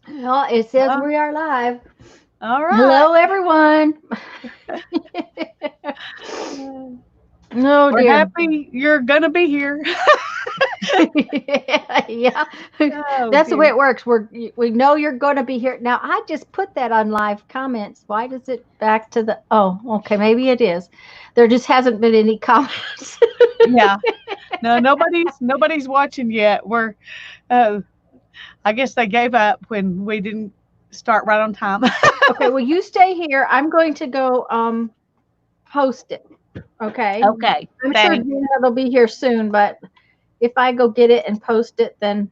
Well, it says Oh, we are live. all right. Hello, everyone. Oh We're dear. happy you're gonna be here. Yeah, Oh that's the way dear. it works. We know you're going to be here. Now, I just put that on live comments. Why does it back to the? Oh, okay, maybe it is. There just hasn't been any comments. Yeah. No, nobody's watching yet. Uh, I guess they gave up when we didn't start right on time. Okay, well, you stay here. I'm going to go post it. Okay, Okay. I'm sure Thanks. Gina will be here soon, but if I go get it and post it, then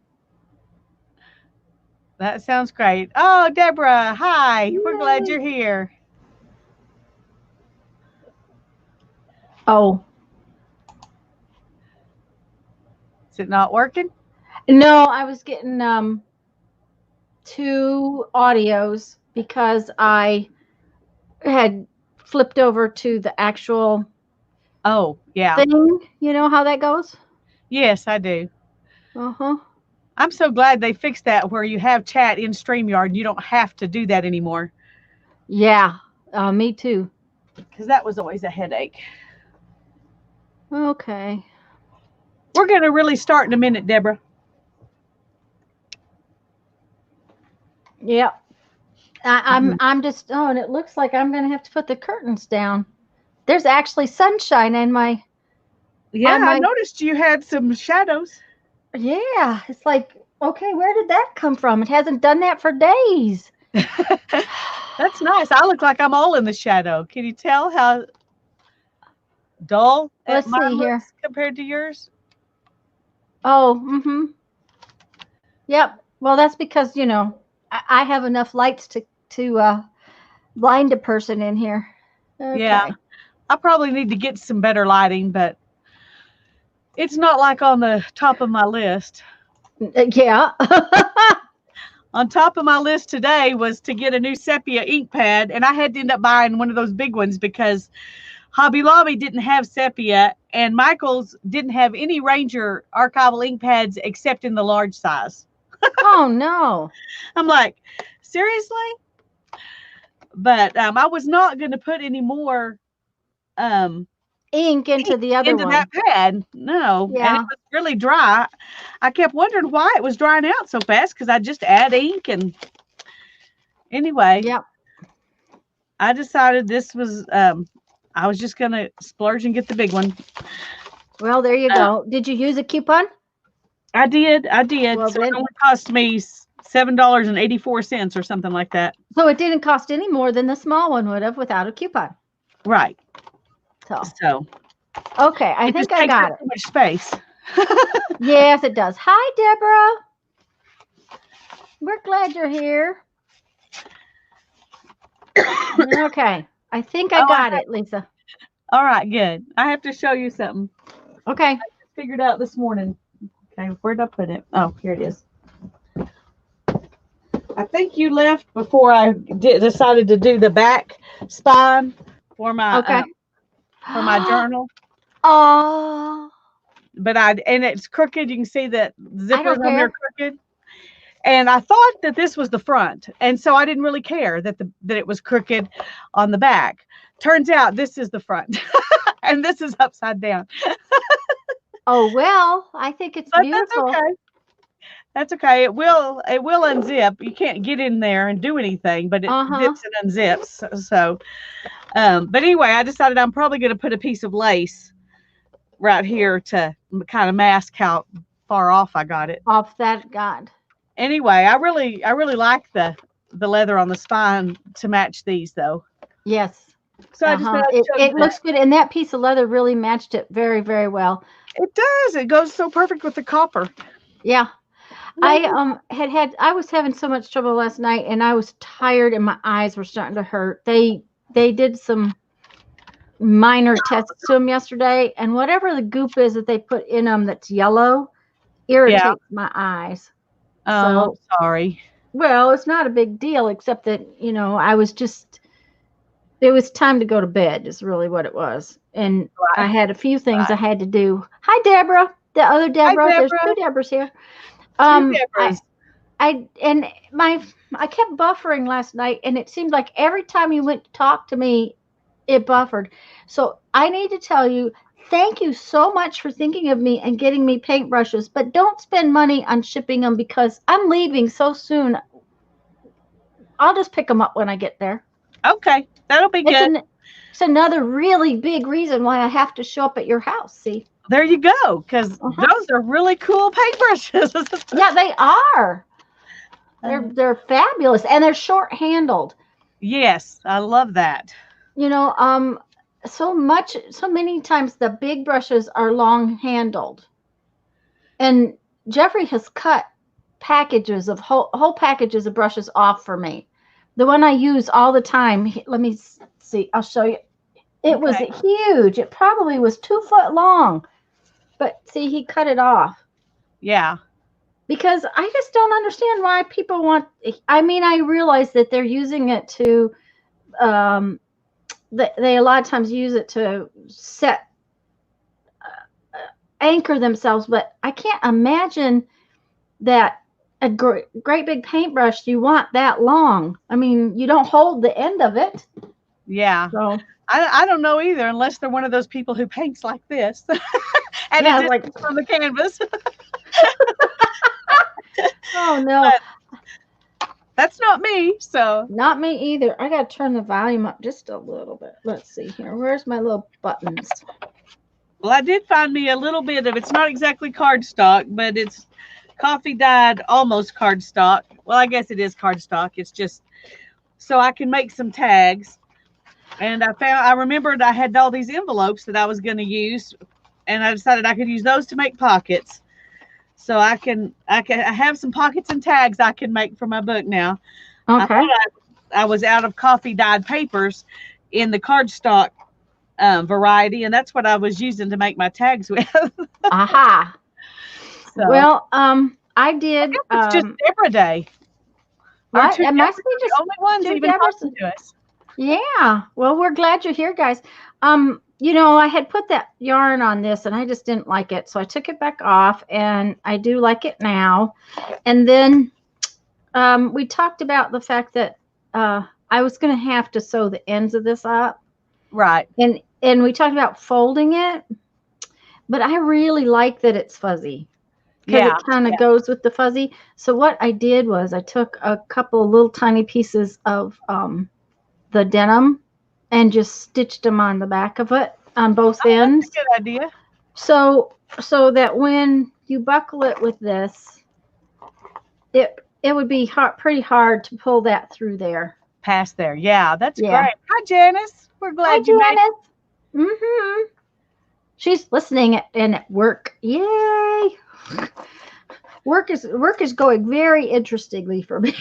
That sounds great. Oh, Deborah, hi. We're glad yay. you're here. Oh Is it not working? no, I was getting two audios because I had flipped over to the actual Oh, yeah. thing. You know how that goes? Yes, I do. Uh huh. I'm so glad they fixed that where you have chat in StreamYard and you don't have to do that anymore Yeah, me too. because that was always a headache. Okay. We're going to really start in a minute, Deborah. Yep. Mhm. I'm just. Oh, and it looks like I'm gonna have to put the curtains down. There's actually sunshine in my Yeah, on I my. noticed you had some shadows. Yeah, it's like okay, where did that come from? It hasn't done that for days. That's nice. I look like I'm all in the shadow. Can you tell how dull Let's mine see here. looks compared to yours? Oh, mm-hmm. Yep. Well, that's because I have enough lights to blind a person in here. Yeah, Okay. I probably need to get some better lighting, but it's not like on the top of my list. Yeah. On top of my list today was to get a new sepia ink pad, and I had to end up buying one of those big ones because Hobby Lobby didn't have sepia, and Michael's didn't have any Ranger archival ink pads except in the large size. Oh no. I'm like, seriously? But I was not going to put any more um, Ink into ink the other into that one. pad. No, and it Yeah. was really dry. I kept wondering why it was drying out so fast because I just add ink. And anyway, Yep. I decided this was, I was just going to splurge and get the big one. Well, there you Uh, go. Did you use a coupon? I did. I did. Well, So it then, only cost me $7.84 or something like that. so it didn't cost any more than the small one would have without a coupon. Right. So, So okay, I it just think I takes up got it. too much space. Yes, it does. Hi, Deborah. We're glad you're here. Okay, I think I Oh, got it, Lisa. all right, good. I have to show you something. Okay. Figured out this morning. Okay, where'd I put it? Oh, here it is. I think you left before I decided to do the back spine for Okay. my journal. Oh, But I and it's crooked. You can see that I zippers don't on there care. crooked. And I thought that this was the front, and so I didn't really care that it was crooked on the back. Turns out this is the front, and this is upside down. Oh, well, I think it's But that's beautiful. okay. That's okay. It will unzip. You can't get in there and do anything, but it Uh-huh. zips and unzips. But anyway, I decided I'm probably going to put a piece of lace right here to kind of mask how far off I got it. Off that God. Anyway, I really like the leather on the spine to match these though. Yes. So I just thought Uh-huh. I'd It show you it that. looks good and that piece of leather really matched it very, very well. It does. It goes so perfect with the copper. Yeah. I was having so much trouble last night and I was tired and my eyes were starting to hurt. They did some minor tests to them yesterday and whatever the goop is that they put in them that's yellow Yeah. irritates my eyes. Oh, So, I'm sorry. well, it's not a big deal except that, I was just it was time to go to bed is really what it was. And I Right. had a few things I Right. had to do. Hi Deborah. The other Hi, Deborah. There's Deborah. two Deborahs here. Two I Deborahs. I kept buffering last night, and it seemed like every time you went to talk to me, it buffered. So I need to tell you, thank you so much for thinking of me and getting me paintbrushes, but don't spend money on shipping them because I'm leaving so soon. I'll just pick them up when I get there. Okay, that'll be good. It's another really big reason why I have to show up at your house. See, there you go, because those are really cool paintbrushes. Yeah, they are. They're fabulous, and they're short handled. Yes, I love that. You know, so many times the big brushes are long handled, and Jeffrey has cut packages of whole packages of brushes off for me. The one I use all the time. Let me see. I'll show you. It was huge. It probably was 2 foot long, but see, he cut it off. Yeah. Because I just don't understand why people want. I mean, I realize that they're using it to. They a lot of times use it to set anchor themselves, but I can't imagine that a great big paintbrush you want that long. I mean, you don't hold the end of it. Yeah. So I don't know either, unless they're one of those people who paints like this and it's like from the canvas. Oh no. But that's not me. So not me either. I got to turn the volume up just a little bit. Let's see here. Where's my little buttons? Well, I did find me a little bit of, it's not exactly cardstock, but it's coffee dyed almost cardstock. Well, I guess it is cardstock. It's just so I can make some tags. And I remembered I had all these envelopes that I was going to use, and I decided I could use those to make pockets. So I have some pockets and tags I can make for my book now. Okay. I was out of coffee dyed papers in the cardstock variety, and that's what I was using to make my tags with. Aha. So, well, I did. It's just Deborah Day. Right? It must be just the only ones even talking to us. Yeah. Well, we're glad you're here, guys. You know, I had put that yarn on this and I just didn't like it. So I took it back off, and I do like it now. And then we talked about the fact that I was going to have to sew the ends of this up. Right. And we talked about folding it, but I really like that it's fuzzy. Because it kind of goes with the fuzzy. So what I did was I took a couple of little tiny pieces of the denim and just stitched them on the back of it on both ends. That's a good idea. So that when you buckle it with this, it would be pretty hard to pull that through there. Past there. Yeah, that's great. Hi, Janice. We're glad you made it. Mm-hmm. She's listening and at work. Yay. Work is going very interestingly for me.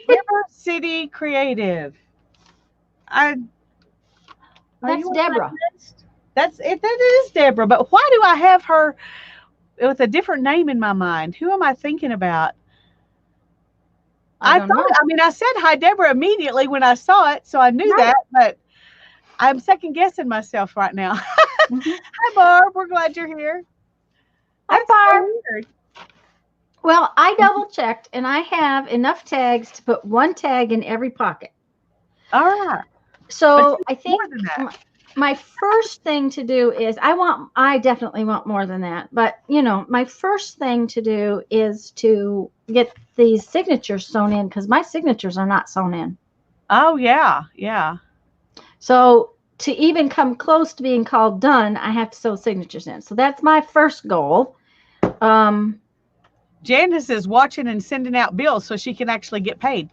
River City Creative. That's Deborah. That is Deborah. But why do I have her with a different name in my mind? Who am I thinking about? I said hi, Deborah, immediately when I saw it, so I knew that. But I'm second guessing myself right now. Mm-hmm. Hi, Barb. We're glad you're here. Hi, Barb. Well, I double checked, and I have enough tags to put one tag in every pocket. All right. So I think my first thing to do is I definitely want more than that. But, you know, my first thing to do is to get these signatures sewn in, because my signatures are not sewn in. Oh, yeah. Yeah. So to even come close to being called done, I have to sew signatures in. So that's my first goal. Janice is watching and sending out bills so she can actually get paid.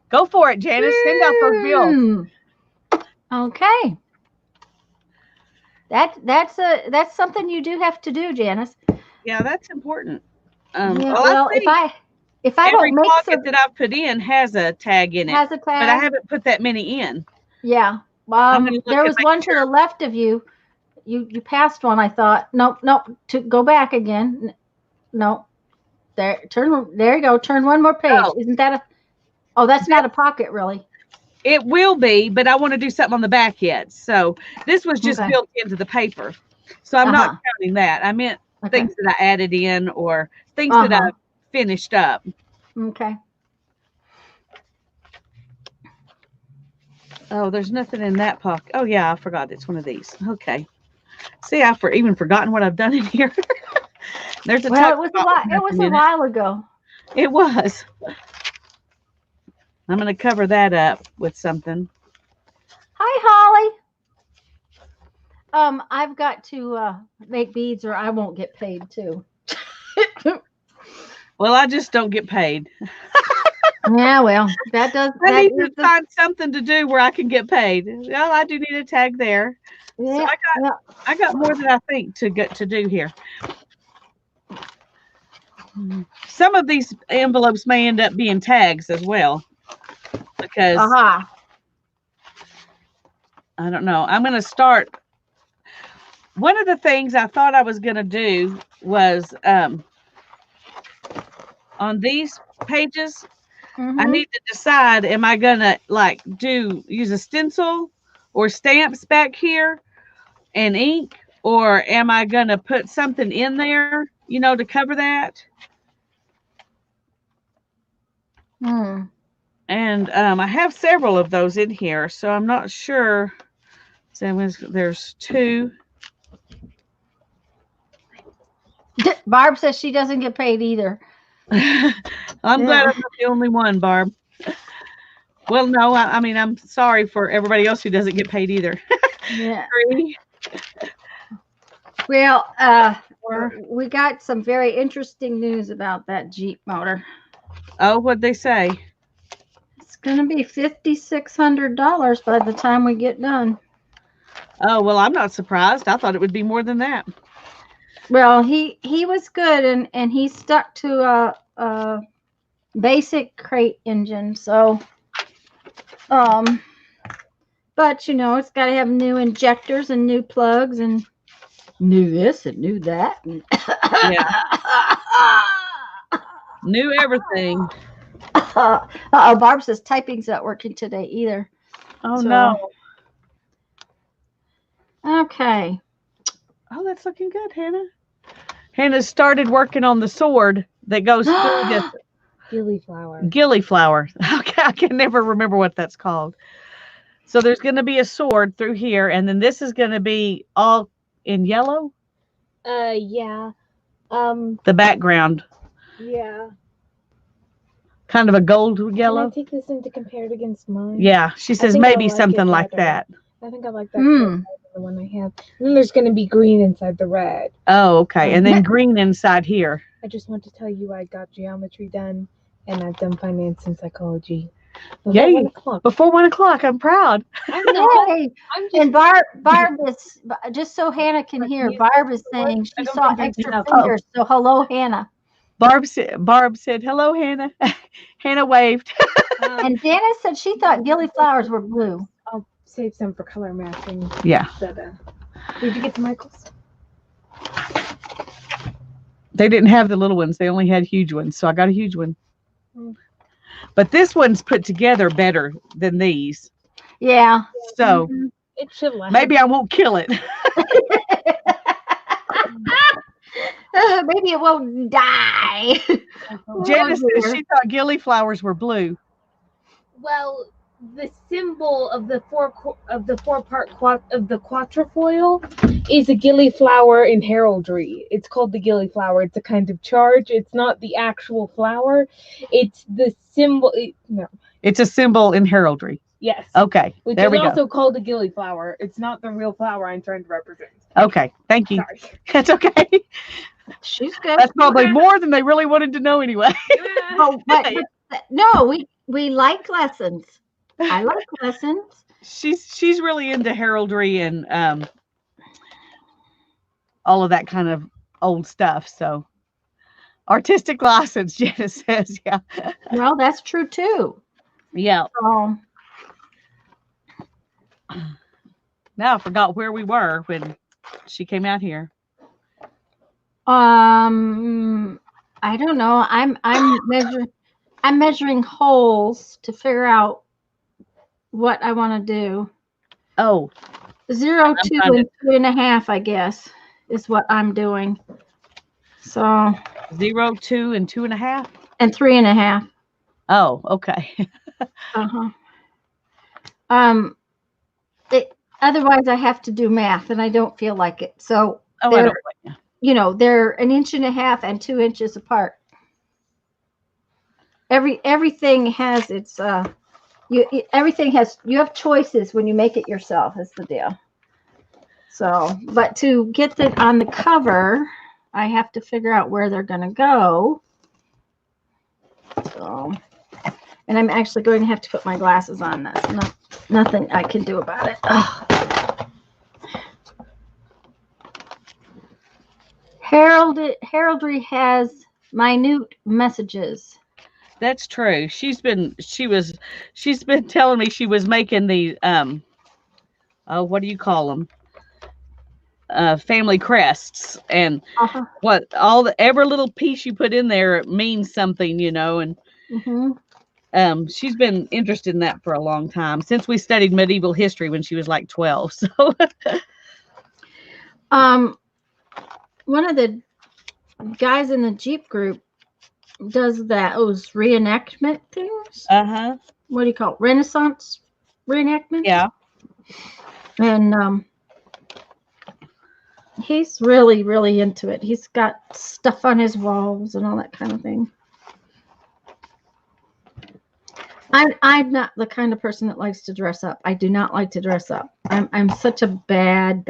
Go for it, Janice. Send out those bills. Okay. That's something you do have to do, Janice. Yeah, that's important. Well, if I every don't make pocket that I've put in has a tag in it. Has a tag. But I haven't put that many in. Yeah. There was one to the left of you. You passed one. I thought, nope. To go back again. No. There you go. Turn one more page. Oh. Isn't that that's not a pocket, really. It will be, but I want to do something on the back yet. So this was just built into the paper. So I'm not counting that. I meant things that I added in or things that I finished up. Okay. Oh, there's nothing in that pocket. Oh, yeah, I forgot. It's one of these. Okay. See, I've even forgotten what I've done in here. There's a Well, it was a while ago. It was. I'm going to cover that up with something. Hi, Holly. I've got to make beads or I won't get paid too. Well, I just don't get paid. Yeah, well, that does. I need to find something to do where I can get paid. Well, I do need a tag there. Yeah, So I got more than I think to get to do here. Some of these envelopes may end up being tags as well, because I don't know. I'm going to start. One of the things I thought I was going to do was on these pages. I need to decide, am I going to like use a stencil or stamps back here and ink, or am I going to put something in there, you know, to cover that? And I have several of those in here, so I'm not sure. So there's 2. Barb says she doesn't get paid either. I'm glad I'm not the only one, Barb. Well, no, I mean, I'm sorry for everybody else who doesn't get paid either. Yeah. 3. Well, we got some very interesting news about that Jeep motor. Oh, what'd they say? It's going to be $5,600 by the time we get done. Oh, well, I'm not surprised. I thought it would be more than that. Well, he was good, and he stuck to a basic crate engine. So, but you know, it's got to have new injectors and new plugs and new this and new that. And new everything. Barb says typing's not working today either. Oh, so, no. Okay. Oh, that's looking good, Hannah. Hannah started working on the sword that goes through this. Gillyflower. Gillyflower. Okay, I can never remember what that's called. So there's going to be a sword through here, and then this is going to be all in yellow? Yeah. The background. Yeah. Kind of a gold yellow. Can I take this in to compare it against mine? Yeah, she says maybe something like that. I think I like that than the one I have. And then there's going to be green inside the red. Oh, okay. And then green inside here. I just want to tell you I got geometry done, and I've done finance and psychology. Yay. 1 o'clock. Before 1 o'clock. I'm proud. And Barb is, just so Hannah can hear, Barb is saying she saw extra fingers. So hello, Hannah. Barb said, hello, Hannah. Hannah waved. And Dana said she thought gillyflowers were blue. I'll save some for color matching. Yeah. Did you get the Michaels? They didn't have the little ones. They only had huge ones. So I got a huge one. But this one's put together better than these. Yeah. So it should last. Maybe I won't kill it. Maybe it won't die. Janice says she thought gillyflowers were blue. Well, the symbol of the four-part of the quatrefoil is a gillyflower in heraldry. It's called the gillyflower. It's a kind of charge. It's not the actual flower. It's the symbol. It's a symbol in heraldry. Yes. Okay. Which there we is go. Also called a gillyflower. It's not the real flower I'm trying to represent. Okay. Thank you. Sorry. That's okay. She's good. That's probably more than they really wanted to know anyway. but no, we like lessons. I like lessons. She's really into heraldry and all of that kind of old stuff. So artistic license, Janice says, yeah. Well, that's true too. Yeah. So, now I forgot where we were when she came out here. I don't know. I'm measuring holes to figure out what I want to do. Oh. 0, 2, and 2.5, I guess, is what I'm doing. So So 0, 2, and 2.5. and 3.5. Oh, okay. Uh-huh. Otherwise I have to do math and I don't feel like it. So Oh, I don't blame you. they're 1.5 inches and 2 inches apart. Everything has its you have choices when you make it yourself is the deal. So, but to get it on the cover, I have to figure out where they're going to go. So, and I'm actually going to have to put my glasses on. That's nothing I can do about it. Ugh. Heraldry has minute messages. That's true. She's been telling me she was making the what do you call them? Family crests, and what every little piece you put in there means something, and she's been interested in that for a long time, since we studied medieval history when she was like 12. So one of the guys in the Jeep group does those reenactment things. What do you call it? Renaissance reenactment? Yeah. And he's really, really into it. He's got stuff on his walls and all that kind of thing. I'm not the kind of person that likes to dress up. I do not like to dress up. I'm such a bad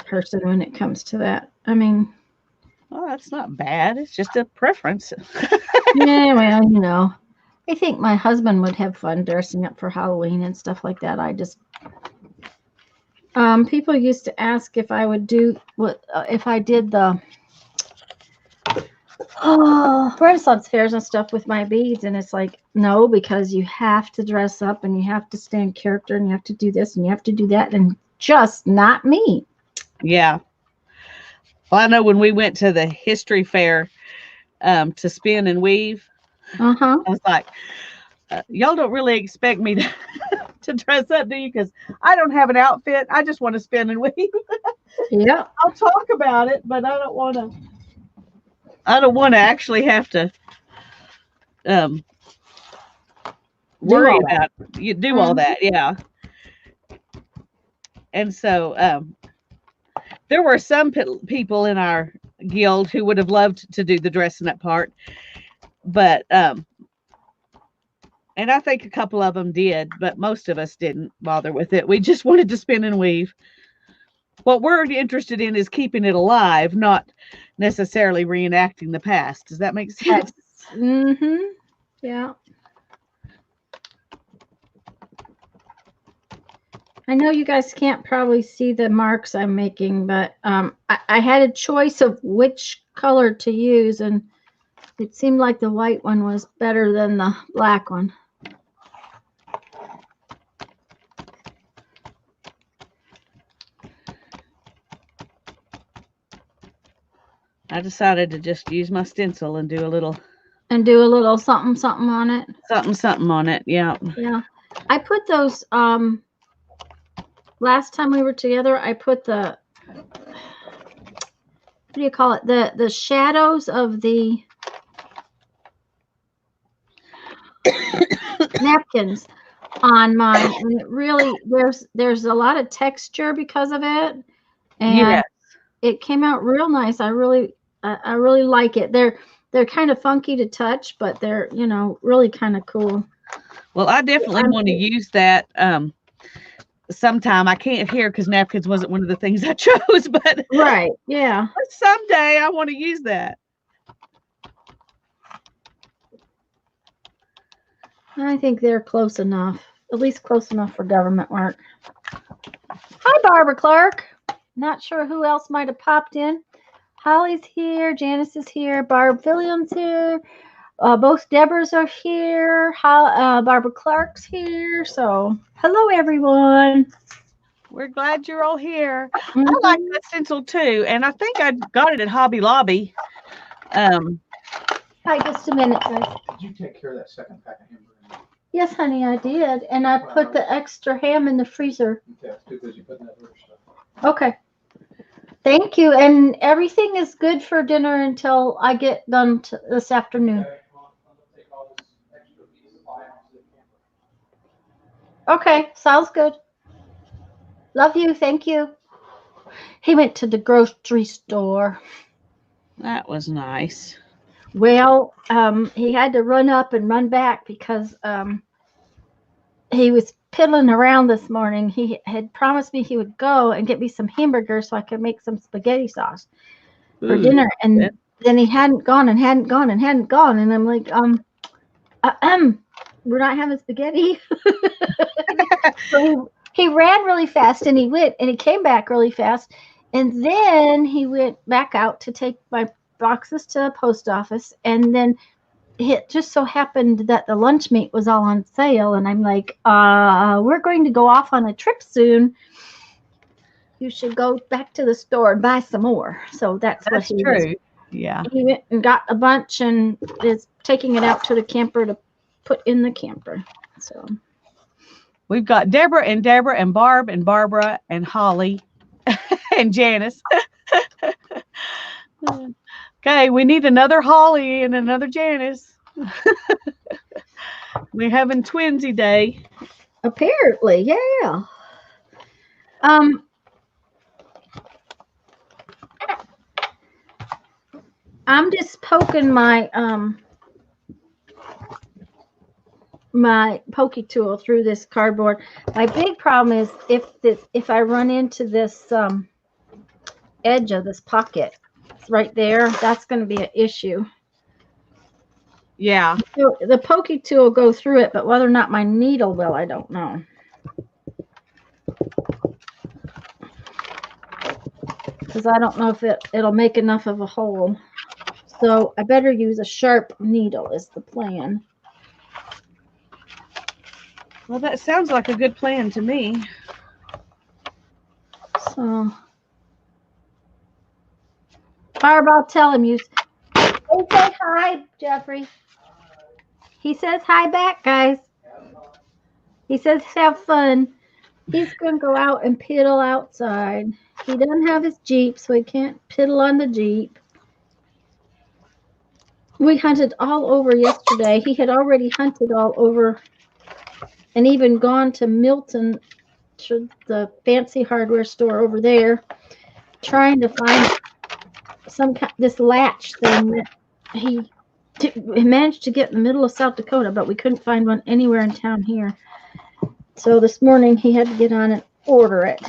person when it comes to that. I mean, well, that's not bad. It's just a preference. Yeah, well, I think my husband would have fun dressing up for Halloween and stuff like that. I just people used to ask if I would do if I did the Renaissance fairs and stuff with my beads, and it's like, no, because you have to dress up and you have to stay in character and you have to do this and you have to do that, and just not me. Yeah. Well, I know when we went to the history fair to spin and weave, I was like, y'all don't really expect me to dress up, do you? Because I don't have an outfit. I just want to spin and weave. Yeah. I'll talk about it, but I don't want to actually have to worry about you do all that. Yeah. And so there were some people in our guild who would have loved to do the dressing up part, but and I think a couple of them did, but most of us didn't bother with it. We just wanted to spin and weave. What we're interested in is keeping it alive, not necessarily reenacting the past. Does that make sense? Yeah. I know you guys can't probably see the marks I'm making, but I had a choice of which color to use, and it seemed like the white one was better than the black one. I decided to just use my stencil and do a little something on it. Something on it. Yeah. Yeah. I put those last time we were together, I put the what do you call it? The shadows of the napkins on mine, and it really there's a lot of texture because of it, and it came out real nice. I really like it. They're kind of funky to touch, but they're really kind of cool. Well, I definitely want to use that sometime. I can't here because napkins wasn't one of the things I chose, but right, yeah. But someday I want to use that. I think they're close enough, at least close enough for government work. Hi, Barbara Clark. Not sure who else might have popped in. Holly's here. Janice is here. Barb Williams here. Both Deborahs are here. Barbara Clark's here. So, hello, everyone. We're glad you're all here. I like that stencil too, and I think I got it at Hobby Lobby. Hi, just a minute, guys. Did you take care of that second pack of hamburger? Yes, honey, I did, and I put the extra ham in the freezer. Okay, I was too busy putting that other stuff. Okay. Thank you. And everything is good for dinner until I get done this afternoon. Okay, well, I'm gonna take all this extra piece of pie out to the camper. Okay, sounds good. Love you. Thank you. He went to the grocery store. That was nice. Well, he had to run up and run back because he was piddling around this morning. He had promised me he would go and get me some hamburgers so I could make some spaghetti sauce for Ooh, dinner. And that- then he hadn't gone and hadn't gone and hadn't gone. And I'm like, we're not having spaghetti. So he ran really fast and he went and he came back really fast. And then he went back out to take my boxes to the post office. And then it just so happened that the lunch meat was all on sale. And I'm like, we're going to go off on a trip soon. You should go back to the store and buy some more. So that's what he true. was. Yeah. He went and got a bunch and is taking it out to the camper to put in the camper. So We've got Deborah and Barb and Barbara and Holly and Janice. Okay, we need another Holly and another Janice. We're having twinsy day. apparently, yeah. I'm just poking my my pokey tool through this cardboard. My big problem is if I run into this edge of this pocket, it's right there, that's going to be an issue. Yeah. So the pokey tool will go through it, but whether or not my needle will, I don't know. Because I don't know if it'll make enough of a hole. So I better use a sharp needle is the plan. Well, that sounds like a good plan to me. So Barb, I'll tell him you say hi, Jeffrey. He says hi back, guys. He says have fun. He's gonna go out and piddle outside. He doesn't have his Jeep, so he can't piddle on the Jeep. We hunted all over yesterday. He had already hunted all over and even gone to Milton, to the fancy hardware store over there, trying to find some kind this latch thing that he managed to get in the middle of South Dakota, but we couldn't find one anywhere in town here. So this morning he had to get on and order it.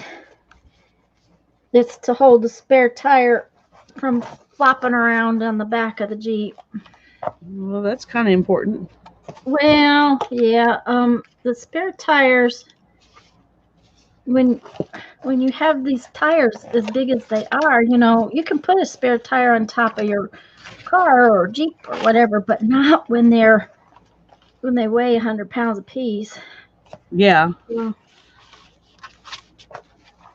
It's to hold the spare tire from flopping around on the back of the Jeep. Well, that's kind of important. Well, yeah, the spare tires, when you have these tires as big as they are, you know, you can put a spare tire on top of your car or Jeep or whatever, but not when they weigh 100 pounds apiece. Yeah. Yeah.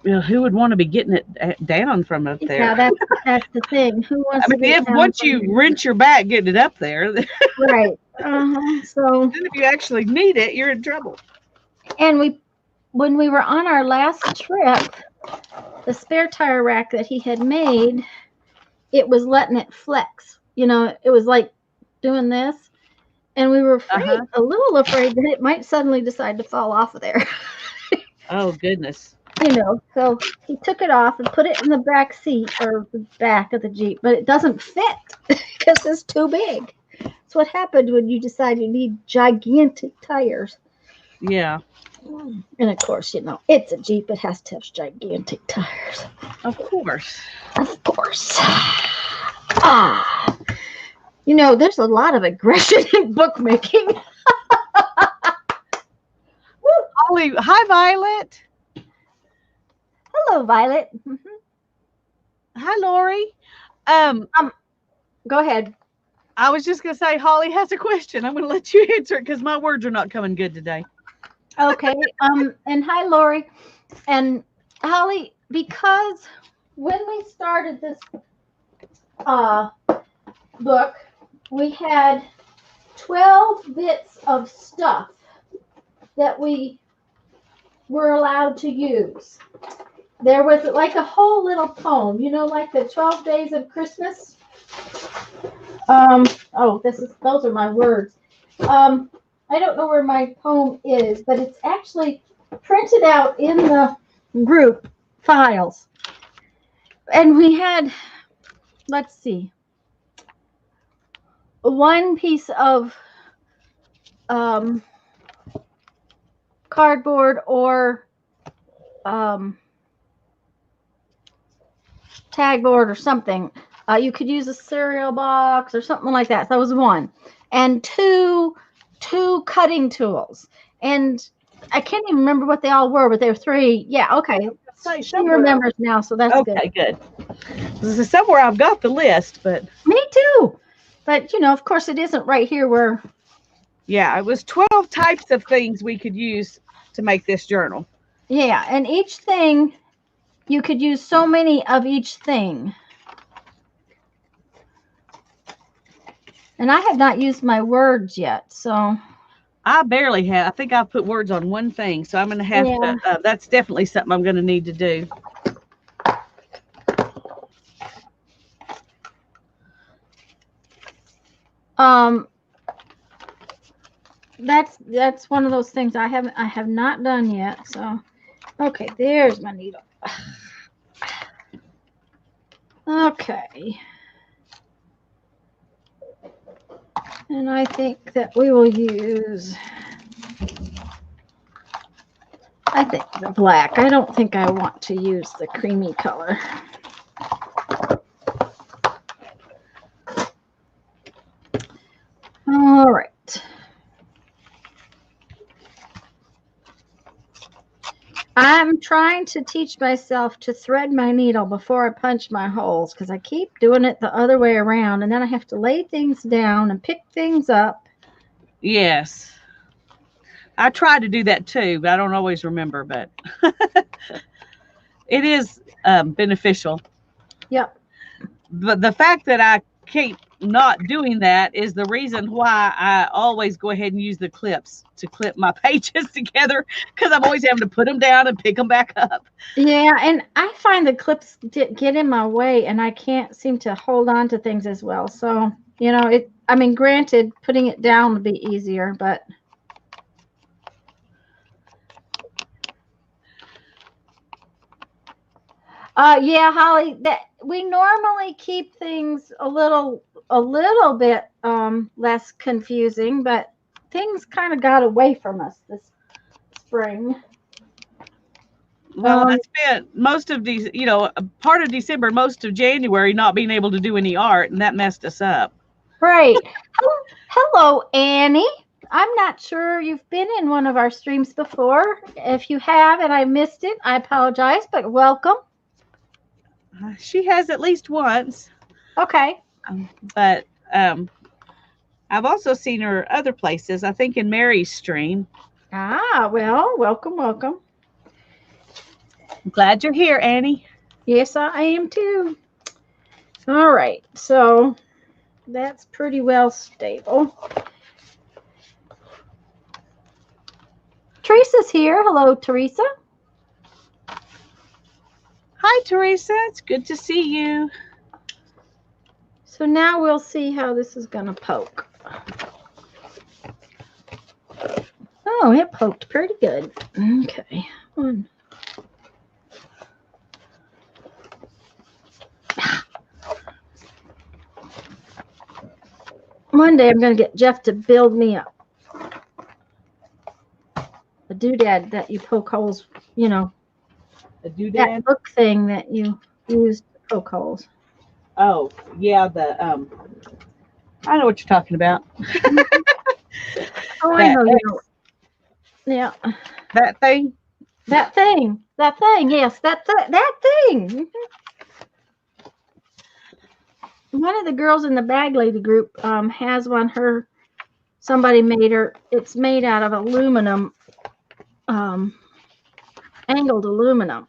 You know, who would want to be getting it down from up there? Yeah, that's the thing. Who wants I mean, to get if down once from you there? wrench your back getting it up there, then Right. So, if you actually need it, you're in trouble. and when we were on our last trip, the spare tire rack that he had made, it was letting it flex. You know, it was like doing this. And we were afraid, a little afraid that it might suddenly decide to fall off of there. Oh, goodness. You know, so he took it off and put it in the back seat or the back of the Jeep, but it doesn't fit because it's too big. That's what happened when you decide you need gigantic tires. Yeah. And of course, you know, it's a Jeep. It has to have gigantic tires. Of course. Of course. You know, there's a lot of aggression in bookmaking. Holly, hi, Violet. Hello, Violet. Hi, Lori. Go ahead. I was just going to say, Holly has a question. I'm going to let you answer it because my words are not coming good today. Okay. And hi, Lori. And Holly, because when we started this book, we had 12 bits of stuff that we were allowed to use. there was like a whole little poem, you know, like the 12 Days of Christmas. Oh, those are my words. I don't know where my poem is, but it's actually printed out in the group files. And we had, let's see, one piece of cardboard or tagboard or something. You could use a cereal box or something like that. That was one. And two cutting tools. And I can't even remember what they all were, but they were three. Yeah, okay. She remembers now, so that's good. Okay, good. This is somewhere I've got the list, but Me too. But you know, of course, it isn't right here where. yeah, it was 12 types of things we could use to make this journal. Yeah, and each thing, you could use so many of each thing. And I have not used my words yet, so. I barely have. I think I've put words on one thing, so I'm going to have to. That's definitely something I'm going to need to do. That's one of those things I have not done yet. So, okay, there's my needle. Okay. And I think that we will use, I think the black. I don't think I want to use the creamy color. All right. I'm trying to teach myself to thread my needle before I punch my holes because I keep doing it the other way around, and then I have to lay things down and pick things up. Yes. I try to do that too, but I don't always remember, but it is beneficial. Yep. But the fact that I keep not doing that is the reason why I always go ahead and use the clips to clip my pages together, because I'm always having to put them down and pick them back up. Yeah, and I find the clips get in my way, and I can't seem to hold on to things as well. So, you know, I mean, granted, putting it down would be easier, but. Yeah, Holly, that we normally keep things a little bit less confusing, but things kind of got away from us this spring. Well, I spent most of these, you know, part of December, most of January not being able to do any art, and that messed us up. Right. Hello, Annie. I'm not sure you've been in one of our streams before. If you have and I missed it, I apologize, but welcome. She has at least once. Okay. But I've also seen her other places, I think in Mary's stream. Ah, well, welcome. I'm glad you're here, Annie. Yes, I am too. All right, so that's pretty well stable. Teresa's here. Hello, Teresa. Hi, Teresa. It's good to see you. So now we'll see how this is going to poke. Oh, it poked pretty good. Okay. One day I'm going to get Jeff to build me up a doodad that you poke holes, you know. A doodad? That book thing that you use to poke holes. Oh, yeah, the I know what you're talking about. Oh, I know you know. Yeah. That thing? That thing. Yes, that thing. One of the girls in the Bag Lady group has one. Somebody made her. It's made out of aluminum, angled aluminum.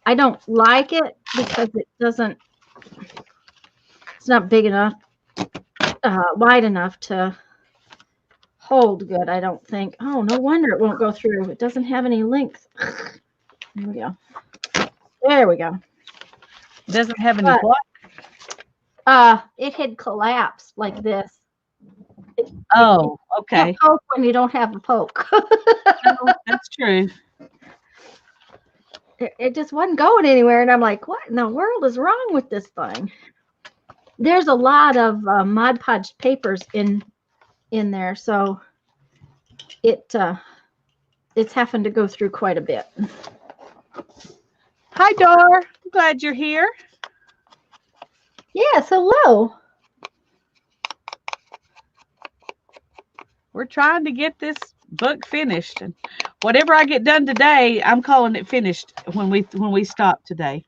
I don't like it because it doesn't. It's not big enough, wide enough to hold good, I don't think. Oh, no wonder it won't go through. It doesn't have any length. Here we go. There we go. Doesn't have any But- what? It had collapsed like this. Oh, okay. You poke when you don't have a poke. Oh, that's true. It just wasn't going anywhere, and I'm like, what in the world is wrong with this thing? There's a lot of Mod Podge papers in there, so it's having to go through quite a bit. Hi, Dar. I'm glad you're here. Yes, hello. We're trying to get this book finished, and whatever I get done today, I'm calling it finished when we stop today.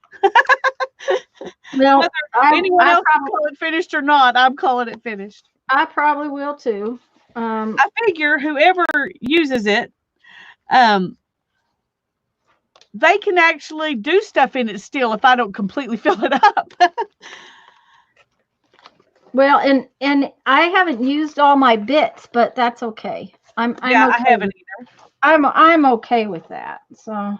Well, Whether anyone else can call it finished or not, I'm calling it finished. I probably will too. I figure whoever uses it, they can actually do stuff in it still if I don't completely fill it up. Well, and I haven't used all my bits, but that's okay. I'm okay I haven't either. I'm okay with that. So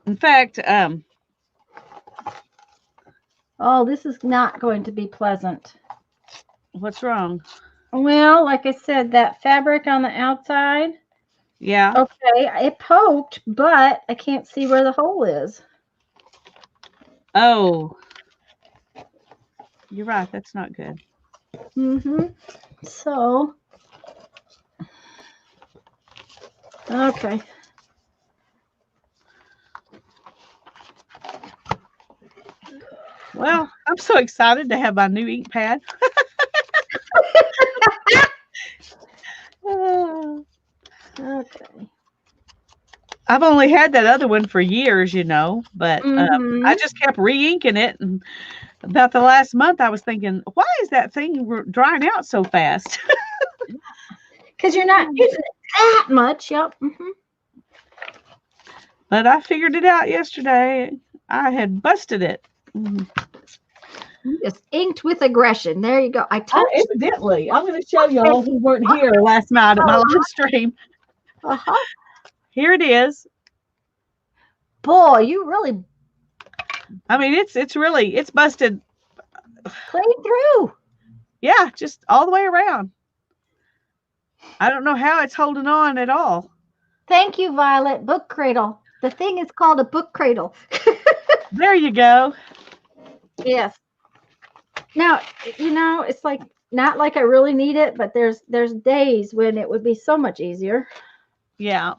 in fact, oh, this is not going to be pleasant. what's wrong? Well, like I said, that fabric on the outside. Yeah. Okay, it poked, but I can't see where the hole is. Oh, you're right. That's not good. So, okay. Well, I'm so excited to have my new ink pad. Okay. I've only had that other one for years, but I just kept re-inking it. And about the last month, I was thinking, why is that thing drying out so fast? Because you're not using it that much. Yep. But I figured it out yesterday. I had busted it. Just inked with aggression. There you go. I touched. Evidently, I'm going to show y'all who weren't here last night at my live stream. Here it is. Boy, you really I mean, it's busted. played through. Yeah, just all the way around. I don't know how it's holding on at all. Thank you, Violet. Book cradle. The thing is called a book cradle. There you go. Yes. Now, it's like not like I really need it, but there's days when it would be so much easier. Yeah.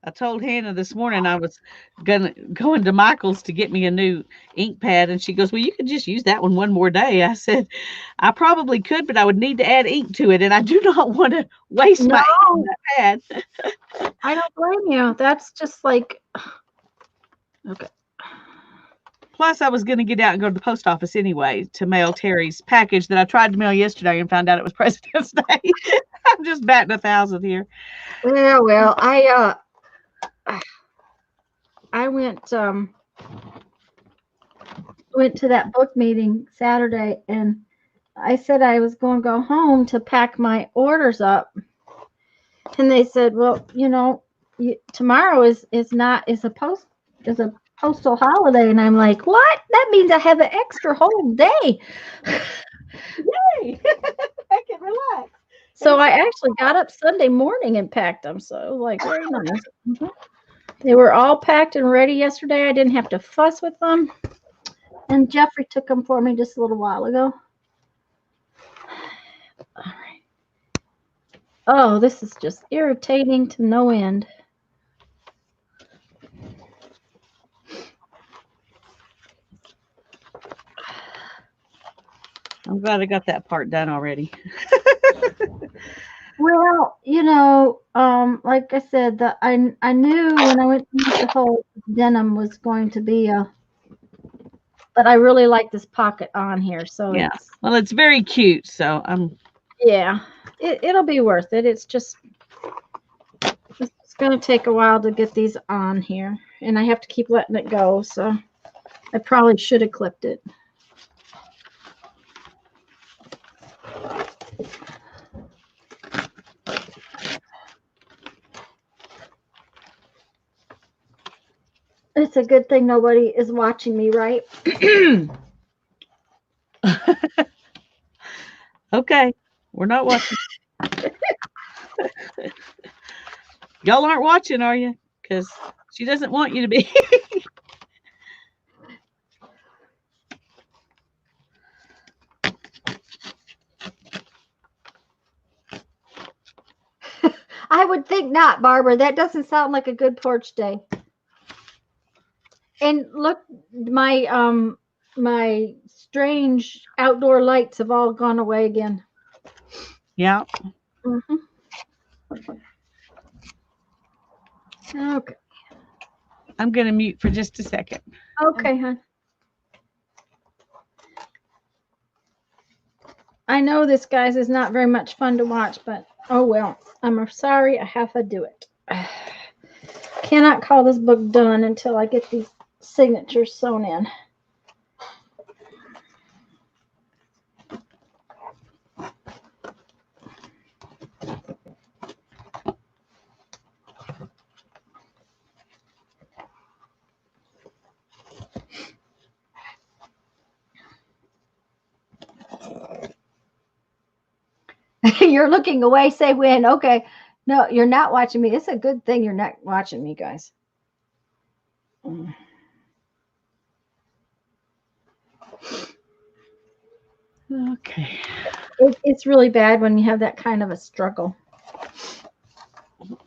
I told Hannah this morning I was going to Michael's to get me a new ink pad, and she goes, "Well, you could just use that one more day." I said, "I probably could, but I would need to add ink to it, and I do not want to waste my ink on that pad." I don't blame you. That's just like, okay. Plus, I was going to get out and go to the post office anyway to mail Terry's package that I tried to mail yesterday and found out it was President's Day. I'm just batting 1,000 here. Yeah, well, I went to that book meeting Saturday, and I said I was going to go home to pack my orders up, and they said, "Well, tomorrow is a postal holiday," and I'm like, "What? That means I have an extra whole day." Yay! I can relax. So I actually got up Sunday morning and packed them. So like very nice. They were all packed and ready yesterday. I didn't have to fuss with them. And Jeffrey took them for me just a little while ago. All right. Oh, this is just irritating to no end. I'm glad I got that part done already. Well, like I said, I knew when I went to make the whole denim was going to be but I really like this pocket on here. So yeah, well, it's very cute. So yeah, it'll be worth it. It's going to take a while to get these on here, and I have to keep letting it go. So I probably should have clipped it. It's a good thing nobody is watching me, right? Okay, we're not watching. Y'all aren't watching, are you? Because she doesn't want you to be. I would think not, Barbara. That doesn't sound like a good porch day. And look, my strange outdoor lights have all gone away again. Yeah. Mm-hmm. Okay. I'm going to mute for just a second. Okay, hon. I know this, guys, is not very much fun to watch, but oh well. I'm sorry I have to do it. Cannot call this book done until I get these signatures sewn in. You're looking away, say when. Okay. No, you're not watching me. It's a good thing you're not watching me, guys. Okay. It's really bad when you have that kind of a struggle.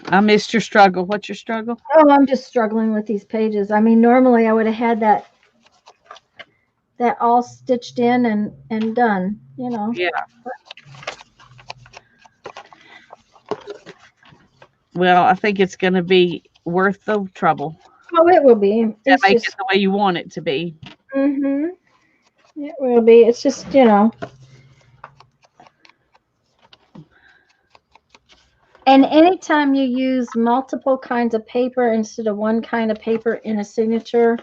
I missed your struggle. What's your struggle? Oh, I'm just struggling with these pages. I mean, normally I would have had that all stitched in and done, you know. Yeah. Well, I think it's going to be worth the trouble. Oh, it will be. To make it the way you want it to be. Mm-hmm. It will be. It's just, you know. And anytime you use multiple kinds of paper instead of one kind of paper in a signature,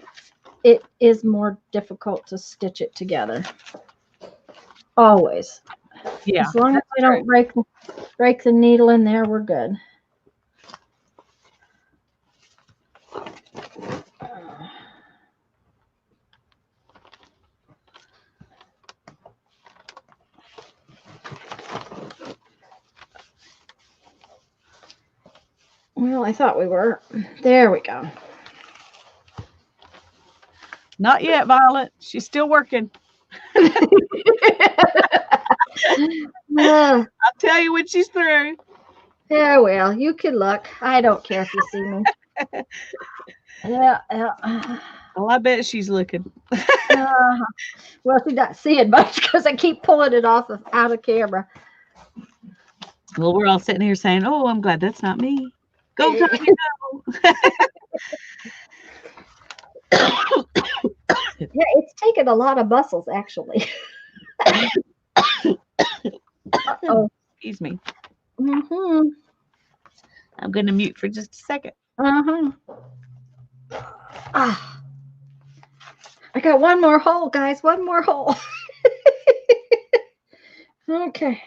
it is more difficult to stitch it together. Always. Yeah. As long as I don't break the needle in there, we're good. Well, I thought we were. There we go. Not yet, Violet. She's still working. I'll tell you when she's through. Yeah, well, you can look. I don't care if you see me. Yeah. Oh, I bet she's looking. Well, she's not seeing much because I keep pulling it out of camera. Well, we're all sitting here saying, "Oh, I'm glad that's not me." Go, Tanya, go. Yeah, it's taken a lot of muscles, actually. Oh, excuse me. Mm-hmm. I'm going to mute for just a second. Uh-huh. I got one more hole, guys. One more hole. Okay.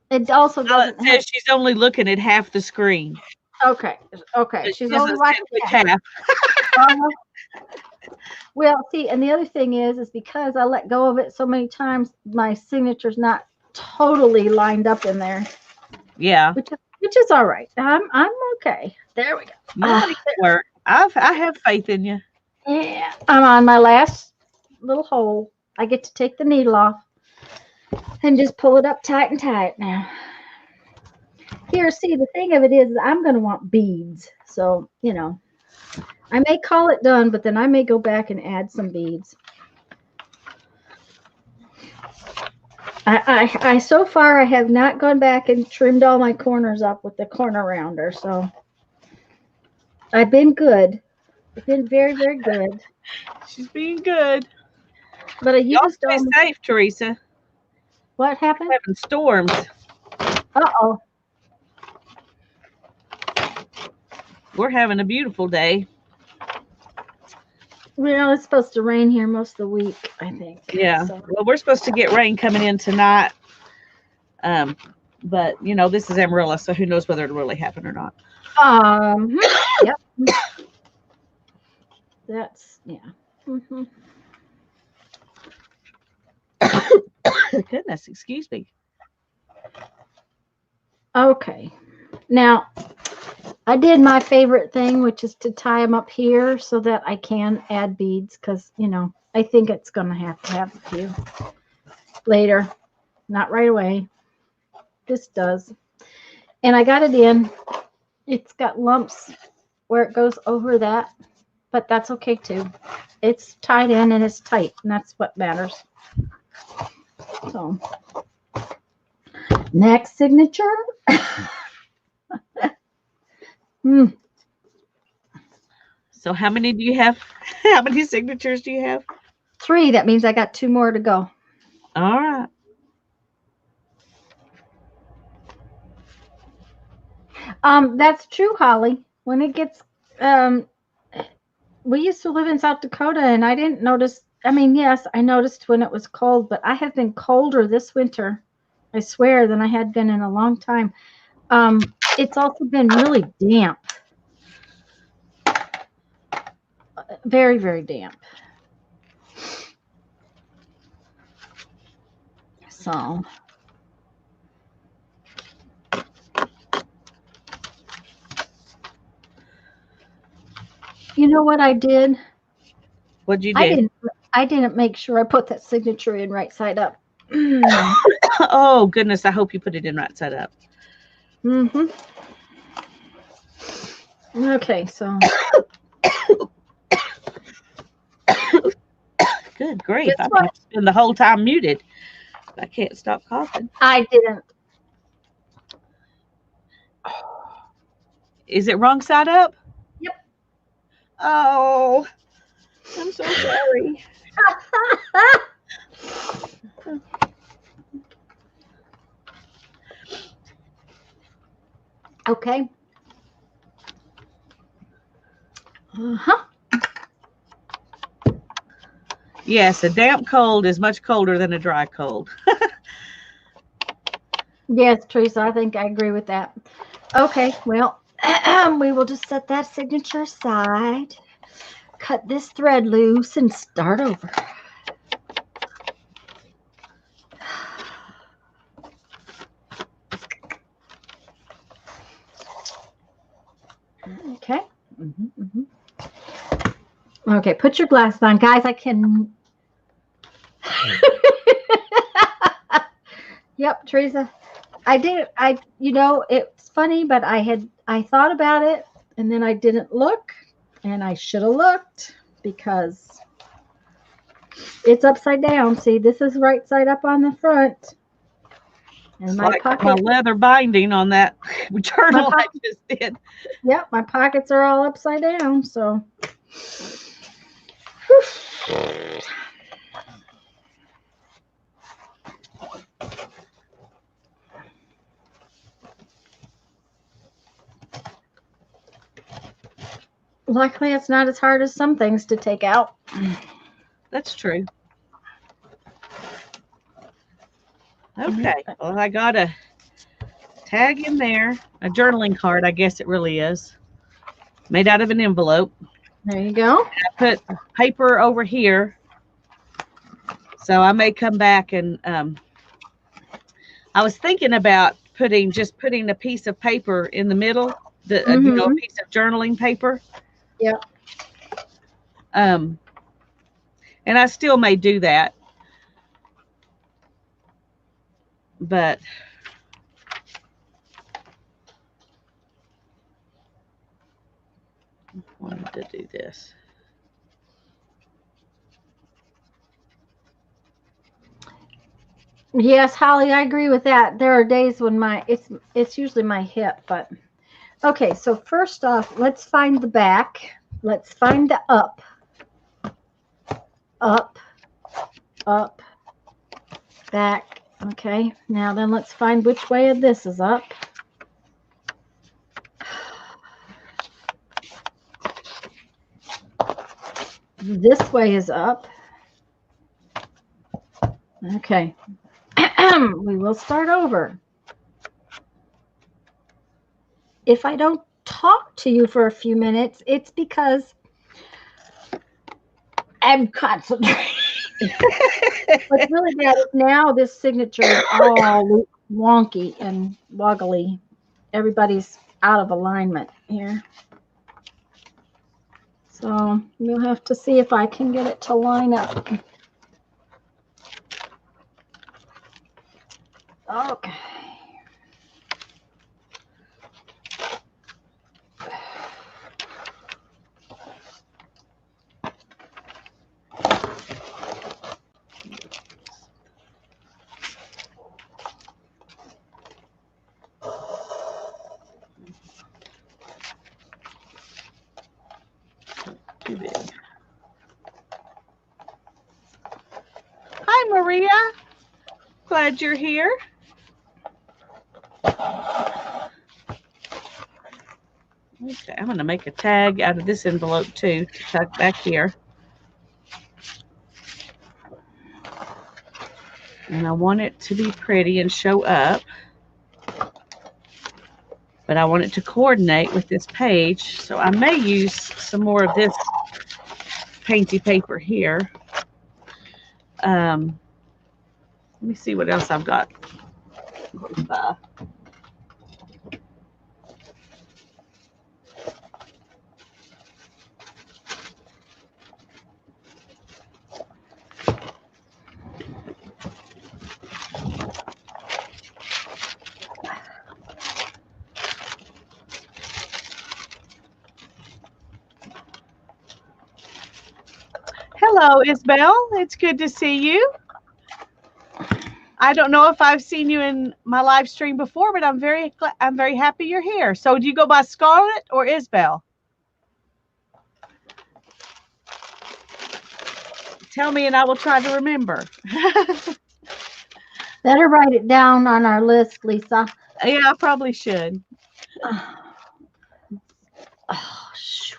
It also doesn't says she's only looking at half the screen. Okay. She's only watching half. Well, see, and the other thing is because I let go of it so many times, my signature's not totally lined up in there. Yeah. Which is all right. I'm okay. There we go. Work. I have faith in you. Yeah. I'm on my last little hole. I get to take the needle off and just pull it up tight and tight now. Here, see, the thing of it is I'm going to want beads. So, you know, I may call it done, but then I may go back and add some beads. I so far I have not gone back and trimmed all my corners up with the corner rounder, so I've been good. I've been very, very good. She's being good. But I used Y'all stay safe, Teresa. What happened? We're having storms. Uh-oh. We're having a beautiful day. Well, it's supposed to rain here most of the week, I think. Yeah. So, Well, we're supposed to get rain coming in tonight. But you know, this is Amarillo, so who knows whether it'll really happen or not. yep. That's yeah. Mm-hmm. Goodness, excuse me. Okay. Now, I did my favorite thing, which is to tie them up here so that I can add beads because, you know, I think it's going to have a few later. Not right away. This does. And I got it in. It's got lumps where it goes over that, but that's okay too. It's tied in and it's tight, and that's what matters. So, next signature. So how many do you have? How many signatures do you have? 3. That means I got 2 more to go. All right. That's true, Holly. When it gets, we used to live in South Dakota, and I didn't notice. I mean, yes, I noticed when it was cold, but I have been colder this winter, I swear, than I had been in a long time. It's also been really damp. Very, very damp. So, you know what I did? What'd you do? I didn't make sure I put that signature in right side up. Oh goodness, I hope you put it in right side up. Mm-hmm. Okay, so Good grief. I'm going to spend the whole time muted. I can't stop coughing. I didn't. Is it wrong side up? Yep. Oh, I'm so sorry. Okay. Uh-huh. Yes, a damp cold is much colder than a dry cold. Yes, Teresa, I think I agree with that. Okay, well, we will just set that signature aside, cut this thread loose, and start over. Okay. Okay, put your glasses on. Guys, I can... Yep, Teresa. You know, it's funny, but I thought about it, and then I didn't look, and I should have looked because it's upside down. See, this is right side up on the front. And It's my like pocket, my leather binding on that journal I just did. Yep, my pockets are all upside down, so. Luckily, it's not as hard as some things to take out. That's true. Okay, well, I got a tag in there, a journaling card, I guess it really is, made out of an envelope. There you go. I put paper over here, so I may come back and I was thinking about putting a piece of paper in the middle, you know, a piece of journaling paper. Yeah. And I still may do that, but I wanted to do this. Yes, Holly, I agree with that. There are days when it's usually my hip, but okay, so first off, let's find the back. Let's find the up, back. Okay, now then let's find which way of this is up. this way is up. Okay. We will start over. If I don't talk to you for a few minutes, it's because I'm concentrating. What's really bad is now this signature is all wonky and woggly. Everybody's out of alignment here. So we'll have to see if I can get it to line up. Okay. Too big. Hi, Maria. Glad you're here. Okay, I'm going to make a tag out of this envelope too to tuck back here. And I want it to be pretty and show up. But I want it to coordinate with this page. So I may use some more of this painty paper here. Let me see what else I've got. Hello, Isabel. It's good to see you. I don't know if I've seen you in my live stream before, but I'm very happy you're here. So, do you go by Scarlett or Isabel? Tell me, and I will try to remember. Better write it down on our list, Lisa. Yeah, I probably should. Oh, shoot.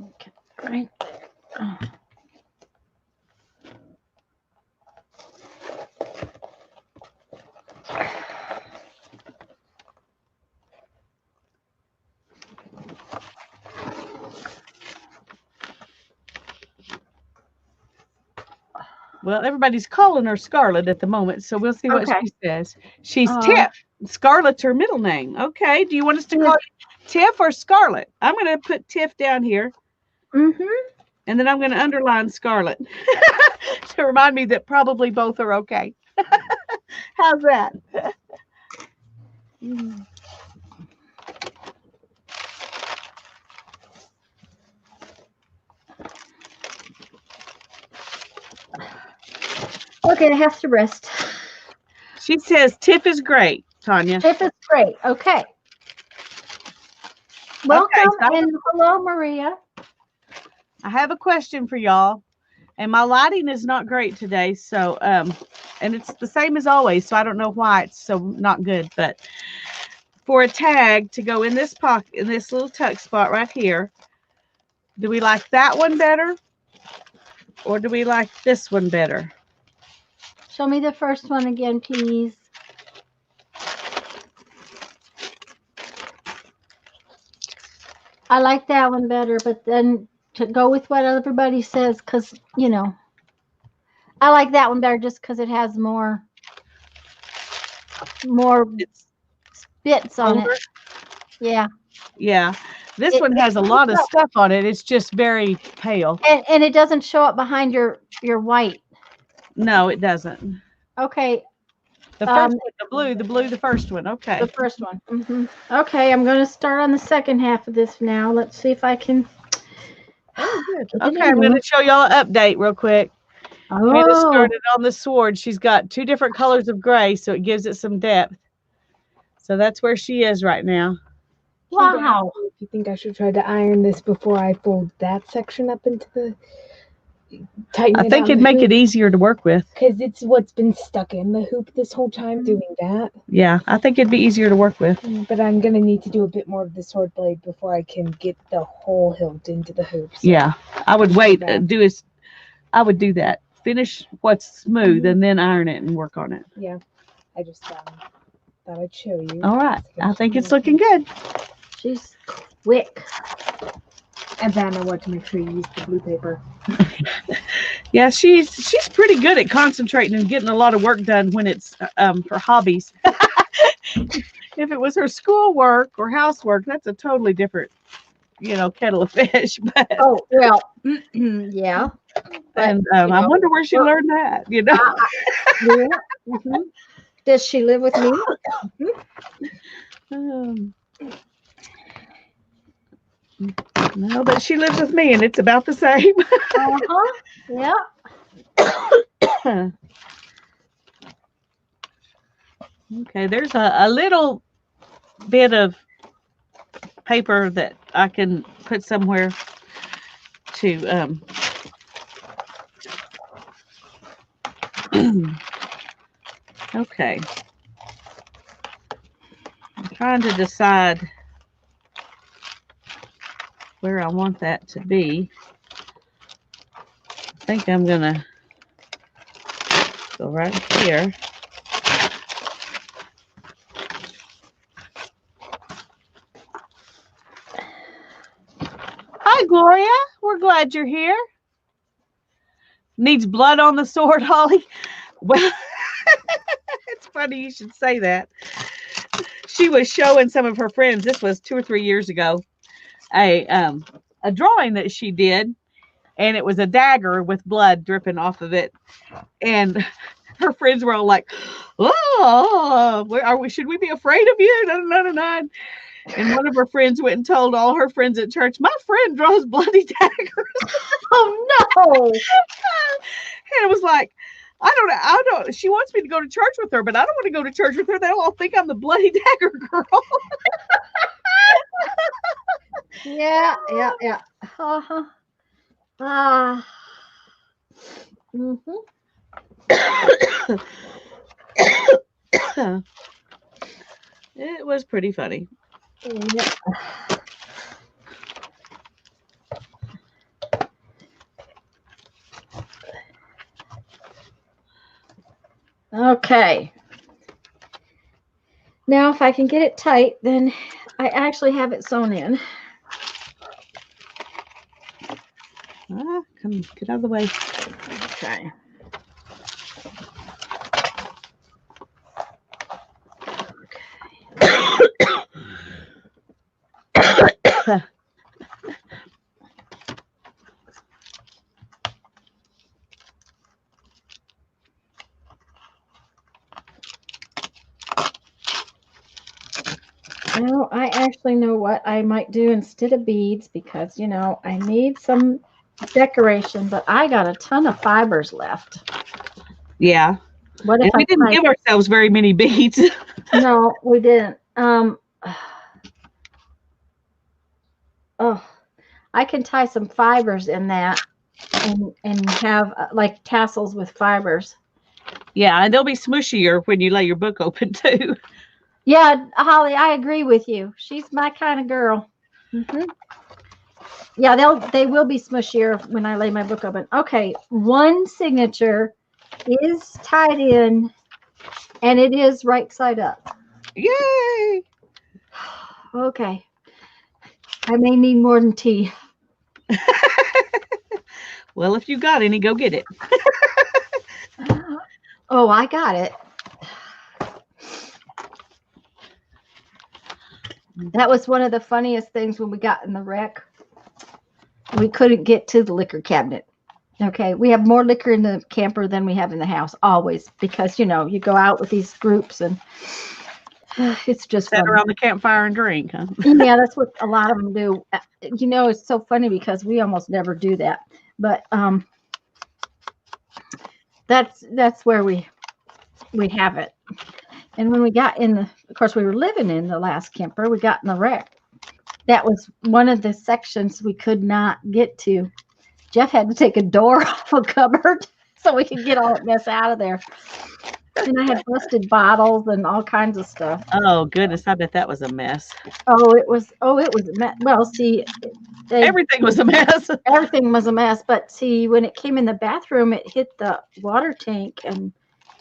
Okay, right there. Oh. Well, everybody's calling her Scarlett at the moment, so we'll see what she says. She's Tiff. Scarlett's her middle name. Okay. Do you want us to call you Tiff or Scarlett? I'm going to put Tiff down here. Mm-hmm. And then I'm going to underline Scarlett to remind me that probably both are okay. How's that? Okay, I have to rest. She says Tiff is great, Tanya. Tiff is great. Okay. Welcome and hello, Maria. I have a question for y'all, and my lighting is not great today, so and it's the same as always, so I don't know why it's so not good. But for a tag to go in this pocket, in this little tuck spot right here, do we like that one better, or do we like this one better? Show me the first one again, please. I like that one better, but then to go with what everybody says, because, you know, I like that one better just because it has more bits on it. Yeah. Yeah. This one has a lot of stuff on it. It's just very pale. And it doesn't show up behind your white. No, it doesn't. Okay. The first one, the blue, the first one. Okay. The first one. Mm-hmm. Okay, I'm going to start on the second half of this now. Let's see if I can. Oh, good. Okay, I'm going to show y'all an update real quick. Oh. Hannah started on the sword. She's got 2 different colors of gray, so it gives it some depth. So that's where she is right now. Wow. Do you think I should try to iron this before I fold that section up into the I think it'd make it easier to work with. because it's what's been stuck in the hoop this whole time doing that. Yeah, I think it'd be easier to work with. But I'm gonna need to do a bit more of the sword blade before I can get the whole hilt into the hoop. So Yeah, I would wait. bad. I would do that. Finish what's smooth and then iron it and work on it. I just thought I'd show you. All right, I think it's looking good. She's quick. And then I want to make sure you use the blue paper. Yeah, she's pretty good at concentrating and getting a lot of work done when it's her hobbies. If it was her schoolwork or housework, that's a totally different, kettle of fish. But, Oh, well, yeah. and I wonder where she learned that. Yeah. Mhm. Does she live with me? No, but she lives with me, and it's about the same. Yeah. Okay, there's a little bit of paper that I can put somewhere to okay. I'm trying to decide where I want that to be. I think I'm gonna go right here. Hi, Gloria. We're glad you're here. Needs blood on the sword, Holly? Well, it's funny you should say that. She was showing some of her friends, this was 2 or 3 years ago, a drawing that she did, and it was a dagger with blood dripping off of it. And her friends were all like, "Oh, should we be afraid of you?" No. And one of her friends went and told all her friends at church, "My friend draws bloody daggers." Oh no! And it was like, I don't. She wants me to go to church with her, but I don't want to go to church with her. They'll all think I'm the bloody dagger girl. Yeah. Uh-huh. It was pretty funny. Yeah. Okay. Now, if I can get it tight, then I actually have it sewn in. Come get out of the way. Okay. Now, I actually know what I might do instead of beads because, I need some decoration, but I got a ton of fibers left. Yeah. What if And we didn't give ourselves very many beads. No, we didn't. I can tie some fibers in that and have like tassels with fibers. Yeah, and they'll be smushier when you lay your book open too. Yeah, Holly, I agree with you. She's my kind of girl. Yeah, they will be smushier when I lay my book open. Okay, one signature is tied in, and it is right side up. Yay! Okay. I may need more than tea. Well, if you got any, go get it. Oh, I got it. That was one of the funniest things when we got in the wreck. We couldn't get to the liquor cabinet. Okay, we have more liquor in the camper than we have in the house, always, because, you go out with these groups and it's just Sit fun. around the campfire and drink, huh? Yeah, that's what a lot of them do. It's so funny because we almost never do that. But that's where we have it. And when we got of course, we were living in the last camper, we got in the wreck. That was one of the sections we could not get to. Jeff had to take a door off a cupboard so we could get all that mess out of there. And I had busted bottles and all kinds of stuff. Oh goodness, I bet that was a mess. It was a mess. Well, see, Everything was a mess. everything was a mess. But see, when it came in the bathroom, it hit the water tank and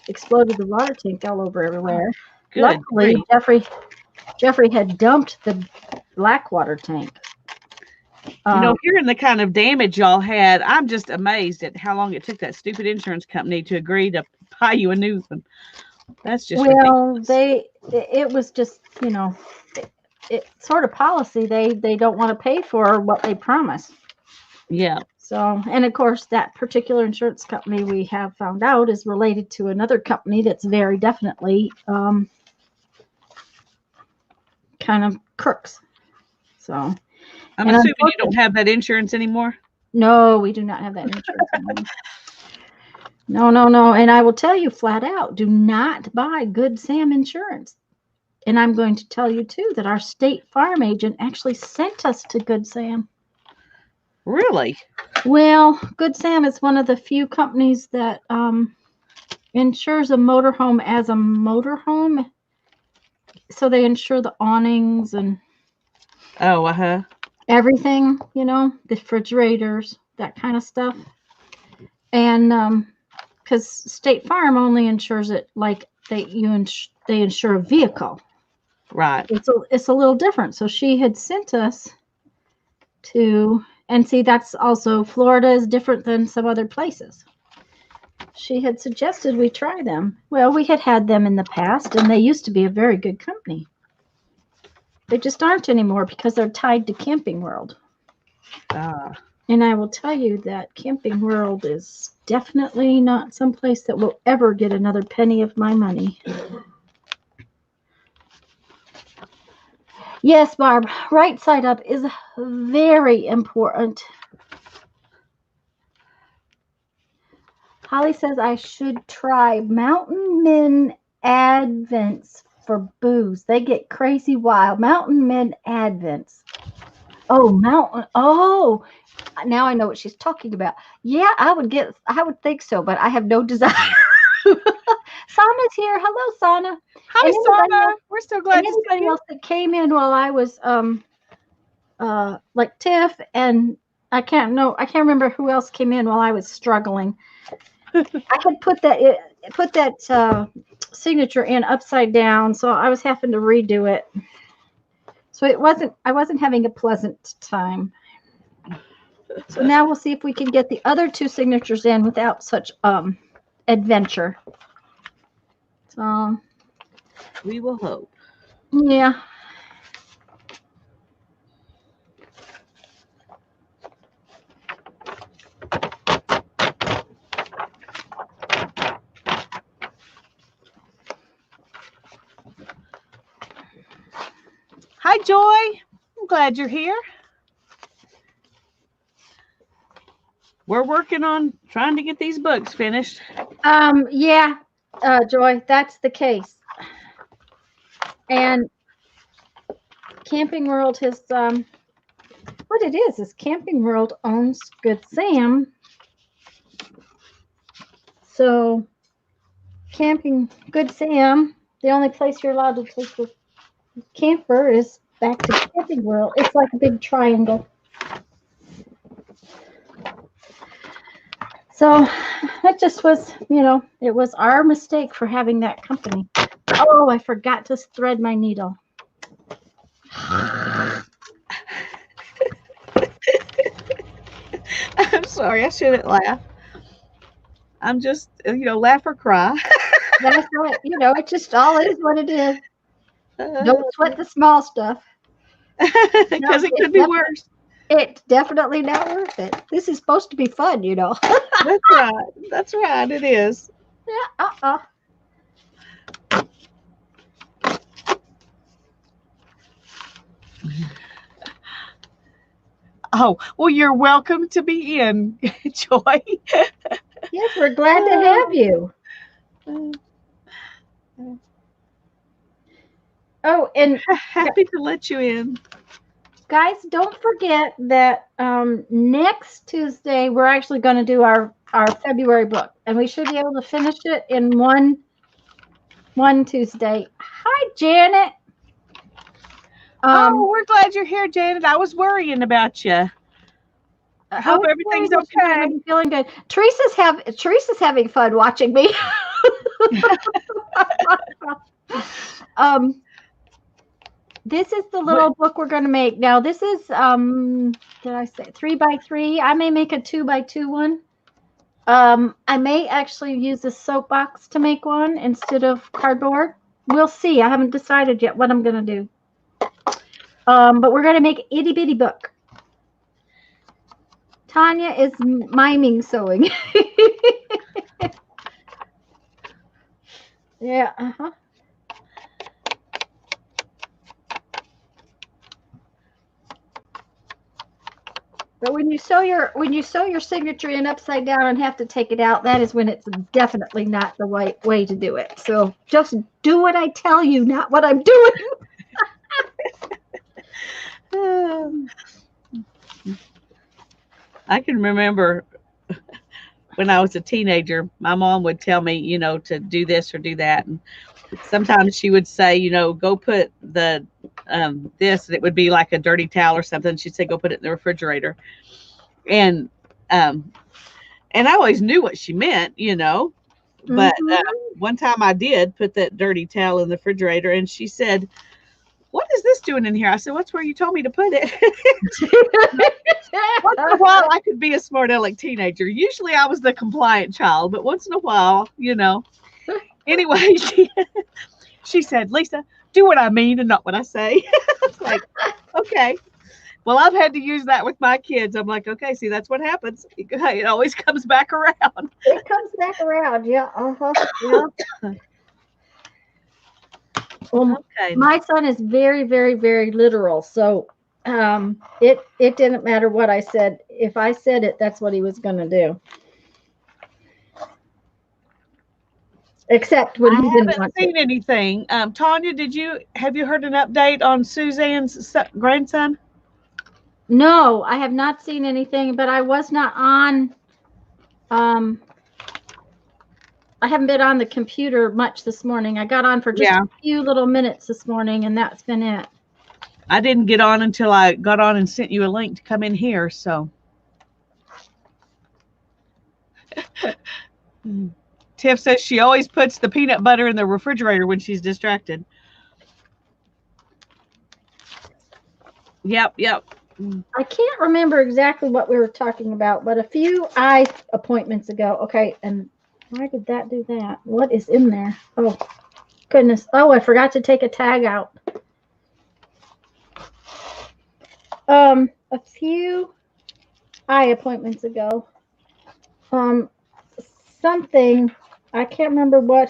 exploded the water tank all over everywhere. Good Luckily, grief. Jeffrey had dumped the black water tank. Hearing the kind of damage y'all had, I'm just amazed at how long it took that stupid insurance company to agree to buy you a new one. That's just ridiculous. It was just, it's sort of policy. They don't want to pay for what they promise. Yeah. So, and of course, that particular insurance company we have found out is related to another company that's very definitely kind of crooks. So. I'm assuming you don't have that insurance anymore? No, we do not have that insurance anymore. No. And I will tell you flat out, do not buy Good Sam insurance. And I'm going to tell you, too, that our State Farm agent actually sent us to Good Sam. Really? Well, Good Sam is one of the few companies that insures a motorhome as a motorhome. So they insure the awnings and everything, the refrigerators, that kind of stuff. And because State Farm only insures it like they insure a vehicle. Right. It's a little different. So she had sent us to, and see, that's also, Florida is different than some other places. She had suggested we try them. Well, we had them in the past, and they used to be a very good company. They just aren't anymore because they're tied to Camping World. And I will tell you that Camping World is definitely not someplace that will ever get another penny of my money. Yes, Barb, right side up is very important. Holly says I should try Mountain Men Advents for booze. They get crazy wild. Mountain Men Advents. Oh, now I know what she's talking about. Yeah, I would think so, but I have no desire. Sana's here. Hello, Sana. Hi, Sana. We're so glad to see anybody you. else that came in while I was like Tiff, and I can't remember who else came in while I was struggling. I had put that signature in upside down, so I was having to redo it. So I wasn't having a pleasant time. So now we'll see if we can get the other two signatures in without such adventure. So we will hope. Yeah. Hi, Joy. I'm glad you're here. We're working on trying to get these books finished. Yeah, Joy, that's the case. And Camping World has, what it is Camping World owns Good Sam. So Good Sam, the only place you're allowed to take the camper is back to Camping World. It's like a big triangle. So that just was, it was our mistake for having that company. Oh, I forgot to thread my needle. I'm sorry, I shouldn't laugh. I'm just, laugh or cry. That's right. It just all is what it is. Don't sweat the small stuff. Because it could be worse. It's definitely not worth it. This is supposed to be fun, That's right. That's right. It is. Yeah. Oh, well, you're welcome to be in, Joy. Yes, we're glad to have you. Oh, and happy to let you in. Guys, don't forget that next Tuesday we're actually going to do our February book, and we should be able to finish it in one Tuesday. Hi, Janet. Oh, we're glad you're here, Janet. I was worrying about you. I hope everything's okay. I'm feeling good. Teresa's having fun watching me. This is the little book we're going to make. Now, this is, did I say 3x3? I may make a 2x2 one. I may actually use a soapbox to make one instead of cardboard. We'll see. I haven't decided yet what I'm going to do. But we're going to make an itty bitty book. Tanya is miming sewing. Yeah. But when you sew your signature in upside down and have to take it out, that is when it's definitely not the right way to do it. So just do what I tell you, not what I'm doing. I can remember when I was a teenager, my mom would tell me, you know, to do this or do that. And sometimes she would say, you know, go put the this, and it would be like a dirty towel or something. She'd say, go put it in the refrigerator. And I always knew what she meant, you know. But one time I did put that dirty towel in the refrigerator, and she said, what is this doing in here? I said, what's where you told me to put it? Once in a while, I could be a smart aleck teenager. Usually I was the compliant child, but once in a while, you know. Anyway, she said, Lisa, do what I mean and not what I say. It's like, okay. Well, I've had to use that with my kids. I'm like, okay, see, that's what happens. It always comes back around. It comes back around, yeah. Yeah. Well, okay. My son is very, very, very literal. So it didn't matter what I said. If I said it, that's what he was going to do. Except when he didn't want to. I haven't seen anything. Tanya, have you heard an update on Suzanne's grandson? No, I have not seen anything, but I was not on. I haven't been on the computer much this morning. I got on for just a few little minutes this morning, and that's been it. I didn't get on until I got on and sent you a link to come in here, so. Tiff says she always puts the peanut butter in the refrigerator when she's distracted. Yep. I can't remember exactly what we were talking about, but a few eye appointments ago. Okay, and why did that do that? What is in there? Oh, goodness. Oh, I forgot to take a tag out. A few eye appointments ago. Something, I can't remember why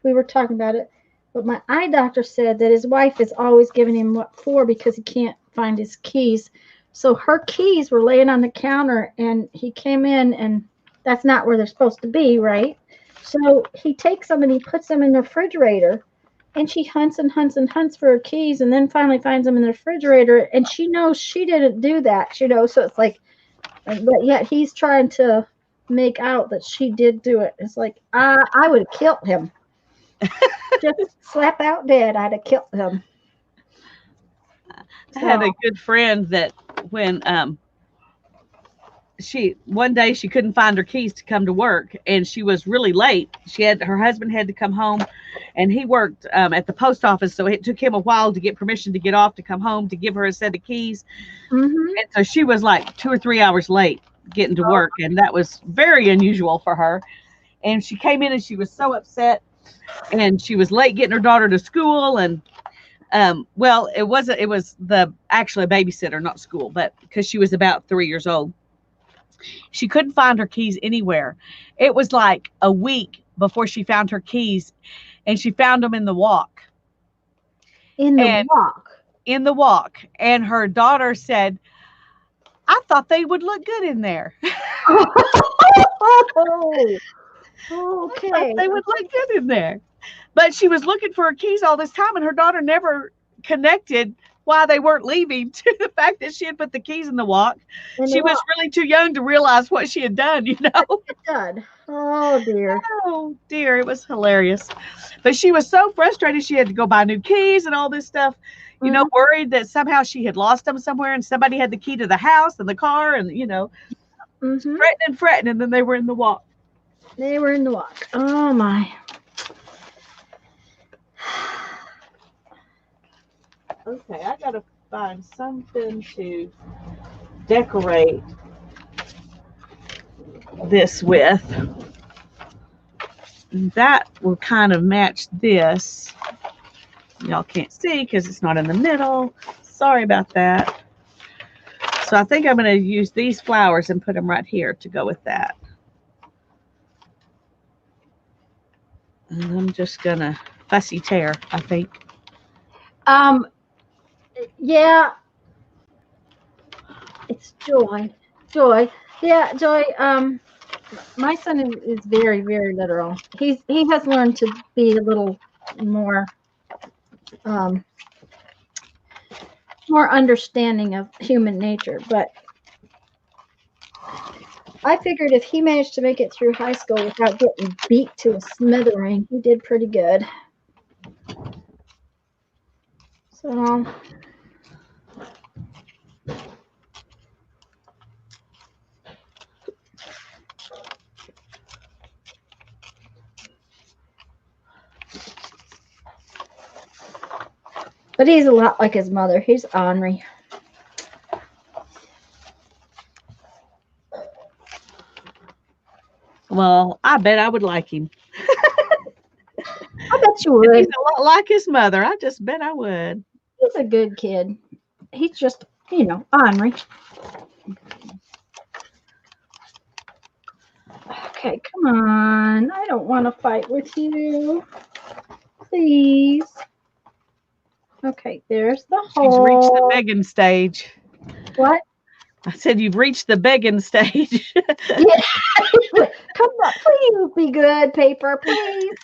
we were talking about it, but my eye doctor said that his wife is always giving him what for because he can't find his keys. So her keys were laying on the counter, and he came in, and that's not where they're supposed to be, right? So he takes them and he puts them in the refrigerator, and she hunts and hunts and hunts for her keys, and then finally finds them in the refrigerator, and she knows she didn't do that, you know. So it's like, but yet he's trying to make out that she did do it. It's like, I would have killed him. Just slap out dead, I'd have killed him. I had a good friend that when one day she couldn't find her keys to come to work, and she was really late. Her husband had to come home, and he worked at the post office, so it took him a while to get permission to get off to come home to give her a set of keys. And so she was like 2 or 3 hours late getting to work, and that was very unusual for her. And she came in and she was so upset, and she was late getting her daughter to school. And well, it was actually a babysitter, not school, but because she was about 3 years old. She couldn't find her keys anywhere. It was like a week before she found her keys, and she found them in the walk. In the walk. And her daughter said, I thought they would look good in there. Okay. They would look good in there. But she was looking for her keys all this time, and her daughter never connected why they weren't leaving to the fact that she had put the keys in the walk. She was really too young to realize what she had done, you know. Done. Oh dear. Oh dear, it was hilarious. But she was so frustrated she had to go buy new keys and all this stuff, you know, worried that somehow she had lost them somewhere and somebody had the key to the house and the car and, you know, fretting, and then they were in the walk. They were in the walk. Oh my. Okay, I gotta find something to decorate this with. That will kind of match this. Y'all can't see because it's not in the middle. Sorry about that. So I think I'm going to use these flowers and put them right here to go with that. And I'm just going to fussy tear, I think. Yeah. It's Joy. Joy. Yeah, Joy. My son is very, very literal. He has learned to be a little more more understanding of human nature, but I figured if he managed to make it through high school without getting beat to a smithereen, he did pretty good. So but he's a lot like his mother. He's ornery. Well, I bet I would like him. I bet you would. He's a lot like his mother. I just bet I would. He's a good kid. He's just, you know, ornery. Okay, come on. I don't want to fight with you. Please. Okay, there's the hole. She's reached the begging stage. What? I said you've reached the begging stage. Yeah. Come on, please be good, paper, please.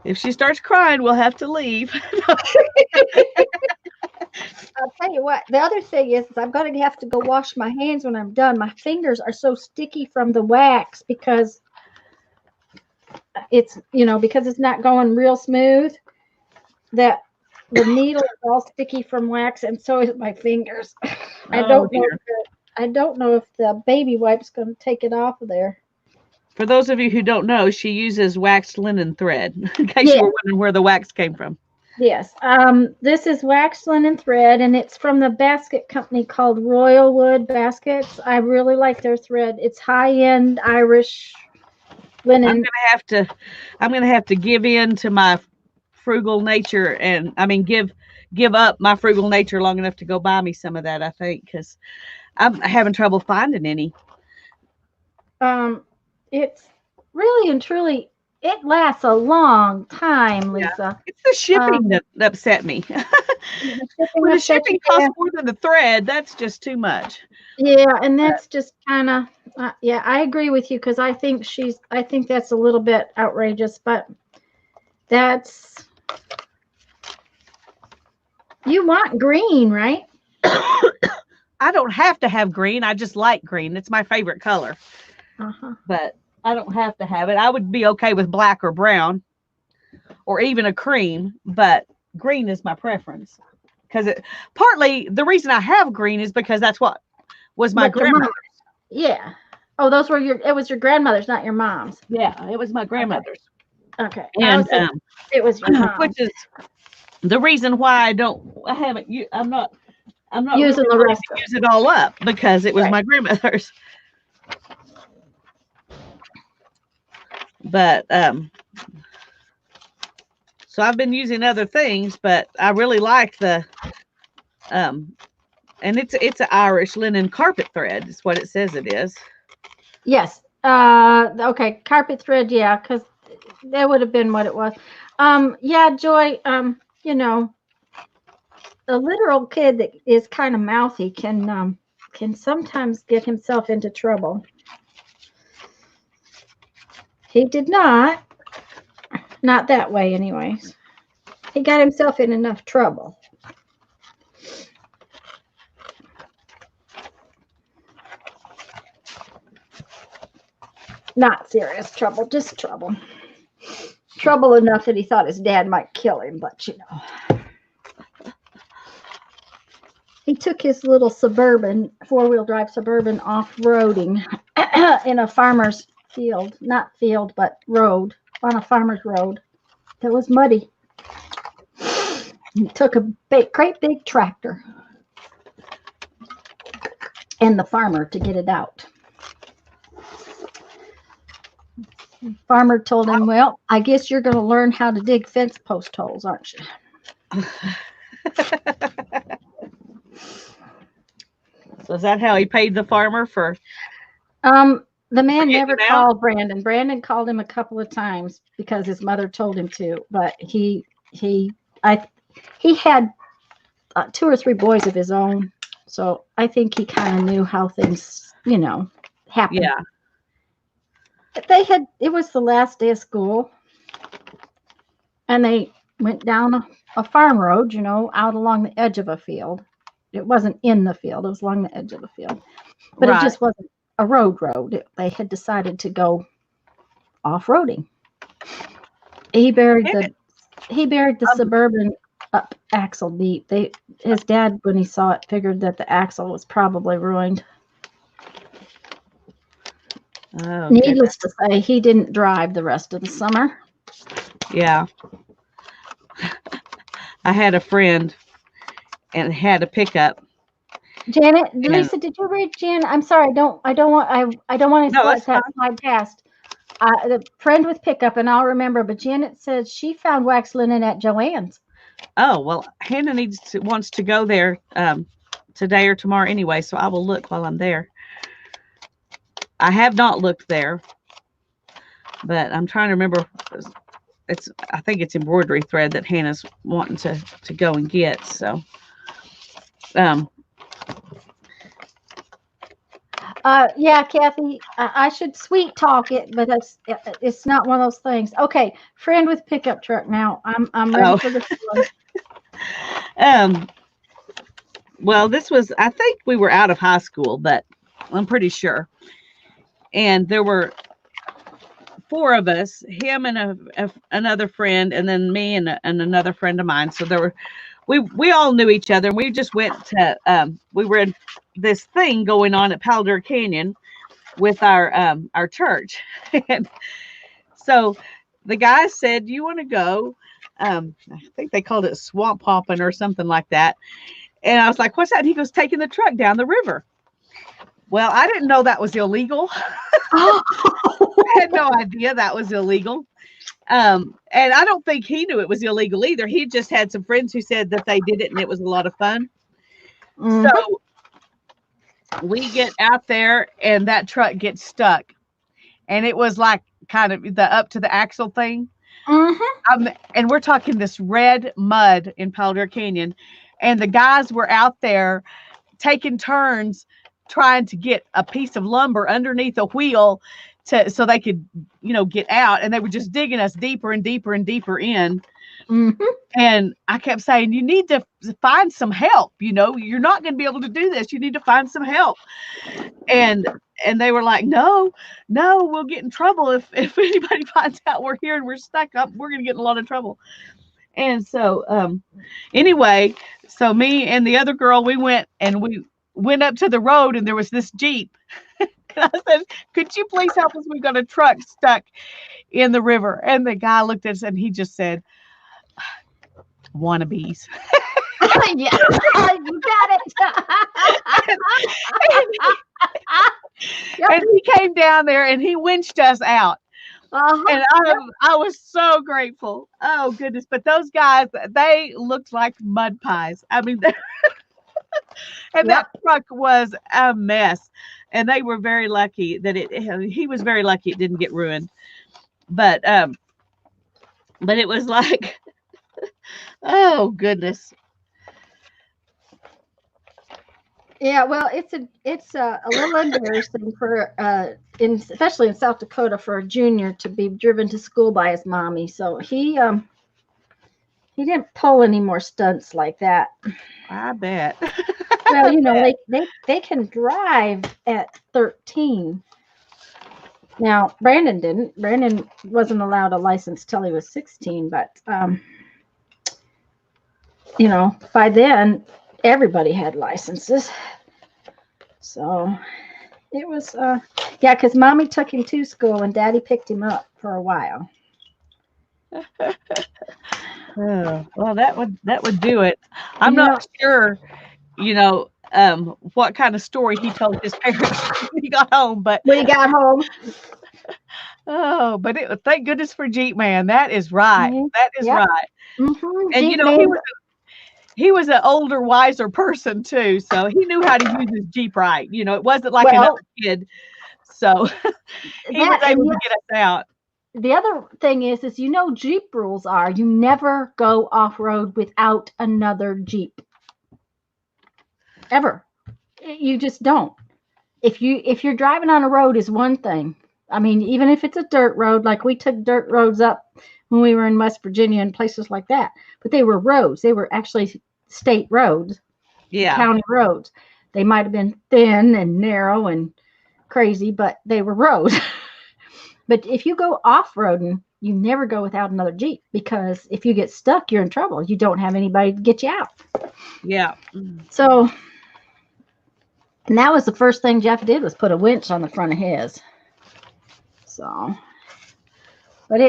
If she starts crying, we'll have to leave. I'll tell you what, the other thing is I'm going to have to go wash my hands when I'm done. My fingers are so sticky from the wax because it's, you know, because it's not going real smooth, that the needle is all sticky from wax, and so is my fingers. I don't know if the baby wipe's going to take it off of there. For those of you who don't know, she uses waxed linen thread, in case you were wondering where the wax came from. Yes. This is waxed linen thread, and it's from the basket company called Royal Wood Baskets. I really like their thread. It's high-end Irish linen. I'm gonna have to give in to my frugal nature, and I mean give up my frugal nature long enough to go buy me some of that, I think, because I'm having trouble finding any. It's really and truly, it lasts a long time, Lisa. Yeah. It's the shipping that upset me. When the shipping costs more than the thread, that's just too much. Yeah, and that's just kind of yeah, I agree with you, because I think that's a little bit outrageous, but that's, you want green, right? I don't have to have green. I just like green. It's my favorite color. But I don't have to have it. I would be okay with black or brown or even a cream, but green is my preference. Because partly the reason I have green is because that's what was my grandmother's. Yeah. Oh, it was your grandmother's, not your mom's. Yeah, it was my grandmother's. Okay. And it was your mom's. Which is the reason why I'm not using the rest to use it all up, because it was my grandmother's. But so I've been using other things, but I really like the and it's an Irish linen carpet thread. Is what it says it is. Yes. Okay. Carpet thread. Yeah, because that would have been what it was. Yeah, Joy. You know, a literal kid that is kind of mouthy can sometimes get himself into trouble. He did not that way anyways. He got himself in enough trouble. Not serious trouble, just trouble. Trouble enough that he thought his dad might kill him, but you know. He took his little Suburban, four-wheel drive Suburban off-roading in a farmer's field. Not field, but road. On a farmer's road that was muddy. He took a great big tractor and the farmer to get it out. The farmer told him, well, I guess you're going to learn how to dig fence post holes, aren't you? So is that how he paid the farmer for? The man never called Brandon. Brandon called him a couple of times because his mother told him to, but he had 2 or 3 boys of his own, so I think he kind of knew how things, you know, happened. Yeah. It was the last day of school, and they went down a farm road, you know, out along the edge of a field. It wasn't in the field; it was along the edge of the field, but Right. It just wasn't a road. They had decided to go off-roading. He buried the Suburban up axle deep. His dad, when he saw it, figured that the axle was probably ruined. Oh, Needless to say, he didn't drive the rest of the summer. yeah. I had a friend and had a pickup. Janet, Lisa, did you read Jan? I'm sorry, I don't want to let that slide past. The friend with pickup, and I'll remember, but Janet said she found wax linen at Joann's. Oh, well, Hannah wants to go there today or tomorrow anyway, so I will look while I'm there. I have not looked there, but I'm trying to remember. I think it's embroidery thread that Hannah's wanting to go and get. So, yeah, Kathy, I should sweet talk it, but it's not one of those things. Okay, friend with pickup truck. Now I'm ready for this one. Well, I think we were out of high school, but I'm pretty sure. And there were 4 of us, him and another friend, and then me and another friend of mine. So we all knew each other, and we just went to we were in this thing going on at Powder Canyon with our church. And so the guy said, "You want to go?" I think they called it swamp hopping or something like that. And I was like, "What's that?" And he goes, "Taking the truck down the river." Well, I didn't know that was illegal. I had no idea that was illegal. And I don't think he knew it was illegal either. He just had some friends who said that they did it and it was a lot of fun. Mm-hmm. So we get out there and that truck gets stuck. And it was like kind of the up to the axle thing. Mm-hmm. And we're talking this red mud in Powder Canyon. And the guys were out there taking turns trying to get a piece of lumber underneath a wheel so they could, get out. And they were just digging us deeper and deeper and deeper in. Mm-hmm. And I kept saying, you need to find some help. You're not going to be able to do this. You need to find some help. And they were like, no, we'll get in trouble. If anybody finds out we're here and we're stuck up, we're going to get in a lot of trouble. And so, anyway, so me and the other girl, we went up to the road and there was this Jeep. And I said, "Could you please help us? We've got a truck stuck in the river." And the guy looked at us and he just said, "Wannabes." Yeah, you got it. And he came down there and he winched us out. Uh-huh. And I was so grateful. Oh goodness. But those guys, they looked like mud pies. I mean, and that truck was a mess. And they were very lucky that he was very lucky it didn't get ruined. But it was like, oh goodness. Yeah, well, it's a little embarrassing for especially in South Dakota for a junior to be driven to school by his mommy. So he He didn't pull any more stunts like that. I bet. Well, you know, they can drive at 13. Now, Brandon didn't. Brandon wasn't allowed a license till he was 16, but you know, by then everybody had licenses. So it was yeah, because Mommy took him to school and Daddy picked him up for a while. Oh, well, that would do it. I'm You not sure, you know, what kind of story he told his parents when he got home, but When he got home. oh, but thank goodness for Jeep Man. That is right. Mhm. That is Yep. right. Mm-hmm. And you know, he was an older, wiser person too, so he knew how to use his Jeep right. You know, it wasn't like another kid, so he was able to get us out. The other thing is you know, Jeep rules are you never go off road without another Jeep. Ever. You just don't. If you're driving on a road is one thing. I mean, even if it's a dirt road, like we took dirt roads up when we were in West Virginia and places like that, but they were roads. They were actually state roads, county roads. They might have been thin and narrow and crazy, but they were roads. But if you go off-roading, you never go without another Jeep, because if you get stuck, you're in trouble. You don't have anybody to get you out. Yeah. So, and that was the first thing Jeff did, was put a winch on the front of his. So, but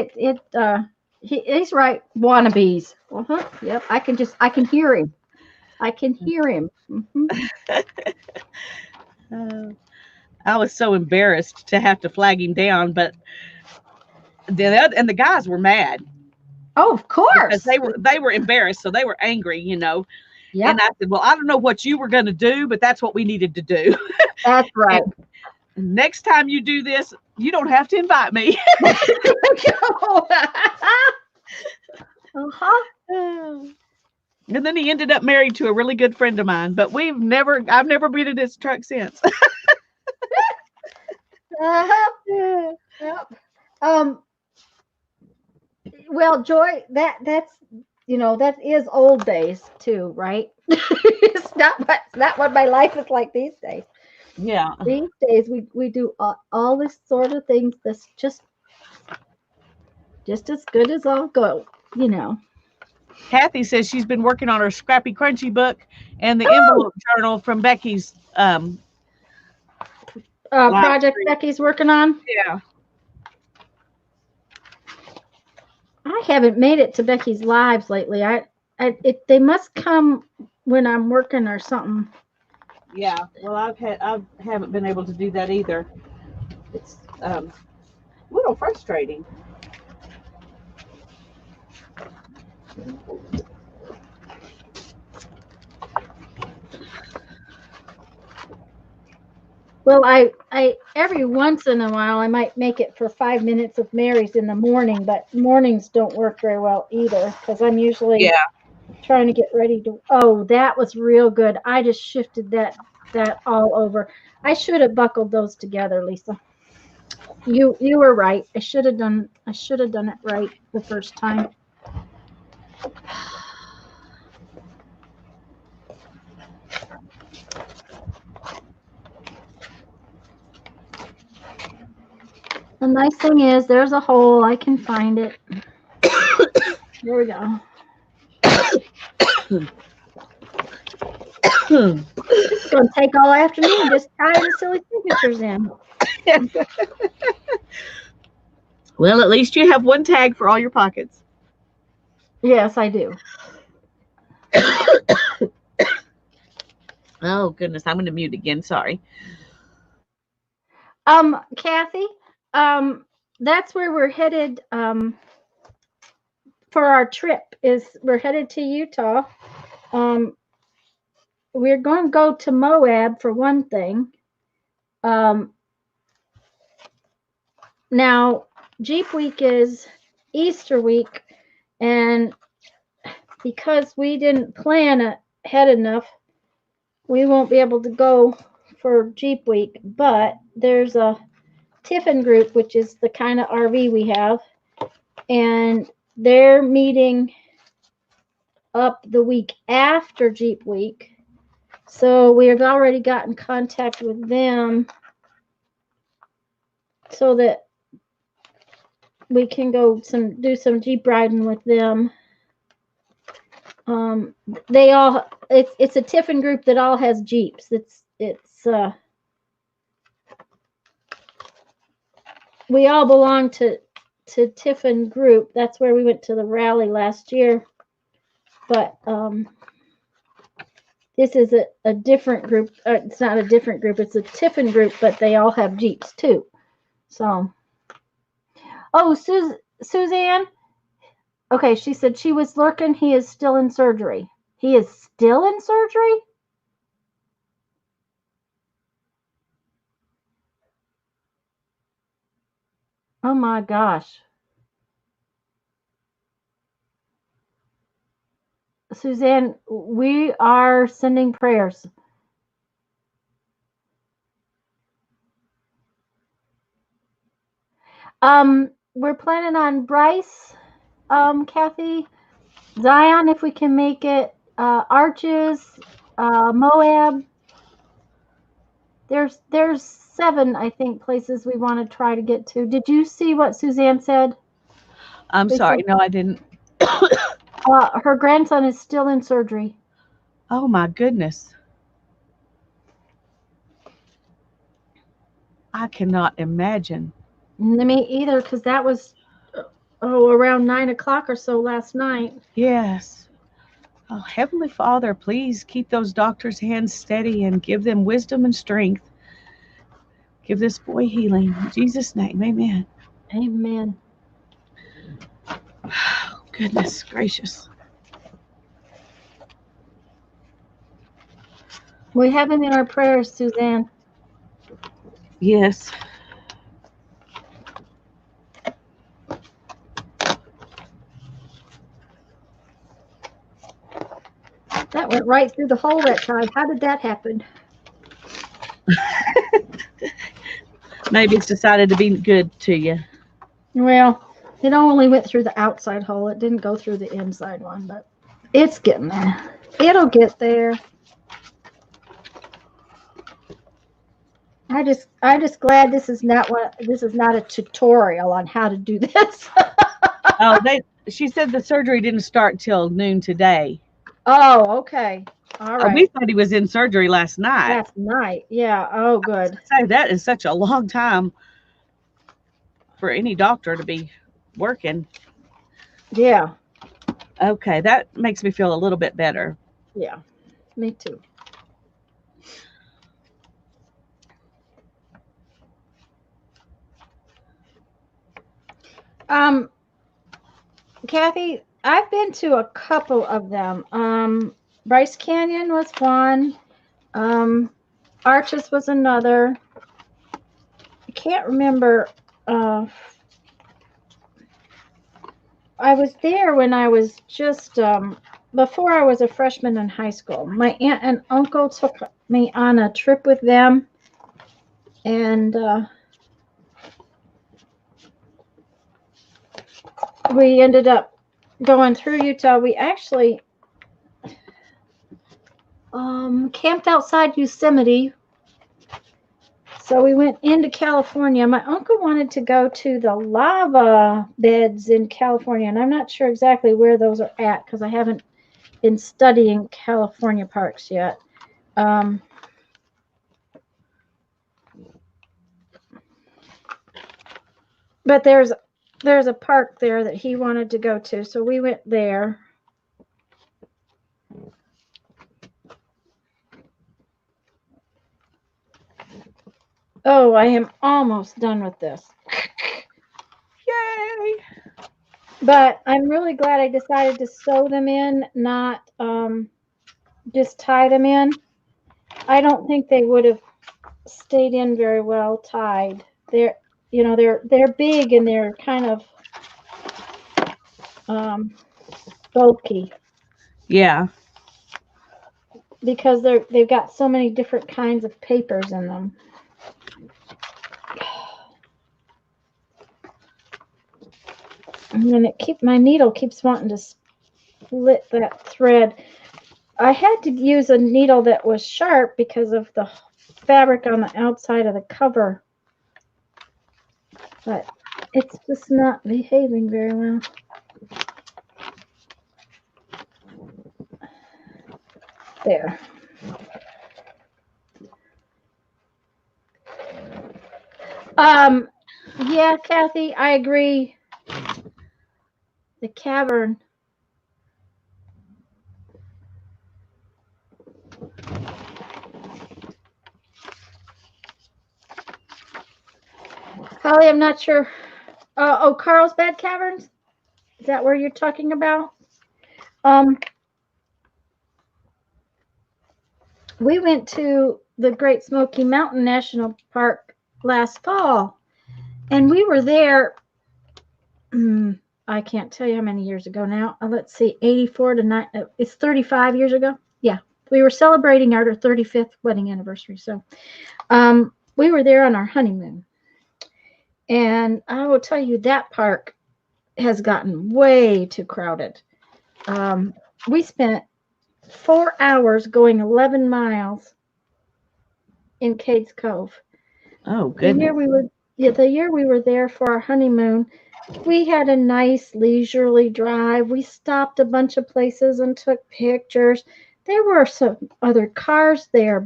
he's right. Wannabes. Uh-huh. Yep. I can hear him. I can hear him. Mm-hmm. I was so embarrassed to have to flag him down, but the guys were mad. Oh, of course. Because they were embarrassed, so they were angry, you know. Yep. And I said, well, I don't know what you were going to do, but that's what we needed to do. That's right. And next time you do this, you don't have to invite me. Uh-huh. And then he ended up married to a really good friend of mine, but I've never been in his truck since. Uh-huh. Yep. Well, Joy, that's you know, that is old days too, right? It's not what my life is like these days. Yeah. These days we do all this sort of things that's just as good as all go, you know. Kathy says she's been working on her Scrappy Crunchy book and the envelope journal from Becky's project Becky's working on. Yeah. I haven't made it to Becky's lives lately. They must come when I'm working or something. Yeah. Well, I haven't been able to do that either. It's a little frustrating. Well, I every once in a while I might make it for 5 minutes with Mary's in the morning, but mornings don't work very well either, because I'm usually trying to get ready to. Oh, that was real good. I just shifted that all over. I should have buckled those together, Lisa. You were right. I should have done it right the first time. The nice thing is there's a hole. I can find it. There we go. It's going to take all afternoon just tying the silly signatures in. Well, at least you have one tag for all your pockets. Yes, I do. Oh, goodness. I'm going to mute again. Sorry. Kathy, that's where we're headed for our trip. We're headed to Utah. We're going to go to Moab for one thing. Now, Jeep Week is Easter week, and because we didn't plan ahead enough, we won't be able to go for Jeep Week. But there's a Tiffin group, which is the kind of RV we have, and they're meeting up the week after Jeep Week. So we have already got in contact with them so that we can go do some Jeep riding with them. It's a Tiffin group that all has Jeeps. We all belong to Tiffin group. That's where we went to the rally last year. But this is a different group. It's not a different group. It's a Tiffin group, but they all have Jeeps too. So, oh, Suzanne. Okay, she said she was lurking. He is still in surgery. He is still in surgery? Oh my gosh. Suzanne, we are sending prayers. We're planning on Bryce, Kathy, Zion, if we can make it, Arches, Moab. There's 7, I think, places we want to try to get to. Did you see what Suzanne said? I'm sorry. No, I didn't. Her grandson is still in surgery. Oh my goodness. I cannot imagine. Me either, because that was around 9 o'clock or so last night. Yes. Oh, Heavenly Father, please keep those doctors' hands steady and give them wisdom and strength. Give this boy healing. In Jesus' name, amen. Amen. Oh, goodness gracious. We have him in our prayers, Suzanne. Yes. That went right through the hole that time. How did that happen? Maybe it's decided to be good to you. Well, it only went through the outside hole. It didn't go through the inside one, but it's getting there. It'll get there. I'm just glad this is not a tutorial on how to do this. Oh, she said the surgery didn't start till noon today. Oh, okay. All right. We thought he was in surgery last night. Last night, yeah. Oh, good. Say that is such a long time for any doctor to be working. Yeah. Okay, that makes me feel a little bit better. Yeah, me too. Kathy, I've been to a couple of them. Bryce Canyon was one. Arches was another. I can't remember. I was there when I was just before I was a freshman in high school. My aunt and uncle took me on a trip with them, and we ended up going through Utah. We actually camped outside Yosemite. So we went into California. My uncle wanted to go to the lava beds in California, and I'm not sure exactly where those are at because I haven't been studying California parks yet. But there's a park there that he wanted to go to, so we went there. Oh, I am almost done with this. Yay! But I'm really glad I decided to sew them in, not just tie them in. I don't think they would have stayed in very well tied. They're big and they're kind of bulky. Yeah. Because they've got so many different kinds of papers in them. And then my needle keeps wanting to split that thread. I had to use a needle that was sharp because of the fabric on the outside of the cover. But it's just not behaving very well. There. Yeah, Kathy, I agree. The cavern. Holly, I'm not sure. Oh, Carlsbad Caverns? Is that where you're talking about? We went to the Great Smoky Mountain National Park last fall, and we were there. I can't tell you how many years ago now. Let's see, 84 to 9. It's 35 years ago. Yeah, we were celebrating our 35th wedding anniversary. So, we were there on our honeymoon, and I will tell you that park has gotten way too crowded. We spent 4 hours going 11 miles in Cades Cove. Oh, goodness. The year we were there for our honeymoon, we had a nice leisurely drive. We stopped a bunch of places and took pictures. There were some other cars there,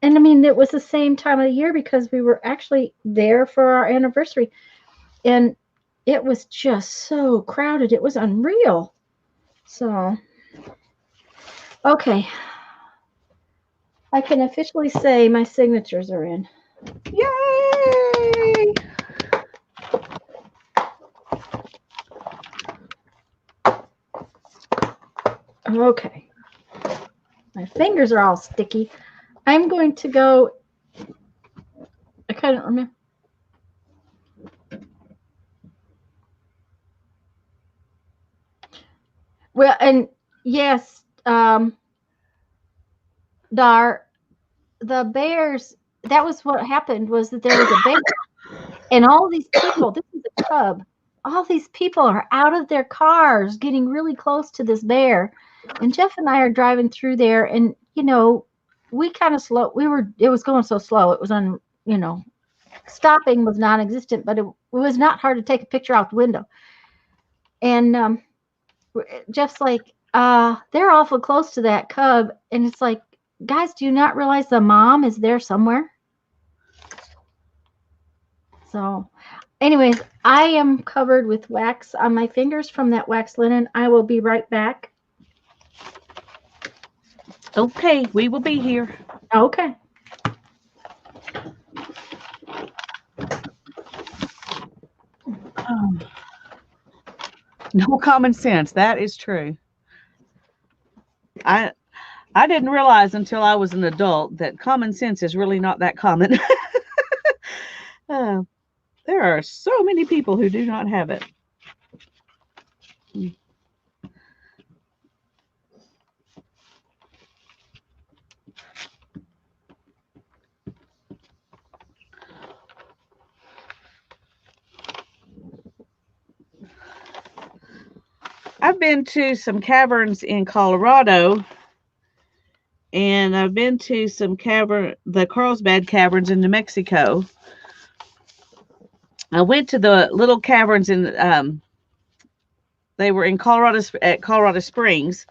and I mean, it was the same time of the year because we were actually there for our anniversary. And it was just so crowded. It was unreal. So, okay. I can officially say my signatures are in. Yay! Okay. My fingers are all sticky. I'm going to go. I couldn't remember. Well, and yes, Dar, the bears, that was what happened, was that there was a bear. And all these people, this is a cub, all these people are out of their cars getting really close to this bear. And Jeff and I are driving through there, and, you know, we kind of it was going so slow. It was stopping was non-existent, but it was not hard to take a picture out the window. And Jeff's like, they're awful close to that cub. And it's like, guys, do you not realize the mom is there somewhere? So anyways, I am covered with wax on my fingers from that wax linen. I will be right back. Okay, we will be here. Okay. No common sense. That is true. I didn't realize until I was an adult that common sense is really not that common. There are so many people who do not have it. I've been to some caverns in Colorado, and I've been to some the Carlsbad Caverns in New Mexico. I went to the little caverns they were in at Colorado Springs,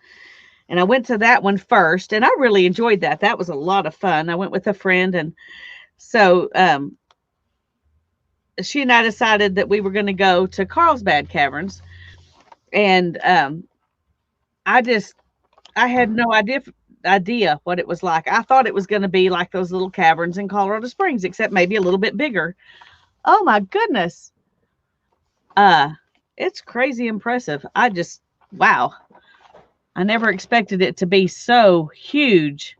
and I went to that one first, and I really enjoyed that. That was a lot of fun. I went with a friend, and so she and I decided that we were going to go to Carlsbad Caverns. And I had no idea what it was like. I thought it was going to be like those little caverns in Colorado Springs, except maybe a little bit bigger. Oh my goodness. It's crazy impressive. Wow. I never expected it to be so huge.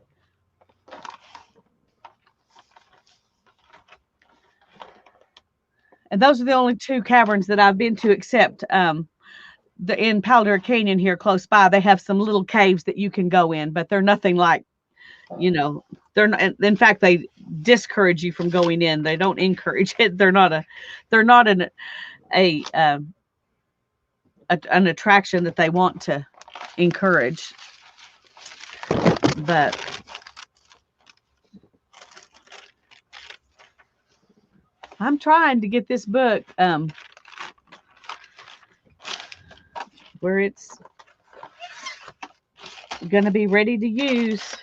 And those are the only two caverns that I've been to, except in Palo Canyon here close by. They have some little caves that you can go in, but they're nothing like, they're not. In fact, they discourage you from going in. They don't encourage it. They're not an attraction that they want to encourage. But I'm trying to get this book where it's going to be ready to use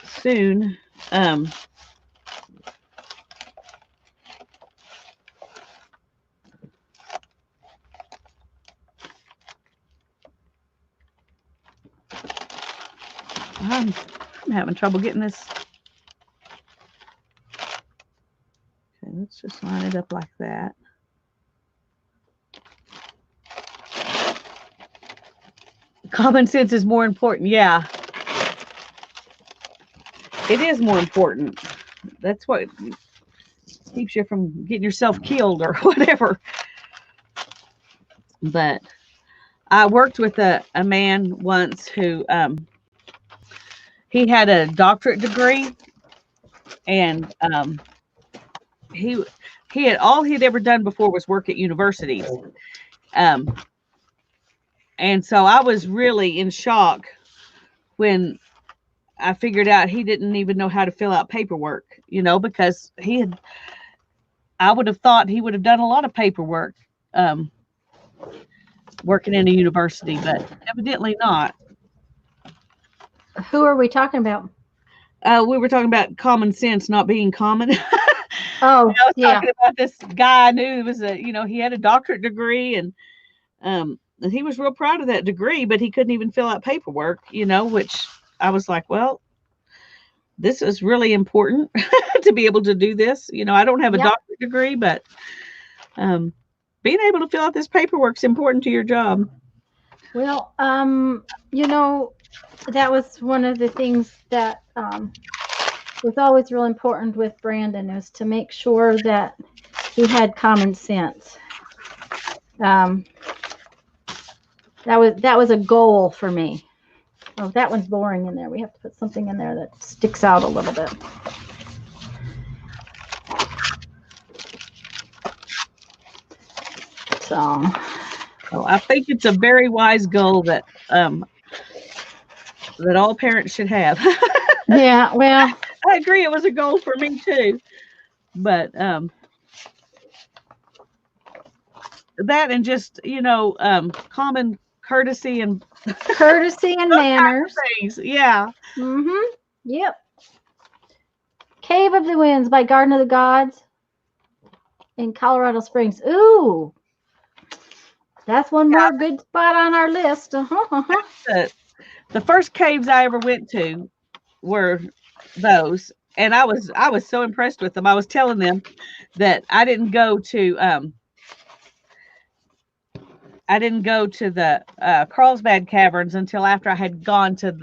soon. I'm having trouble getting this. Okay, let's just line it up like that. Common sense is more important. Yeah. It is more important. That's what keeps you from getting yourself killed or whatever. But I worked with a man once who he had a doctorate degree, and he had all he'd ever done before was work at universities. And so I was really in shock when I figured out he didn't even know how to fill out paperwork, you know, because I would have thought he would have done a lot of paperwork working in a university, but evidently not. Who are we talking about? We were talking about common sense not being common. Oh, I was yeah. talking about this guy I knew was he had a doctorate degree, and he was real proud of that degree, but he couldn't even fill out paperwork, which I was like, well, this is really important to be able to do this. I don't have a doctorate degree, but being able to fill out this paperwork is important to your job. Well, that was one of the things that was always real important with Brandon, is to make sure that he had common sense. That was a goal for me. Oh, that one's boring in there. We have to put something in there that sticks out a little bit. So I think it's a very wise goal that all parents should have. Yeah, well, I agree. It was a goal for me too, but that and just common courtesy and manners. Things. Yeah. Mm-hmm. Yep. Cave of the Winds by Garden of the Gods in Colorado Springs. Ooh, that's one more good spot on our list. The first caves I ever went to were those, and I was so impressed with them. I was telling them that I didn't go to the Carlsbad Caverns until after I had gone to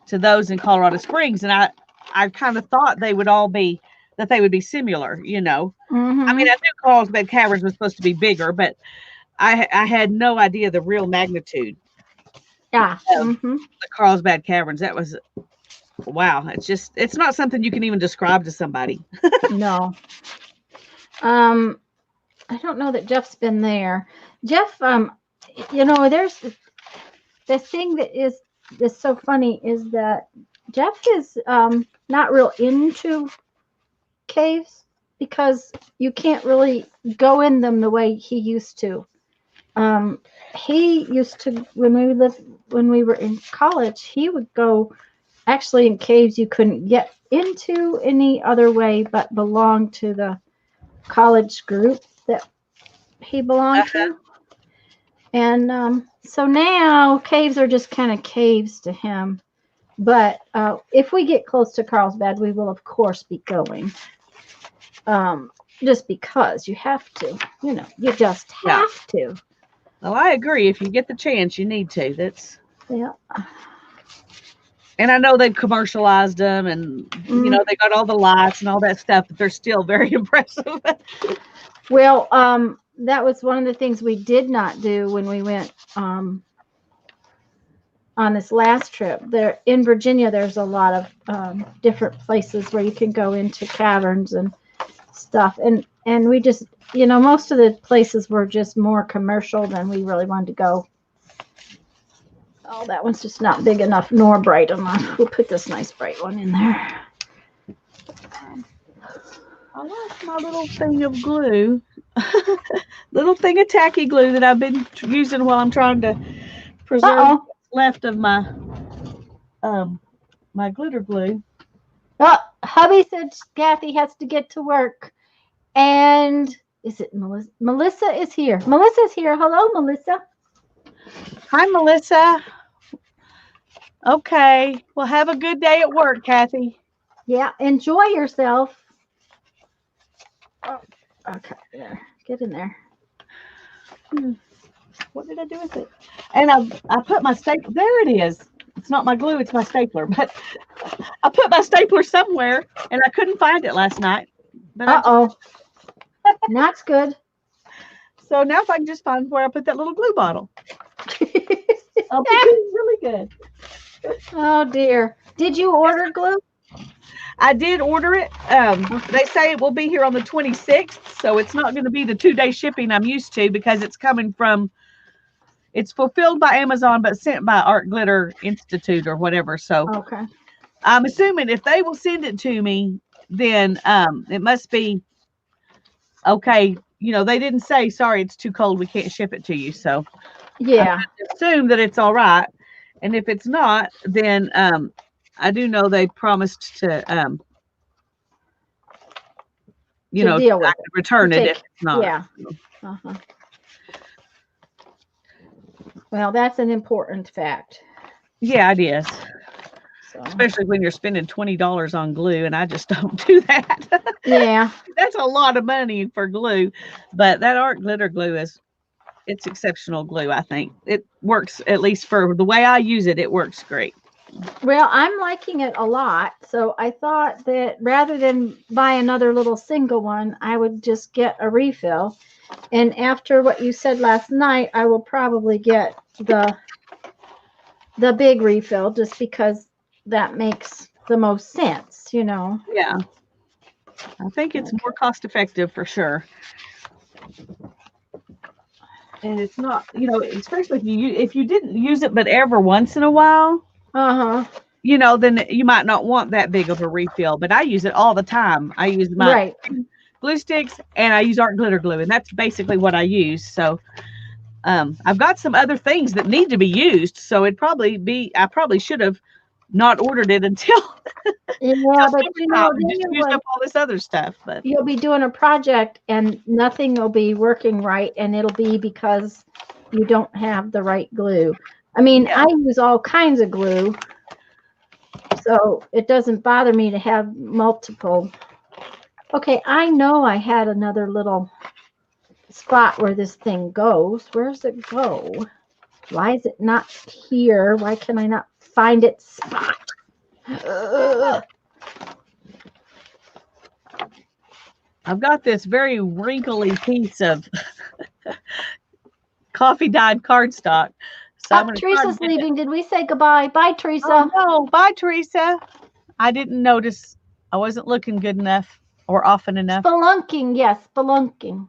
those in Colorado Springs, and I kind of thought they would be similar, Mm-hmm. I mean, I knew Carlsbad Caverns was supposed to be bigger, but I had no idea the real magnitude. Yeah. The Carlsbad Caverns. That was wow. It's not something you can even describe to somebody. No. I don't know that Jeff's been there. Jeff, there's the thing that's so funny is that Jeff is not real into caves because you can't really go in them the way he used to. He used to, when we were in college, he would go actually in caves you couldn't get into any other way but belong to the college group that he belonged to. And so now caves are just kind of caves to him. But if we get close to Carlsbad, we will of course be going. Just because you have to, you just have to. Well, I agree. If you get the chance, you need to. Yeah. And I know they've commercialized them, and they got all the lights and all that stuff, but they're still very impressive. Well, that was one of the things we did not do when we went on this last trip. There in Virginia, there's a lot of different places where you can go into caverns, and stuff. And we just, you know, most of the places were just more commercial than we really wanted to go. Oh, that one's just not big enough nor bright enough. We'll put this nice bright one in there. I lost my little thing of glue. Little thing of tacky glue that I've been using while I'm trying to preserve what's left of my my glitter glue. Oh, hubby said Kathy has to get to work. And is it Melissa? Melissa is here. Melissa's here. Hello, Melissa. Hi, Melissa. Okay. Well, have a good day at work, Kathy. Yeah, enjoy yourself. Oh, okay, there. Get in there. What did I do with it? And I put my stapler. There it is. It's not my glue, it's my stapler. But I put my stapler somewhere, and I couldn't find it last night. Uh-oh. That's good. So now if I can just find where I put that little glue bottle. I'll be really good. Oh, dear. Did you order glue? I did order it. They say it will be here on the 26th, so it's not going to be the 2-day shipping I'm used to because it's coming from, it's fulfilled by Amazon, but sent by Art Glitter Institute or whatever. So okay. I'm assuming if they will send it to me, then it must be okay. You know, they didn't say, sorry, it's too cold, we can't ship it to you. So yeah, I assume that it's all right. And if it's not, then I do know they promised to, you know, deal with I could return it if it's not. Yeah. Uh-huh. Well, that's an important fact. Yeah, it is. So. Especially when you're spending $20 on glue, and I just don't do that. Yeah. That's a lot of money for glue. But that Art Glitter glue it's exceptional glue, I think. It works, at least for the way I use it, it works great. Well, I'm liking it a lot. So I thought that rather than buy another little single one, I would just get a refill. And after what you said last night, I will probably get the big refill just because that makes the most sense, you know. Yeah. I think it's more cost effective for sure. And it's not, you know, especially if you didn't use it but ever once in a while, you know, then you might not want that big of a refill. But I use it all the time. I use my glue sticks and I use Art Glitter glue, and that's basically what I use. So I've got some other things that need to be used. So I probably should have not ordered it until yeah, but you know, just used up all this other stuff. But you'll be doing a project and nothing will be working right, and it'll be because you don't have the right glue. I mean, I use all kinds of glue, so it doesn't bother me to have multiple. Okay, I know I had another little spot where this thing goes. Where's it go? Why is it not here? Why can I not find its spot? I've got this very wrinkly piece of coffee dyed cardstock. So Teresa's leaving. Did we say goodbye? Bye, Teresa. Oh, no. Bye, Teresa. I didn't notice. I wasn't looking good enough or often enough. Spelunking. Yes, spelunking.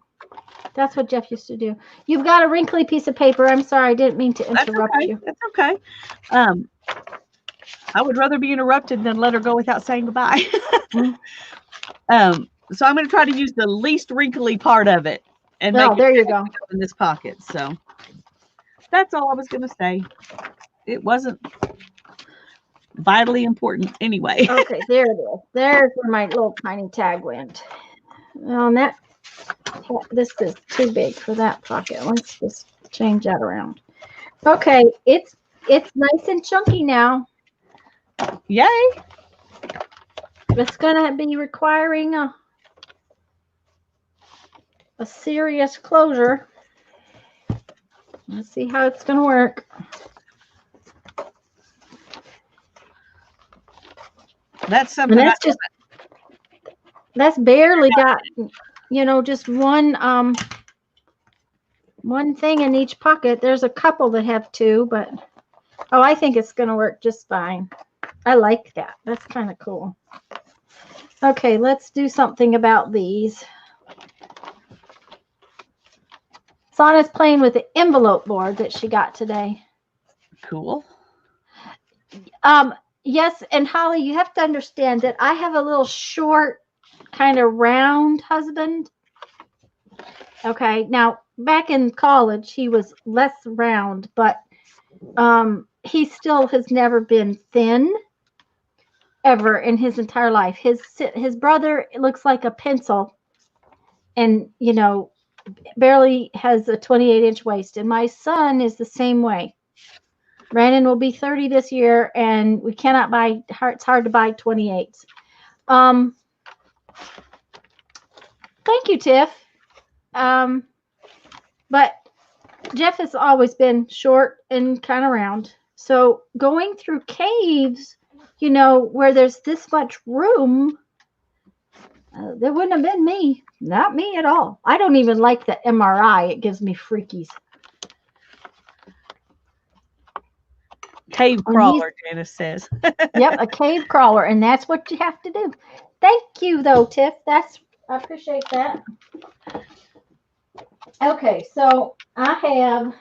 That's what Jeff used to do. You've got a wrinkly piece of paper. I'm sorry. I didn't mean to interrupt you. That's okay. I would rather be interrupted than let her go without saying goodbye. So I'm going to try to use the least wrinkly part of it and make there you go in this pocket. So that's all I was going to say. It wasn't vitally important anyway. Okay, there it is. There's where my little tiny tag went. Well, this is too big for that pocket. Let's just change that around. Okay, it's nice and chunky now. Yay! It's gonna be requiring a serious closure. Let's see how it's gonna work. That's something. And that's barely got, you know, just one thing in each pocket. There's a couple that have two, but I think it's gonna work just fine. I like that. That's kind of cool. Okay, let's do something about these. Sana's playing with the envelope board that she got today. Cool. Yes, and Holly, you have to understand that I have a little short, kind of round husband. Okay, now back in college, he was less round, but he still has never been thin ever in his entire life. His brother looks like a pencil, and barely has a 28-inch waist, and my son is the same way. Brandon will be 30 this year, and we cannot buy. It's hard to buy 28s. Thank you, Tiff. But Jeff has always been short and kind of round. So going through caves, where there's this much room, there wouldn't have been me. Not me at all. I don't even like the MRI. It gives me freakies. Cave crawler, Janice says. Yep, a cave crawler, and that's what you have to do. Thank you, though, Tiff. I appreciate that. Okay, so I have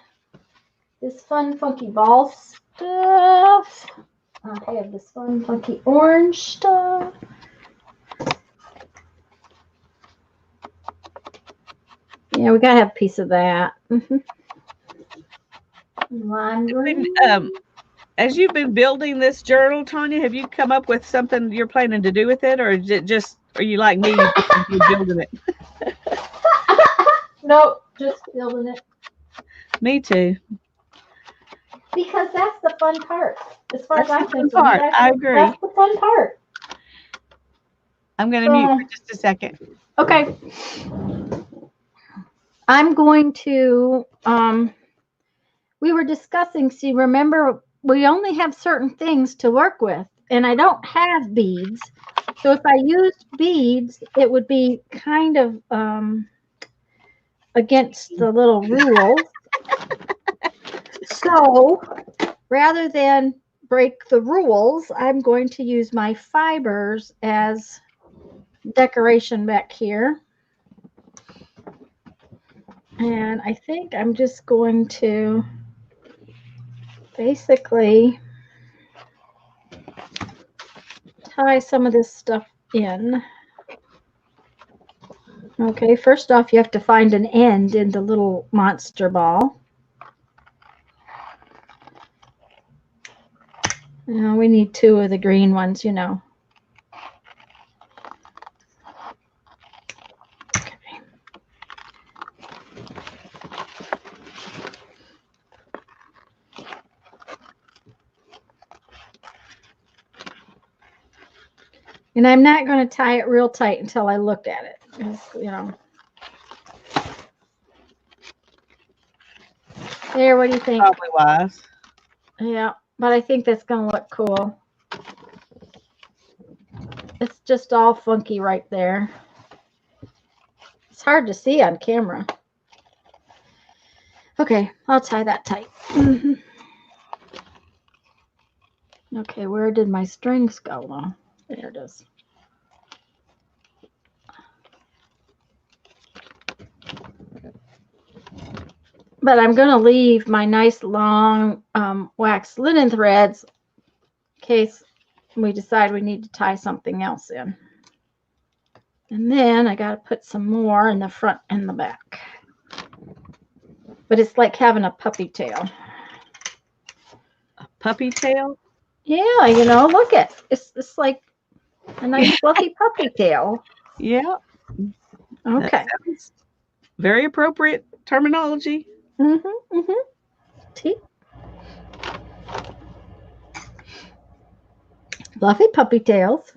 this fun, funky ball stuff. I have this fun, funky orange stuff. Yeah, we gotta have a piece of that. Lime green. As you've been building this journal, Tanya, have you come up with something you're planning to do with it, or is it just, are you like me, you're building it? Nope, just building it. Me too. Because that's the fun part. As far as I'm concerned, I agree. That's the fun part. I'm going to mute for just a second. Okay. I'm going to, we were discussing, see, remember, we only have certain things to work with, and I don't have beads. So if I used beads, it would be kind of against the little rules. So rather than break the rules, I'm going to use my fibers as decoration back here. And I think I'm just going to basically tie some of this stuff in. Okay, first off, you have to find an end in the little monster ball. Now we need 2 of the green ones, Okay. And I'm not going to tie it real tight until I look at it. There, what do you think? Probably wise. Yeah, but I think that's going to look cool. It's just all funky right there. It's hard to see on camera. Okay, I'll tie that tight. Okay, where did my strings go? Oh, there it is. But I'm going to leave my nice long wax linen threads in case we decide we need to tie something else in. And then I got to put some more in the front and the back. But it's like having a puppy tail. A puppy tail? Yeah, look at it's like a nice fluffy puppy tail. Yeah. Okay. Very appropriate terminology. See? Fluffy puppy tails.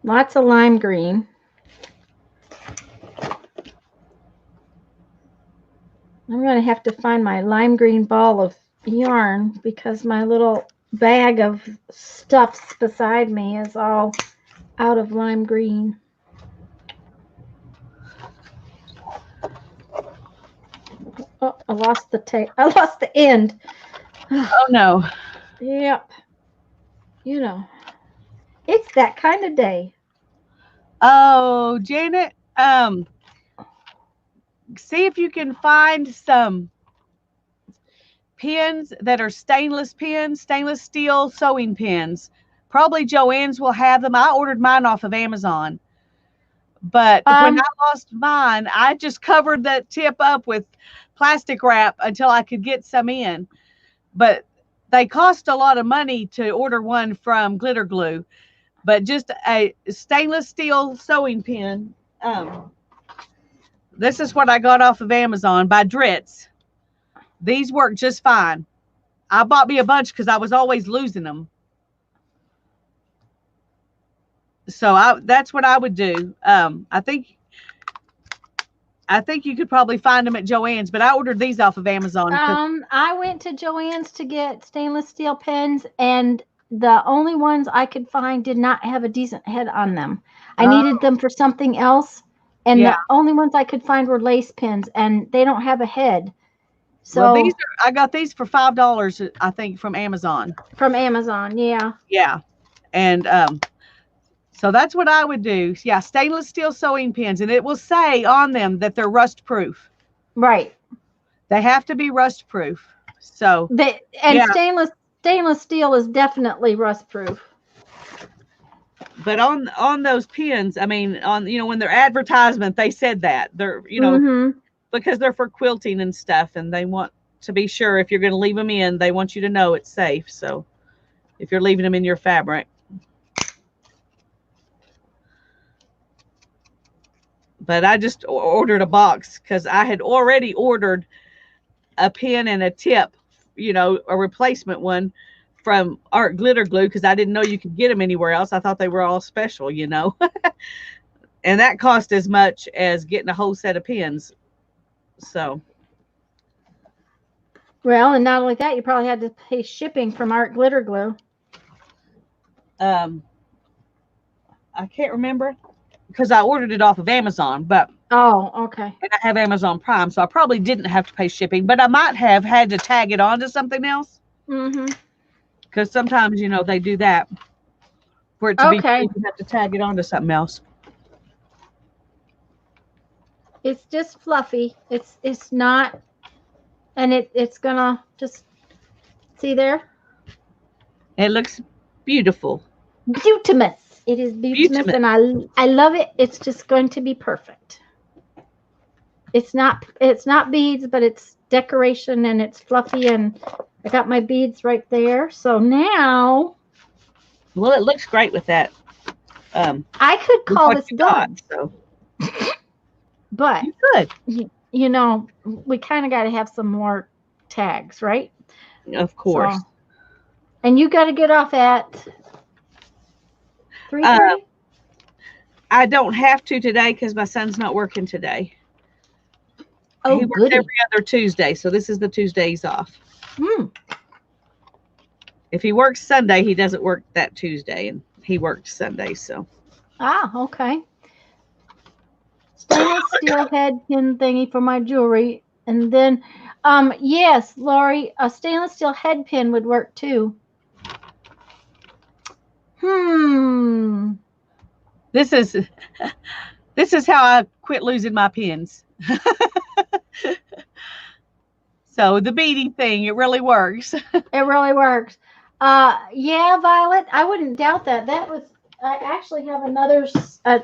Lots of lime green. I'm going to have to find my lime green ball of yarn because my little bag of stuffs beside me is all out of lime green. Oh, I lost the end. Oh no. Yep. You know, it's that kind of day. Oh, Janet, see if you can find some pins that are stainless steel sewing pins. Probably Joann's will have them. I ordered mine off of Amazon. But when I lost mine, I just covered that tip up with plastic wrap until I could get some in. But they cost a lot of money to order one from Glitter Glue. But just a stainless steel sewing pin. This is what I got off of Amazon by Dritz. These work just fine. I bought me a bunch because I was always losing them. So that's what I would do. I think you could probably find them at Joann's, but I ordered these off of Amazon. I went to Joann's to get stainless steel pens, and the only ones I could find did not have a decent head on them. I needed them for something else, and the only ones I could find were lace pins, and they don't have a head. So well, I got these for $5, I think, from Amazon. From Amazon, yeah. Yeah, and so that's what I would do. Yeah, stainless steel sewing pins, and it will say on them that they're rust proof. Right. They have to be rust proof. So stainless steel is definitely rust proof. But on those pins, I mean, when their advertisement, they said that they're because they're for quilting and stuff, and they want to be sure if you're going to leave them in, they want you to know it's safe. So if you're leaving them in your fabric. But I just ordered a box because I had already ordered a pin and a tip, a replacement one from Art Glitter Glue because I didn't know you could get them anywhere else. I thought they were all special, and that cost as much as getting a whole set of pins. So. Well, and not only that, you probably had to pay shipping from Art Glitter Glue. I can't remember. Because I ordered it off of Amazon, but okay. And I have Amazon Prime, so I probably didn't have to pay shipping, but I might have had to tag it on to something else. Because sometimes they do that for it to be free, you have to tag it on to something else. It's just fluffy. It's not, and it's gonna just see there. It looks beautiful. Beautimous. It is beautiful, and I love it. It's just going to be perfect. It's not beads, but it's decoration, and it's fluffy, and I got my beads right there. So now, well, it looks great with that. I could call this done. So. But you could. We kind of got to have some more tags, right? Of course. So, and you got to get off at 3:30? I don't have to today because my son's not working today. Oh, he works every other Tuesday, so this is the Tuesday he's off. If he works Sunday, he doesn't work that Tuesday, and he worked Sunday, so. Okay. Stainless steel head pin thingy for my jewelry, and then, yes, Lori, a stainless steel head pin would work too. This is how I quit losing my pins. So the beading thing, it really works. It really works. Yeah, Violet, I wouldn't doubt that. I actually have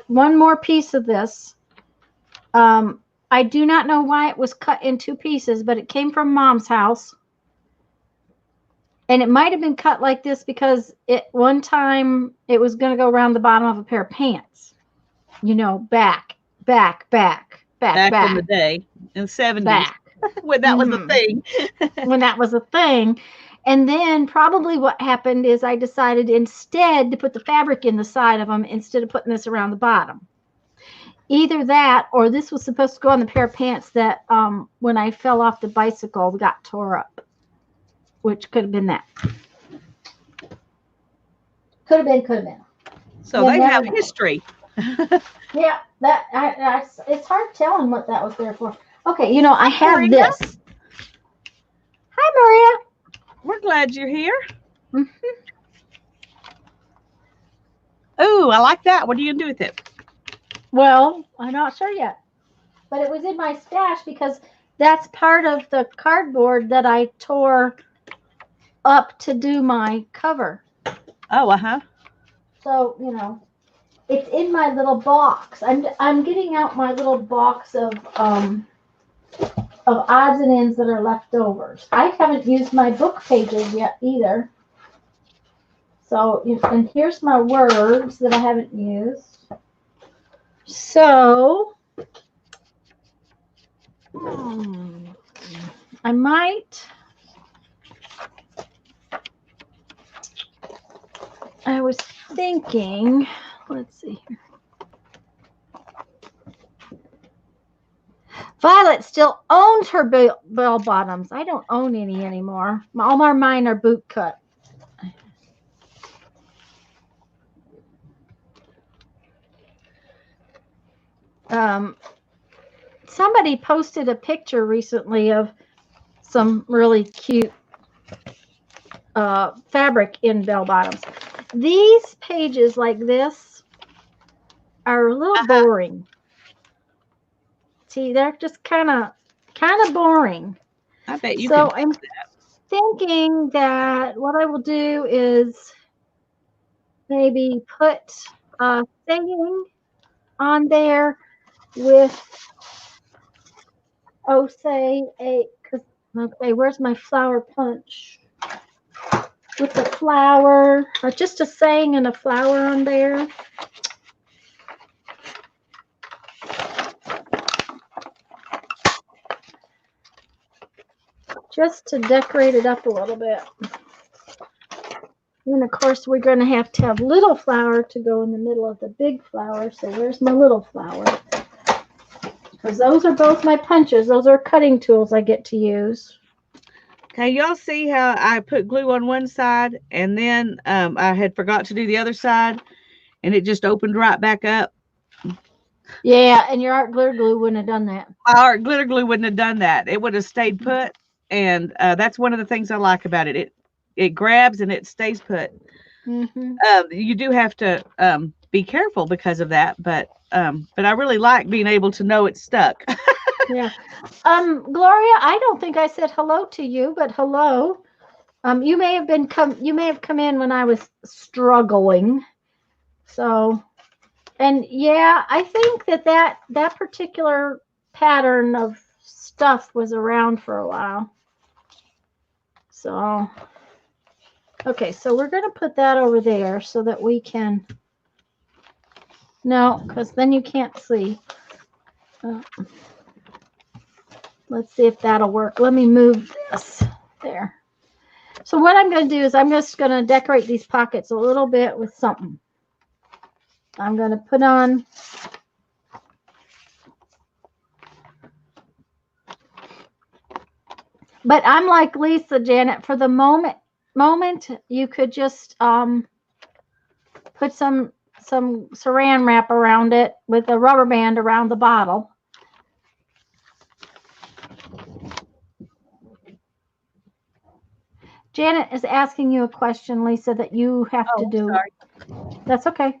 one more piece of this. I do not know why it was cut in two pieces, but it came from Mom's house. And it might have been cut like this because one time it was going to go around the bottom of a pair of pants. Back. Back in the day, in the 70s. When that was a thing. When that was a thing. And then probably what happened is I decided instead to put the fabric in the side of them instead of putting this around the bottom. Either that or this was supposed to go on the pair of pants that when I fell off the bicycle got tore up. Which could have been that. Could have been. So they have history. Yeah, it's hard telling what that was there for. Okay, I have this. Hi, Maria. We're glad you're here. Mhm. Ooh, I like that. What are you gonna do with it? Well, I'm not sure yet. But it was in my stash because that's part of the cardboard that I tore up to do my cover. Oh, uh-huh. So, you know, it's in my little box. I'm getting out my little box of odds and ends that are leftovers. I haven't used my book pages yet either. So, and here's my words that I haven't used. So, I might. I was thinking, let's see here. Violet still owns her bell bottoms. I don't own any anymore. All mine are boot cut. Somebody posted a picture recently of some really cute fabric in bell bottoms. These pages like this are a little boring. See, they're just kind of boring. I bet you So could. I'm thinking that what I will do is maybe put a saying on there with say a, okay, where's my flower punch? With the flower, or just a saying and a flower on there. Just to decorate it up a little bit. And of course, we're going to have little flower to go in the middle of the big flower. So where's my little flower? Because those are both my punches. Those are cutting tools I get to use. Okay, y'all see how I put glue on one side and then I had forgot to do the other side and it just opened right back up? Yeah, and your art glitter glue wouldn't have done that. My art glitter glue wouldn't have done that. It would have stayed put, and that's one of the things I like about it. It grabs and it stays put. Mm-hmm. You do have to be careful because of that, but I really like being able to know it's stuck. Yeah. Gloria, I don't think I said hello to you, but hello. You may have come in when I was struggling. So, and yeah, I think that particular pattern of stuff was around for a while. So, okay, so we're going to put that over there so that we can, no, because then you can't see. Let's see if that'll work. Let me move this there. So what I'm going to do is I'm just going to decorate these pockets a little bit with something. I'm going to put on but I'm like Lisa, Janet, for the moment you could just put some saran wrap around it with a rubber band around the bottle. Janet is asking you a question, Lisa, that you have to do. Sorry. That's okay.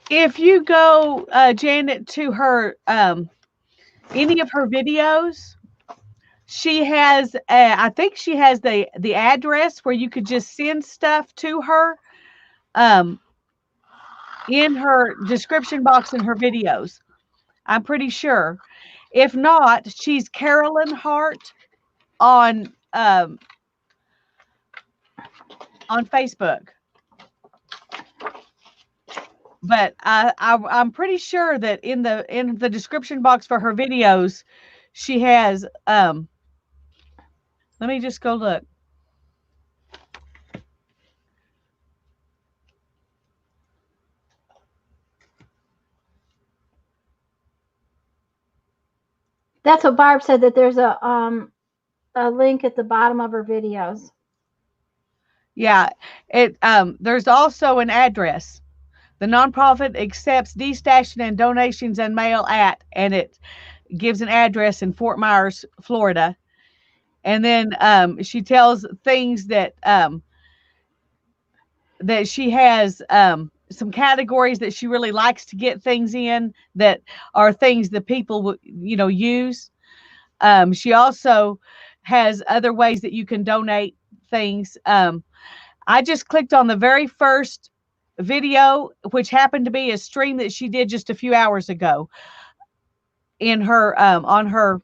If you go, Janet, to her any of her videos, she has I think she has the address where you could just send stuff to her in her description box in her videos. I'm pretty sure. If not, she's Carolyn Hart on Facebook. But I'm pretty sure that in the description box for her videos, she has let me just go look. That's what Barb said, that there's a link at the bottom of her videos. Yeah, there's also an address. The nonprofit accepts destashing and donations and mail at, and gives an address in Fort Myers, Florida. And then she tells things that that she has some categories that she really likes to get things in that are things that people would, use. She also has other ways that you can donate things. I just clicked on the very first video, which happened to be a stream that she did just a few hours ago in her on her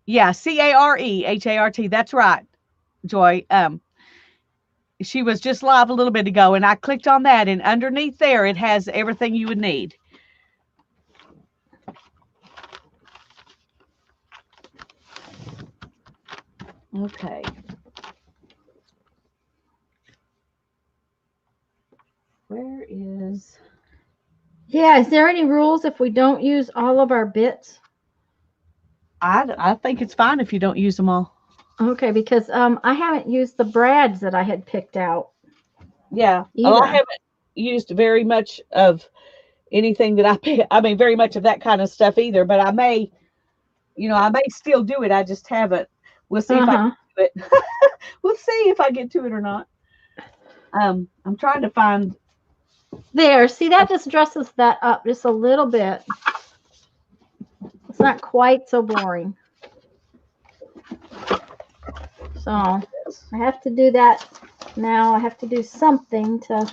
yeah, CAREHART. That's right, Joy. She was just live a little bit ago, and I clicked on that, and underneath there it has everything you would need. Okay. Where is... Yeah, is there any rules if we don't use all of our bits? I think it's fine if you don't use them all. Okay, because I haven't used the brads that I had picked out. Yeah. Well, I haven't used very much of anything that I mean, very much of that kind of stuff either, but I may still do it. I just haven't. We'll see if I can do it. We'll see if I get to it or not. I'm trying to find. There, see, that just dresses that up just a little bit. It's not quite so boring. So I have to do that now. I have to do something to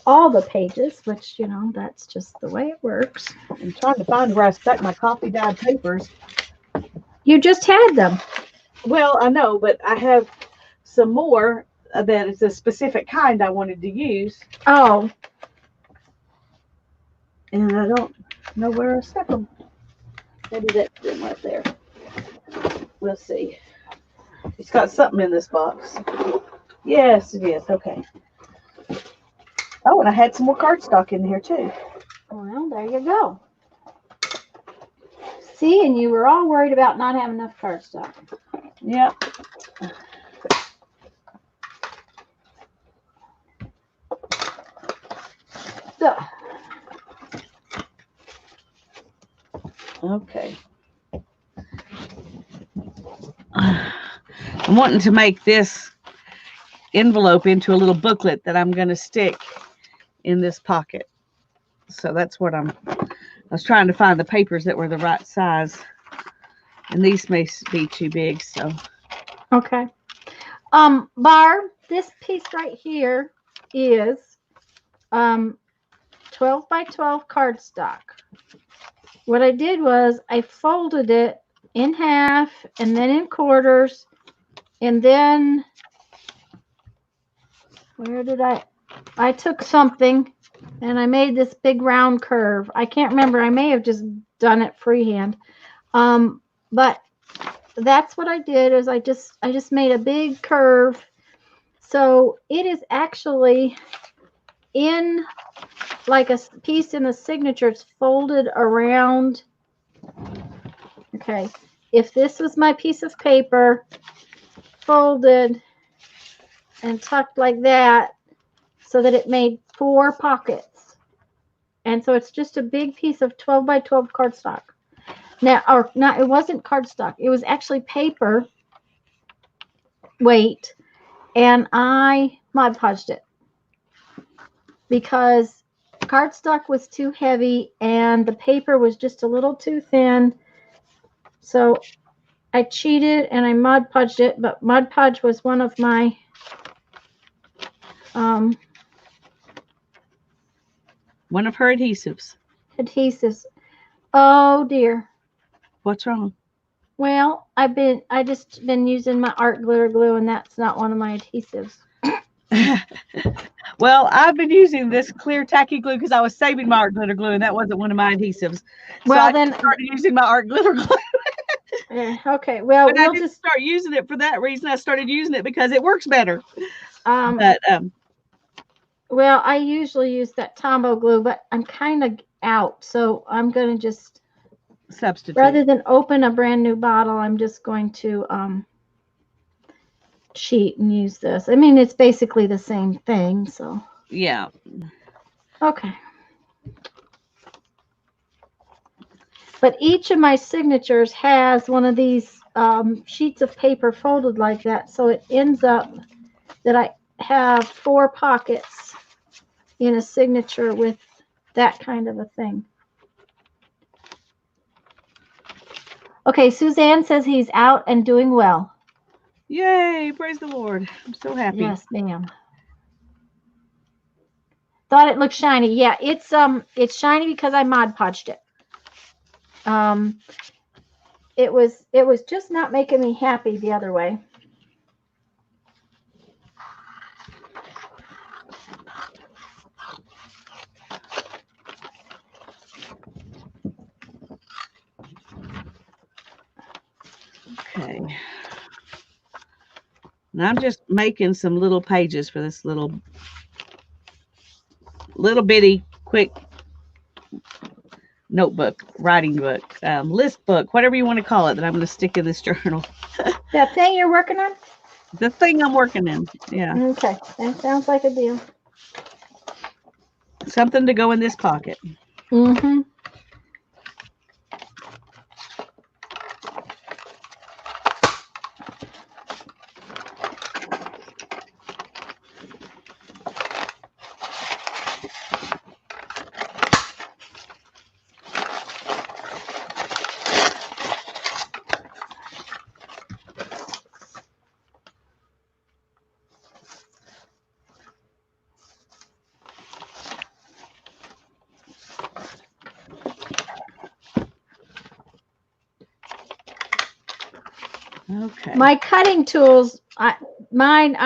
all the pages, which, that's just the way it works. I'm trying to find where I stuck my coffee dyed papers. You just had them. Well, I know, but I have some more that is a specific kind I wanted to use. Oh. And I don't know where I stuck them. Maybe that's them right there. We'll see. It's got something in this box. Yes, it is. Okay. Oh, and I had some more cardstock in here too. Well, there you go. See, and you were all worried about not having enough cardstock. Yep. So. Okay. I'm wanting to make this envelope into a little booklet that I'm going to stick in this pocket. So that's what I was trying to find the papers that were the right size. And these may be too big, so. Okay. Barb, this piece right here is 12 by 12 cardstock. What I did was I folded it in half and then in quarters, and then where did I took something and I made this big round curve. I can't remember. I may have just done it freehand. But that's what I did is I just made a big curve. So it is actually in like a piece in the signature. It's folded around. Okay. If this was my piece of paper, folded and tucked like that so that it made 4 pockets. And so it's just a big piece of 12 by 12 cardstock. Now, or not, it wasn't cardstock. It was actually paper weight, and I Mod Podged it because cardstock was too heavy and the paper was just a little too thin. So I cheated and I Mod Podged it, but Mod Podge was one of my one of her adhesives. Oh dear. What's wrong? Well, I just been using my art glitter glue, and that's not one of my adhesives. Well, I've been using this clear tacky glue because I was saving my art glitter glue, and that wasn't one of my adhesives. Well, so then I started using my art glitter glue. Yeah, okay. Well, but we'll I didn't just start using it for that reason. I started using it because it works better. Well, I usually use that Tombow glue, but I'm kind of out, so I'm going to just substitute. Rather than open a brand new bottle, I'm just going to cheat and use this. I mean, it's basically the same thing, so. Yeah. Okay. But each of my signatures has one of these sheets of paper folded like that. So it ends up that I have 4 pockets in a signature with that kind of a thing. Okay, Suzanne says he's out and doing well. Yay, praise the Lord. I'm so happy. Yes, ma'am. Thought it looked shiny. Yeah, it's shiny because I Mod Podged it. It was just not making me happy the other way. Okay. And I'm just making some little pages for this little bitty quick notebook, writing book, list book, whatever you want to call it, that I'm going to stick in this journal. That thing you're working on? The thing I'm working in. Yeah. Okay, that sounds like a deal. Something to go in this pocket. Mm-hmm. Okay. My cutting tools, I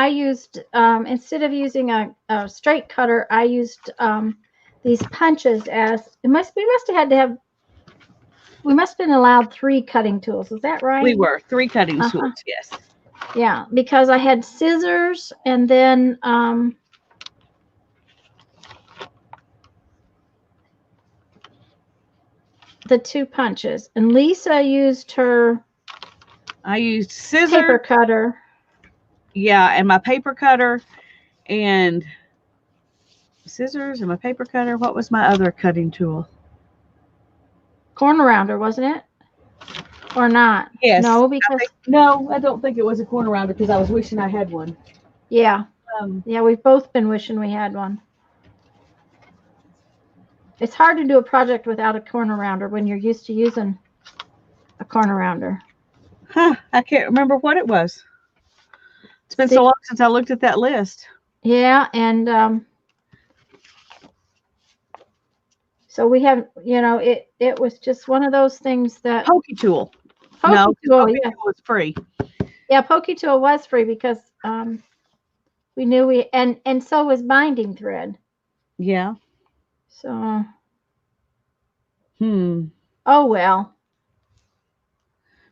used, instead of using a straight cutter, I used these punches as, we must have been allowed 3 cutting tools. Is that right? We were 3 cutting tools, yes. Yeah, because I had scissors and then the 2 punches. And Lisa used her I used scissors. paper cutter. Yeah, and my paper cutter and scissors and my paper cutter. What was my other cutting tool? Corner rounder, wasn't it? Or not? Yes. No, because No, I don't think it was a corner rounder because I was wishing I had one. yeah. Yeah, we've both been wishing we had one. It's hard to do a project without a corner rounder when you're used to using a corner rounder. Huh, I can't remember what it was. It's been so long since I looked at that list. Yeah, and so we have, it was just one of those things that Pokey tool. Pokey tool, Pokey yeah. tool was free. Yeah, Pokey tool was free because we knew and so was binding thread. Yeah. So oh well.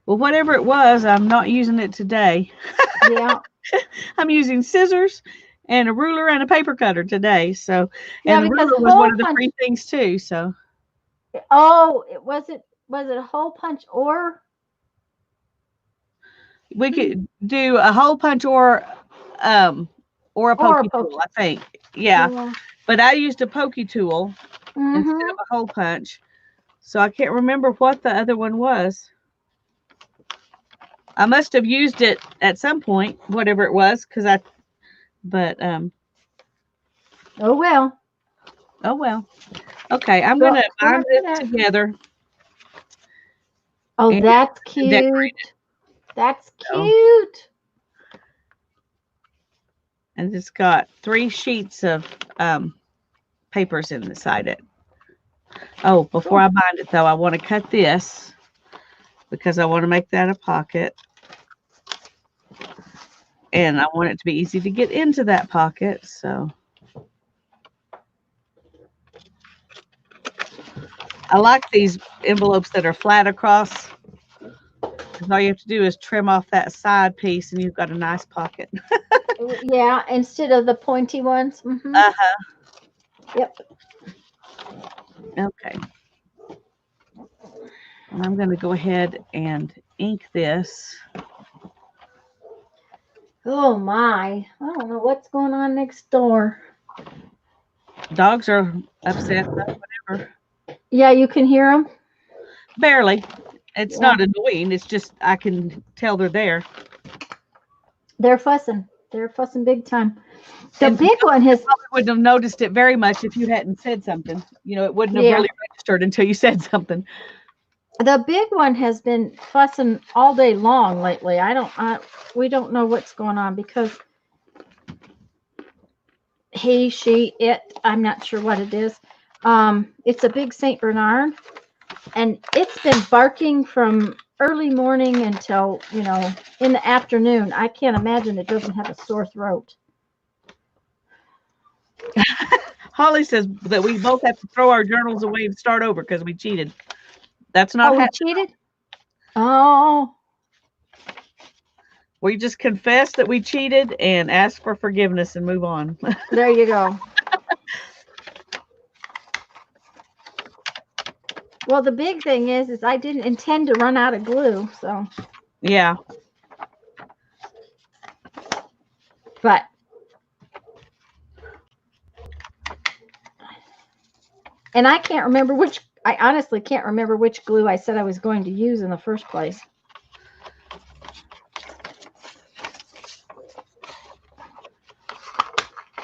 Well, whatever it was, I'm not using it today. Yeah. I'm using scissors and a ruler and a paper cutter today. So, yeah, and the ruler was one of the free things too. So, oh, was it a hole punch or? We could do a hole punch or a pokey tool, I think. Yeah. But I used a pokey tool instead of a hole punch. So I can't remember what the other one was. I must have used it at some point, whatever it was, but oh well. Oh well. Okay, I'm gonna bind this together. Oh, that's cute. That's cute. And it's got 3 sheets of papers inside it. Oh, before I bind it though, I want to cut this because I want to make that a pocket. And I want it to be easy to get into that pocket, so I like these envelopes that are flat across. Because all you have to do is trim off that side piece and you've got a nice pocket. Yeah, instead of the pointy ones. Uh-huh. Yep. Okay. And I'm going to go ahead and ink this. Oh my, I don't know what's going on next door. Dogs are upset, but whatever. Yeah, you can hear them. Barely. It's Yeah. not annoying. It's just I can tell they're there. They're fussing. They're fussing big time. The And big one has. probably wouldn't have noticed it very much if you hadn't said something. It wouldn't have Yeah. really registered until you said something. The big one has been fussing all day long lately. We don't know what's going on because he, she, it, I'm not sure what it is. It's a big Saint Bernard, and it's been barking from early morning until, in the afternoon. I can't imagine it doesn't have a sore throat. Holly says that we both have to throw our journals away and start over because we cheated. That's not we cheated? Oh. We just confess that we cheated and ask for forgiveness and move on. There you go. Well, the big thing is I didn't intend to run out of glue, so. Yeah. But and I honestly can't remember which glue I said I was going to use in the first place.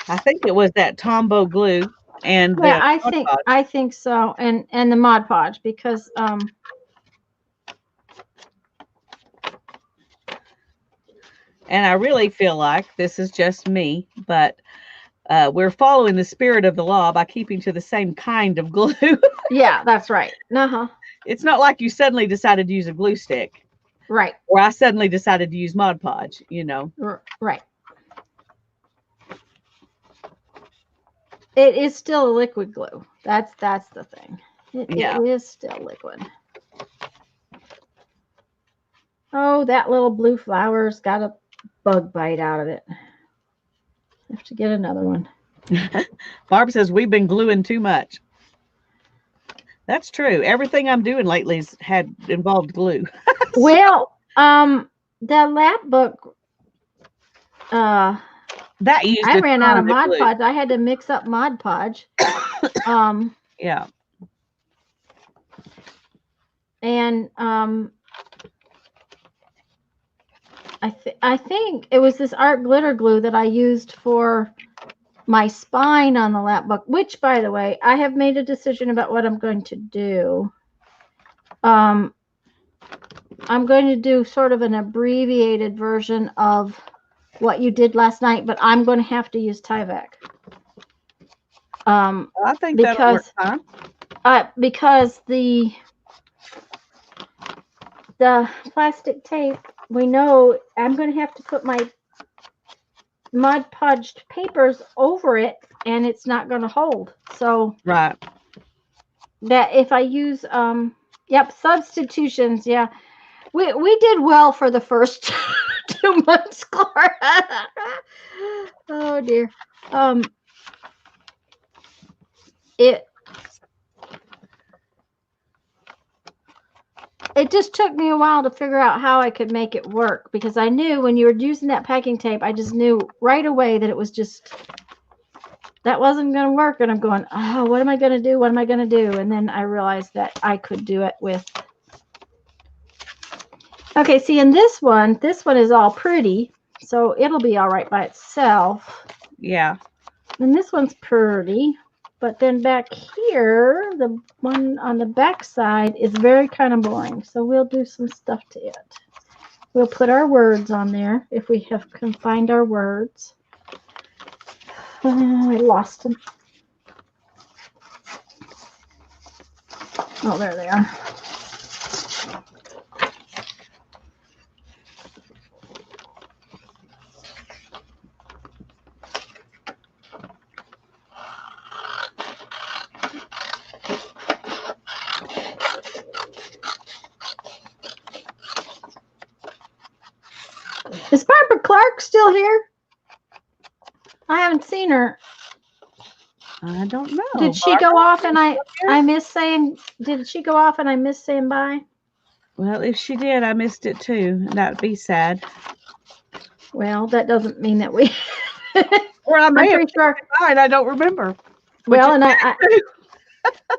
I think it was that Tombow glue and Yeah, the Mod Podge. I think so, and the Mod Podge, because and I really feel like this is just me, but we're following the spirit of the law by keeping to the same kind of glue. Yeah, that's right. Uh-huh. It's not like you suddenly decided to use a glue stick. Right. Or I suddenly decided to use Mod Podge, Right. It is still a liquid glue. That's the thing. It is still liquid. Oh, that little blue flower's got a bug bite out of it. I have to get another one. Barb says we've been gluing too much. That's true. Everything I'm doing lately's had involved glue. Well, the lap book, that used I ran out of Mod glue. Podge. I had to mix up Mod Podge. Yeah. And I think it was this art glitter glue that I used for my spine on the lap book, which, by the way, I have made a decision about what I'm going to do. I'm going to do sort of an abbreviated version of what you did last night, but I'm going to have to use Tyvek. I think that'll work fine. Because the plastic tape, we know I'm going to have to put my Mod Podged papers over it, and it's not going to hold. So right. That if I use substitutions, yeah. We did well for the first 2 months, Clara. Oh dear. It just took me a while to figure out how I could make it work, because I knew when you were using that packing tape, I just knew right away that it was just, that wasn't going to work. And I'm going, oh, what am I going to do? What am I going to do? And then I realized that I could do it with. Okay, see, in this one is all pretty, so it'll be all right by itself. Yeah. And this one's pretty. But then back here, the one on the back side is very kind of boring. So we'll do some stuff to it. We'll put our words on there if we can find our words. I lost them. Oh, there they are. Is Barbara Clark still here? I haven't seen her. I don't know. Did she go off and I missed saying, did she go off and I missed saying bye? Well, if she did, I missed it too. That'd be sad. Well, that doesn't mean that we. Or I may have sure. fine. I don't remember. Well, and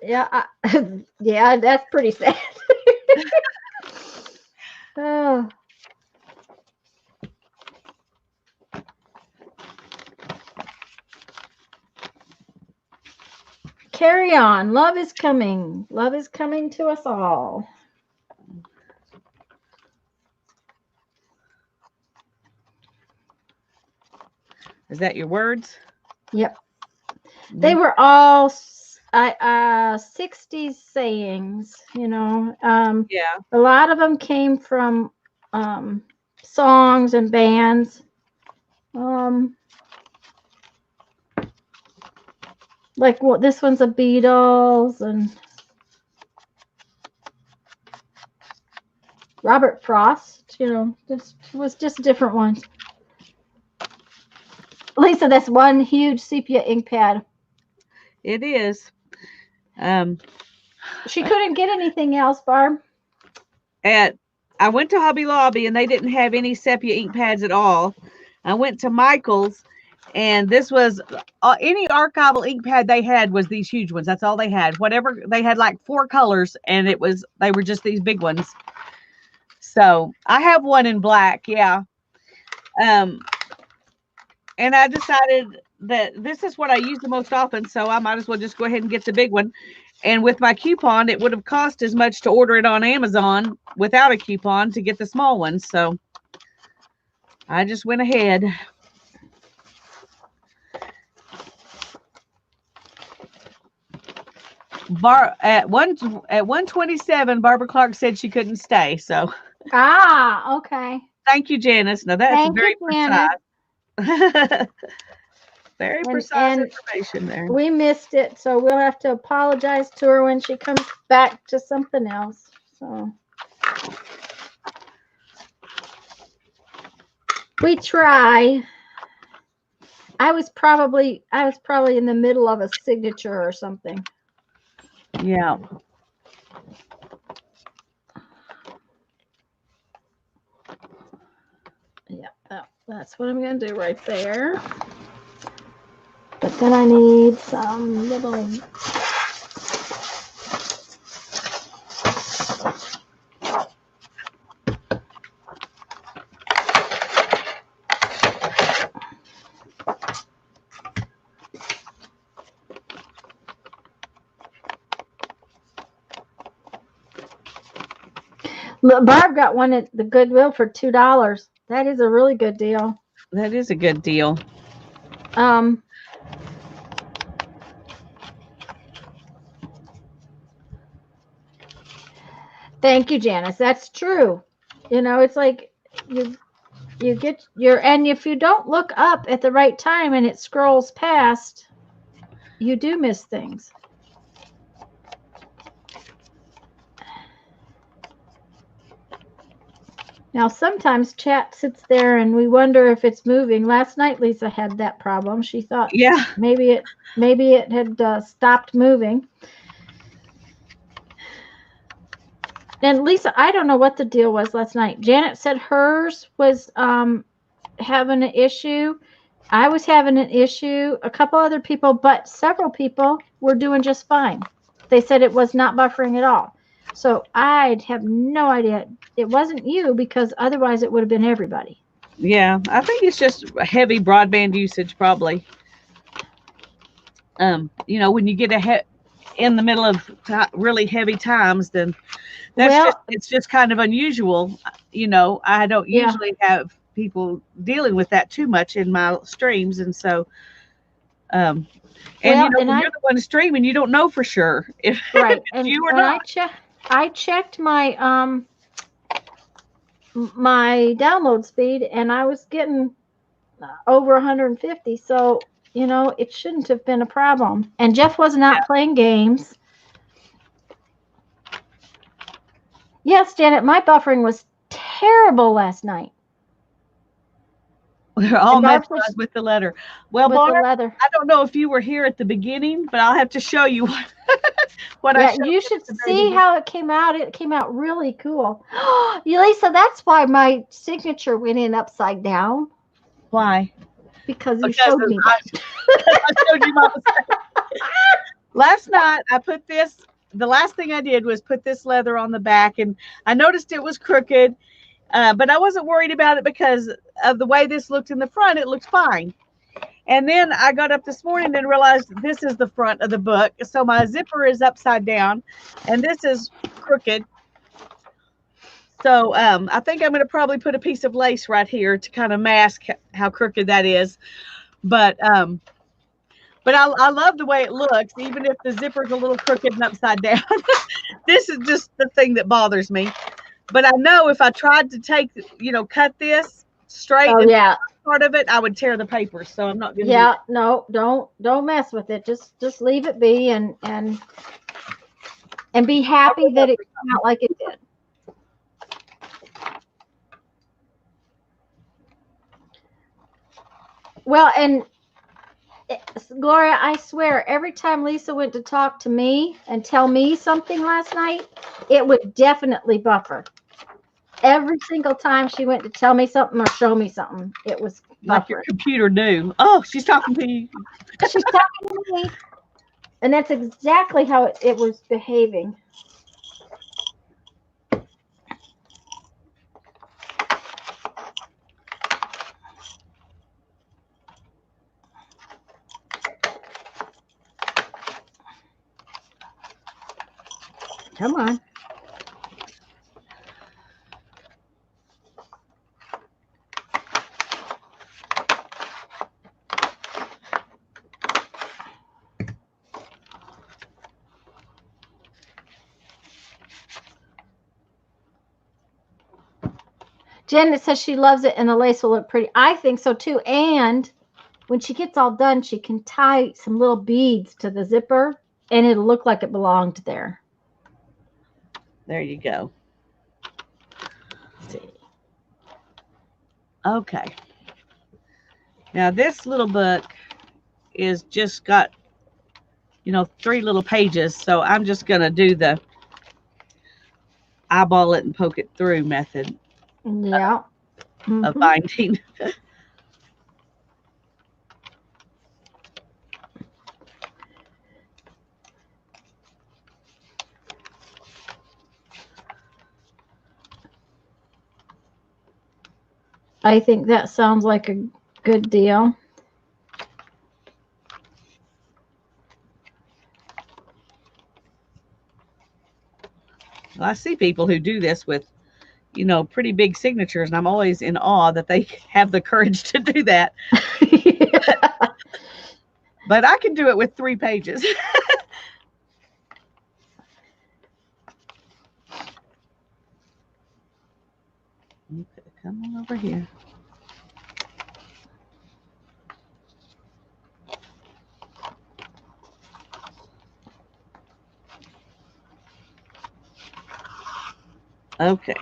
yeah, yeah, that's pretty sad. Oh. Carry on. Love is coming. Love is coming to us all. Is that your words? Yep. They were all 60s sayings, you know. Yeah. A lot of them came from songs and bands. Like this one's a Beatles and Robert Frost, you know, this was just different ones. Lisa, that's one huge sepia ink pad. It is. She couldn't get anything else, Barb. I went to Hobby Lobby and they didn't have any sepia ink pads at all. I went to Michael's and this was any archival ink pad they had was these huge ones. That's all they had. Whatever they had, like 4 colors, and they were just these big ones. So I have one in black, yeah. And I decided that this is what I use the most often, so I might as well just go ahead and get the big one. And with my coupon, it would have cost as much to order it on Amazon without a coupon to get the small one. So I just went ahead. At 1:27, Barbara Clark said she couldn't stay. So okay. Thank you, Janice. Now that's very precise. Very precise information there. We missed it, so we'll have to apologize to her when she comes back to something else. So we try. I was probably in the middle of a signature or something. Yeah. Yeah, that's what I'm going to do right there. But then I need some little... Look, Barb got one at the Goodwill for $2. That is a really good deal. That is a good deal. Thank you, Janice. That's true. You know, it's like you get and if you don't look up at the right time and it scrolls past, you do miss things. Now, sometimes chat sits there and we wonder if it's moving. Last night, Lisa had that problem. She thought maybe it had stopped moving. And Lisa, I don't know what the deal was last night. Janet said hers was having an issue. I was having an issue. A couple other people, but several people were doing just fine. They said it was not buffering at all. So I'd have no idea. It wasn't you, because otherwise it would have been everybody. Yeah, I think it's just heavy broadband usage, probably. You know, when you get in the middle of really heavy times, then it's just kind of unusual. You know, I don't usually have people dealing with that too much in my streams, and so and you know, when you're the one streaming, you don't know for sure if and you or not. I checked my my download speed, and I was getting over 150. So, you know, it shouldn't have been a problem. And Jeff was not playing games. Yes, Janet, my buffering was terrible last night. We're all messed up with the letter. Well, Barb, I don't know if you were here at the beginning, but I'll have to show you what I showed you should see how it came out. It came out really cool. Lisa, that's why my signature went in upside down. Why? Because you showed me that. I showed you my mistake. last night I put this, the last thing I did was put this leather on the back, and I noticed it was crooked, but I wasn't worried about it because of the way this looked in the front. It looked fine. And then I got up this morning and realized this is the front of the book. So my zipper is upside down and this is crooked. So I think I'm going to probably put a piece of lace right here to kind of mask how crooked that is. But I love the way it looks, even if the zipper's a little crooked and upside down. This is just the thing that bothers me. But I know if I tried to take, cut this straight and part of it, I would tear the paper. So I'm not going to. Yeah, no, don't mess with it. Just leave it be and be happy that it came out like it did. Well, and Gloria, I swear, every time Lisa went to talk to me and tell me something last night, it would definitely buffer. Every single time she went to tell me something or show me something, it was like your computer knew. Oh, she's talking to you. She's talking to me. And that's exactly how it was behaving. Come on. Janet says she loves it and the lace will look pretty. I think so too. And when she gets all done, she can tie some little beads to the zipper and it'll look like it belonged there. There you go. Let's see. Okay. Now this little book is just got, 3 little pages. So I'm just going to do the eyeball it and poke it through method. Yeah. Of binding. I think that sounds like a good deal. Well, I see people who do this with pretty big signatures, and I'm always in awe that they have the courage to do that. Yeah. But I can do it with 3 pages. Okay, come on over here. Okay.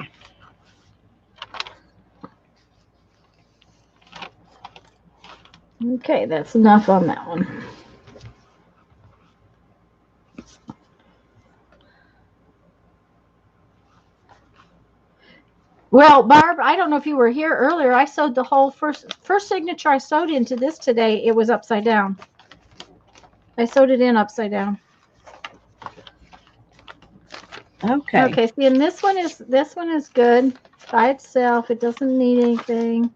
Okay, that's enough on that one. Well, Barb, I don't know if you were here earlier. I sewed the whole first signature I sewed into this today. It was upside down. I sewed it in upside down. Okay. Okay, see, and this one is good by itself. It doesn't need anything.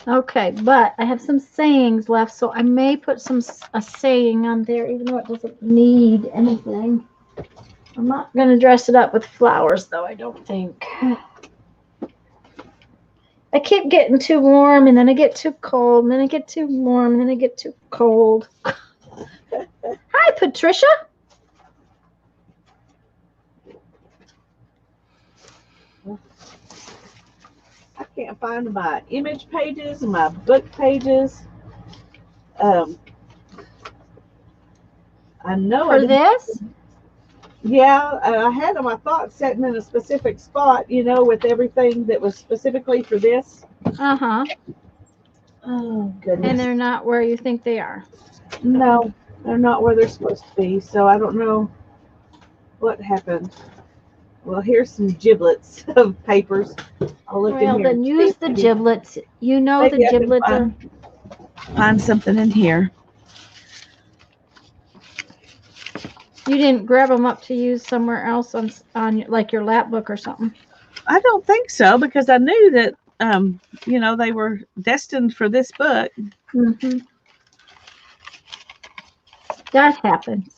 Okay, but I have some sayings left, so I may put a saying on there, even though it doesn't need anything. I'm not going to dress it up with flowers, though, I don't think. I keep getting too warm, and then I get too cold, and then I get too warm, and then I get too cold. Hi, Patricia. I can't find my image pages and my book pages. I know for this. Yeah, I had them. I thought setting in a specific spot, with everything that was specifically for this. Uh-huh. Oh goodness. And they're not where you think they are. No, they're not where they're supposed to be. So I don't know what happened. Well, here's some giblets of papers. I'll look in here. Well, then use the giblets. The giblets are. Find something in here. You didn't grab them up to use somewhere else on like your lap book or something? I don't think so, because I knew that they were destined for this book. Mm-hmm. That happens.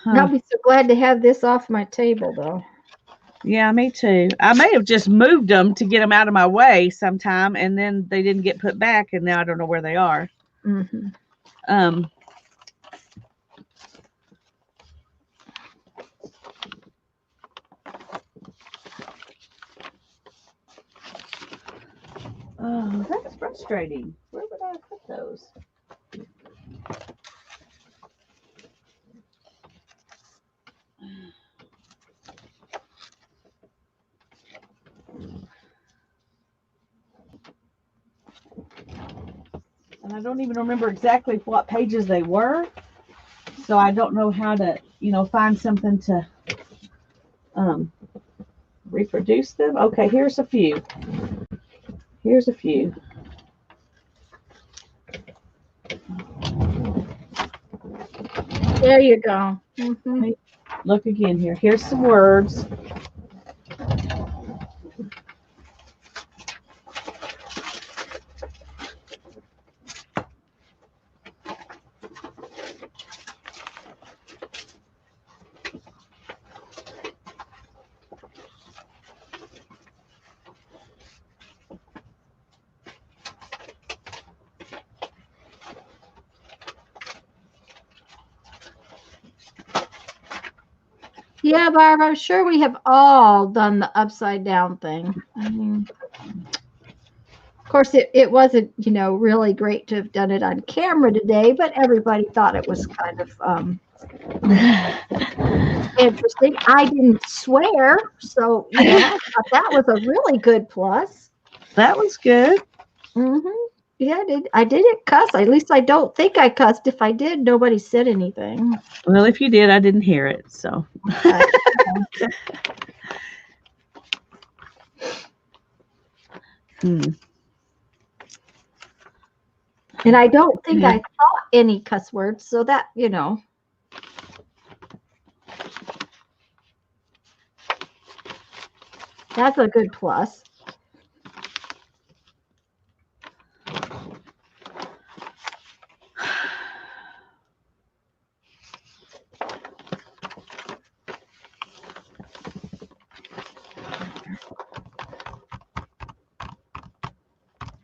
I'll be so glad to have this off my table, though. Yeah, me too. I may have just moved them to get them out of my way sometime, and then they didn't get put back, and now I don't know where they are. Mm-hmm. Oh, that's frustrating. Where would I put those? And I don't even remember exactly what pages they were, so I don't know how to, find something to reproduce them. Okay, here's a few. There you go. Mm-hmm. Look again here. Here's some words. Yeah, Barb, I'm sure we have all done the upside down thing. I mean, of course, it wasn't, really great to have done it on camera today, but everybody thought it was kind of interesting. I didn't swear, so, I thought that was a really good plus. That was good. Mm-hmm. Yeah, I didn't cuss. At least I don't think I cussed. If I did, nobody said anything. Well, if you did, I didn't hear it, so. And I don't think I thought any cuss words, so that, that's a good plus.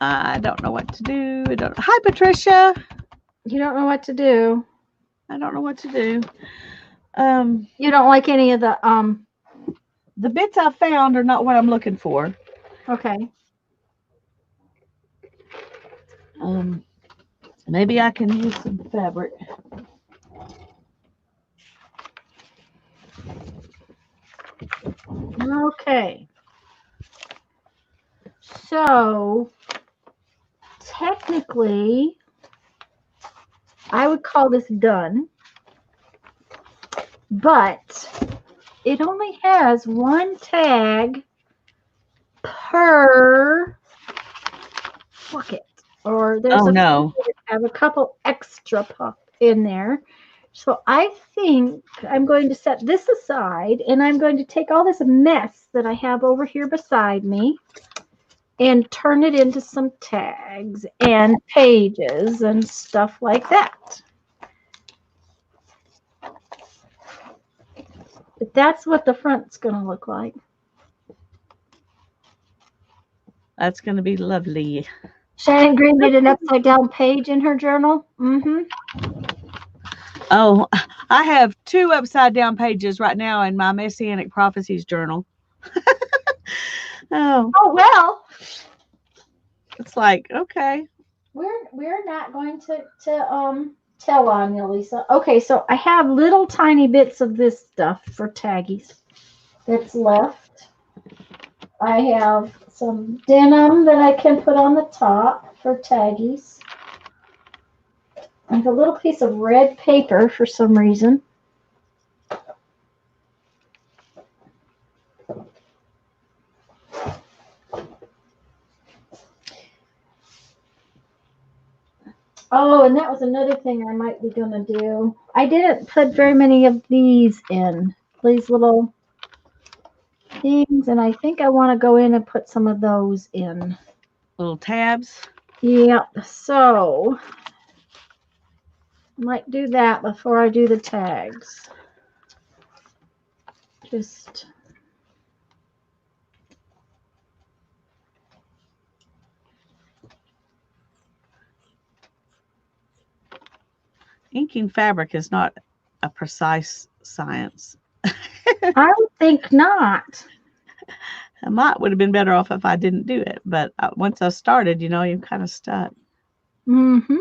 I don't know what to do. Hi, Patricia. You don't know what to do. I don't know what to do. You don't like any of the bits I found are not what I'm looking for. Okay. Maybe I can use some fabric. Okay. So technically, I would call this done, but it only has one tag per bucket, or there's have a couple extra pop in there. So I think I'm going to set this aside, and I'm going to take all this mess that I have over here beside me and turn it into some tags and pages and stuff like that. But that's what the front's going to look like. That's going to be lovely. Shannon Green did an upside down page in her journal. Mm-hmm. Oh, I have 2 upside down pages right now in my Messianic Prophecies journal. Oh well. It's like, okay. We're not going to tell on you, Lisa. Okay, so I have little tiny bits of this stuff for taggies that's left. I have some denim that I can put on the top for taggies. I have a little piece of red paper for some reason. Oh, and that was another thing I might be gonna do. I didn't put very many of these in, these little things, and I think I want to go in and put some of those in. Little tabs. Yep. So I might do that before I do the tags. Just Inking fabric is not a precise science. I would think not. I would have been better off if I didn't do it, but once I started, you're kind of stuck. Mm-hmm.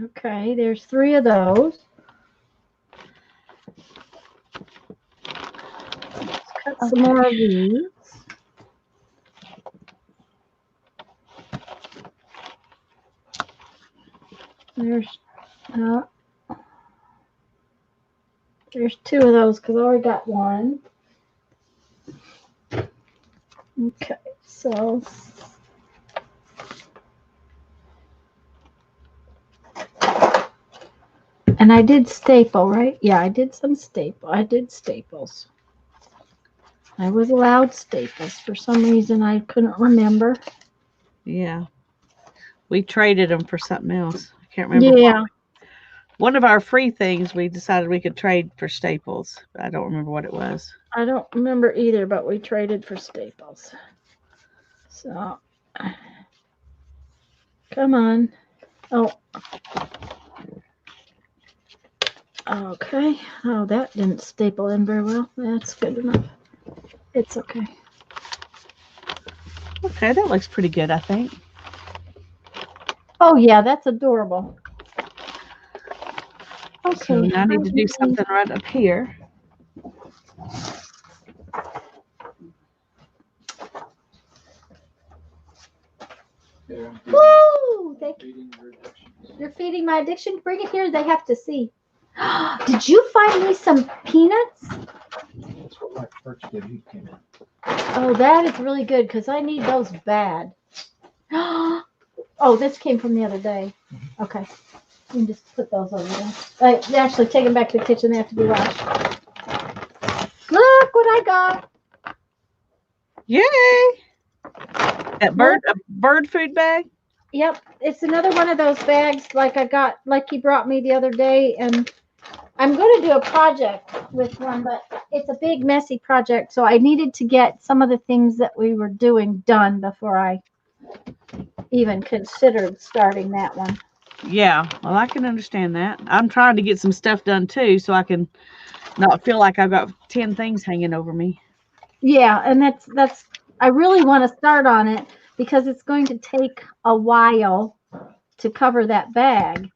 Okay, there's 3 of those. Let's cut some more of these. There's 2 of those because I already got one. Okay, so and I did staple, right? Yeah, I did some staple. I did staples. I was allowed staples. For some reason, I couldn't remember. Yeah. We traded them for something else. I can't remember. Yeah. One of our free things, we decided we could trade for staples. I don't remember what it was. I don't remember either, but we traded for staples. So, come on. Oh. Okay. Oh, that didn't staple in very well. That's good enough. It's okay. Okay, that looks pretty good, I think. Oh, yeah, that's adorable. Okay. So now I need to do something right up here. Woo! You're feeding my addiction. Bring it here. They have to see. Did you find me some peanuts? That's what my first good heat came in. Oh, that is really good because I need those bad. Oh, this came from the other day. Okay. You can just put those over there. Actually, take them back to the kitchen. They have to be washed. Look what I got. Yay! That bird food bag? Yep. It's another one of those bags like I got, like he brought me the other day. And I'm going to do a project with one, but it's a big, messy project. So I needed to get some of the things that we were doing done before I even considered starting that one. Yeah, well, I can understand that. I'm trying to get some stuff done too, so I can not feel like I've got 10 things hanging over me. Yeah, and that's I really want to start on it because it's going to take a while to cover that bag.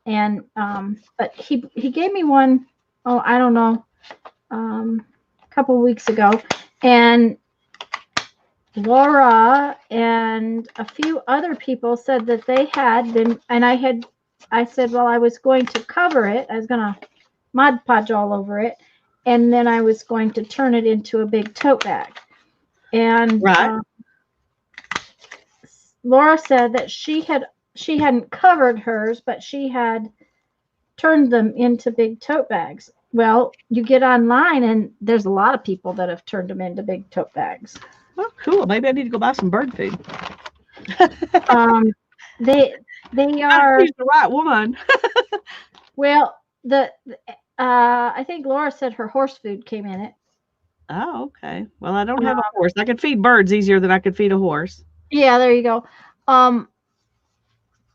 And but he gave me one, oh, I don't know, a couple weeks ago, and Laura and a few other people said that they had been, and I said, well, I was going to cover it. I was going to Mod Podge all over it, and then I was going to turn it into a big tote bag. And right. Laura said that she hadn't covered hers, but she had turned them into big tote bags. Well, you get online, and there's a lot of people that have turned them into big tote bags. Well, cool. Maybe I need to go buy some bird food. They are the right one. Well, I think Laura said her horse food came in it. Oh, okay. Well, I don't have a horse. I could feed birds easier than I could feed a horse. Yeah, there you go.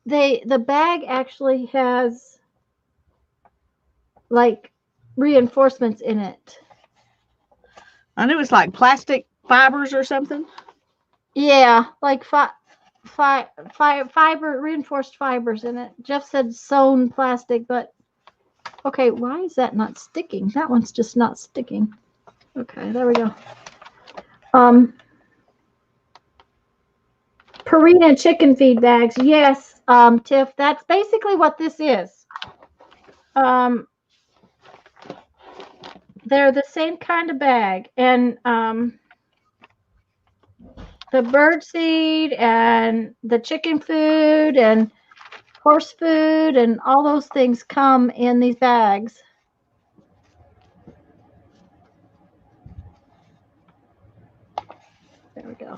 The bag actually has like reinforcements in it. I knew it's like plastic fibers or something. Yeah, like reinforced fibers in it. Jeff said sewn plastic, but okay, why is that not sticking? That one's just not sticking. Okay, there we go. Purina chicken feed bags. Yes, Tiff, that's basically what this is. They're the same kind of bag, and the bird seed and the chicken food and horse food and all those things come in these bags. There we go.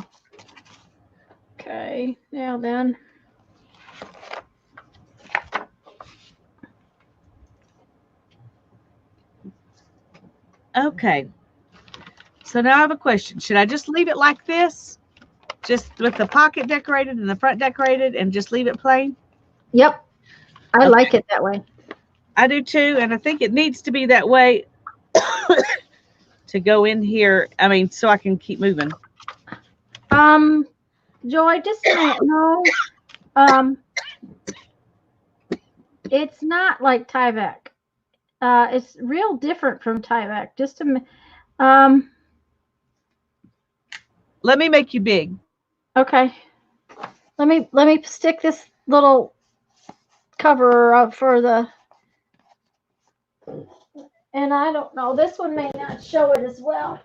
Okay, now then. Okay. So now I have a question. Should I just leave it like this? Just with the pocket decorated and the front decorated and just leave it plain? Yep. I Okay. like it that way. I do too, and I think it needs to be that way to go in here. I mean, so I can keep moving. Joy, just a minute. No. It's not like Tyvek. It's real different from Tyvek. Just a minute. Let me make you big. Okay. Let me stick this little cover up for the, and I don't know, this one may not show it as well.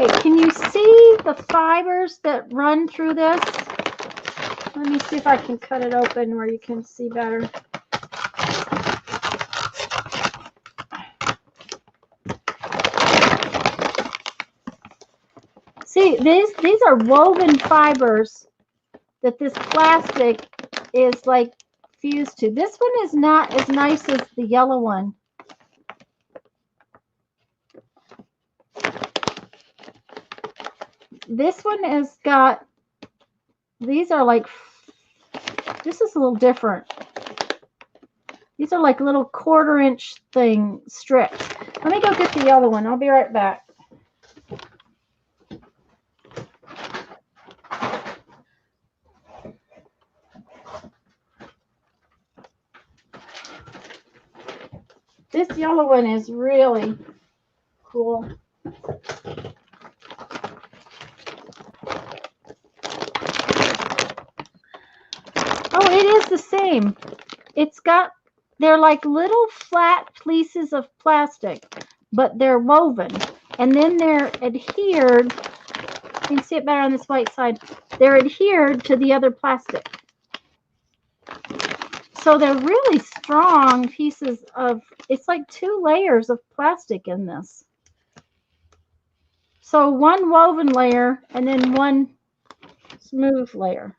Okay, can you see the fibers that run through this? Let me see if I can cut it open where you can see better. See, these are woven fibers that this plastic is like fused to. This one is not as nice as the yellow one. This one has got, these are like, this is a little different. These are like little 1/4-inch thing strips. Let me go get the yellow one. I'll be right back. This yellow one is really cool. Oh, it is the same. It's got, they're like little flat pieces of plastic, but they're woven. And then they're adhered, you can see it better on this white side, they're adhered to the other plastic. So they're really strong pieces of, it's like 2 layers of plastic in this. So one woven layer and then one smooth layer.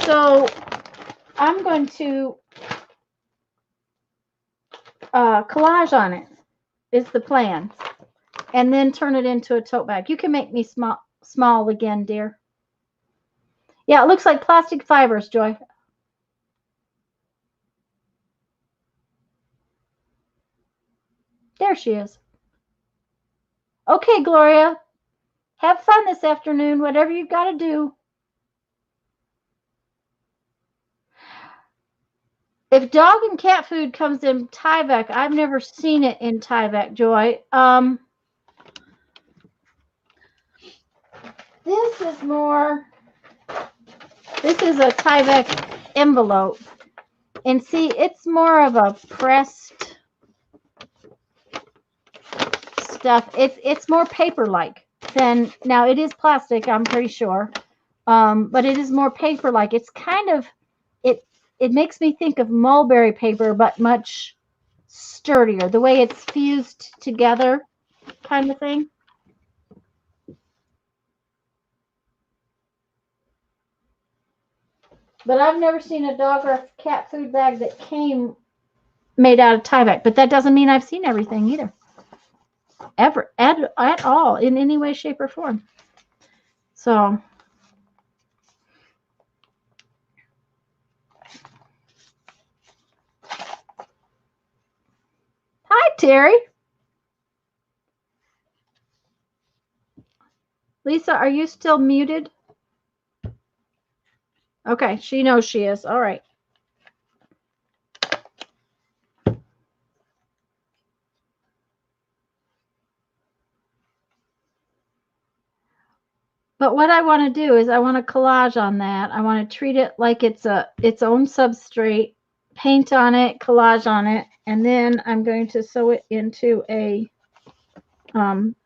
So I'm going to collage on it is the plan, and then turn it into a tote bag. You can make me small again, dear. Yeah, it looks like plastic fibers, Joy. There she is. Okay, Gloria. Have fun this afternoon, whatever you've got to do. If dog and cat food comes in Tyvek, I've never seen it in Tyvek, Joy. This is more, this is a Tyvek envelope. And see, it's more of a pressed stuff. It's more paper-like than, now it is plastic, I'm pretty sure. But it is more paper-like. It's kind of, it makes me think of mulberry paper, but much sturdier. The way it's fused together kind of thing. But I've never seen a dog or a cat food bag that came made out of Tyvek. But that doesn't mean I've seen everything either. Ever, at all, in any way, shape, or form. So. Hi, Terry. Lisa, are you still muted? Okay, she knows she is. All right. But what I want to do is I want to collage on that. I want to treat it like it's its own substrate paint on it, collage on it, and then I'm going to sew it into a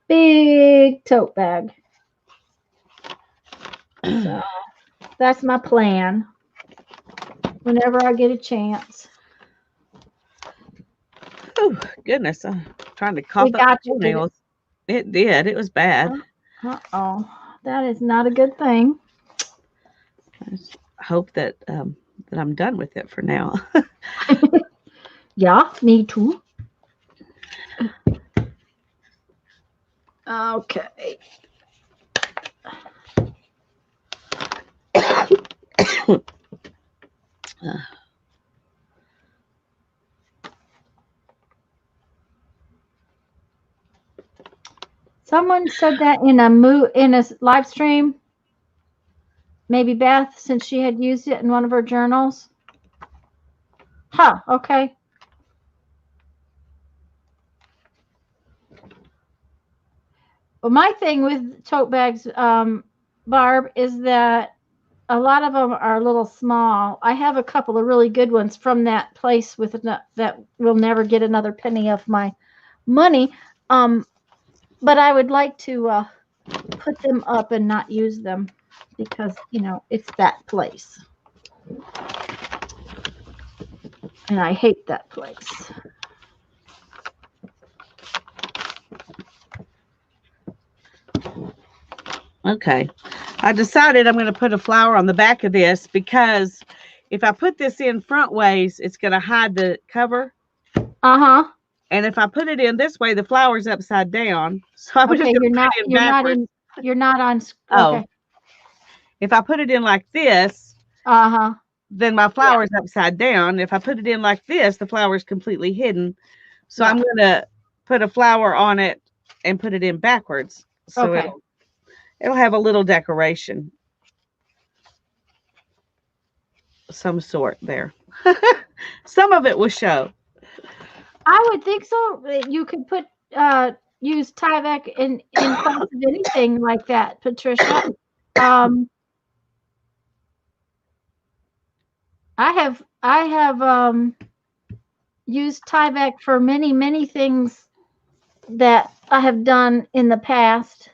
big tote bag. So that's my plan. Whenever I get a chance. Oh, goodness. I'm trying to We cough up my got you. toenails. It did. It was bad. Uh-oh. That is not a good thing. I just hope that that I'm done with it for now. Yeah, me too. Okay. Someone said that in a live stream. Maybe Beth, since she had used it in one of her journals. Huh, okay. Well, my thing with tote bags, Barb, is that a lot of them are a little small. I have a couple of really good ones from that place that will never get another penny of my money. But I would like to put them up and not use them because, it's that place. And I hate that place. Okay. I decided I'm going to put a flower on the back of this because if I put this in front ways, it's going to hide the cover. Uh-huh. And if I put it in this way, the flower's upside down. So I'm just Okay, going to put it in backwards. You're not on. Oh. Okay. If I put it in like this, Uh-huh. then my flower's upside down. If I put it in like this, the flower's completely hidden. So I'm going to put a flower on it and put it in backwards. So Okay. it'll have a little decoration. Some sort there. Some of it will show. I would think so. You could put use Tyvek in place of anything like that, Patricia. I have used Tyvek for many things that I have done in the past.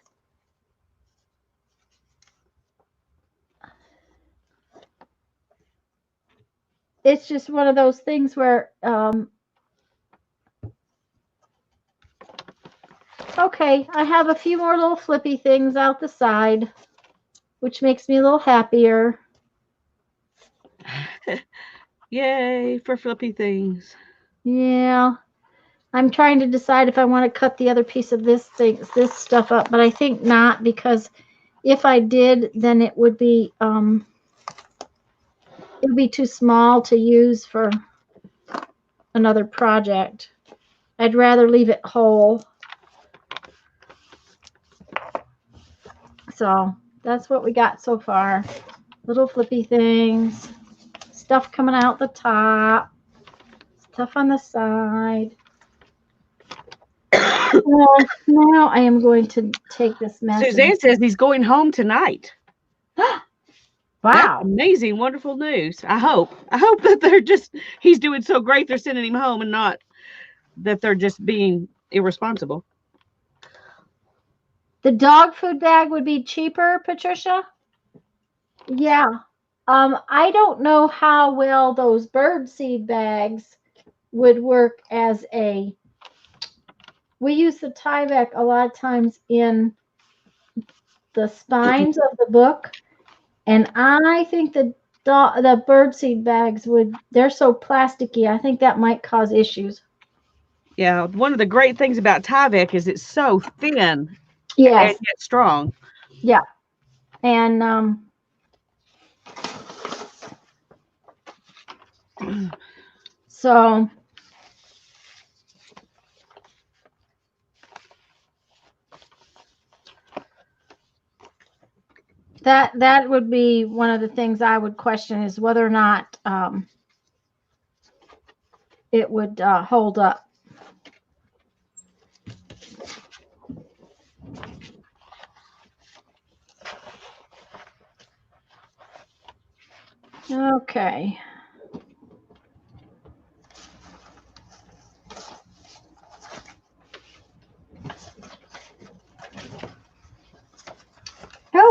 It's just one of those things where okay, I have a few more little flippy things out the side, which makes me a little happier. Yay for flippy things. Yeah. I'm trying to decide if I want to cut the other piece of this stuff up, but I think not, because if I did, then it would be too small to use for another project. I'd rather leave it whole. So that's what we got so far. Little flippy things, stuff coming out the top, stuff on the side. Well, now I am going to take this mess. Suzanne says he's going home tonight. Wow. That's amazing, wonderful news. I hope that he's doing so great they're sending him home and not that they're just being irresponsible. The dog food bag would be cheaper, Patricia? Yeah. I don't know how well those bird seed bags would work as we use the Tyvek a lot of times in the spines of the book, and I think the bird seed bags they're so plasticky. I think that might cause issues. Yeah, one of the great things about Tyvek is it's so thin. Yes. And yet strong. Yeah. And so that would be one of the things I would question, is whether or not it would hold up. Okay.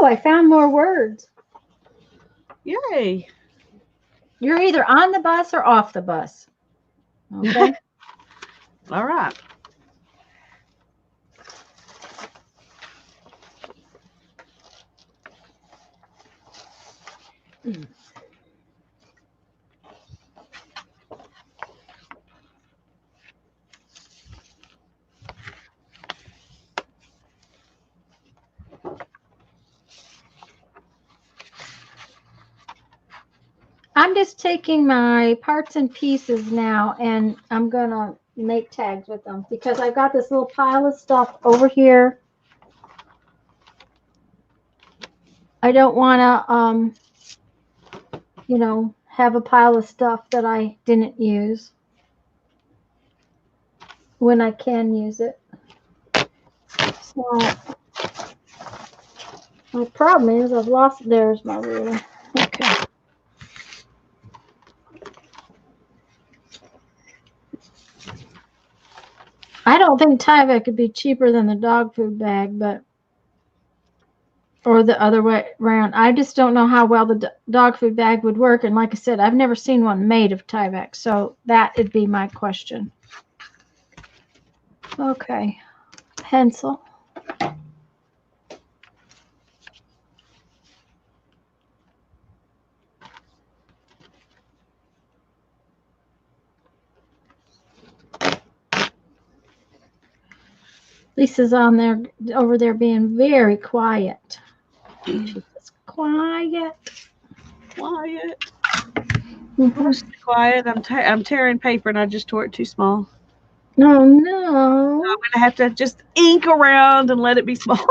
I found more words. Yay. You're either on the bus or off the bus. Okay. All right. I'm just taking my parts and pieces now, and I'm going to make tags with them because I've got this little pile of stuff over here. I don't want to, you know, have a pile of stuff that I didn't use when I can use it. So my problem is I've lost, there's my ruler. Okay. I don't think Tyvek could be cheaper than the dog food bag, but, or the other way around. I just don't know how well the dog food bag would work. And like I said, I've never seen one made of Tyvek. So that would be my question. Okay. Pencil. Lisa's on there, over there being very quiet. She's just quiet. Quiet. Mm-hmm. Quiet. I'm tearing paper and I just tore it too small. Oh, no. I'm gonna have to just ink around and let it be small.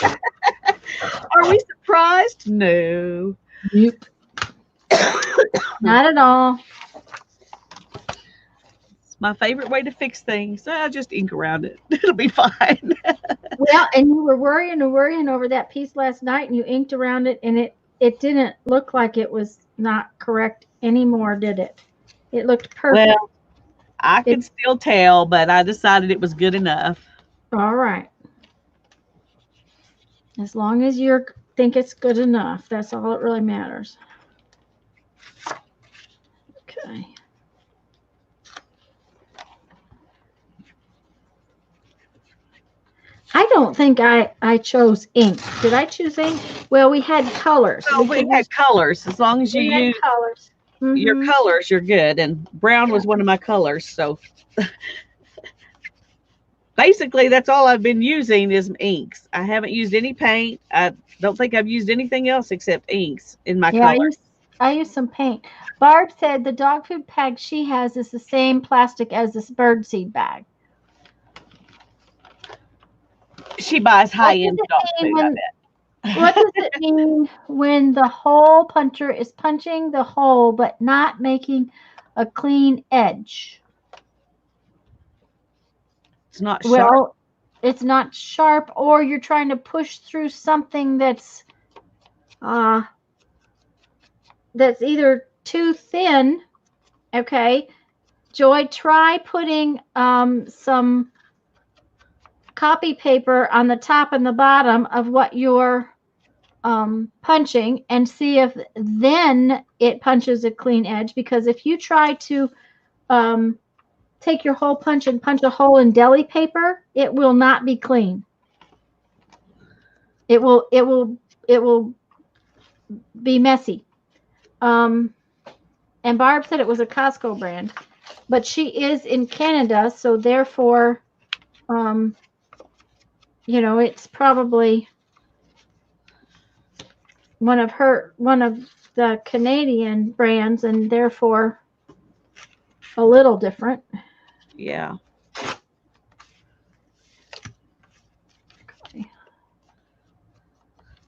Are we surprised? No. Nope. Not at all. It's my favorite way to fix things. I'll just ink around it. It'll be fine. Well, and you were worrying and worrying over that piece last night, and you inked around it, and it didn't look like it was not correct anymore, did it? It looked perfect. Well, I could still tell, but I decided it was good enough. All right. As long as you think it's good enough, that's all that really matters. Okay. I don't think I chose ink. Did I choose ink? Well, we had colors. Well, we had colors. As long as you use colors. Mm-hmm. Your colors, you're good. And brown was one of my colors. So basically, that's all I've been using is inks. I haven't used any paint. I don't think I've used anything else except inks in my colors. I used some paint. Barb said the dog food bag she has is the same plastic as this birdseed bag. She buys high-end dog food, I bet. What does it mean when the hole puncher is punching the hole but not making a clean edge? It's not sharp. Well, it's not sharp, or you're trying to push through something that's either too thin. Okay, Joy, try putting some copy paper on the top and the bottom of what you're punching and see if then it punches a clean edge, because if you try to take your hole punch and punch a hole in deli paper, it will not be clean. It will be messy. And Barb said it was a Costco brand, but she is in Canada, so therefore you know, it's probably one of the Canadian brands, and therefore a little different. Yeah. Okay.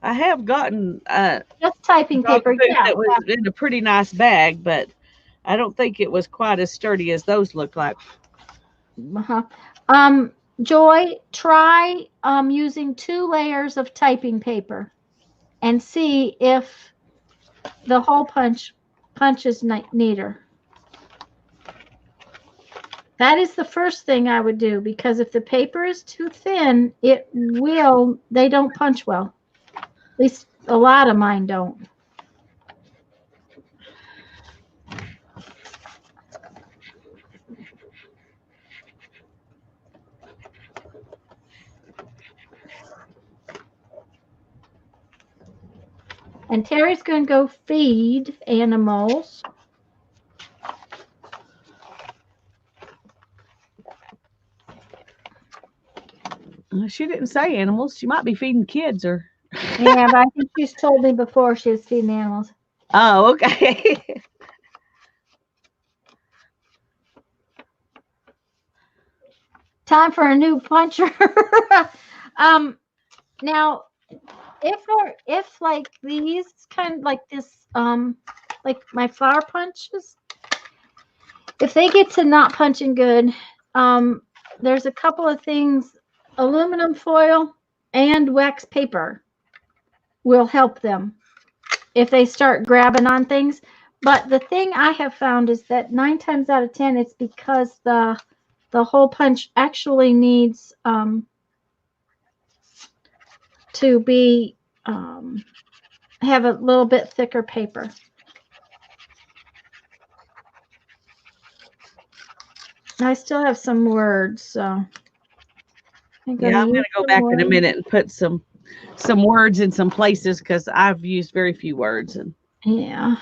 I have gotten just typing paper. Yeah, that was in a pretty nice bag, but I don't think it was quite as sturdy as those look like. Joy, try using 2 layers of typing paper and see if the hole punches neater. That is the first thing I would do, because if the paper is too thin, they don't punch well. least a lot of mine don't. And Terry's going to go feed animals. She didn't say animals. She might be feeding kids or. Yeah, but I think she's told me before she was feeding animals. Oh, okay. Time for a new puncher. Now, if like these kind of like this, like my flower punches, if they get to not punching good, there's a couple of things. Aluminum foil and wax paper will help them if they start grabbing on things. But the thing I have found is that 9 times out of 10, it's because the hole punch actually needs to be have a little bit thicker paper. I still have some words, so I'm going to go back in a minute and put some words in some places because I've used very few words. And yeah.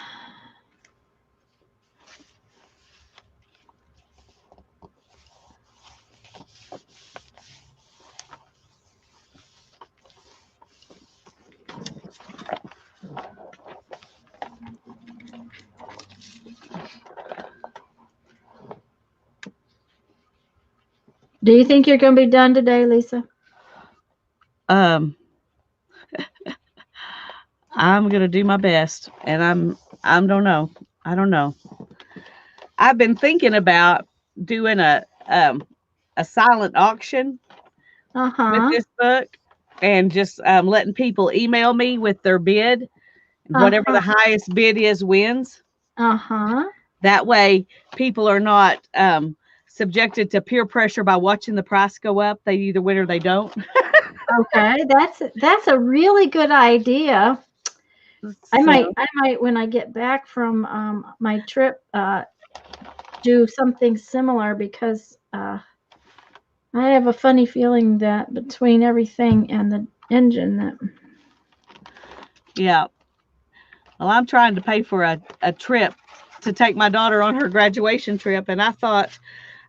Do you think you're going to be done today, Lisa? I'm going to do my best, and I don't know. I've been thinking about doing a silent auction with this book, and just letting people email me with their bid. Whatever the highest bid is wins. That way, people are not subjected to peer pressure by watching the price go up. They either win or they don't. Okay, that's a really good idea. So, I might when I get back from my trip do something similar, because I have a funny feeling that between everything and the engine that. Yeah. Well, I'm trying to pay for a trip to take my daughter on her graduation trip, and I thought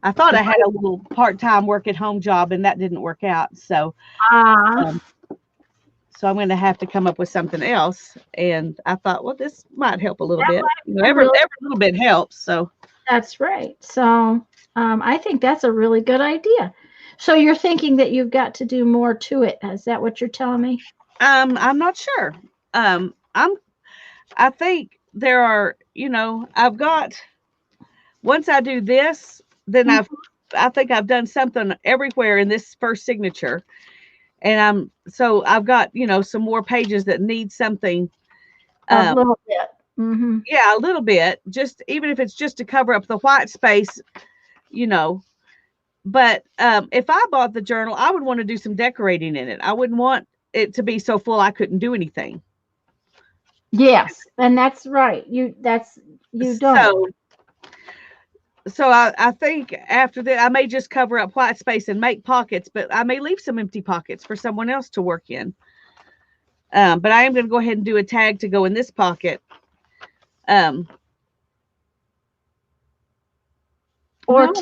I had a little part-time work at home job, and that didn't work out. So, so I'm going to have to come up with something else. And I thought, well, this might help a little bit. Every little bit helps. So that's right. So I think that's a really good idea. So you're thinking that you've got to do more to it. Is that what you're telling me? I'm not sure. I think there are, I've got, once I do this, then I think I've done something everywhere in this first signature. And so I've got, some more pages that need something. A little bit. Yeah, a little bit, just even if it's just to cover up the white space, but if I bought the journal, I would want to do some decorating in it. I wouldn't want it to be so full I couldn't do anything. Yes, and that's right. You don't. So I think after that, I may just cover up white space and make pockets, but I may leave some empty pockets for someone else to work in. But I am going to go ahead and do a tag to go in this pocket. Or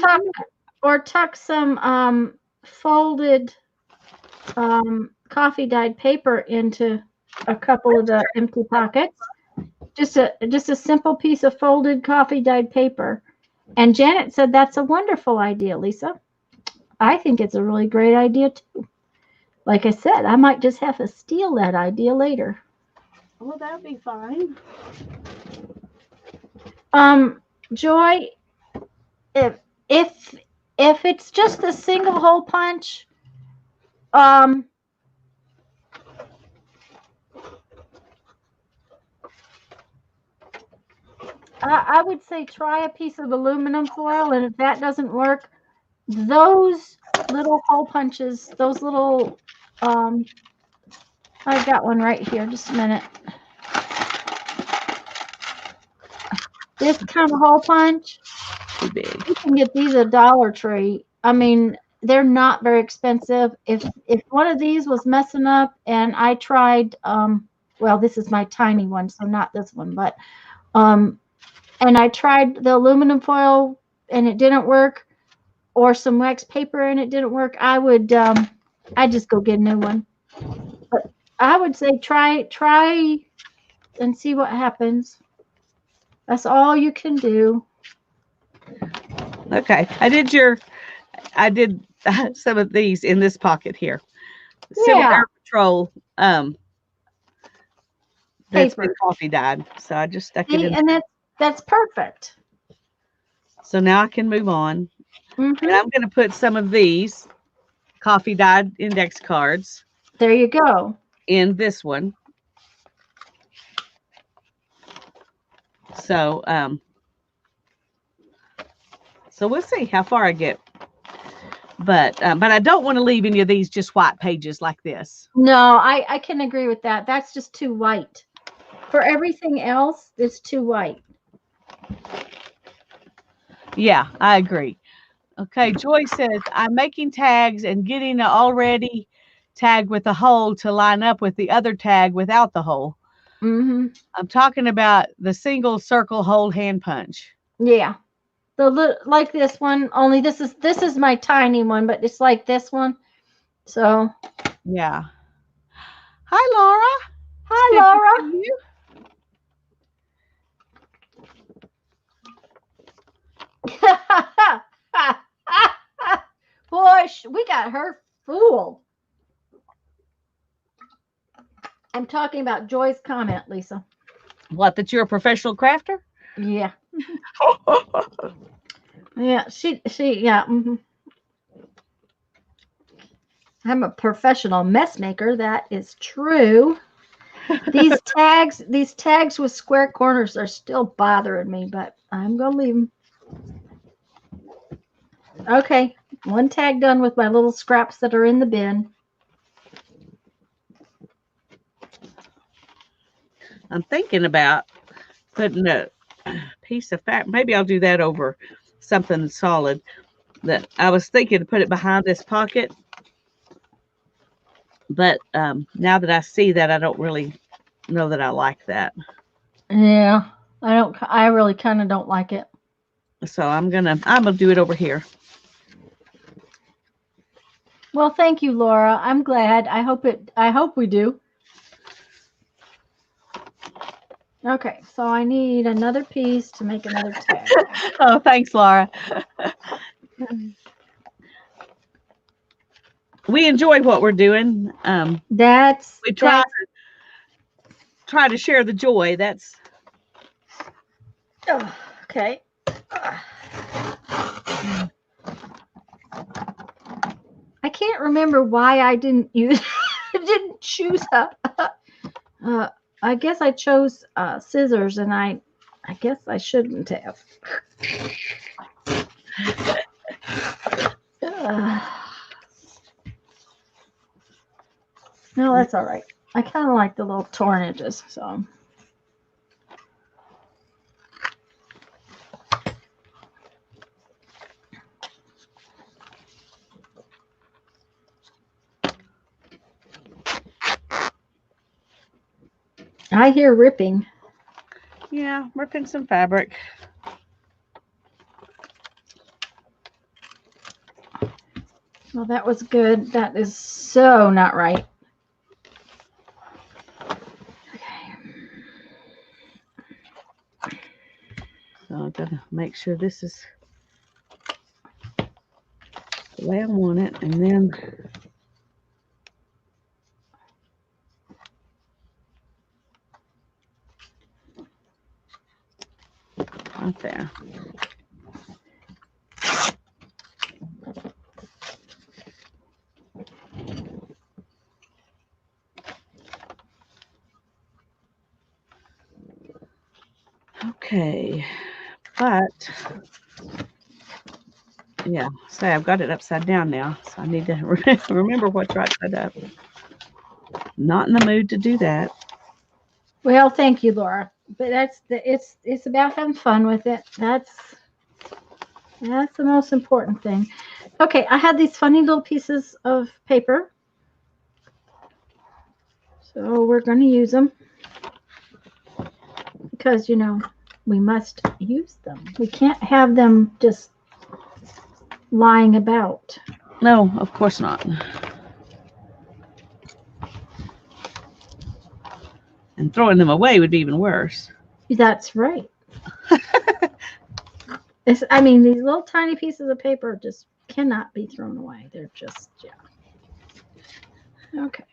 tuck some folded coffee dyed paper into a couple of the empty pockets. Just a simple piece of folded coffee dyed paper. And Janet said that's a wonderful idea, Lisa. I think it's a really great idea too. Like I said, I might just have to steal that idea later. Well, that'd be fine. Joy, if it's just a single hole punch, I would say try a piece of aluminum foil, and if that doesn't work, those little hole punches, those little I got one right here. Just a minute. This kind of hole punch. Too big. You can get these at Dollar Tree. I mean, they're not very expensive. If one of these was messing up, and I tried, well, this is my tiny one, so not this one, but and I tried the aluminum foil and it didn't work, or some wax paper and it didn't work, I would I'd just go get a new one. But I would say try and see what happens. That's all you can do. Okay, I did some of these in this pocket here. Civil Yeah. Air Patrol. That's Paper. been coffee dyed, so I just stuck it See, in. and that's perfect. So now I can move on, Mhm. and I'm going to put some of these coffee dyed index cards There you go. in this one. So so we'll see how far I get. But I don't want to leave any of these just white pages like this. No, I can agree with that. That's just too white. For everything else, it's too white. Yeah, I agree. Okay, Joy says, I'm making tags and getting an already tag with a hole to line up with the other tag without the hole. Mm-hmm. I'm talking about the single circle hole hand punch. Yeah. Like this one, only this is my tiny one, but it's like this one. So Yeah. Hi, Laura. hi, Good to Laura. see you. Boy, we got her fooled. I'm talking about Joy's comment, Lisa. What, that you're a professional crafter? Yeah. Yeah, she yeah. Mm-hmm. I'm a professional mess maker. That is true. These tags with square corners are still bothering me, but I'm gonna leave them. Okay, one tag done with my little scraps that are in the bin. I'm thinking about putting a piece of fabric. Maybe I'll do that over something solid. That I was thinking to put it behind this pocket, but now that I see that, I don't really know that I like that. Yeah, I really kind of don't like it. So I'm gonna do it over here. Well, thank you, Laura. I'm glad. I hope we do. Okay, so I need another piece to make another tag. Oh, thanks, Laura. We enjoy what we're doing. We try to share the joy. That's okay. I can't remember why I didn't choose I guess I chose scissors, and I guess I shouldn't have. No, that's all right. I kind of like the little torn edges, so. I hear ripping. Yeah, ripping some fabric. Well, that was good. That is so not right. Okay. So I'm gonna make sure this is the way I want it, and then right there. Okay, but yeah, say I've got it upside down now, so I need to remember what's right side up. not in the mood to do that. Well, thank you, Laura. But it's about having fun with it. That's the most important thing. Okay, I had these funny little pieces of paper. So we're going to use them because, we must use them. We can't have them just lying about. No, of course not. And throwing them away would be even worse. That's right. These little tiny pieces of paper just cannot be thrown away. They're just, yeah. Okay.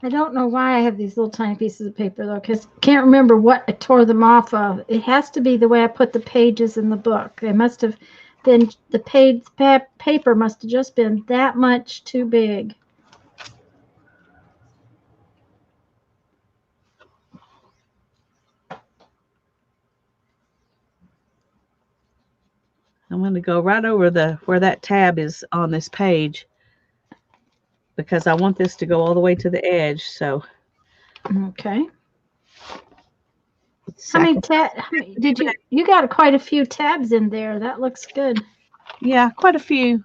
I don't know why I have these little tiny pieces of paper, though, because I can't remember what I tore them off of. It has to be the way I put the pages in the book. They must have been, the paper must have just been that much too big. I'm going to go right over where that tab is on this page because I want this to go all the way to the edge. So, Okay. How many did you got quite a few tabs in there. That looks good. Yeah, quite a few.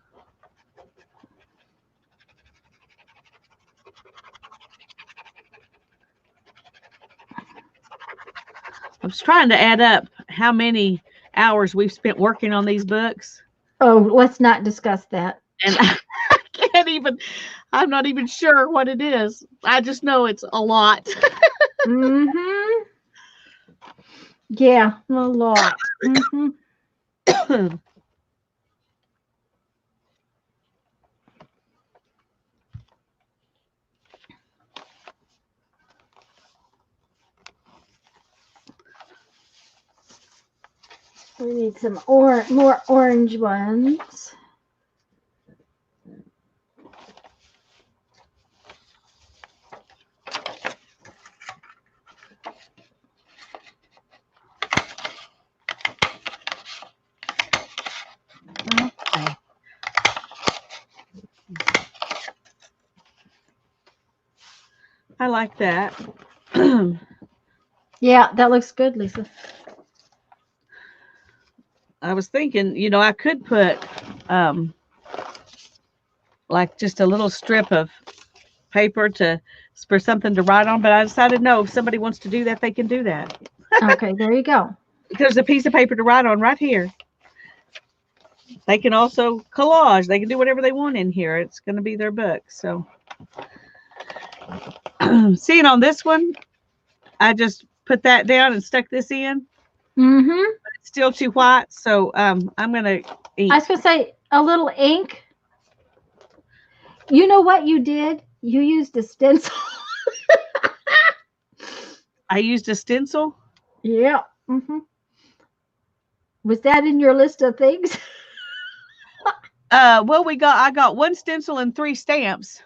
I was trying to add up how many hours we've spent working on these books. Oh, let's not discuss that. And I'm not even sure what it is. I just know it's a lot. Mm-hmm. Yeah, a lot. Mm-hmm. We need some more orange ones. Okay. I like that. Yeah, that looks good, Lisa. I was thinking, I could put like just a little strip of paper for something to write on, but I decided no, if somebody wants to do that, they can do that. Okay, there you go. There's a piece of paper to write on right here. They can also collage. They can do whatever they want in here. It's going to be their book. So seeing on this one, I just put that down and stuck this in. Mm-hmm. But it's still too white, so I'm going to ink. I was going to say a little ink. You know what you did? You used a stencil. I used a stencil? Yeah. Mm-hmm. Was that in your list of things? Well, I got one stencil and 3 stamps.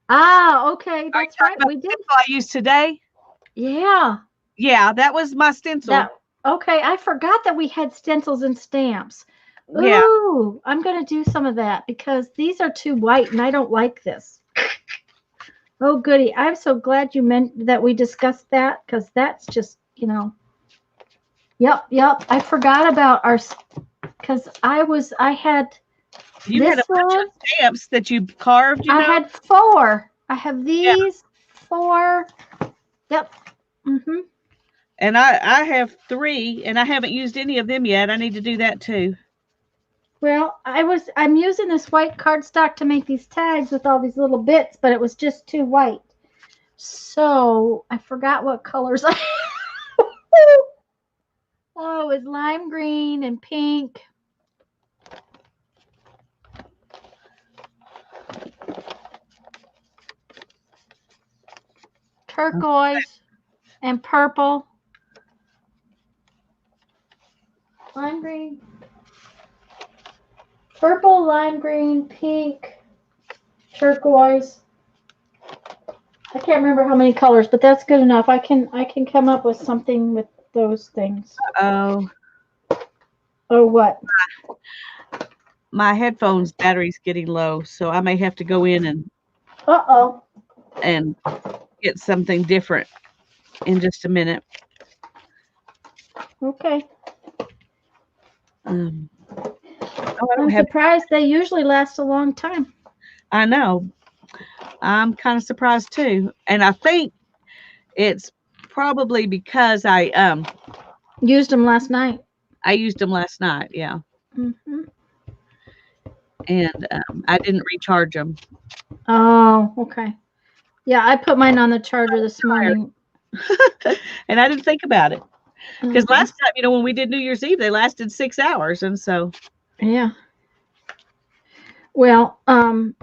Ah, okay. That's right. We did. I used today. Yeah. Yeah, that was my stencil. Okay, I forgot that we had stencils and stamps. Yeah. Ooh, I'm going to do some of that because these are too white and I don't like this. Oh, goody. I'm so glad you meant that we discussed that because that's just, Yep. I forgot about because I had You had a bunch of stamps that you carved, I had 4. I have these 4. Yep. Mm-hmm. And I have 3, and I haven't used any of them yet. I need to do that too. Well, I'm using this white cardstock to make these tags with all these little bits, but it was just too white. So I forgot what colors I Oh, it was lime green and pink. Turquoise and purple. Lime Purple, lime green, pink, turquoise. I can't remember how many colors, but that's good enough. I can come up with something with those things. Oh, Oh, what? my headphones battery's getting low, so I may have to go in Uh-oh. and get something different in just a minute. Okay. Oh, I don't I'm have. surprised. They usually last a long time. I know. I'm kind of surprised too, and I think it's probably because Used them last night. I used them last night. Yeah, Mm-hmm. and I didn't recharge them. Oh, okay. Yeah, I put mine on the charger this morning. And I didn't think about it because Mhm. last time, when we did New Year's Eve, they lasted 6 hours, and so Yeah. Well, of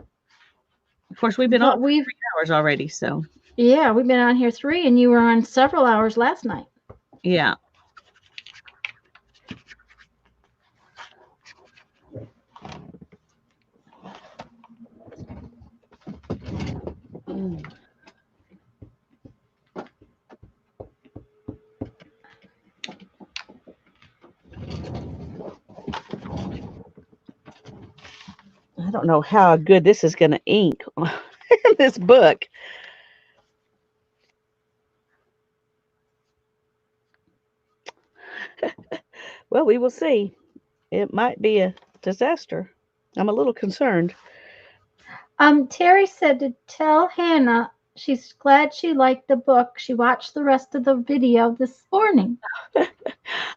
course we've been on but for 3 hours already. So we've been on here 3, and you were on several hours last night. yeah. Mm. I don't know how good this is going to ink this book. Well, we will see. It might be a disaster. I'm a little concerned. Terry said to tell Hannah she's glad she liked the book. She watched the rest of the video this morning.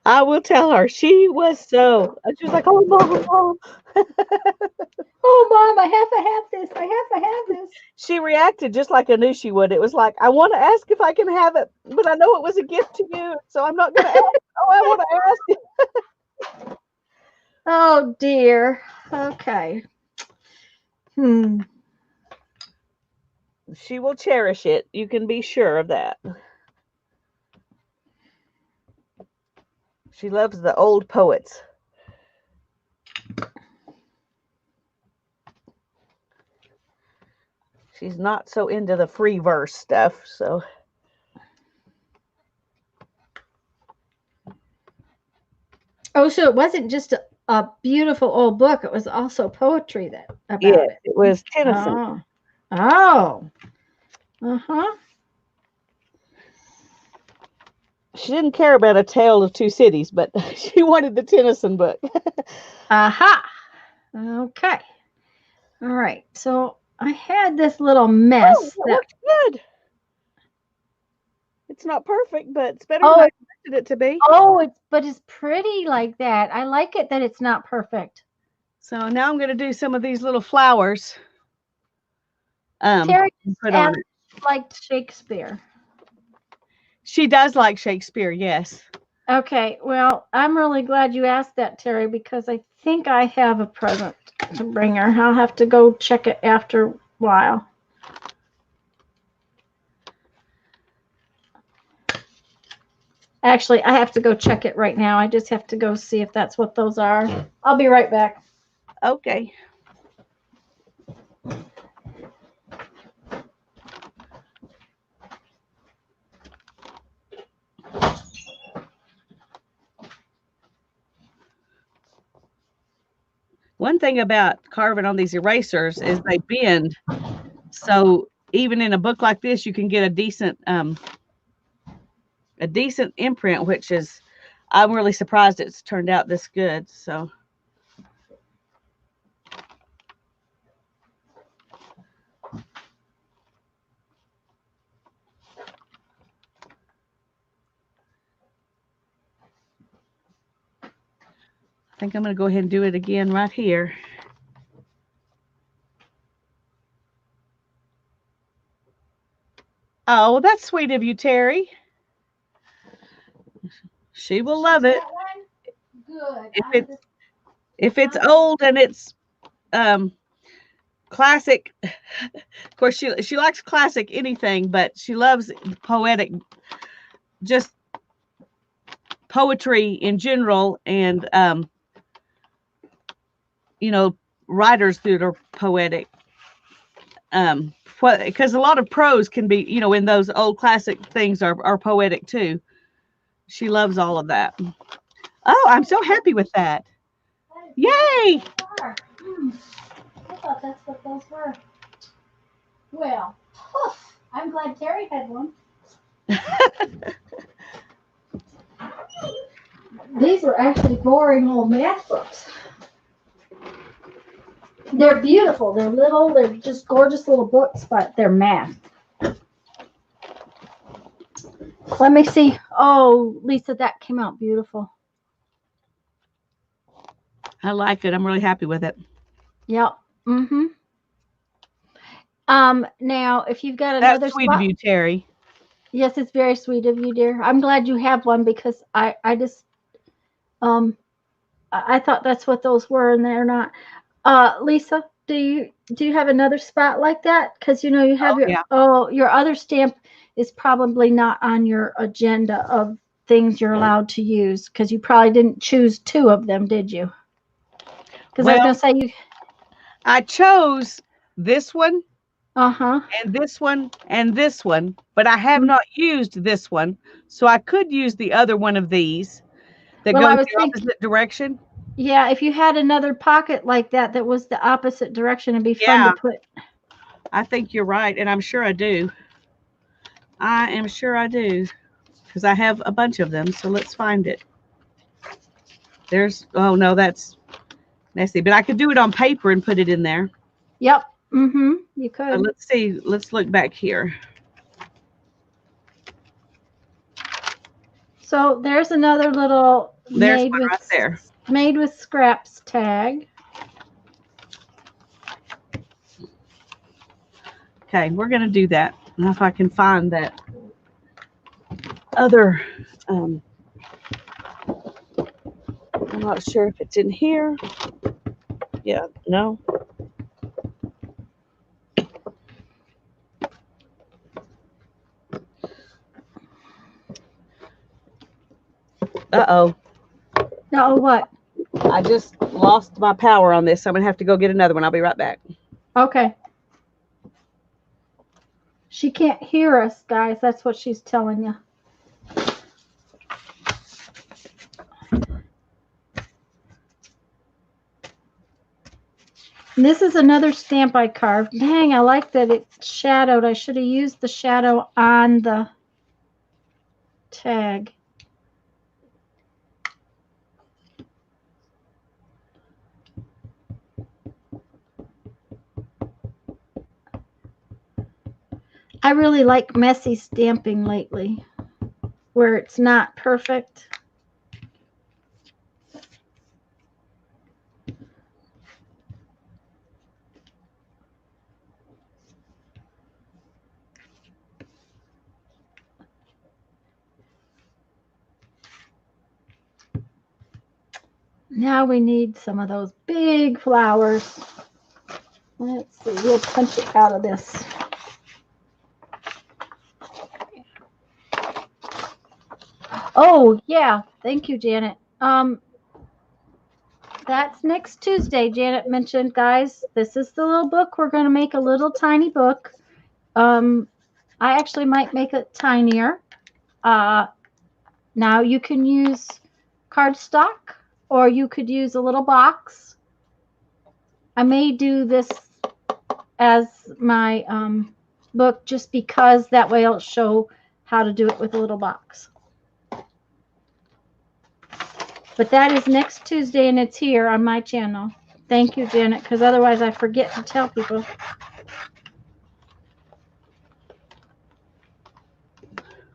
I will tell her. She was like, oh, Mom. Oh, Mom, I have to have this. I have to have this. She reacted just like I knew she would. It was like, I want to ask if I can have it, but I know it was a gift to you, so I'm not going to ask. Oh, I want to ask. Oh, dear. Okay. She will cherish it. You can be sure of that. She loves the old poets. She's not so into the free verse stuff, so. Oh, so it wasn't just a beautiful old book. It was also poetry about it. It was Tennyson. Oh. Oh. Uh-huh. She didn't care about A Tale of Two Cities, but she wanted the Tennyson book. Aha. Okay. All right. So I had this little mess. Oh, that worked good. It's not perfect, but it's better than I expected it to be. Oh, it's pretty like that. I like it that it's not perfect. So now I'm going to do some of these little flowers. Terry put on it. liked Shakespeare. She does like Shakespeare, yes. Okay, well, I'm really glad you asked that, Terry, because I think I have a present to bring her. I'll have to go check it after a while. Actually, I have to go check it right now. I just have to go see if that's what those are. I'll be right back. Okay. One thing about carving on these erasers is they bend. So even in a book like this, you can get a decent imprint, which is, I'm really surprised it's turned out this good. So. I think I'm going to go ahead and do it again right here. Oh, that's sweet of you, Terry. She will love it. Good. If it's old and it's classic, of course she likes classic anything, but she loves poetic, just poetry in general, and writers that are poetic. Because a lot of prose can be, in those old classic things are poetic too. She loves all of that. Oh, I'm so happy with that. Yay! I thought that's what those were. Well, I'm glad Terry had one. These were actually boring old math books. They're beautiful. They're little. They're just gorgeous little books, but they're math. Let me see. Oh, Lisa, that came out beautiful. I like it. I'm really happy with it. Yep. Mm-hmm. Now, if you've got another That's sweet spot, of you, Terry. yes, it's very sweet of you, dear. I'm glad you have one because I just I thought that's what those were, and they're not. Lisa, do you have another spot like that? Because you have your other stamp is probably not on your agenda of things you're allowed to use because you probably didn't choose 2 of them, did you? Because I was gonna say you. I chose this one. Uh-huh. And this one and this one, but I have not used this one, so I could use the other one of these that goes the opposite direction. Yeah, if you had another pocket like that was the opposite direction, it'd be fun to put. I think you're right, and I'm sure I do. I am sure I do, because I have a bunch of them, so let's find it. Oh no, that's messy, but I could do it on paper and put it in there. Yep. Mm-hmm. You could. So let's see. Let's look back here. So there's another little right there. Made with scraps tag. Okay, we're gonna do that. Now if I can find that other I'm not sure if it's in here. Yeah, no. Uh-oh. No, what? I just lost my power on this, so I'm going to have to go get another one. I'll be right back. Okay. She can't hear us, guys. That's what she's telling you. And this is another stamp I carved. Dang, I like that it's shadowed. I should have used the shadow on the tag. I really like messy stamping lately, where it's not perfect. Now we need some of those big flowers. Let's see, we'll punch it out of this. Oh, yeah. Thank you, Janet. That's next Tuesday, Janet mentioned, guys. This is the little book. We're going to make a little tiny book. I actually might make it tinier. Now you can use cardstock or you could use a little box. I may do this as my book just because that way I'll show how to do it with a little box. But that is next Tuesday, and it's here on my channel. Thank you, Janet, because otherwise I forget to tell people.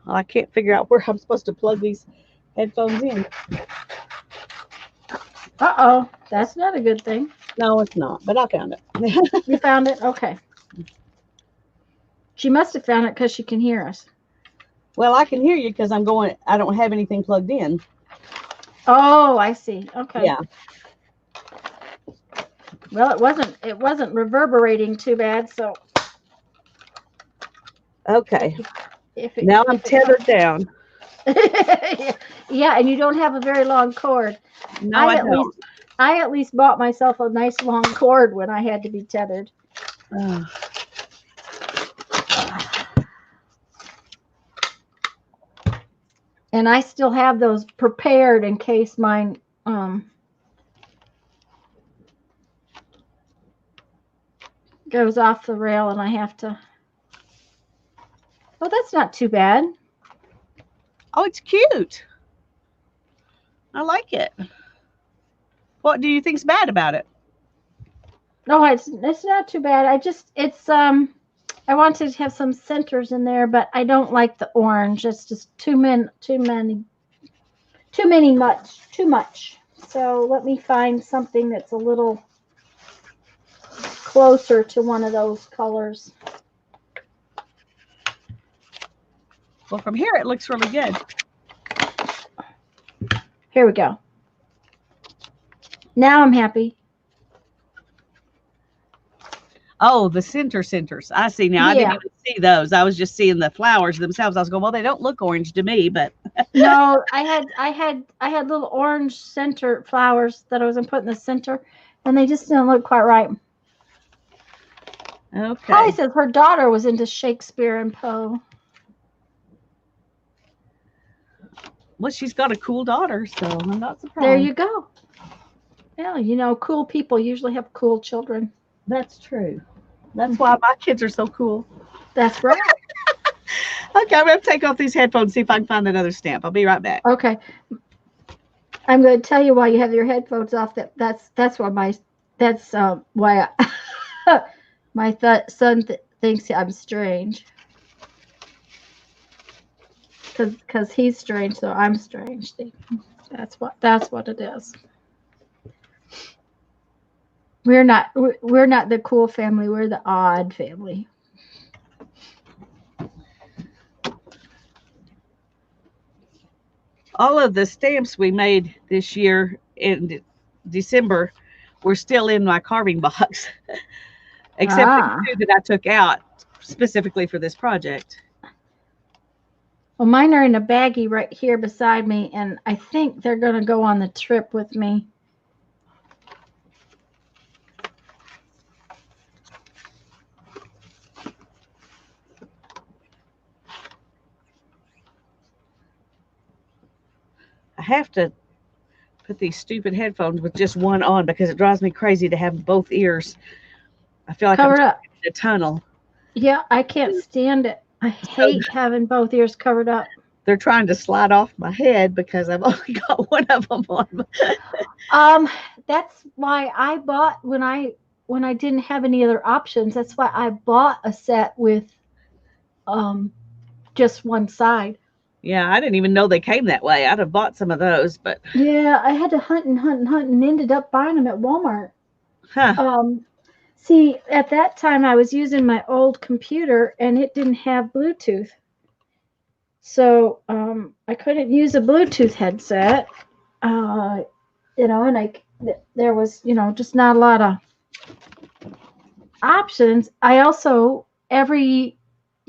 Well, I can't figure out where I'm supposed to plug these headphones in. Uh-oh, that's not a good thing. No, it's not, but I found it. You found it? Okay. She must have found it because she can hear us. Well, I can hear you because I don't have anything plugged in. Oh, I see. Okay. Yeah. Well, it wasn't reverberating too bad, so. Okay. Now I'm tethered down. Yeah, and you don't have a very long cord. No, I don't. I at least bought myself a nice long cord when I had to be tethered. Oh. And I still have those prepared in case mine goes off the rail and I have to. Oh, that's not too bad. Oh, it's cute. I like it. What do you think's bad about it? No, it's not too bad. I wanted to have some centers in there, but I don't like the orange. It's just too much. So let me find something that's a little closer to one of those colors. Well, from here it looks really good. Here we go. Now I'm happy. Oh, the centers. I see now. I didn't Yeah. even see those. I was just seeing the flowers themselves. I was going, well, they don't look orange to me, but No, I had little orange center flowers that I was gonna put in the center, and they just didn't look quite right. okay. Holly says her daughter was into Shakespeare and Poe. Well, she's got a cool daughter, so I'm not surprised. There you go. Yeah, you know, cool people usually have cool children. That's true. That's why my kids are so cool. That's right. Okay, I'm going to take off these headphones and see if I can find another stamp. I'll be right back. Okay. I'm going to tell you why you have your headphones off. That's why my son thinks I'm strange. Because he's strange, so I'm strange. That's what it is. We're not the cool family. We're the odd family. All of the stamps we made this year in December were still in my carving box, except the two that I took out specifically for this project. Well, mine are in a baggie right here beside me, and I think they're going to go on the trip with me. I have to put these stupid headphones with just one on because it drives me crazy to have both ears. I feel like Covered I'm up. in a tunnel. Yeah, I can't stand it. I hate having both ears covered up. They're trying to slide off my head because I've only got one of them on. That's why I bought when I didn't have any other options. That's why I bought a set with just one side. Yeah, I didn't even know they came that way. I'd have bought some of those, but yeah, I had to hunt and ended up buying them at Walmart. Huh. See, at that time I was using my old computer and it didn't have Bluetooth. So I couldn't use a Bluetooth headset, and there was, just not a lot of options. I also, every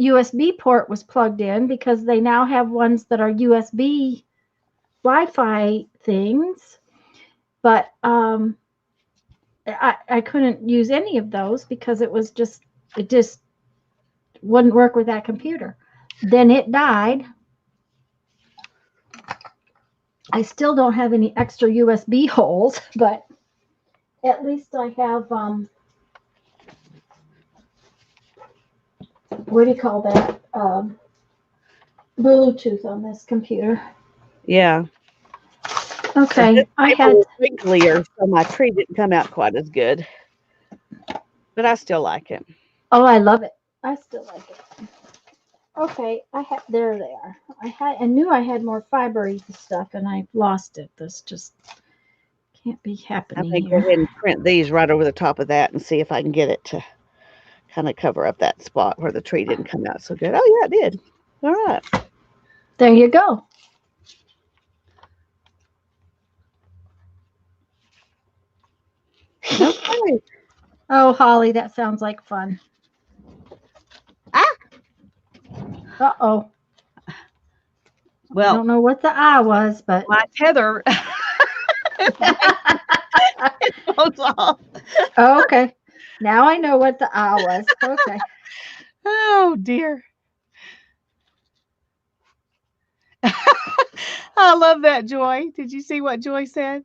USB port was plugged in because they now have ones that are USB Wi-Fi things, but I couldn't use any of those because it just wouldn't work with that computer. Then it died. I still don't have any extra USB holes, but at least I have, what do you call that? Bluetooth on this computer. Yeah. Okay. I had wrinklier, so my tree didn't come out quite as good. But I still like it. Oh, I love it. I still like it. Okay, there they are. I knew I had more fibery stuff and I lost it. This just can't be happening. I may go ahead and print these right over the top of that and see if I can get it to kind of cover up that spot where the tree didn't come out so good. Oh yeah, it did. All right. There you go. Okay. Oh, Holly, that sounds like fun. Uh-oh. Well, I don't know what the I was, but my tether Goes off. Okay. Now I know what the was. Okay. Oh dear. I love that, Joy. Did you see what Joy said?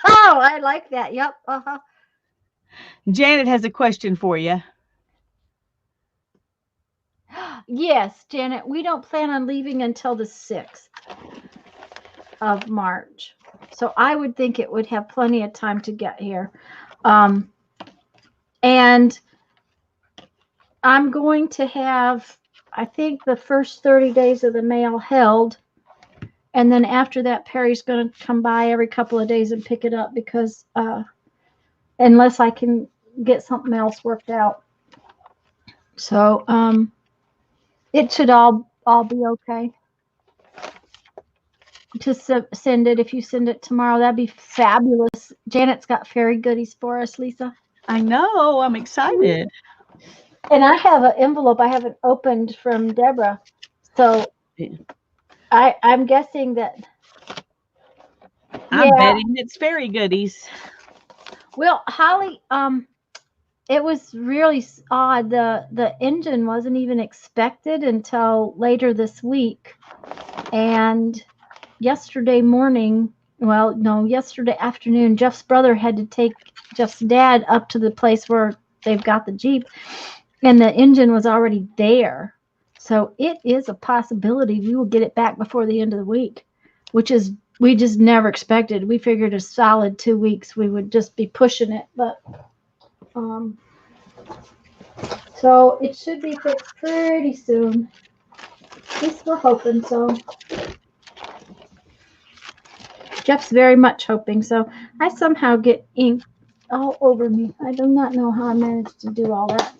Oh, I like that. Yep. Uh-huh. Janet has a question for you. Yes, Janet, we don't plan on leaving until the 6th of March. So I would think it would have plenty of time to get here. And I'm going to have, I think, the first 30 days of the mail held. And then after that, Perry's going to come by every couple of days and pick it up because unless I can get something else worked out. So it should all be okay. To send it. If you send it tomorrow, that'd be fabulous. Janet's got fairy goodies for us, Lisa. I know. I'm excited. And I have an envelope I haven't opened from Deborah. So I'm guessing that. I'm betting it's fairy goodies. Well, Holly, it was really odd. The engine wasn't even expected until later this week. And yesterday morning, yesterday afternoon, Jeff's brother had to take Jeff's dad up to the place where they've got the Jeep, and the engine was already there. So it is a possibility we will get it back before the end of the week, which is we just never expected. We figured a solid 2 weeks we would just be pushing it, but so it should be fixed pretty soon. At least we're hoping so. Jeff's very much hoping so. I somehow get ink all over me. I do not know how I managed to do all that.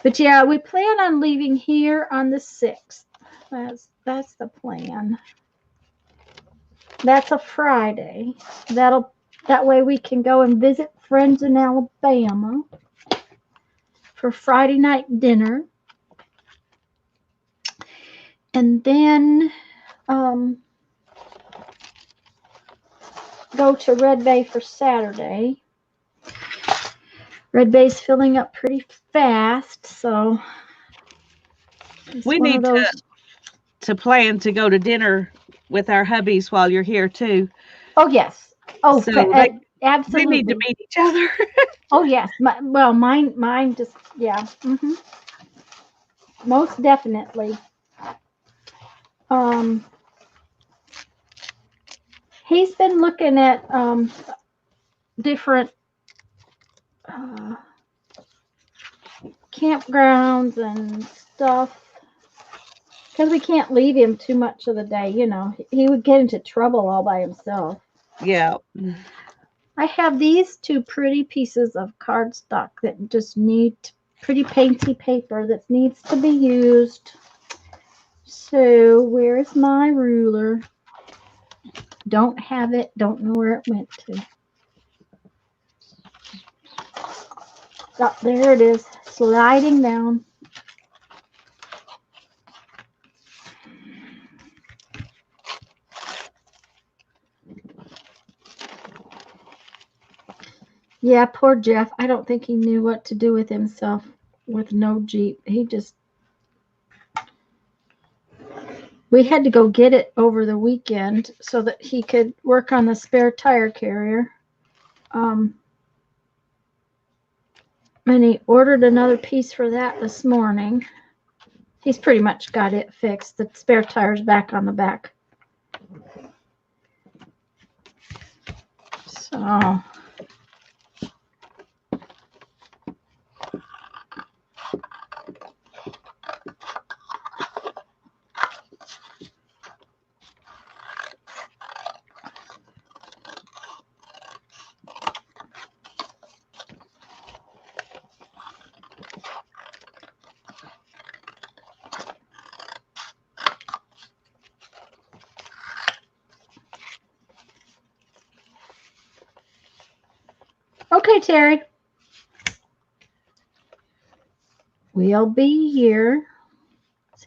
But yeah, we plan on leaving here on the 6th. That's the plan. That's a Friday. That way we can go and visit friends in Alabama for Friday night dinner. And then go to Red Bay for Saturday. Red Bay's filling up pretty fast, so we need to plan to go to dinner with our hubbies while you're here too. Oh yes. Oh, so absolutely. They need to meet each other. Oh yes. Mine just most definitely. He's been looking at different campgrounds and stuff because we can't leave him too much of the day. You know, he would get into trouble all by himself. Yeah. I have these 2 pretty pieces of cardstock that just need pretty painty paper that needs to be used. So where's my ruler? Don't have it. Don't know where it went to. Oh, there it is, sliding down. Yeah, poor Jeff. I don't think he knew what to do with himself with no Jeep. We had to go get it over the weekend so that he could work on the spare tire carrier. And he ordered another piece for that this morning. He's pretty much got it fixed. The spare tire's back on the back. So okay, Terry. We'll be here.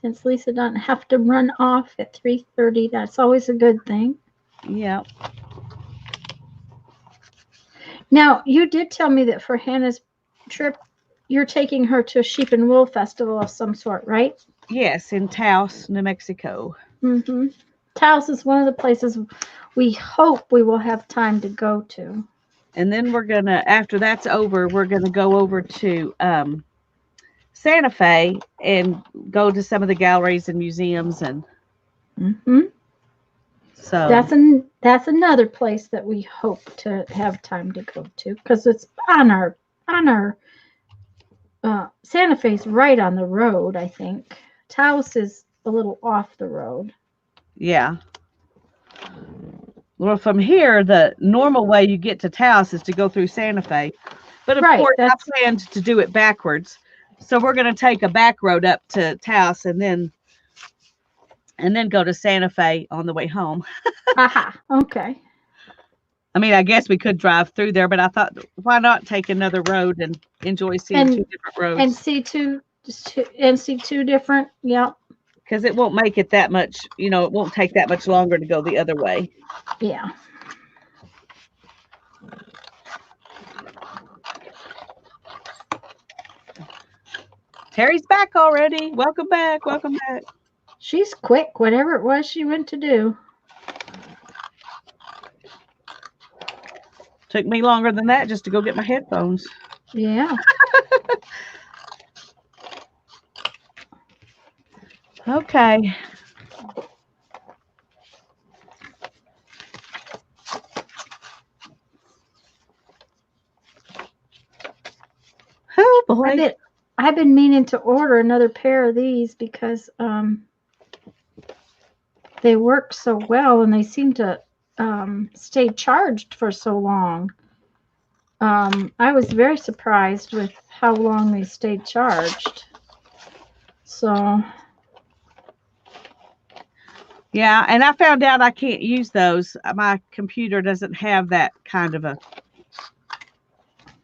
Since Lisa doesn't have to run off at 3:30, that's always a good thing. Yeah. Now, you did tell me that for Hannah's trip, you're taking her to a sheep and wool festival of some sort, right? Yes, in Taos, New Mexico. Mm-hmm. Taos is one of the places we hope we will have time to go to. And then we're gonna, after that's over, we're gonna go over to Santa Fe and go to some of the galleries and museums, and Mm-hmm. so That's another place that we hope to have time to go to, because it's on our Santa Fe's right on the road, I think. Taos is a little off the road. yeah. Well, from here, the normal way you get to Taos is to go through Santa Fe, but of Right, course I that's planned to do it backwards. So we're going to take a back road up to Taos and then go to Santa Fe on the way home. aha, okay. I mean, I guess we could drive through there, but I thought, why not take another road and enjoy seeing And- two different roads? And see two different, yeah, Because it won't make it that much, it won't take that much longer to go the other way. yeah. Terry's back already. Welcome back. Welcome back. She's quick, whatever it was she went to do. Took me longer than that just to go get my headphones. Yeah. Okay. Oh boy. I've been meaning to order another pair of these because they work so well and they seem to stay charged for so long. I was very surprised with how long they stayed charged. So Yeah, and I found out I can't use those. My computer doesn't have that kind of a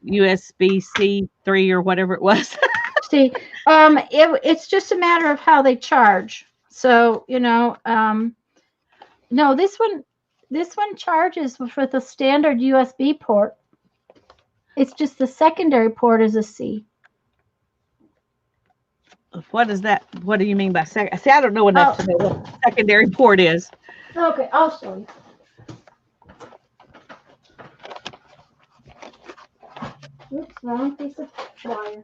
USB-C 3 or whatever it was. see, it's just a matter of how they charge. So, no, this one charges with a standard USB port. It's just the secondary port is a C. What is that? What do you mean by second? See, I don't know enough to know what the secondary port is. Okay, I'll show you. Oops, wrong piece of wire.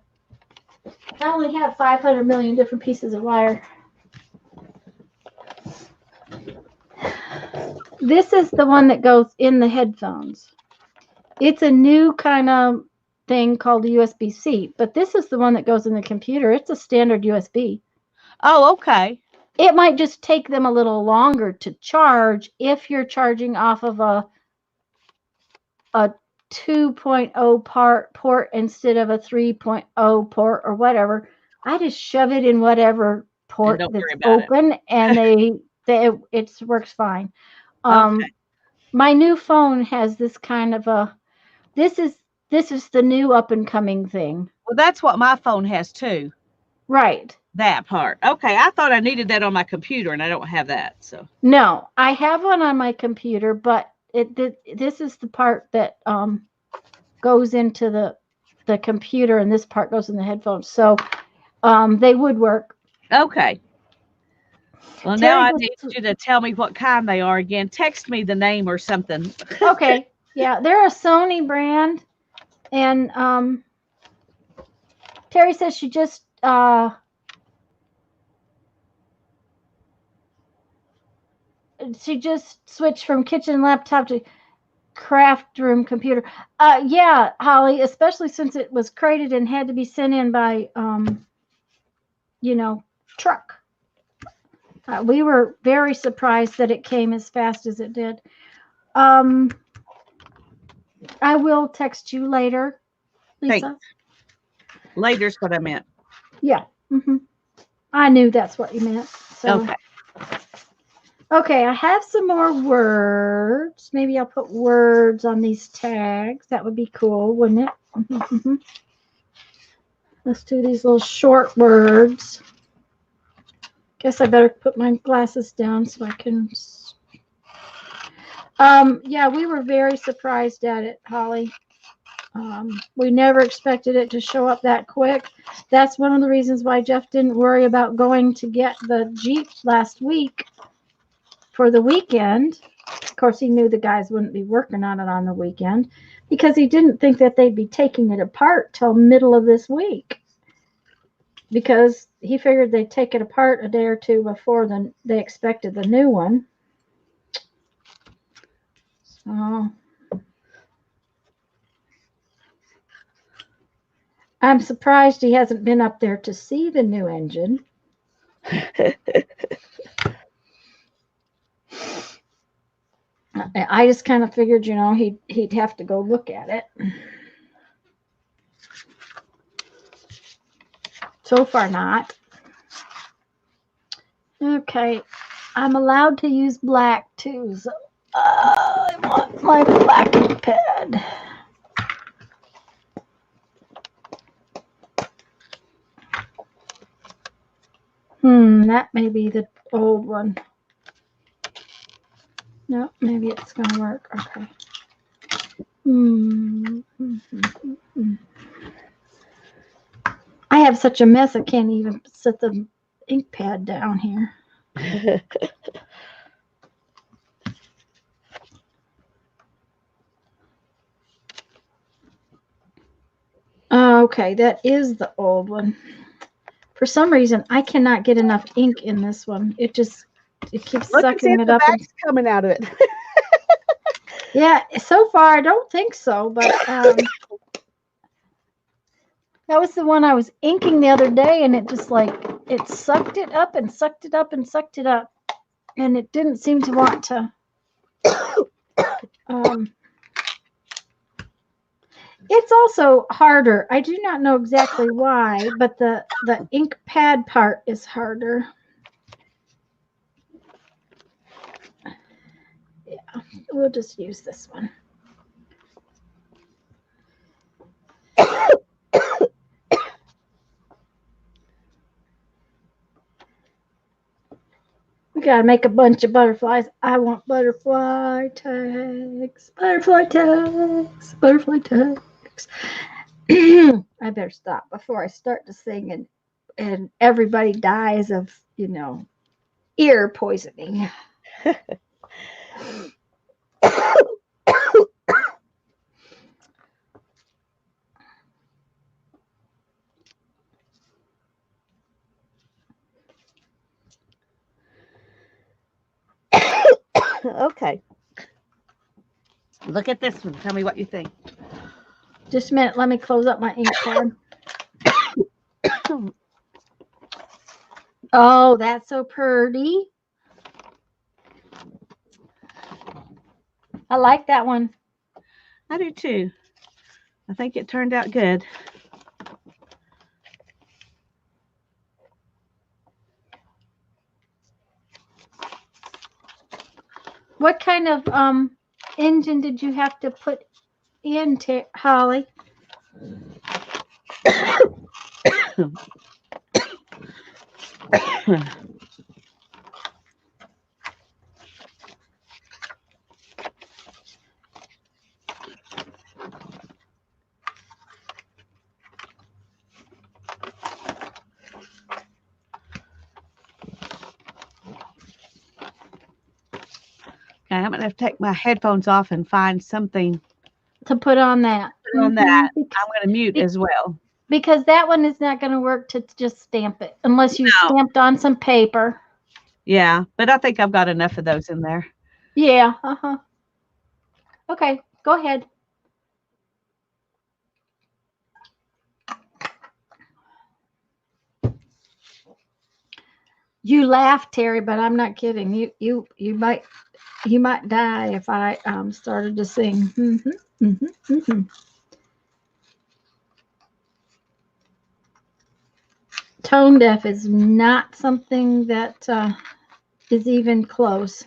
I only have 500 million different pieces of wire. This is the one that goes in the headphones. It's a new kind of thing called a USB-C, but this is the one that goes in the computer. It's a standard USB. Oh, okay. It might just take them a little longer to charge if you're charging off of a 2.0 port instead of a 3.0 port or whatever. I just shove it in whatever port that's open, and it works fine. Okay. My new phone has this kind of a. This is the new up and coming thing. Well, that's what my phone has too. Right. That part. Okay, I thought I needed that on my computer, and I don't have that. So no, I have one on my computer, but this is the part that goes into the computer, and this part goes in the headphones. So they would work. Okay. Well, now I need you to tell me what kind they are again. Text me the name or something. Okay. Yeah, they're a Sony brand, and Terry says she just switched from kitchen laptop to craft room computer. Yeah, Holly, especially since it was crated and had to be sent in by truck. We were very surprised that it came as fast as it did. I will text you later, Lisa. Thanks. Later's what I meant. Yeah. Mm-hmm. I knew that's what you meant. So. Okay. Okay, I have some more words. Maybe I'll put words on these tags. That would be cool, wouldn't it? Mm-hmm. Let's do these little short words. Guess I better put my glasses down so I can. Yeah, we were very surprised at it, Holly. We never expected it to show up that quick. That's one of the reasons why Jeff didn't worry about going to get the Jeep last week for the weekend. Of course, he knew the guys wouldn't be working on it on the weekend because he didn't think that they'd be taking it apart till middle of this week. Because he figured they'd take it apart a day or two before they expected the new one. So I'm surprised he hasn't been up there to see the new engine. I just kind of figured, he'd have to go look at it. So far, not. Okay, I'm allowed to use black too, so I want my black ink pad. That may be the old one. No, maybe it's gonna work. Okay. I have such a mess, I can't even set the ink pad down here. Okay, that is the old one. For some reason, I cannot get enough ink in this one. It keeps sucking it up. It's coming out of it. Yeah, so far I don't think so, but that was the one I was inking the other day, and it just it sucked it up and sucked it up and sucked it up, and it didn't seem to want to. It's also harder. I do not know exactly why, but the ink pad part is harder. Yeah, we'll just use this one. We gotta make a bunch of butterflies. I want butterfly tags, butterfly tags, butterfly tags. I better stop before I start to sing and everybody dies of, ear poisoning. Okay. Look at this one. Tell me what you think. Just a minute. Let me close up my ink pad. Oh, that's so pretty. I like that one. I do too. I think it turned out good. What kind of engine did you have to put in, Holly? I'm going to have to take my headphones off and find something to put on that. On that. I'm going to mute as well. Because that one is not going to work to just stamp it unless you stamped on some paper. Yeah, but I think I've got enough of those in there. Yeah. Okay, go ahead. You laugh, Terry, but I'm not kidding. You might die if I started to sing. Tone deaf is not something that is even close.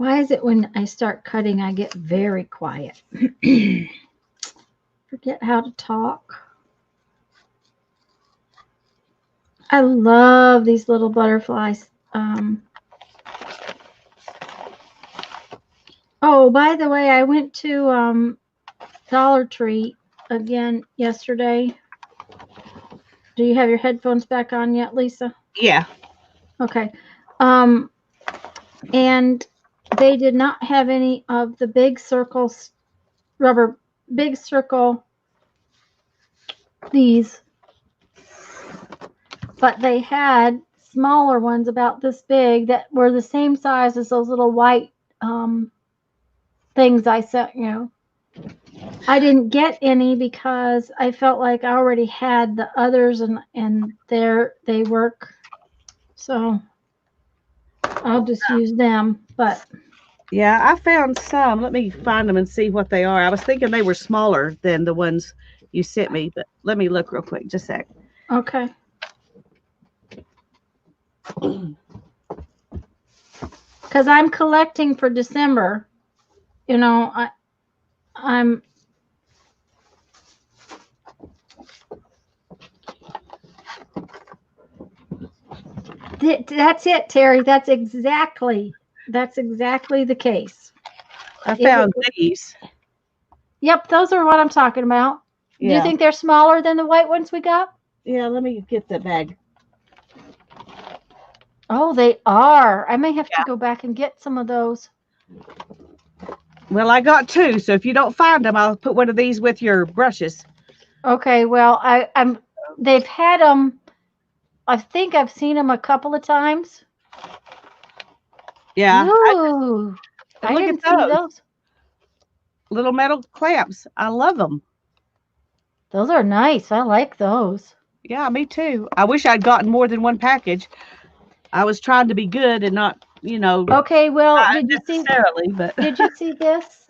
Why is it when I start cutting, I get very quiet? Forget how to talk. I love these little butterflies. Oh, by the way, I went to Dollar Tree again yesterday. Do you have your headphones back on yet, Lisa? Yeah. Okay. And they did not have any of the big circles, big circle, these, but they had smaller ones about this big that were the same size as those little white things I sent you. I didn't get any because I felt like I already had the others, and they work, so I'll just use them. But Yeah, I found some. Let me find them and see what they are. I was thinking they were smaller than the ones you sent me, but let me look real quick. Just a sec. okay. Because I'm collecting for December. You know, I'm that's it, Terry. That's exactly the case. I found these. Yep, those are what I'm talking about. Yeah. Do you think they're smaller than the white ones we got? Yeah, let me get the bag. Oh, they are. I may have to go back and get some of those. Well, I got two, so if you don't find them, I'll put one of these with your brushes. Okay, well, they've had them. I think I've seen them a couple of times. Yeah. Ooh, I didn't see those. Little metal clamps. I love them. Those are nice. I like those. Yeah, me too. I wish I'd gotten more than one package. I was trying to be good and not, Okay, well, did you see this?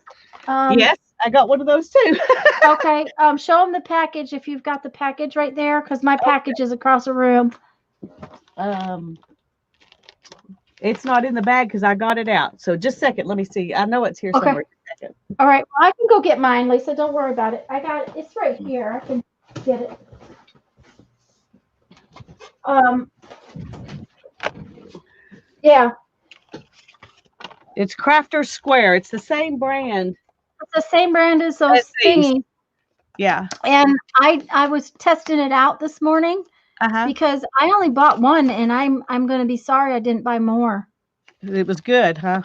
Yes, I got one of those too. Okay, show them the package if you've got the package right there, because my package is across the room. It's not in the bag because I got it out. So just a second, let me see. I know it's here somewhere. All right, well, I can go get mine, Lisa. Don't worry about it. I got it. It's right here. I can get it. Yeah. It's Crafter Square. It's the same brand. It's the same brand as those thingies. Yeah. And I was testing it out this morning because I only bought one, and I'm going to be sorry I didn't buy more. It was good, huh?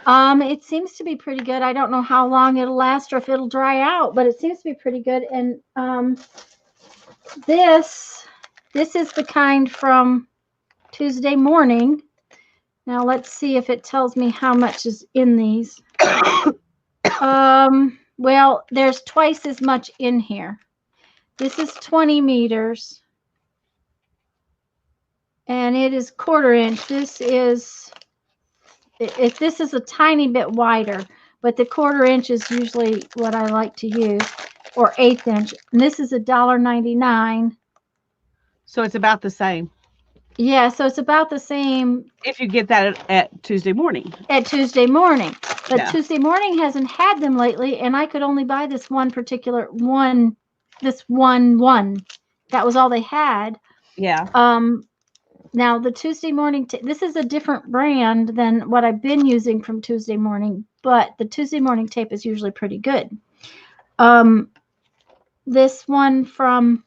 It seems to be pretty good. I don't know how long it'll last or if it'll dry out, but it seems to be pretty good. And this is the kind from Tuesday morning. Now let's see if it tells me how much is in these. Well, there's twice as much in here. This is 20 meters. And it is 1/4 inch. This is a tiny bit wider, but the 1/4 inch is usually what I like to use, or 1/8 inch. And this is $1.99. So it's about the same. Yeah, so it's about the same. If you get that at Tuesday morning. At Tuesday morning. But Tuesday morning hasn't had them lately, and I could only buy this one particular one, this one. That was all they had. Yeah. Now the Tuesday morning, this is a different brand than what I've been using from Tuesday morning, but the Tuesday morning tape is usually pretty good. This one from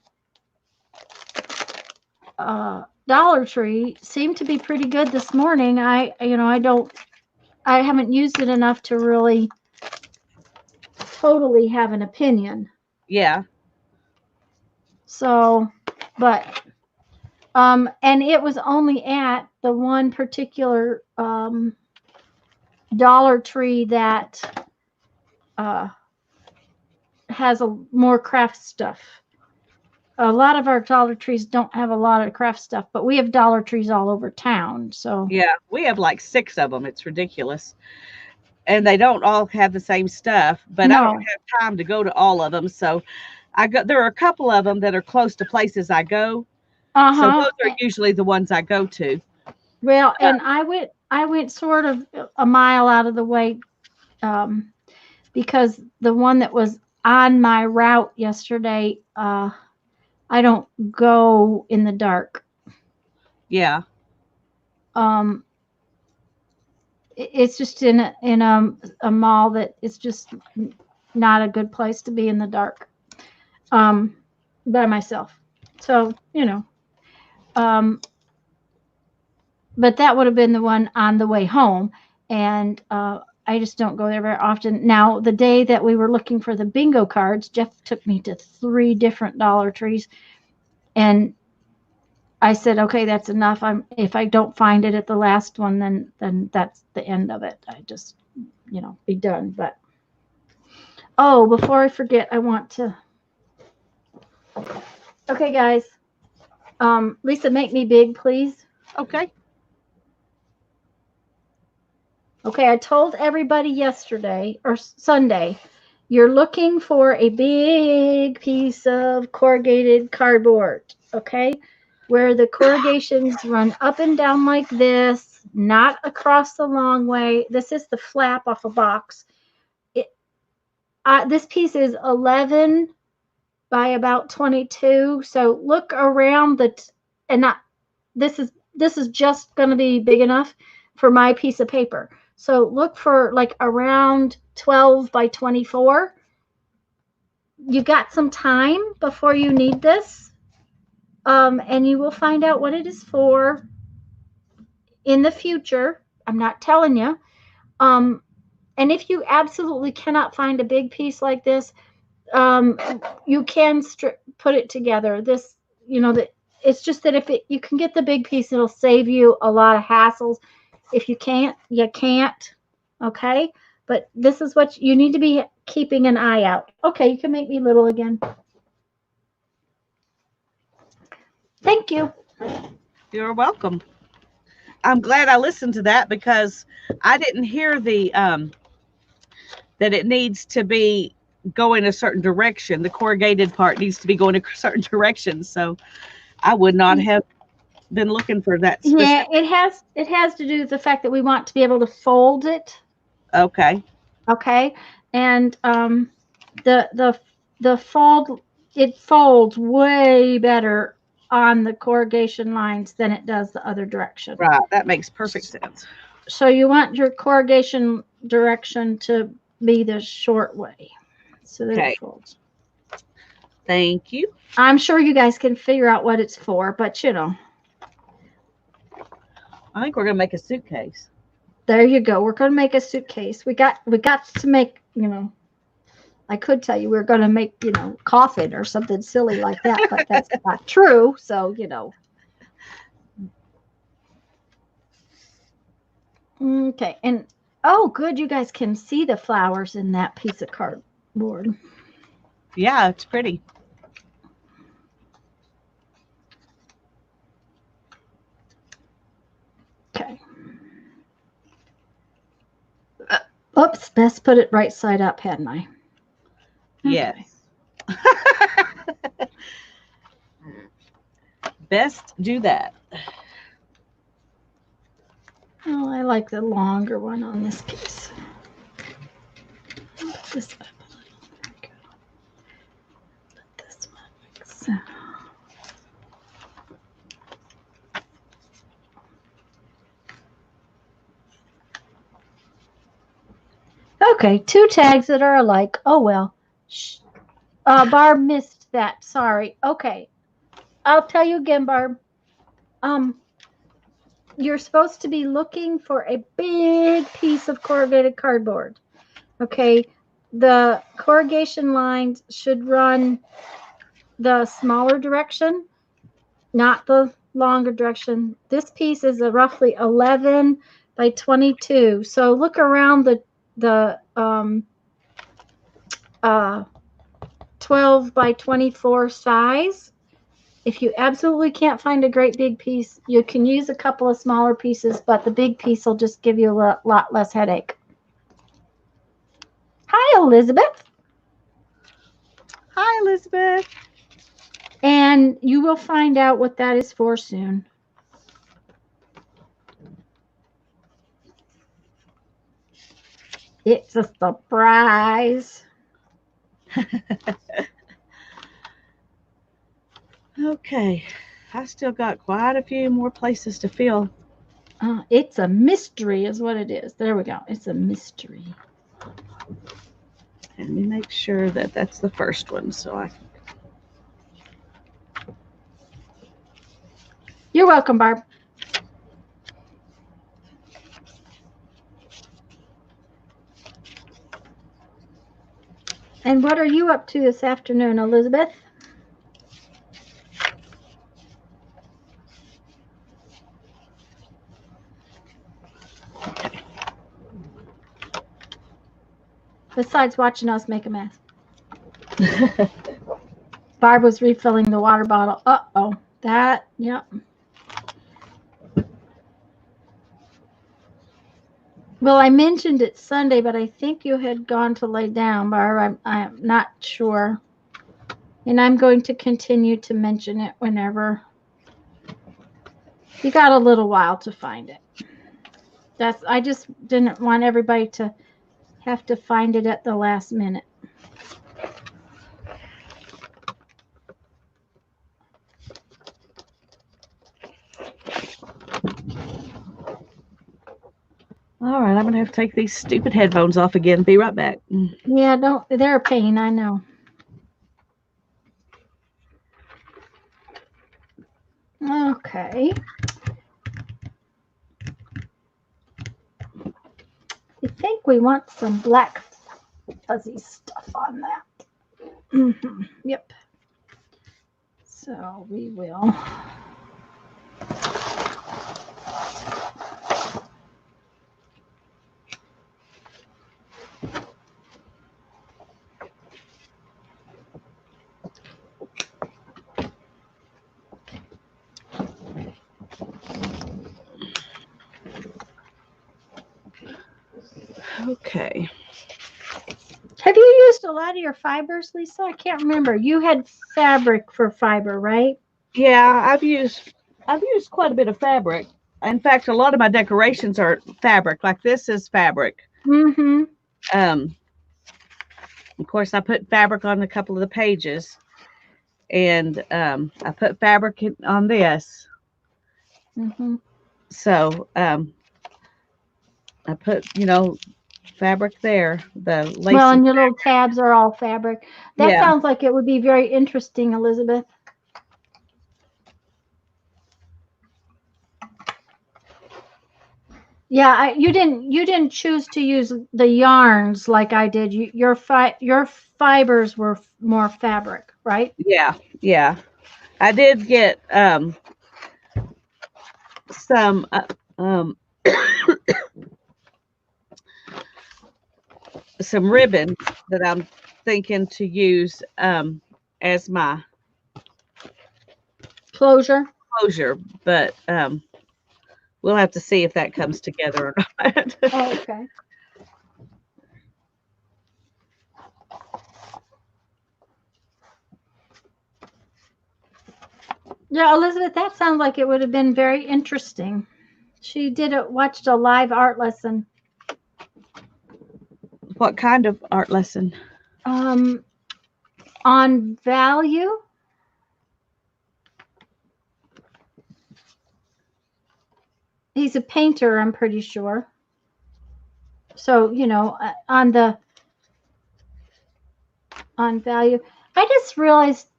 Dollar Tree seemed to be pretty good this morning. I haven't used it enough to really totally have an opinion. Yeah. So, but and it was only at the one particular Dollar Tree that has more craft stuff. A lot of our Dollar Trees don't have a lot of craft stuff, but we have Dollar Trees all over town. So yeah, we have like 6 of them. It's ridiculous. And they don't all have the same stuff, but I don't have time to go to all of them. So there are a couple of them that are close to places I go. So those are usually the ones I go to. Well, and I I went sort of a mile out of the way because the one that was on my route yesterday, I don't go in the dark. Yeah. It's just in a mall that it's just not a good place to be in the dark by myself. So, but that would have been the one on the way home. And I just don't go there very often. Now, the day that we were looking for the bingo cards, Jeff took me to 3 different Dollar Trees. And I said, okay, that's enough. If I don't find it at the last one, then that's the end of it. I just, be done. But, oh, before I forget, I want to. Okay, guys. Lisa, make me big, please. Okay. Okay, I told everybody yesterday or Sunday, you're looking for a big piece of corrugated cardboard, okay, where the corrugations run up and down like this, not across the long way. This is the flap off a box. This piece is 11 by about 22. So look around this is just going to be big enough for my piece of paper. So look for like around 12 by 24. You got some time before you need this. And you will find out what it is for in the future. I'm not telling you. And if you absolutely cannot find a big piece like this, you can put it together. This, it's just that if you can get the big piece, it'll save you a lot of hassles. If you can't, you can't. Okay? But this is what you need to be keeping an eye out. Okay, you can make me little again. Thank you. You're welcome. I'm glad I listened to that because I didn't hear the that it needs to be going a certain direction. The corrugated part needs to be going a certain direction. So I would not have been looking for that specific. Yeah, it has to do with the fact that we want to be able to fold it. Okay. Okay. And the fold, it folds way better on the corrugation lines than it does the other direction. Right. That makes perfect sense. So you want your corrugation direction to be the short way so that it folds. Thank you. I'm sure you guys can figure out what it's for, but I think we're going to make a suitcase. There you go. We're going to make a suitcase. We got to make, I could tell you we're going to make, coffin or something silly like that, but that's not true. So, Okay. And, oh, good. You guys can see the flowers in that piece of cardboard. Yeah, it's pretty. Okay. Oops, best put it right side up, hadn't I? Yes. Okay. Best do that. Oh, I like the longer one on this piece. Put this up a little. There we go. Put this one like so. Okay, 2 tags that are alike. Oh, well. Barb missed that. Sorry. Okay. I'll tell you again, Barb. You're supposed to be looking for a big piece of corrugated cardboard. Okay. The corrugation lines should run the smaller direction, not the longer direction. This piece is a roughly 11 by 22. So look around the 12 by 24 size. If you absolutely can't find a great big piece, you can use a couple of smaller pieces, but the big piece will just give you a lot less headache. Hi, Elizabeth. Hi, Elizabeth. And you will find out what that is for soon. It's a surprise. Okay. I still got quite a few more places to fill. It's a mystery is what it is. There we go. It's a mystery. Let me make sure that that's the first one. So You're welcome, Barb. And what are you up to this afternoon, Elizabeth? Besides watching us make a mess. Barb was refilling the water bottle. Uh-oh. That, yep. Well, I mentioned it Sunday, but I think you had gone to lay down, Barb. I'm not sure. And I'm going to continue to mention it whenever. You got a little while to find it. I just didn't want everybody to have to find it at the last minute. all right, I'm gonna have to take these stupid headphones off again. Be right back. Yeah, they're a pain, I know. Okay. I think we want some black fuzzy stuff on that. Yep. So we will. Okay. Have you used a lot of your fibers, Lisa? I can't remember. You had fabric for fiber, right? Yeah, I've used quite a bit of fabric. In fact, a lot of my decorations are fabric. Like this is fabric. Mm-hmm. Of course, I put fabric on a couple of the pages, and I put fabric on this. Mm-hmm. So I put fabric there. The lacy. Well, and your little tabs are all fabric. That Yeah. sounds like it would be very interesting, Elizabeth. Yeah, you didn't choose to use the yarns like I did. Your fibers were more fabric, right? Yeah. I did get some some ribbon that I'm thinking to use as my Closure. but we'll have to see if that comes together or not. Oh, okay. Yeah, Elizabeth, that sounds like it would have been very interesting. She watched a live art lesson. What kind of art lesson? On value. He's a painter, I'm pretty sure. So, on value. I just realized,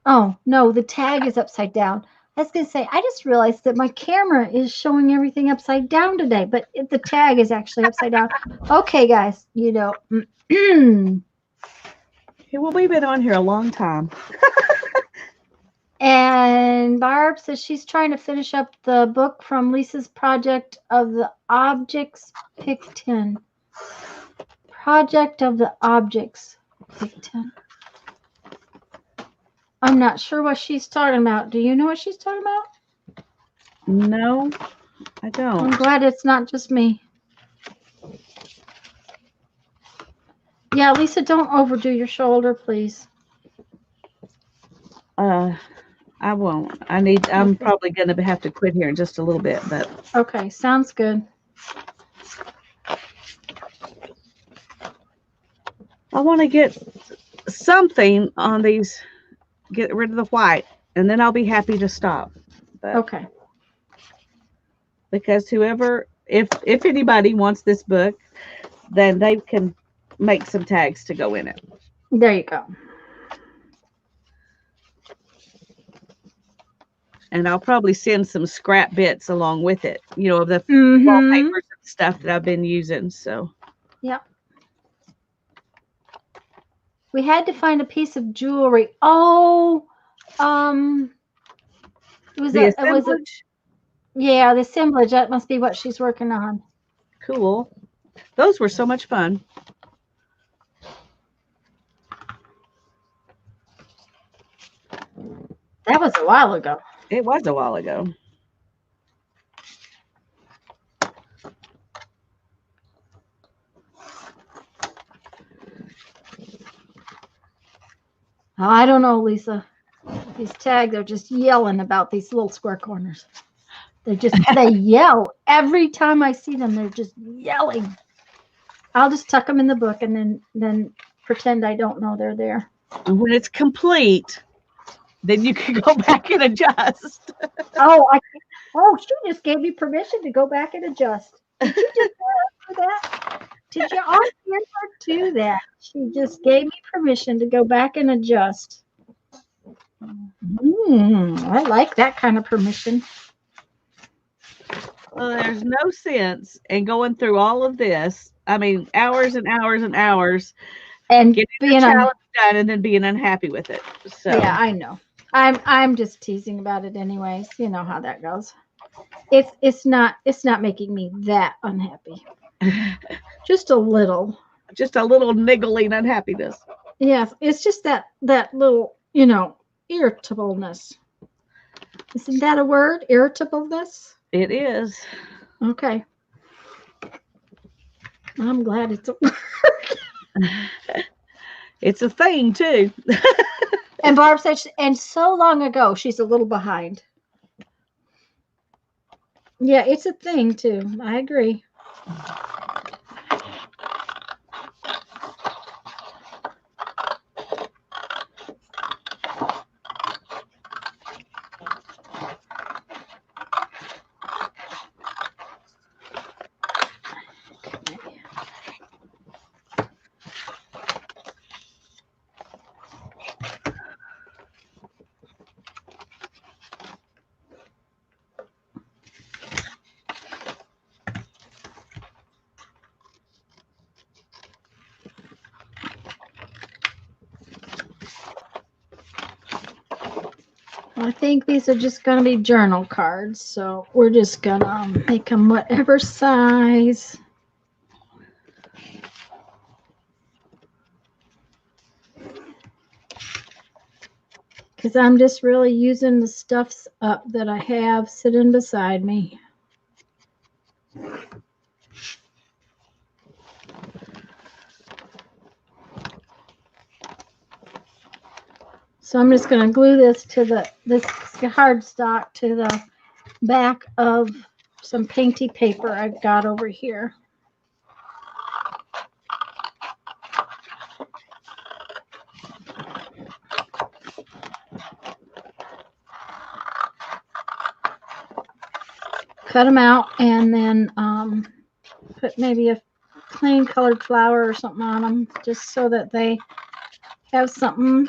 oh, no, the tag is upside down. I was going to say, I just realized that my camera is showing everything upside down today, but the tag is actually upside down. Okay, guys, Well, we've been on here a long time. And Barb says she's trying to finish up the book from Lisa's project of the objects, pick 10. Project of the objects, pick 10. I'm not sure what she's talking about. Do you know what she's talking about? No, I don't. I'm glad it's not just me. Yeah, Lisa, don't overdo your shoulder, please. I won't. I'm probably going to have to quit here in just a little bit, but. Okay, sounds good. I want to get something on these, get rid of the white, and then I'll be happy to stop. But Okay. because whoever, if anybody wants this book, then they can make some tags to go in it. There you go. And I'll probably send some scrap bits along with it, you know, of the Mm-hmm. wallpapers and stuff that I've been using. So Yep. We had to find a piece of jewelry. Oh, it was the it was assemblage, yeah, the assemblage. That must be what she's working on. cool. Those were so much fun. That was a while ago. It was a while ago. Oh, I don't know, Lisa. These tags are just yelling about these little square corners. They yell every time I see them. They're just yelling. I'll just tuck them in the book and then pretend I don't know they're there. And when it's complete, then you can go back and adjust. Oh, she just gave me permission to go back and adjust. Did you just do that? Did you all hear her do that? She just gave me permission to go back and adjust. I like that kind of permission. Well, there's no sense in going through all of this. I mean, hours and hours and hours, And getting the being challenge done and then being unhappy with it. So yeah, I know. I'm just teasing about it anyways. You know how that goes. It's not making me that unhappy. Just a little. just a little niggling unhappiness. Yes, it's just that little, irritableness. Isn't that a word? Irritableness? It is. Okay. I'm glad it's a word. It's a thing too. And Barb said, and so long ago, she's a little behind. Yeah, it's a thing too. I agree. I think these are just going to be journal cards, so we're just going to make them whatever size. Because I'm just really using the stuffs up that I have sitting beside me. So I'm just going to glue this to this cardstock to the back of some painty paper I've got over here. Cut them out and then put maybe a plain colored flower or something on them just so that they have something.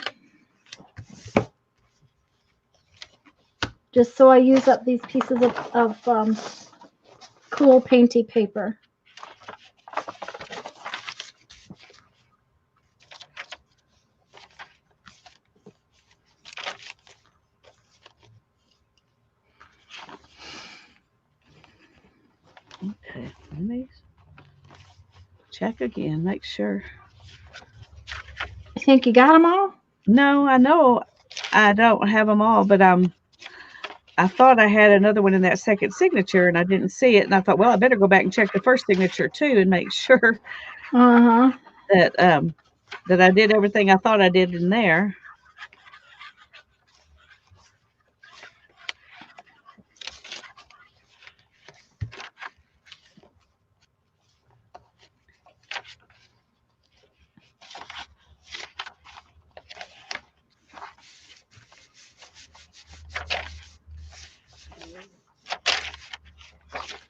Just so I use up these pieces of cool painty paper. Okay, let me check again, make sure. I think you got them all? No, I know I don't have them all, but I thought I had another one in that second signature and I didn't see it. And I thought, well, I better go back and check the first signature too and make sure that that I did everything I thought I did in there.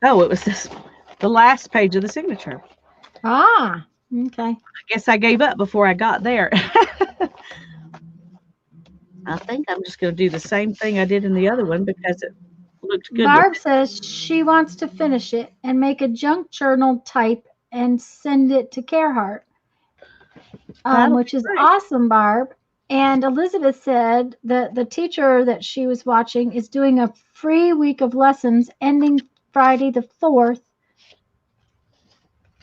Oh, it was the last page of the signature. Ah, okay. I guess I gave up before I got there. I think I'm just going to do the same thing I did in the other one because it looked good. Barb says she wants to finish it and make a junk journal type and send it to Carehart, which is great. awesome, Barb. And Elizabeth said that the teacher that she was watching is doing a free week of lessons ending Friday the 4th.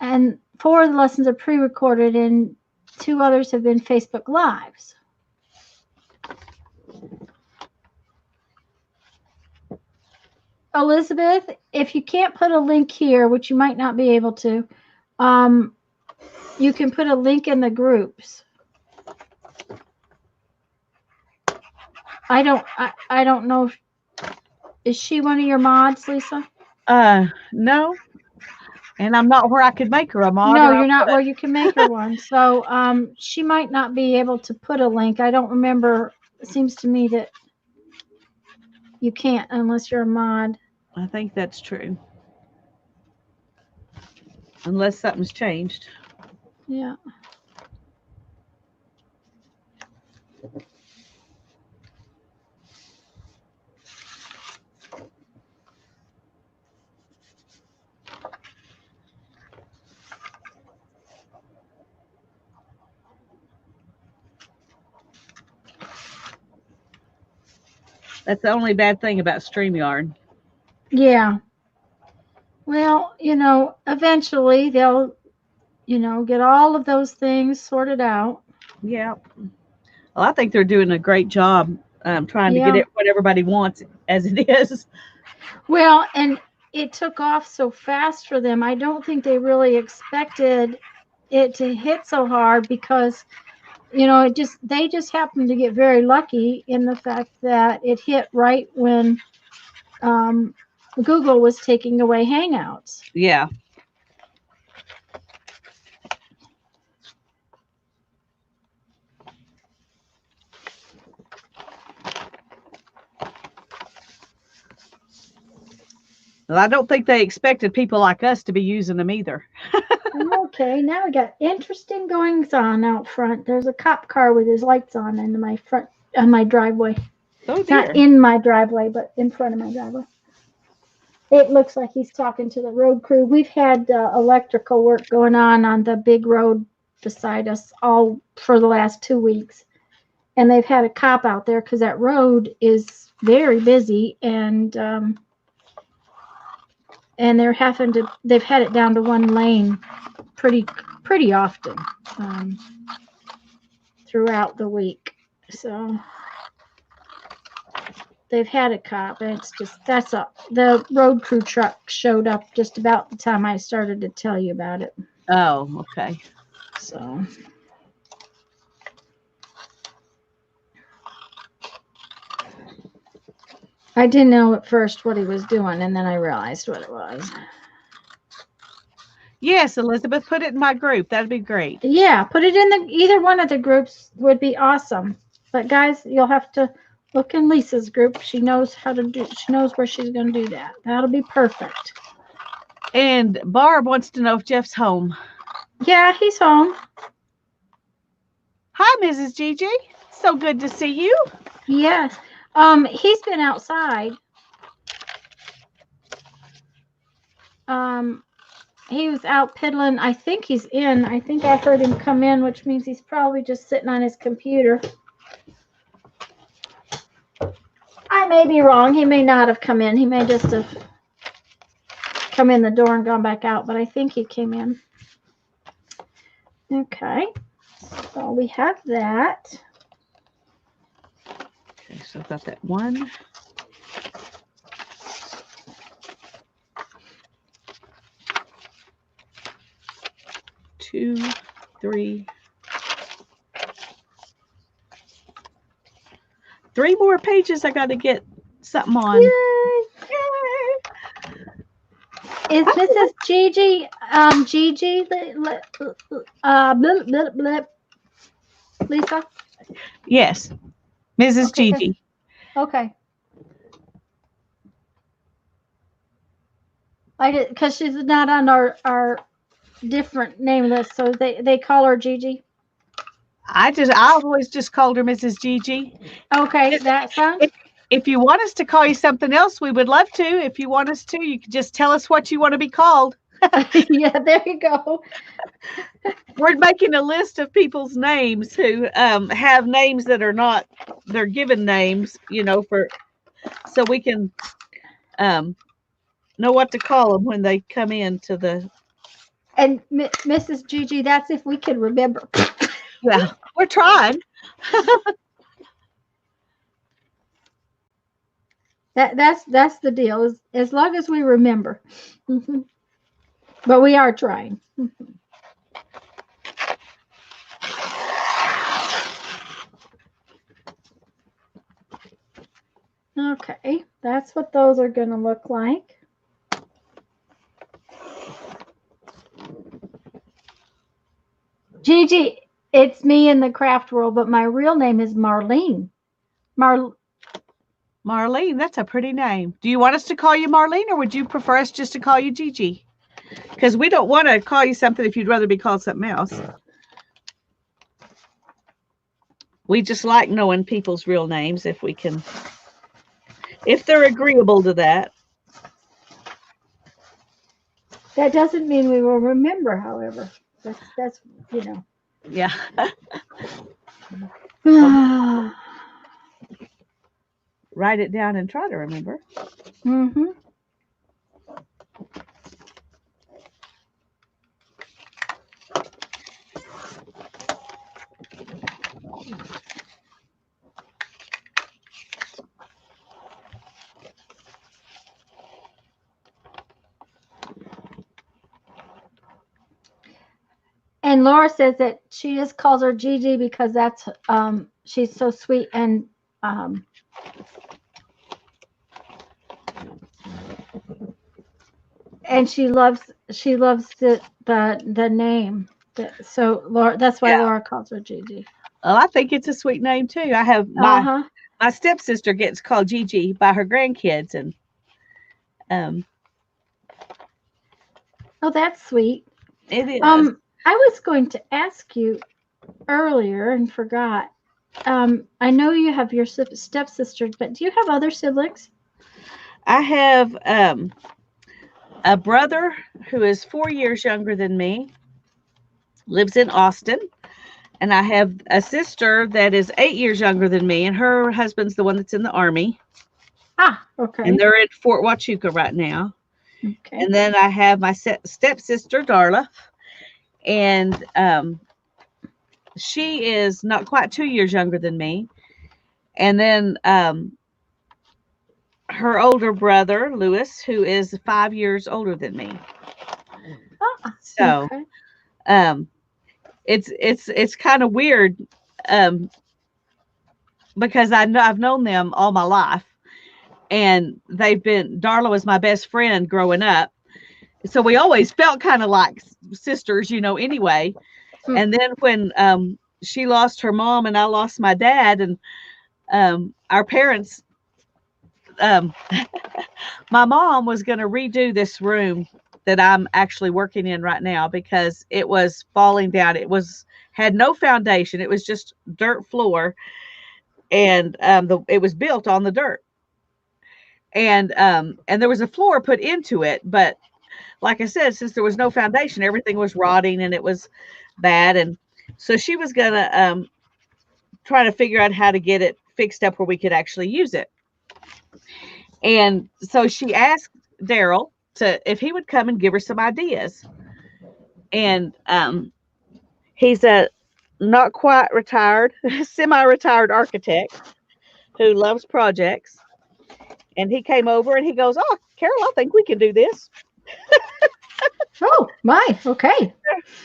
And 4 of the lessons are pre-recorded and 2 others have been Facebook Lives. Elizabeth, if you can't put a link here, which you might not be able to, you can put a link in the groups. I don't know. Is she one of your mods, Lisa? No. And I'm not where I could make her a mod. No, you're not where you can make her one. So she might not be able to put a link. I don't remember. It seems to me that you can't unless you're a mod. I think that's true. Unless something's changed. Yeah. That's the only bad thing about StreamYard. Yeah. Well, eventually they'll, get all of those things sorted out. Yeah. Well, I think they're doing a great job trying to get it what everybody wants as it is. Well, and it took off so fast for them. I don't think they really expected it to hit so hard because, they just happened to get very lucky in the fact that it hit right when Google was taking away Hangouts. Yeah. Well, I don't think they expected people like us to be using them either. Okay, now we got interesting goings on out front. There's a cop car with his lights on on my driveway. Oh, dear. Not in my driveway, but in front of my driveway. It looks like he's talking to the road crew. We've had electrical work going on the big road beside us all for the last 2 weeks. And they've had a cop out there because that road is very busy and they've had it down to one lane pretty often throughout the week. So they've had a cop, and it's just the road crew truck showed up just about the time I started to tell you about it. Oh, okay. So I didn't know at first what he was doing, and then I realized what it was. Yes, Elizabeth, put it in my group. That'd be great. Yeah, put it in either one of the groups would be awesome. But guys, you'll have to look in Lisa's group. She knows she knows where she's going to do that. That'll be perfect. And Barb wants to know if Jeff's home. Yeah, he's home. Hi, Mrs. Gigi. So good to see you. Yes. He's been outside. He was out piddling. I think he's in. I think I heard him come in, which means he's probably just sitting on his computer. I may be wrong. He may not have come in. He may just have come in the door and gone back out, but I think he came in. Okay. So we have that. Okay, so I've got that 1. 2, 3. 3 more pages I got to get something on. Yay! Is Mrs. Gigi, Lisa? Yes, Mrs. Okay. Gigi. Okay. I did because she's not on our different name list, so they call her Gigi. I always just called her Mrs. Gigi. Okay, that sounds. If you want us to call you something else, we would love to. If you want us to, you can just tell us what you want to be called. Yeah, there you go. We're making a list of people's names who have names that are not their given names, so we can know what to call them when they come into the. And Mrs. Gigi, that's if we can remember. Yeah, we're trying. That's the deal. As long as we remember. Mm-hmm. But we are trying. Mm-hmm. Okay, that's what those are going to look like. Gigi, it's me in the craft world, but my real name is Marlene. Marlene, that's a pretty name. Do you want us to call you Marlene, or would you prefer us just to call you Gigi? Because we don't want to call you something if you'd rather be called something else. We just like knowing people's real names if they're agreeable to that. That doesn't mean we will remember, however. That's Yeah. Write it down and try to remember. Mm-hmm. And Laura says that she just calls her Gigi because that's she's so sweet and she loves the name. So Laura, that's why Laura calls her Gigi. Well, I think it's a sweet name too. I have my stepsister gets called Gigi by her grandkids, and oh, that's sweet. It is. I was going to ask you earlier and forgot. I know you have your stepsister, but do you have other siblings? I have a brother who is 4 years younger than me, lives in Austin, and I have a sister that is 8 years younger than me, and her husband's the one that's in the Army. Ah, okay. And they're at Fort Huachuca right now. Okay. And then I have my stepsister, Darla, and she is not quite 2 years younger than me. And then her older brother, Lewis, who is 5 years older than me. Oh, so okay. It's kind of weird because I've known them all my life, and Darla was my best friend growing up. So we always felt kind of like sisters, anyway. Hmm. And then when she lost her mom and I lost my dad, and our parents, my mom was going to redo this room that I'm actually working in right now because it was falling down. It had no foundation. It was just dirt floor, and it was built on the dirt. And there was a floor put into it, but like I said, since there was no foundation, everything was rotting and it was bad. And so she was going to try to figure out how to get it fixed up where we could actually use it. And so she asked Daryl if he would come and give her some ideas. And he's a not quite retired, semi-retired architect who loves projects. And he came over and he goes, "Oh, Carol, I think we can do this." Oh, my. Okay.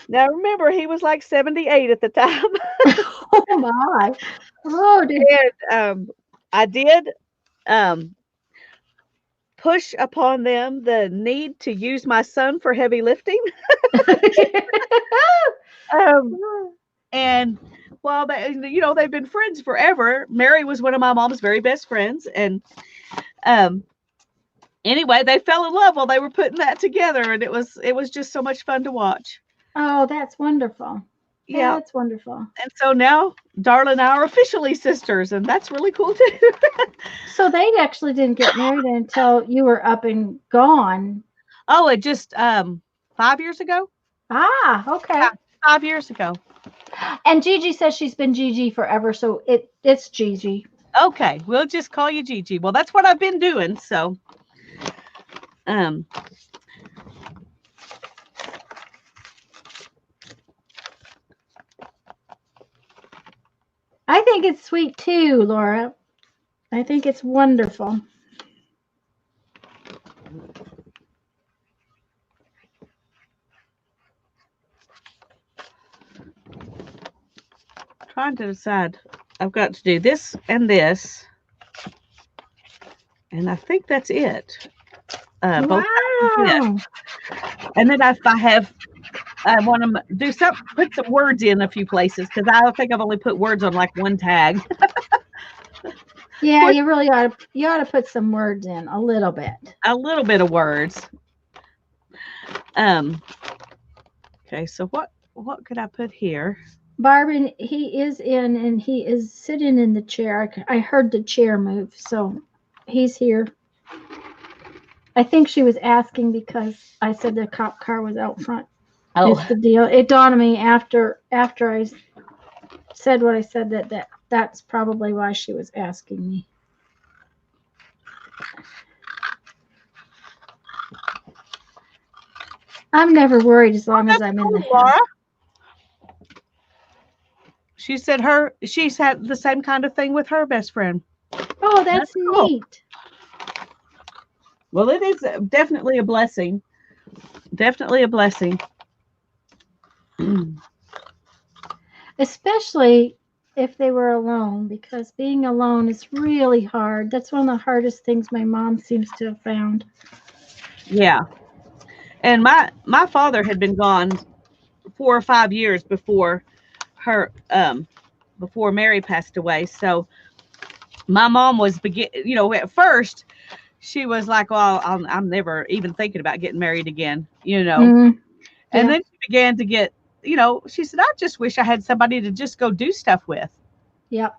Now, remember, he was like 78 at the time. Oh, my. Oh, dear. And I did push upon them the need to use my son for heavy lifting. And while they've been friends forever. Mary was one of my mom's very best friends. And anyway, they fell in love while they were putting that together, and it was just so much fun to watch. Oh, that's wonderful. Yeah. That's wonderful. And so now Darla and I are officially sisters, and that's really cool too. So they actually didn't get married until you were up and gone. Oh, it just 5 years ago? Ah, okay. Yeah, 5 years ago. And Gigi says she's been Gigi forever, so it's Gigi. Okay, we'll just call you Gigi. Well, that's what I've been doing, so I think it's sweet too, Laura. I think it's wonderful. trying to decide. I've got to do this and this, and I think that's it. Both Wow. and then if I want to do something, put some words in a few places, because I think I've only put words on like one tag. Yeah, you really ought to put some words in a little bit. A little bit of words. Okay, so what could I put here? Barb, he is in, and he is sitting in the chair. I heard the chair move, so he's here. I think she was asking because I said the cop car was out front. Oh, It's the deal. It dawned on me after I said what I said that's probably why she was asking me. I'm never worried as long as I'm in the house. Laura. She said she's had the same kind of thing with her best friend. Oh, that's cool. neat. Well, it is definitely a blessing. Definitely a blessing. Especially if they were alone, because being alone is really hard. That's one of the hardest things my mom seems to have found. Yeah. And my father had been gone 4 or 5 years before her before Mary passed away. So my mom was at first she was like, well, I'm never even thinking about getting married again, Mm, and yeah. then she began to get, she said, I just wish I had somebody to just go do stuff with. Yep.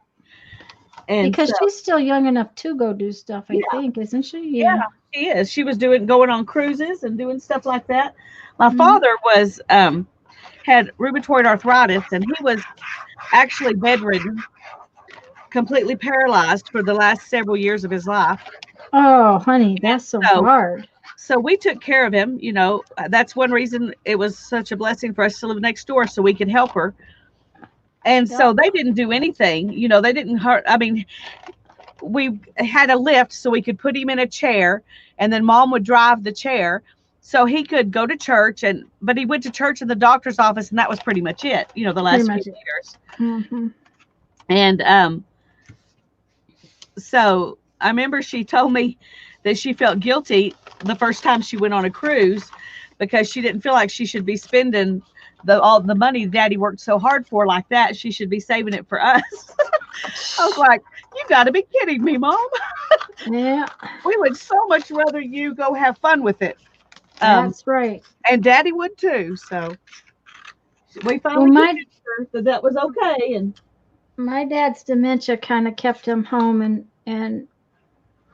And Because so, she's still young enough to go do stuff, I Yeah. think, isn't she? yeah, she is. She was going on cruises and doing stuff like that. My Mhm. father was had rheumatoid arthritis, and he was actually bedridden, completely paralyzed for the last several years of his life. Oh, honey, that's so hard. So we took care of him. That's one reason it was such a blessing for us to live next door, so we could help her. And so they didn't do anything. They didn't hurt. I mean, we had a lift so we could put him in a chair, and then Mom would drive the chair so he could go to church. But he went to church in the doctor's office, and that was pretty much it. The last few years. Mm-hmm. And so I remember she told me that she felt guilty the first time she went on a cruise because she didn't feel like she should be spending all the money Daddy worked so hard for like that. She should be saving it for us. I was like, you got to be kidding me, Mom. Yeah. We would so much rather you go have fun with it. That's right. And Daddy would too. So we finally convinced her that was okay. And my dad's dementia kind of kept him home and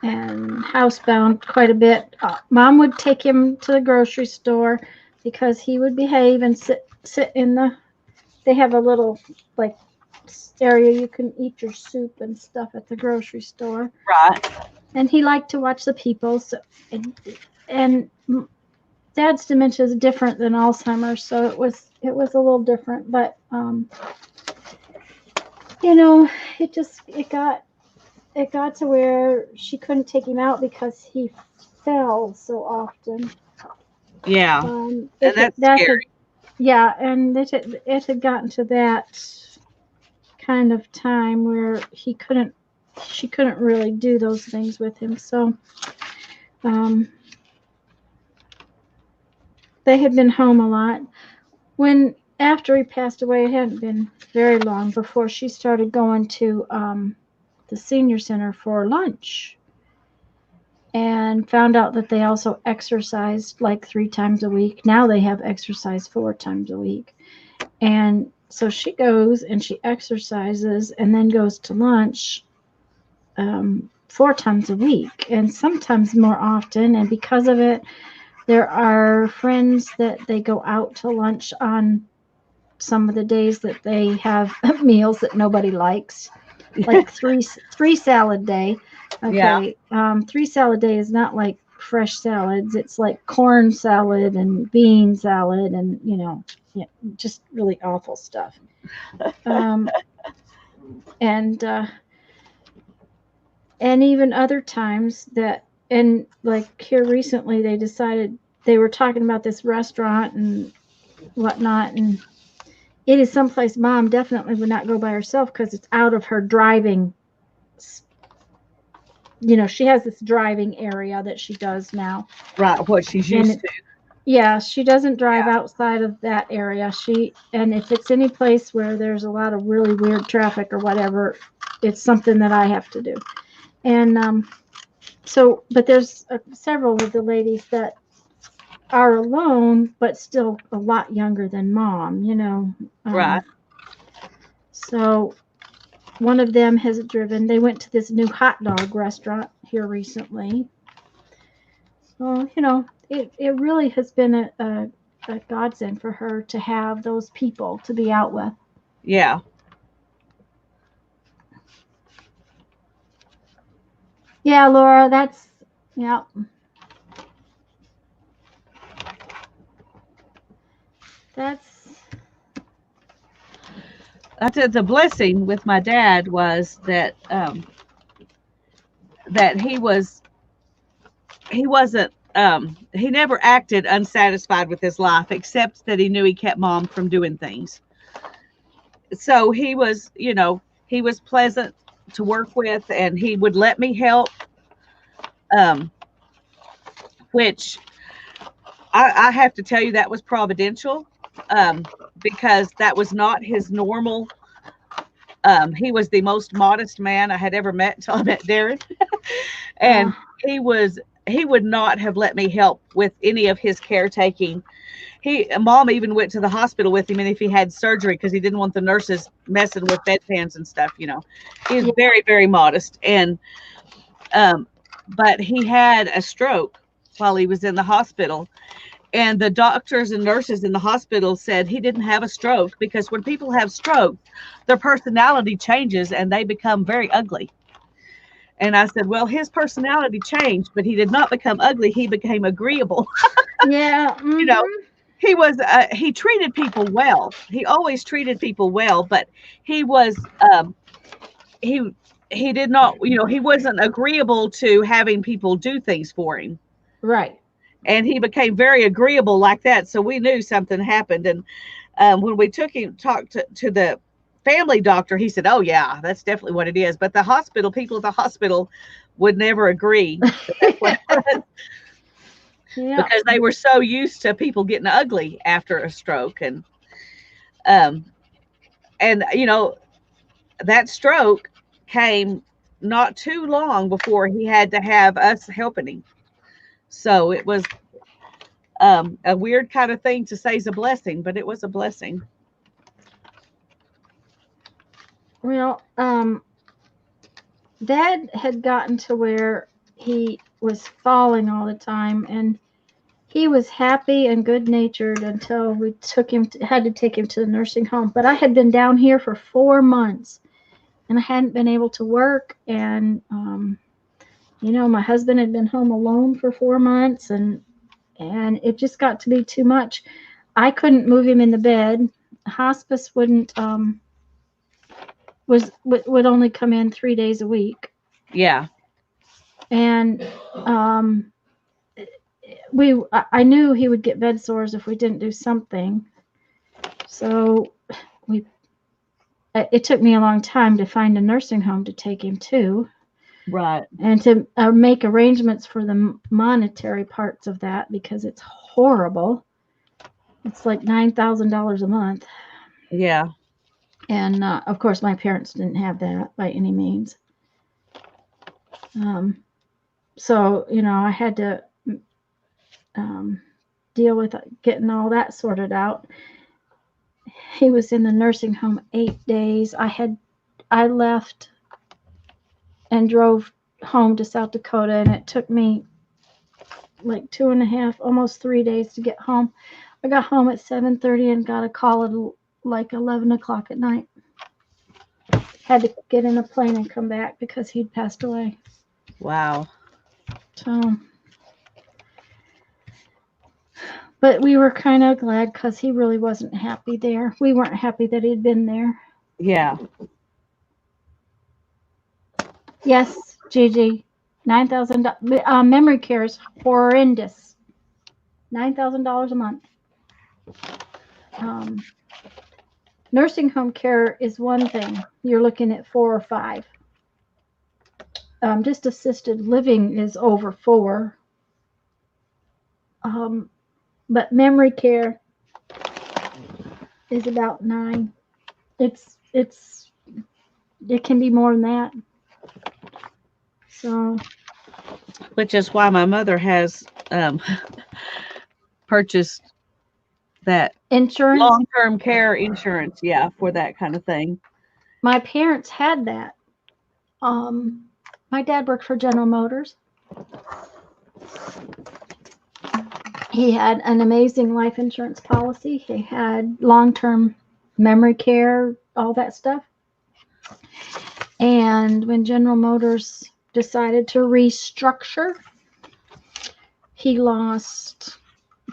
housebound quite a bit. Mom would take him to the grocery store because he would behave and sit in they have a little like area you can eat your soup and stuff at the grocery store. Right. And he liked to watch the people. So, and Dad's dementia is different than Alzheimer's, so it was a little different, but it got to where she couldn't take him out because he fell so often. Yeah. And that's scary. And it had gotten to that kind of time where she couldn't really do those things with him. So they had been home a lot. After he passed away, it hadn't been very long before she started going to the senior center for lunch. and found out that they also exercised like 3 times a week. Now they have exercise 4 times a week. And so she goes and she exercises and then goes to lunch 4 times a week, and sometimes more often. And because of it, there are friends that they go out to lunch on some of the days that they have meals that nobody likes, like three salad day. Okay. Yeah. 3 salad day is not like fresh salads. It's like corn salad and bean salad and, yeah, just really awful stuff. And even other times that, and like here recently, they decided they were talking about this restaurant and whatnot, and it is someplace Mom definitely would not go by herself because it's out of her driving. She has this driving area that she does now. Right, what she's used to. Yeah, she doesn't drive outside of that area. And if it's any place where there's a lot of really weird traffic or whatever, it's something that I have to do. And but there's several of the ladies that are alone, but still a lot younger than Mom, Right. So one of them has driven. They went to this new hot dog restaurant here recently. Well, it really has been a godsend for her to have those people to be out with. Yeah. Yeah, Laura, yeah. The blessing with my dad was that he never acted unsatisfied with his life, except that he knew he kept Mom from doing things. So he was pleasant to work with, and he would let me help, which I have to tell you, that was providential, because that was not his normal. He was the most modest man I had ever met until I met Darren. And he would not have let me help with any of his caretaking. Mom even went to the hospital with him, and if he had surgery, because he didn't want the nurses messing with bedpans and stuff, He was very, very modest. And but he had a stroke while he was in the hospital. And the doctors and nurses in the hospital said he didn't have a stroke, because when people have stroke, their personality changes and they become very ugly. And I said, well, his personality changed, but he did not become ugly. He became agreeable. Yeah. Mm-hmm. He treated people well. He always treated people well, but he was, he did not, he wasn't agreeable to having people do things for him. Right. And he became very agreeable like that. So we knew something happened. And when we talked to the family doctor, he said, oh, yeah, that's definitely what it is. But people at the hospital would never agree. Yeah. Because they were so used to people getting ugly after a stroke. And that stroke came not too long before he had to have us helping him. So it was a weird kind of thing to say is a blessing, but it was a blessing. Well, Dad had gotten to where he was falling all the time, and he was happy and good-natured until we had to take him to the nursing home. But I had been down here for 4 months, and I hadn't been able to work. And my husband had been home alone for 4 months, and it just got to be too much. I couldn't move him in the bed. Hospice wouldn't would only come in 3 days a week. Yeah. And I knew he would get bed sores if we didn't do something. So it took me a long time to find a nursing home to take him to. Right. And to make arrangements for the monetary parts of that, because it's horrible. It's like $9,000 a month. Yeah. And of course, my parents didn't have that by any means. So, I had to deal with getting all that sorted out. He was in the nursing home 8 days. I left and drove home to South Dakota, and it took me like 2.5, almost 3 days to get home. I got home at 7:30 and got a call at like 11 o'clock at night. Had to get in a plane and come back because he'd passed away. Wow. So, but we were kind of glad because he really wasn't happy there. We weren't happy that he'd been there. Yeah. Yes, Gigi, $9,000. Memory care is horrendous. $9,000 a month. Nursing home care is one thing. You're looking at 4 or 5. Just assisted living is over 4. But memory care is about 9. It can be more than that. So, which is why my mother has purchased that insurance, long-term care insurance, for that kind of thing. My parents had that. My dad worked for General Motors. He had an amazing life insurance policy. He had long-term memory care, all that stuff. And when General Motors decided to restructure, he lost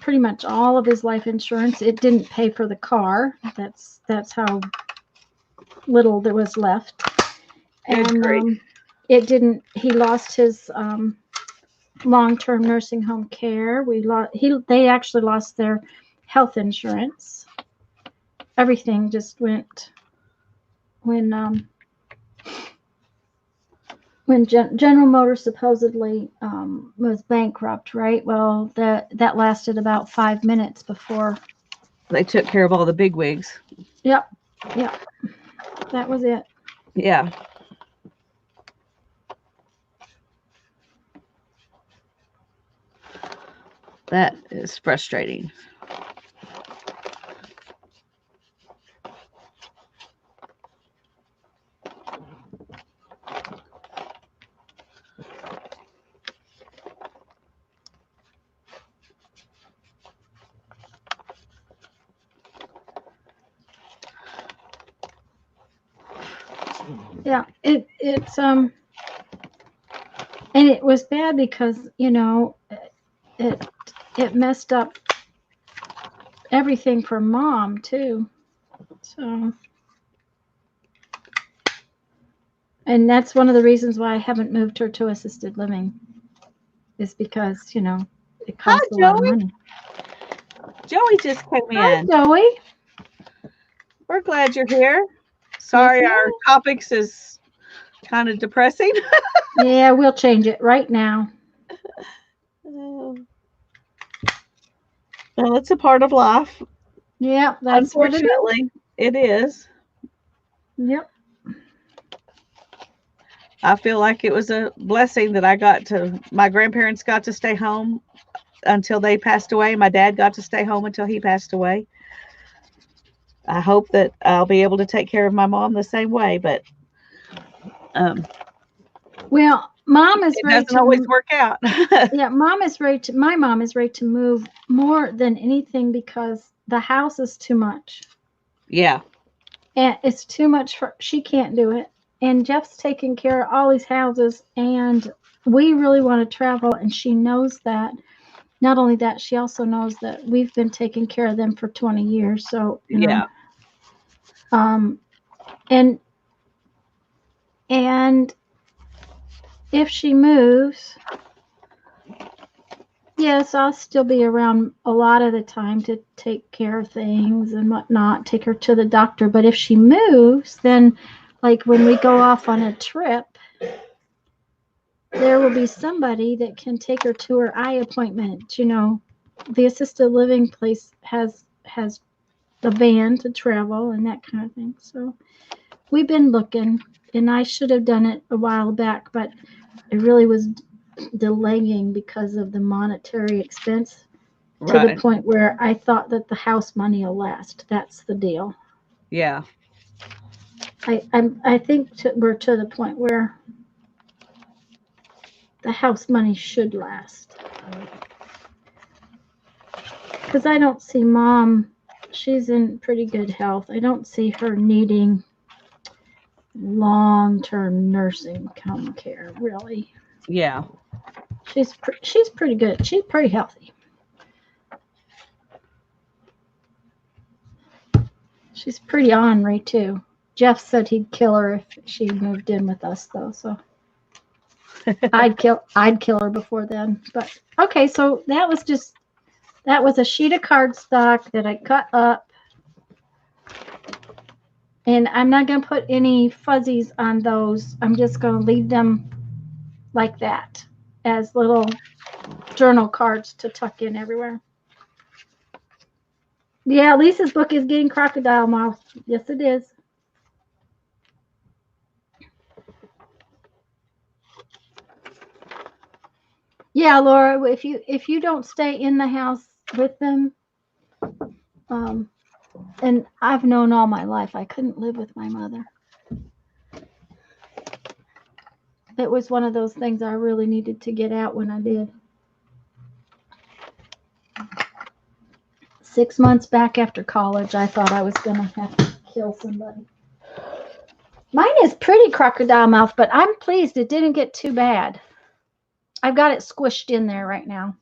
pretty much all of his life insurance. It didn't pay for the car. That's how little there was left. And it didn't. He lost his long-term nursing home care. They actually lost their health insurance. Everything just went when General Motors supposedly was bankrupt, right? Well, that lasted about 5 minutes before they took care of all the bigwigs. Yep. That was it. Yeah. That is frustrating. Yeah, it's and it was bad because it messed up everything for Mom too. So, and that's one of the reasons why I haven't moved her to assisted living, is because it costs a lot of money. Joey just came in. Hi, Joey. We're glad you're here. Sorry, Yes, our topics is kind of depressing. Yeah, we'll change it right now. Well, it's a part of life. Yeah, that's what it is. Unfortunately, it is. Yep. I feel like it was a blessing that my grandparents got to stay home until they passed away. My dad got to stay home until he passed away. I hope that I'll be able to take care of my mom the same way, but well, Mom is ready doesn't always work out. Yeah, my mom is ready to move more than anything because the house is too much. Yeah. And it's too much she can't do it. And Jeff's taking care of all these houses, and we really want to travel, and she knows that. Not only that, she also knows that we've been taking care of them for 20 years. So, yeah. And if she moves, yes, I'll still be around a lot of the time to take care of things and whatnot, take her to the doctor. But if she moves, then like when we go off on a trip, there will be somebody that can take her to her eye appointment. The assisted living place has the van to travel and that kind of thing. So we've been looking, and I should have done it a while back, but it really was delaying because of the monetary expense to the Right. point where I thought that the house money will last. That's the deal. Yeah. I think we're to the point where the house money should last. Because I don't see Mom. She's in pretty good health. I don't see her needing long-term nursing home care, really. Yeah. She's pretty good. She's pretty healthy. She's pretty ornery too. Jeff said he'd kill her if she moved in with us, though. So I'd kill her before then. But okay, so that was a sheet of cardstock that I cut up, and I'm not gonna put any fuzzies on those. I'm just gonna leave them like that as little journal cards to tuck in everywhere. Yeah, Lisa's book is getting crocodile mouth. Yes, it is. Yeah, Laura, if you don't stay in the house with them, and I've known all my life I couldn't live with my mother. It was one of those things I really needed to get out when I did. 6 months back after college, I thought I was going to have to kill somebody. Mine is pretty crocodile mouth, but I'm pleased it didn't get too bad. I've got it squished in there right now.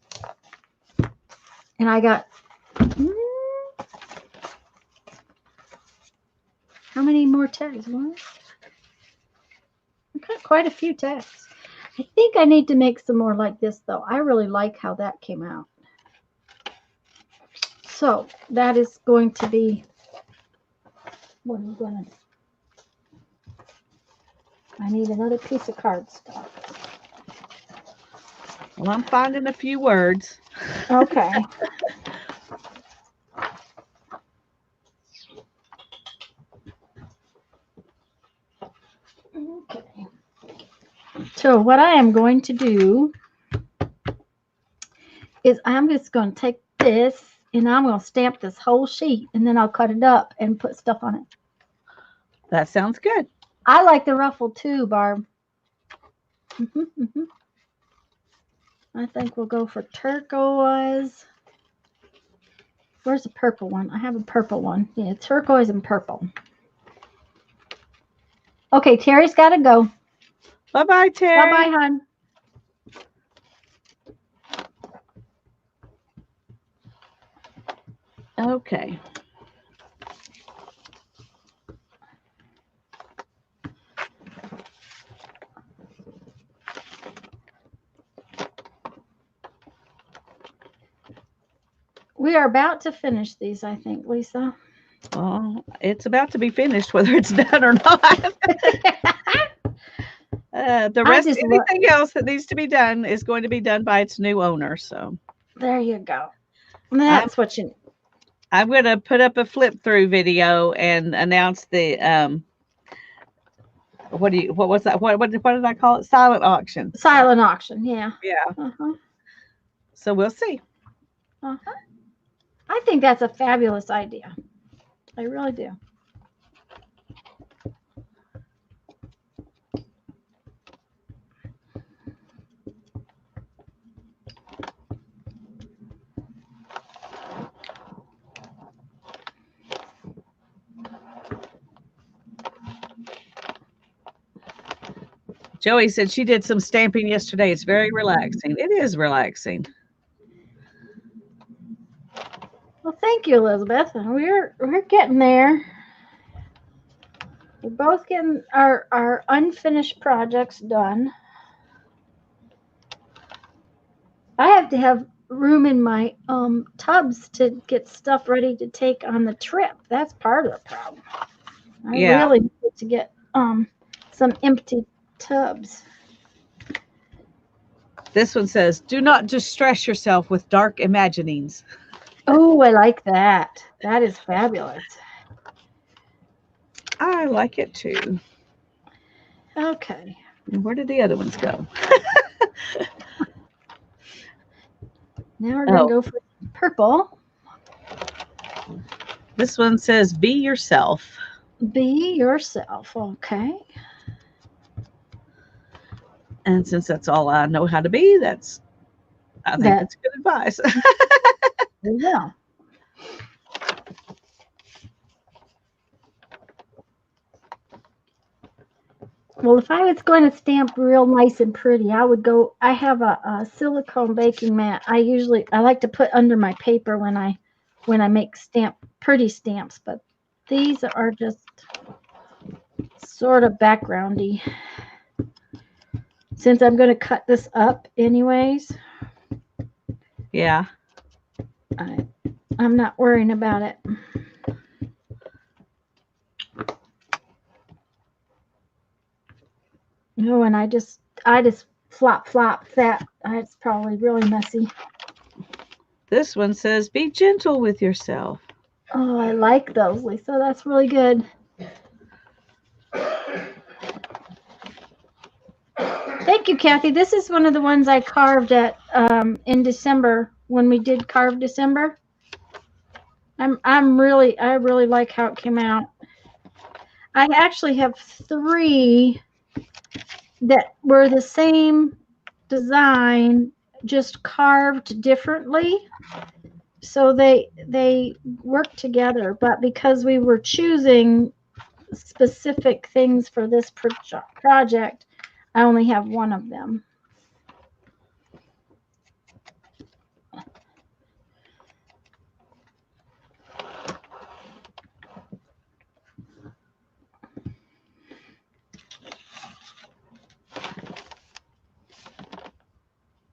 And I got... how many more tags? One? I've got quite a few tags. I think I need to make some more like this, though. I really like how that came out. So that is going to be what I'm going to... I need another piece of cardstock. Well, I'm finding a few words. Okay. Okay. So what I am going to do is I'm just going to take this and I'm going to stamp this whole sheet, and then I'll cut it up and put stuff on it. That sounds good. I like the ruffle too, Barb. I think we'll go for turquoise. Where's the purple one? I have a purple one. Yeah, turquoise and purple. Okay, Terry's got to go. Bye-bye, Terry. Bye-bye, hon. Okay. We are about to finish these, I think, Lisa. Well, it's about to be finished, whether it's done or not. The rest, anything else that needs to be done is going to be done by its new owner. So there you go. That's what you need. I'm going to put up a flip through video and announce the what was that? What did I call it? Silent auction. Silent auction, yeah. Yeah. So we'll see. I think that's a fabulous idea. I really do. Joey said she did some stamping yesterday. It's very relaxing. It is relaxing. Well, thank you, Elizabeth. We're getting there. We're both getting our unfinished projects done. I have to have room in my tubs to get stuff ready to take on the trip. That's part of the problem. I really need to get some empty tubs. This one says, "Do not distress yourself with dark imaginings." Oh, I like that. That is fabulous. I like it too. Okay. And where did the other ones go? Now we're going to go for purple. This one says, be yourself. Be yourself. Okay. And since that's all I know how to be, I think that's good advice. There you go. Well, if I was going to stamp real nice and pretty, I would go, I have a silicone baking mat. I like to put under my paper when I make pretty stamps, but these are just sort of backgroundy. Since I'm going to cut this up anyways. Yeah. I'm not worrying about it. No, and I just flop that. It's probably really messy. This one says, be gentle with yourself. Oh, I like those, Lisa. That's really good. Thank you, Kathy. This is one of the ones I carved at in December when we did Carve December. I really like how it came out. I actually have 3 that were the same design, just carved differently. So they work together, but because we were choosing specific things for this project, I only have one of them.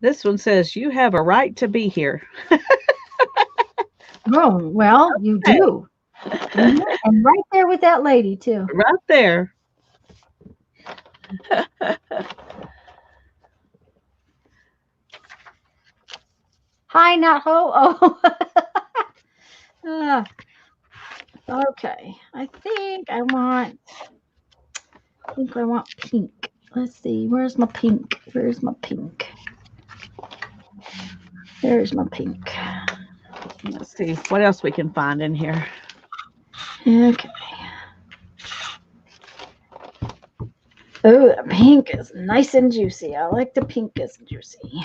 This one says, you have a right to be here. Oh, well, you do. And right there with that lady, too. Right there. Hi, not ho. Oh. Okay. I think I want pink. Let's see. Where's my pink? There's my pink. Let's see what else we can find in here. Okay. Oh, the pink is nice and juicy. I like the pink is juicy.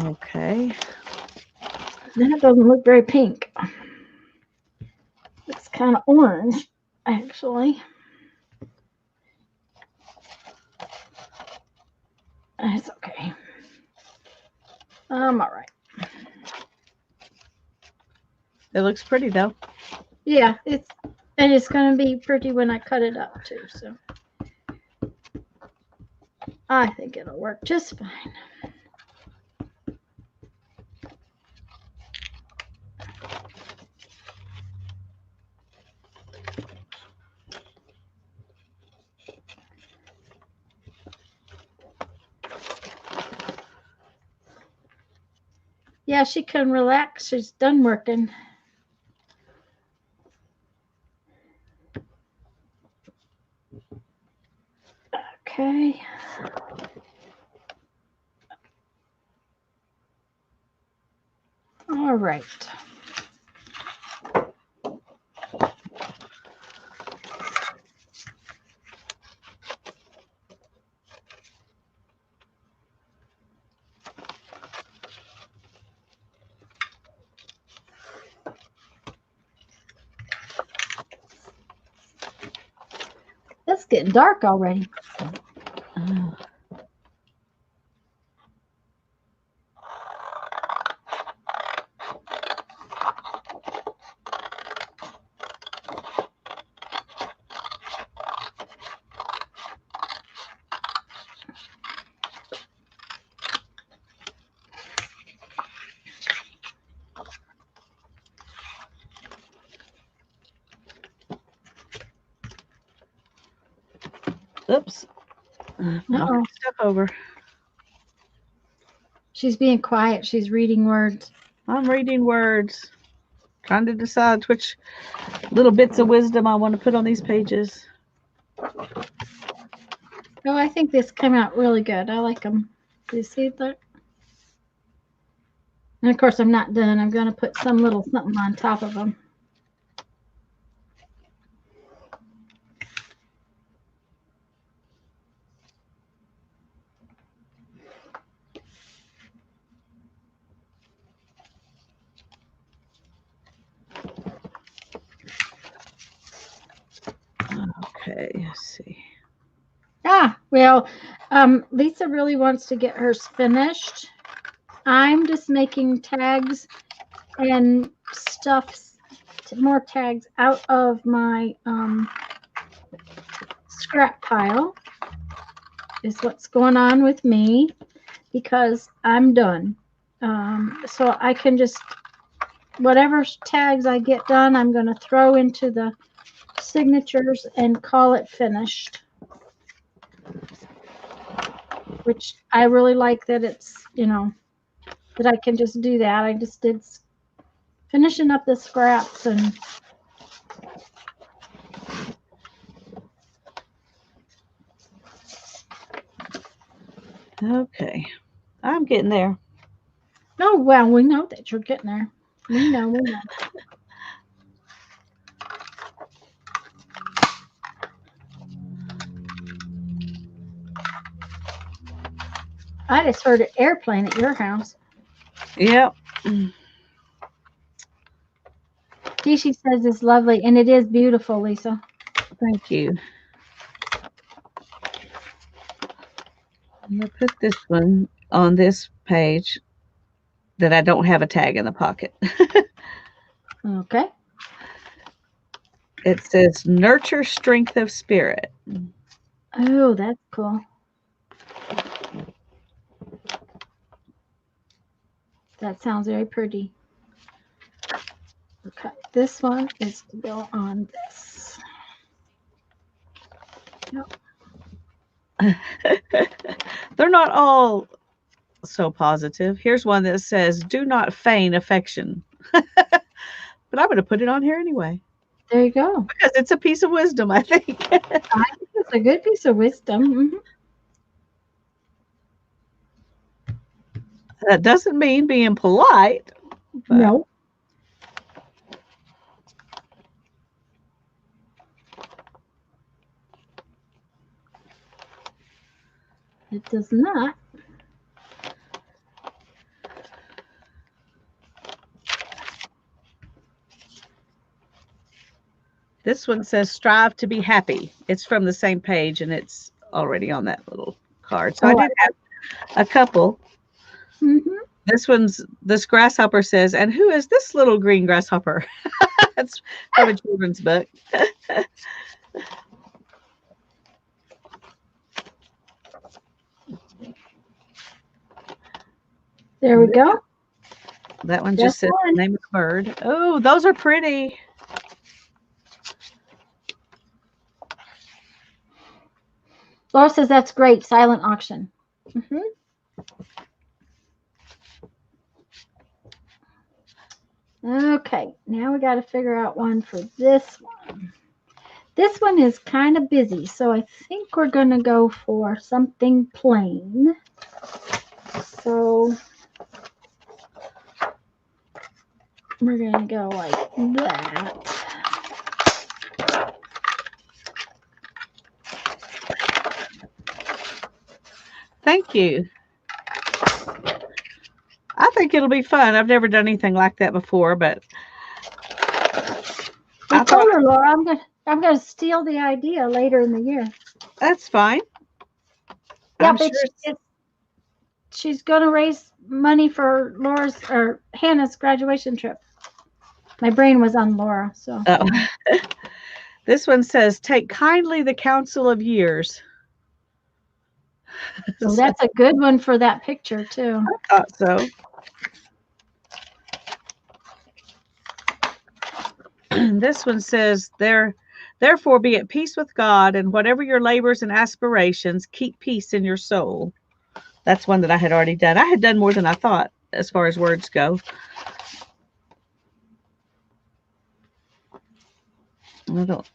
Okay. That doesn't look very pink. Looks kind of orange, actually. It's okay. I'm all right. It looks pretty though. Yeah, it's going to be pretty when I cut it up too. So I think it'll work just fine. Yeah, she can relax. She's done working. Okay. All right. It's getting dark already. Oops. Knocking stuff over. She's being quiet. She's reading words. I'm reading words. Trying to decide which little bits of wisdom I want to put on these pages. Oh, I think this came out really good. I like them. Do you see that? And of course, I'm not done. I'm going to put some little something on top of them. Okay, let's see. Well, Lisa really wants to get hers finished. I'm just making tags and stuff, more tags out of my scrap pile is what's going on with me, because I'm done. So I can just, whatever tags I get done, I'm going to throw into the signatures and call it finished. Which I really like that it's, that I can just do that. I just did finishing up the scraps and Okay, I'm getting there. oh, well, we know that you're getting there. We know. I just heard an airplane at your house. Yep. She says it's lovely, and it is beautiful, Lisa. Thank you. I'm going to put this one on this page that I don't have a tag in the pocket. Okay. It says nurture strength of spirit. Oh, that's cool. That sounds very pretty. Okay, this one is to go on this. Yep. They're not all so positive. Here's one that says, do not feign affection. But I'm going to put it on here anyway. There you go. Because it's a piece of wisdom, I think. I think it's a good piece of wisdom. That doesn't mean being polite. No. It does not. This one says strive to be happy. It's from the same page and it's already on that little card. So I did have a couple. This grasshopper says, and who is this little green grasshopper? That's from a children's book. There we go. That one just says the name of the bird. Oh, those are pretty. Laura says that's great. Silent auction. Okay, now we got to figure out one for this one. This one is kind of busy, so I think we're going to go for something plain. So we're going to go like that. Thank you. I think it'll be fun. I've never done anything like that before, but I told her, Laura, I'm gonna steal the idea later in the year. That's fine. Yeah, but she's gonna raise money for Laura's or Hannah's graduation trip. My brain was on Laura, so. Oh. This one says, take kindly the counsel of years. So that's a good one for that picture too. I thought so. This one says, therefore be at peace with God, and whatever your labors and aspirations, keep peace in your soul. That's one that I had already done. I had done more than I thought as far as words go. I don't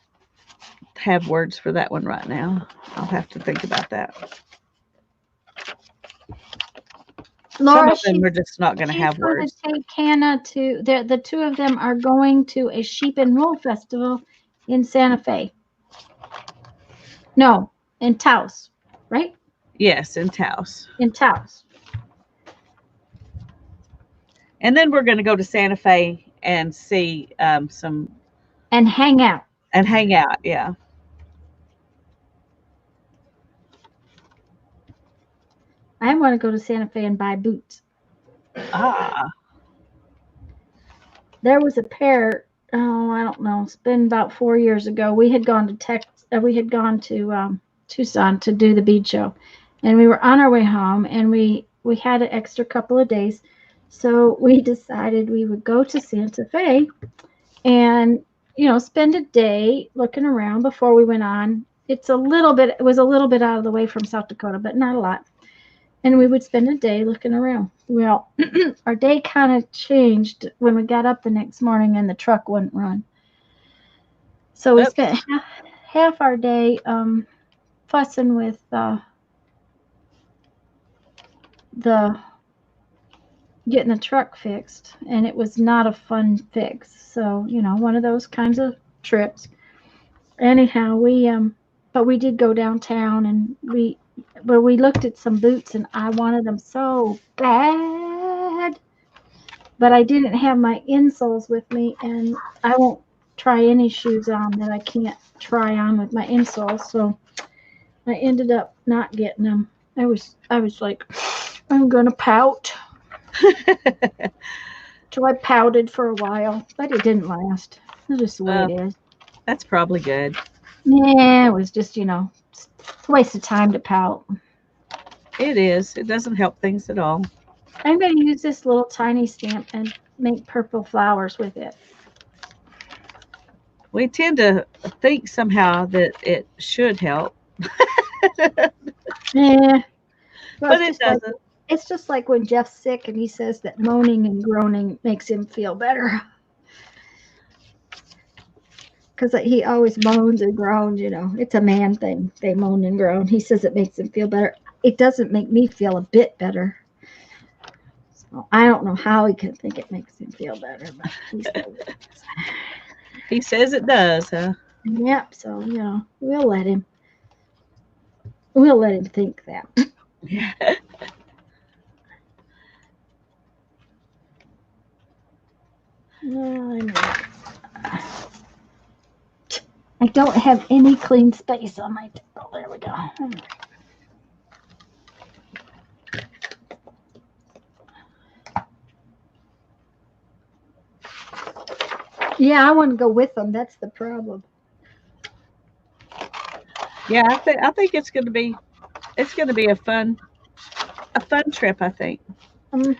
have words for that one right now. I'll have to think about that. Laura, Some of them are just not going to she's have going words. to take Hannah to the two of them are going to a sheep and wool festival in Santa Fe. No, in Taos, right? Yes, in Taos. In Taos. And then we're going to go to Santa Fe and see some And hang out. and hang out. Yeah. I want to go to Santa Fe and buy boots. Ah. There was a pair. Oh, I don't know. It's been about 4 years ago. We had gone to we had gone to Tucson to do the bead show, and we were on our way home, and we had an extra couple of days, so we decided we would go to Santa Fe, and spend a day looking around before we went on. It was a little bit out of the way from South Dakota, but not a lot. And we would spend a day looking around. Well, our day kind of changed when we got up the next morning and the truck wouldn't run. So we spent half our day fussing with the getting the truck fixed, and it was not a fun fix. So one of those kinds of trips. Anyhow, but we did go downtown, and we looked at some boots, and I wanted them so bad, but I didn't have my insoles with me, and I won't try any shoes on that I can't try on with my insoles. So I ended up not getting them. I was like, I'm gonna pout. So I pouted for a while, but it didn't last. It's just the way it is. That's probably good. Yeah, it was just, it's a waste of time to pout. It is. It doesn't help things at all. I'm going to use this little tiny stamp and make purple flowers with it. We tend to think somehow that it should help. Yeah. But it doesn't. It's just like when Jeff's sick and he says that moaning and groaning makes him feel better. Because he always moans and groans, It's a man thing. They moan and groan. He says it makes him feel better. It doesn't make me feel a bit better. So I don't know how he can think it makes him feel better, but he says it does. He says it does, huh? Yep. So, we'll let him. We'll let him think that. Yeah. I don't have any clean space on my table. There we go. Yeah, I want to go with them. That's the problem. Yeah, I think it's going to be a fun trip, I think. Mm-hmm.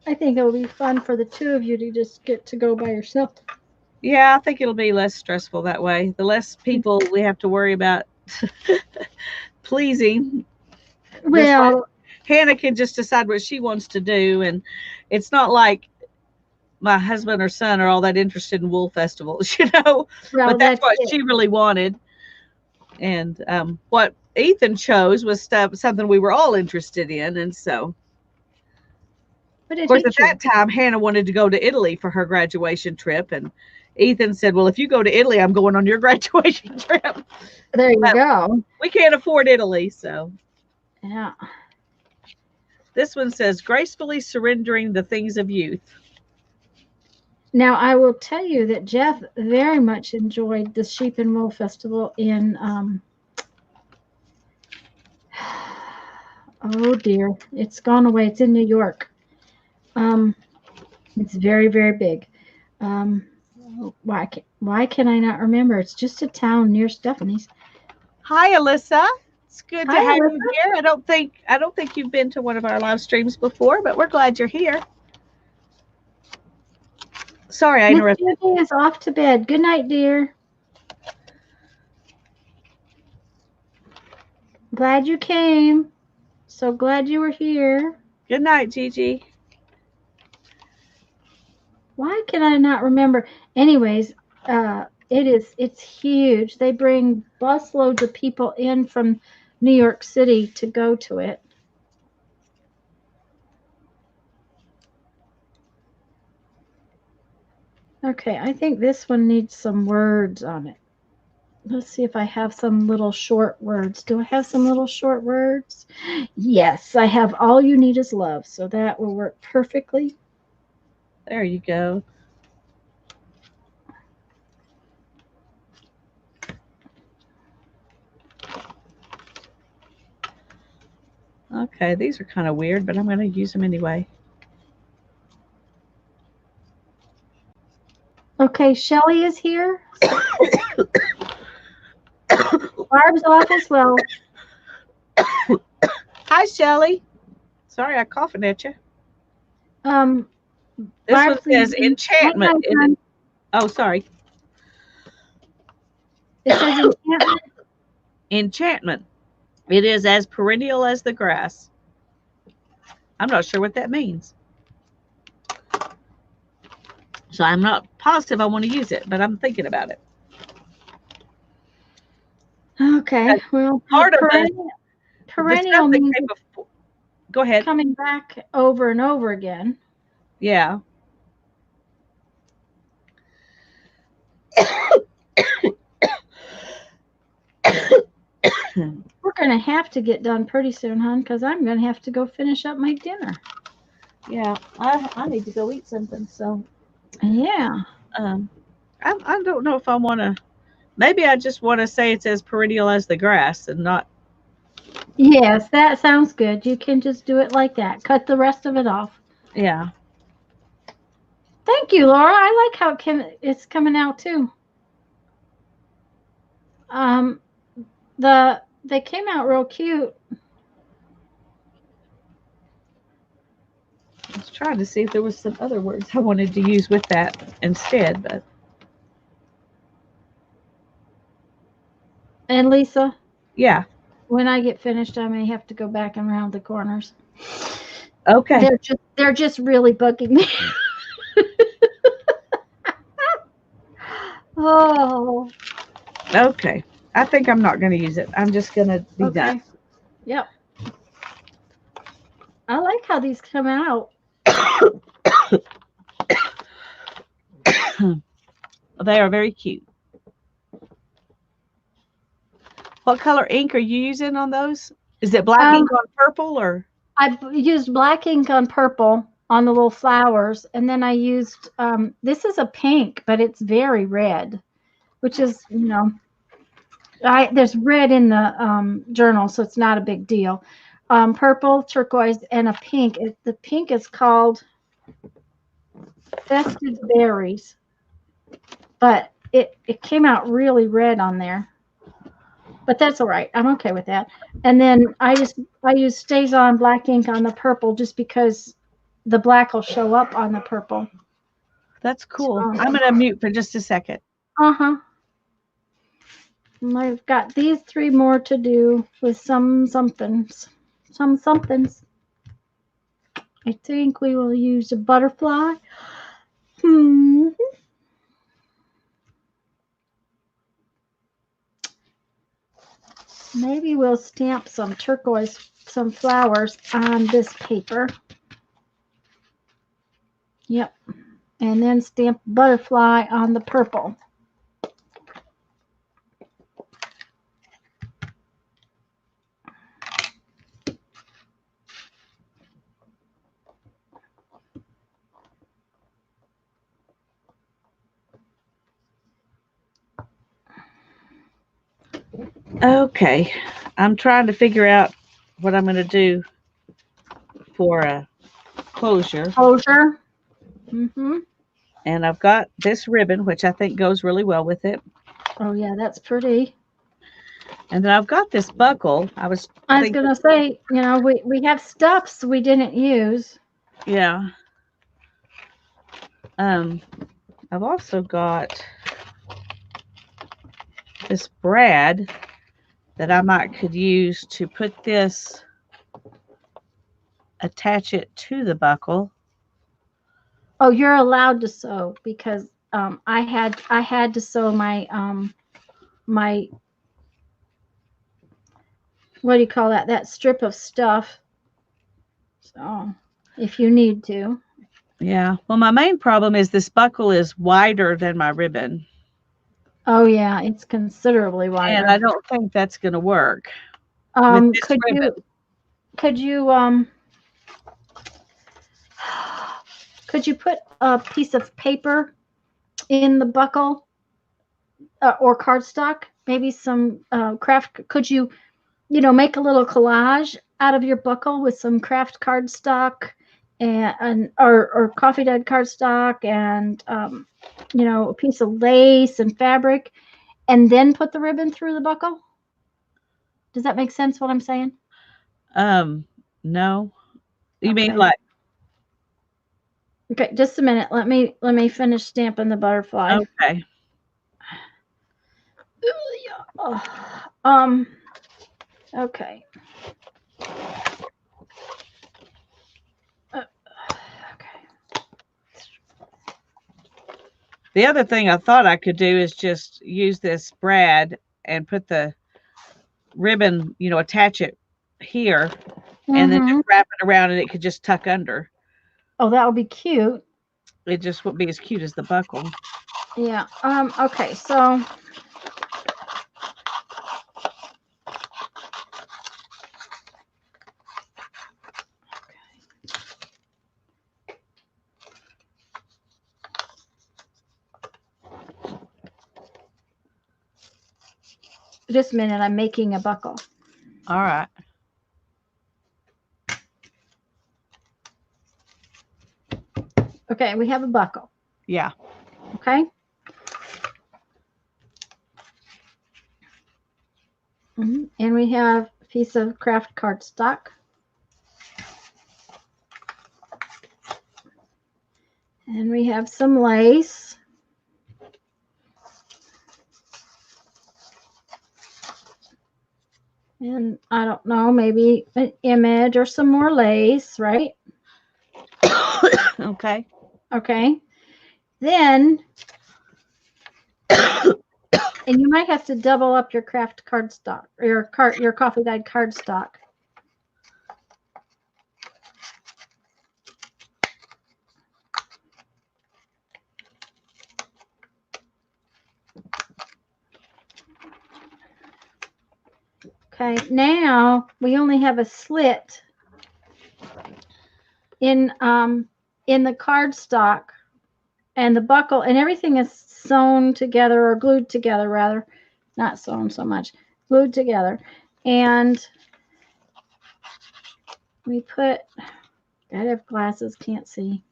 I think it will be fun for the two of you to just get to go by yourself. Yeah, I think it'll be less stressful that way. The less people we have to worry about pleasing. Well, Hannah can just decide what she wants to do, and it's not like my husband or son are all that interested in wool festivals, well, but that's what it. she really wanted. And what Ethan chose was something we were all interested in, and so. But of course, at that time, Hannah wanted to go to Italy for her graduation trip, and Ethan said, well, if you go to Italy, I'm going on your graduation trip. There you go. We can't afford Italy, so. Yeah. This one says, gracefully surrendering the things of youth. Now, I will tell you that Jeff very much enjoyed the Sheep and Wool Festival in, oh dear, it's gone away. It's in New York. It's very, very big. Why can I not remember? It's just a town near Stephanie's. Hi, Alyssa. It's good to have Alyssa. you here. I don't think you've been to one of our live streams before, but we're glad you're here. Sorry, I interrupted. Miss Judy is off to bed. Good night, dear. Glad you came. So glad you were here. Good night, Gigi. Why can I not remember? Anyways, It's huge. They bring busloads of people in from New York City to go to it. Okay, I think this one needs some words on it. Let's see if I have some little short words. Do I have some little short words? Yes, I have all you need is love. So that will work perfectly. There you go. Okay, these are kind of weird, but I'm going to use them anyway. Okay, Shelly is here. Barb's off as well. Hi, Shelly. Sorry, I'm coughing at you. This one says enchantment. Oh, sorry. It says enchantment. Enchantment. It is as perennial as the grass. I'm not sure what that means. So I'm not positive I want to use it, but I'm thinking about it. Okay, well, Part of perennial means go ahead. Coming back over and over again. Yeah. We're going to have to get done pretty soon, hon, because I'm going to have to go finish up my dinner. Yeah, I need to go eat something. So, yeah. I don't know if I want to. Maybe I just want to say it's as perennial as the grass and not. Yes, that sounds good. You can just do it like that. Cut the rest of it off. Yeah. Thank you, Laura. I like how it's coming out too. They came out real cute. I was trying to see if there was some other words I wanted to use with that instead, but. And Lisa? Yeah. When I get finished, I may have to go back and round the corners. Okay. They're just really bugging me. Oh. Okay. I think I'm not going to use it. I'm just going to be done. Yep. I like how these come out. They are very cute. What color ink are you using on those? Is it black ink on purple or? I used black ink on purple on the little flowers, and then I used this is a pink, but it's very red, which is, you know, there's red in the journal, so it's not a big deal. Purple, turquoise, and a pink. The pink is called Festive Berries, but it came out really red on there. But that's all right. I'm okay with that. And then I use Stays On black ink on the purple just because the black will show up on the purple. That's cool. So, I'm going to mute for just a second. Uh-huh. And I've got these 3 more to do with some somethings. I think we will use a butterfly. Maybe we'll stamp some turquoise, some flowers on this paper. Yep. And then stamp butterfly on the purple. Okay. I'm trying to figure out what I'm going to do for a closure. Mm-hmm. And I've got this ribbon, which I think goes really well with it. Oh, yeah, that's pretty. And then I've got this buckle. I was going to say, you know, we have stuffs we didn't use. Yeah. I've also got this brad that I could use to put this, attach it to the buckle. Oh, you're allowed to sew because I had to sew my my, what do you call that? That strip of stuff. So if you need to. Yeah. Well, my main problem is this buckle is wider than my ribbon. Oh yeah, it's considerably wider. And I don't think that's going to work with this Could ribbon. could you put a piece of paper in the buckle, or cardstock? Maybe some craft. Could you make a little collage out of your buckle with some craft cardstock or coffee dyed cardstock and a piece of lace and fabric, and then put the ribbon through the buckle? Does that make sense what I'm saying? No. You mean Okay. like, Okay, just a minute. Let me finish stamping the butterfly. okay. Okay. The other thing I thought I could do is just use this brad and put the ribbon, attach it here, and then just wrap it around, and it could just tuck under. Oh, that would be cute. It just wouldn't be as cute as the buckle. Yeah. Okay, so just a minute, I'm making a buckle. All right. Okay, we have a buckle. Yeah. Okay. And we have a piece of craft cardstock. And we have some lace. And I don't know, maybe an image or some more lace, right? Okay. Okay. Then, and you might have to double up your craft cardstock or your coffee dyed cardstock. Okay, now we only have a slit in the cardstock, and the buckle and everything is sewn together, or glued together rather, not sewn so much, glued together. And we put, gotta have glasses, can't see.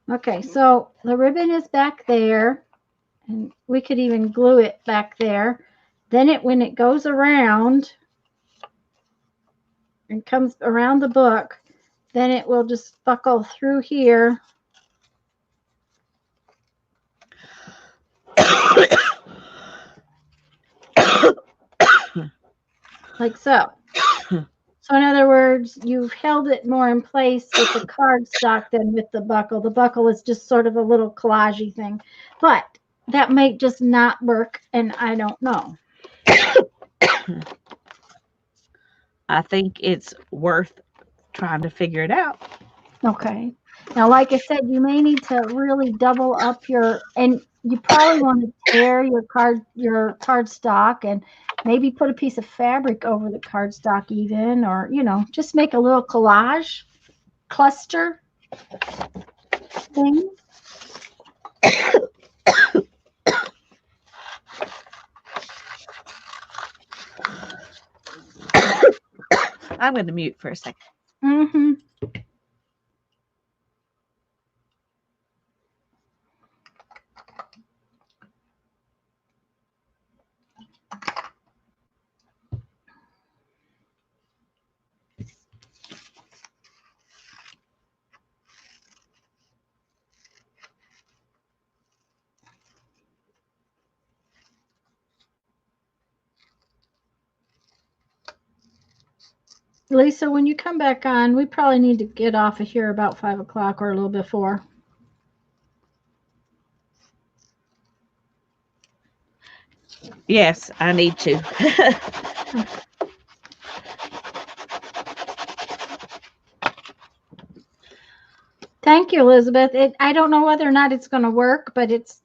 Okay, so the ribbon is back there, and we could even glue it back there. Then when it goes around and comes around the book, then it will just buckle through here. Like so. So in other words, you've held it more in place with the cardstock than with the buckle. The buckle is just sort of a little collagey thing, but that might just not work, and I don't know. I think it's worth trying to figure it out. Okay. Now, like I said, you may need to really double up and you probably want to tear your cardstock and maybe put a piece of fabric over the cardstock even, or, just make a little collage cluster thing. I'm going to mute for a second. Mm-hmm. Lisa, when you come back on, we probably need to get off of here about 5 o'clock or a little before. Yes, I need to. Thank you, Elizabeth. I don't know whether or not it's going to work, but it's,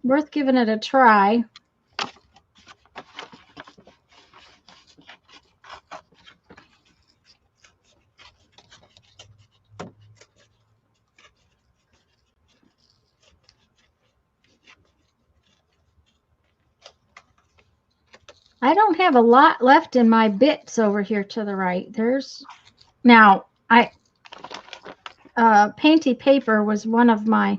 worth giving it a try. I don't have a lot left in my bits over here to the right. Now, painty paper was one of my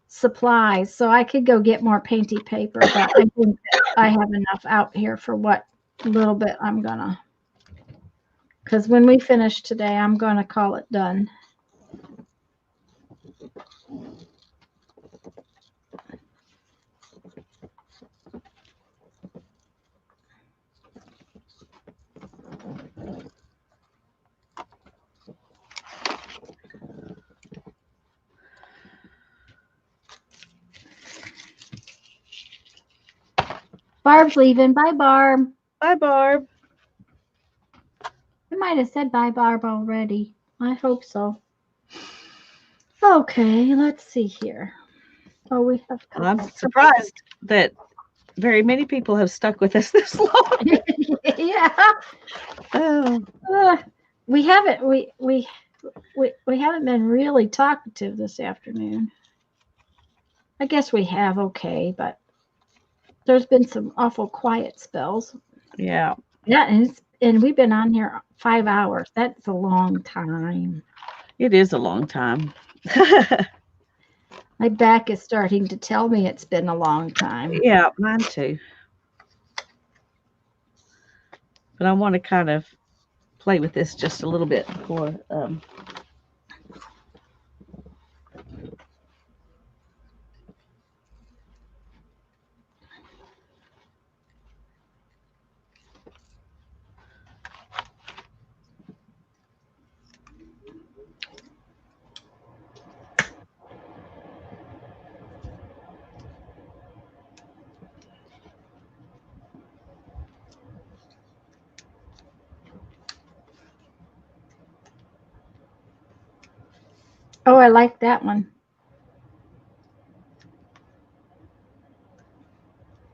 supplies, so I could go get more painty paper, but I think I have enough out here for what little bit I'm gonna, because when we finish today, I'm gonna call it done. Barb's leaving. Bye, Barb. Bye, Barb. I might have said bye, Barb, already. I hope so. Okay, let's see here. Oh, we have. I'm surprised that very many people have stuck with us this long. Yeah. Oh. We haven't. We haven't been really talkative this afternoon. I guess we have, okay, but there's been some awful quiet spells. Yeah. Yeah, and we've been on here 5 hours. That's a long time. It is a long time. My back is starting to tell me it's been a long time. Yeah, mine too. But I want to kind of play with this just a little bit before. Oh, I like that one.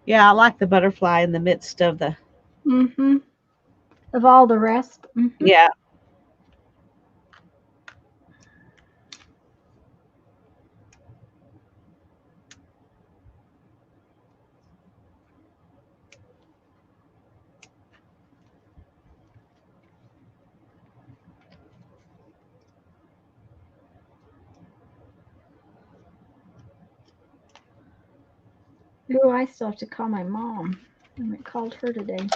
Yeah, I like the butterfly in the midst of the. Mm-hmm. Of all the rest. Mm-hmm. Yeah. Oh, I still have to call my mom. I haven't called her today.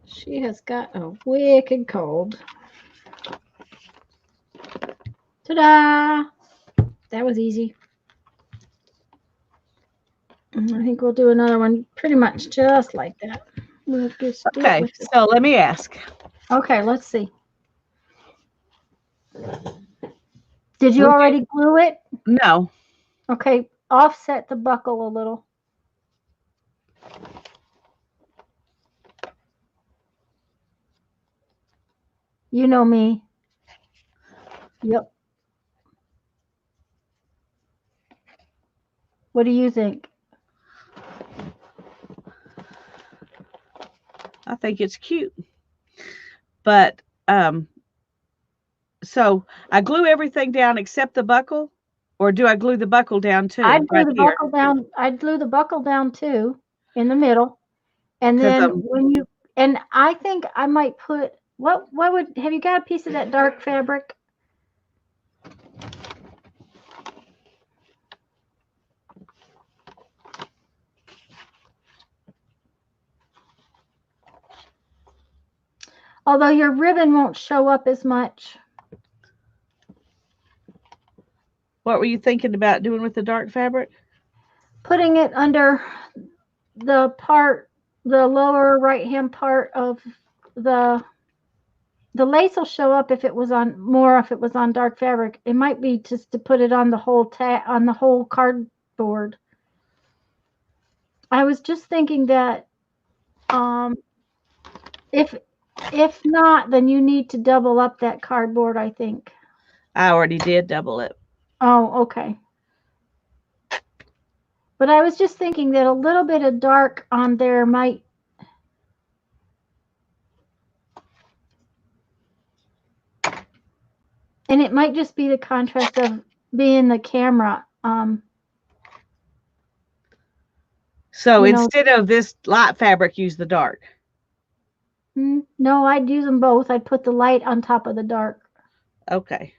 She has got a wicked cold. Ta-da! That was easy. I think we'll do another one pretty much just like that. We'll just Okay, so let me ask. Okay, let's see. Did you already glue it? No. Okay, offset the buckle a little. You know me. Yep. What do you think? I think it's cute. But so I glue everything down except the buckle, or do I glue the buckle down too? I'd glue the buckle down. I'd glue the buckle down too, in the middle, and then when you I think I might put what would have you got a piece of that dark fabric? Although your ribbon won't show up as much. What were you thinking about doing with the dark fabric? Putting it under the lower right hand part of the lace will show up if it was on dark fabric. It might be just to put it on the whole cardboard. I was just thinking that if not, then you need to double up that cardboard, I think. I already did double it. Oh, okay. But I was just thinking that a little bit of dark on there might. And it might just be the contrast of being the camera. So instead of this light fabric, use the dark. No, I'd use them both. I'd put the light on top of the dark. Okay.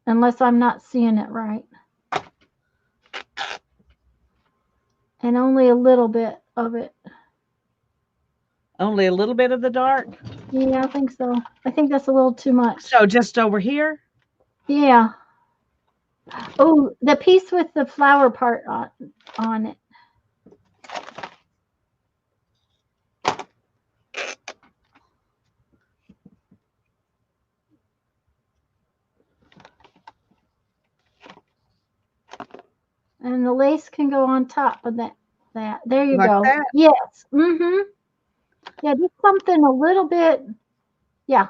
Unless I'm not seeing it right. And only a little bit of it. Only a little bit of the dark? Yeah, I think so. I think that's a little too much. So just over here? Yeah. Oh, the piece with the flower part on it. And the lace can go on top of that. There you like go. That? Yes. Mm-hmm. Yeah, just something a little bit. Yeah.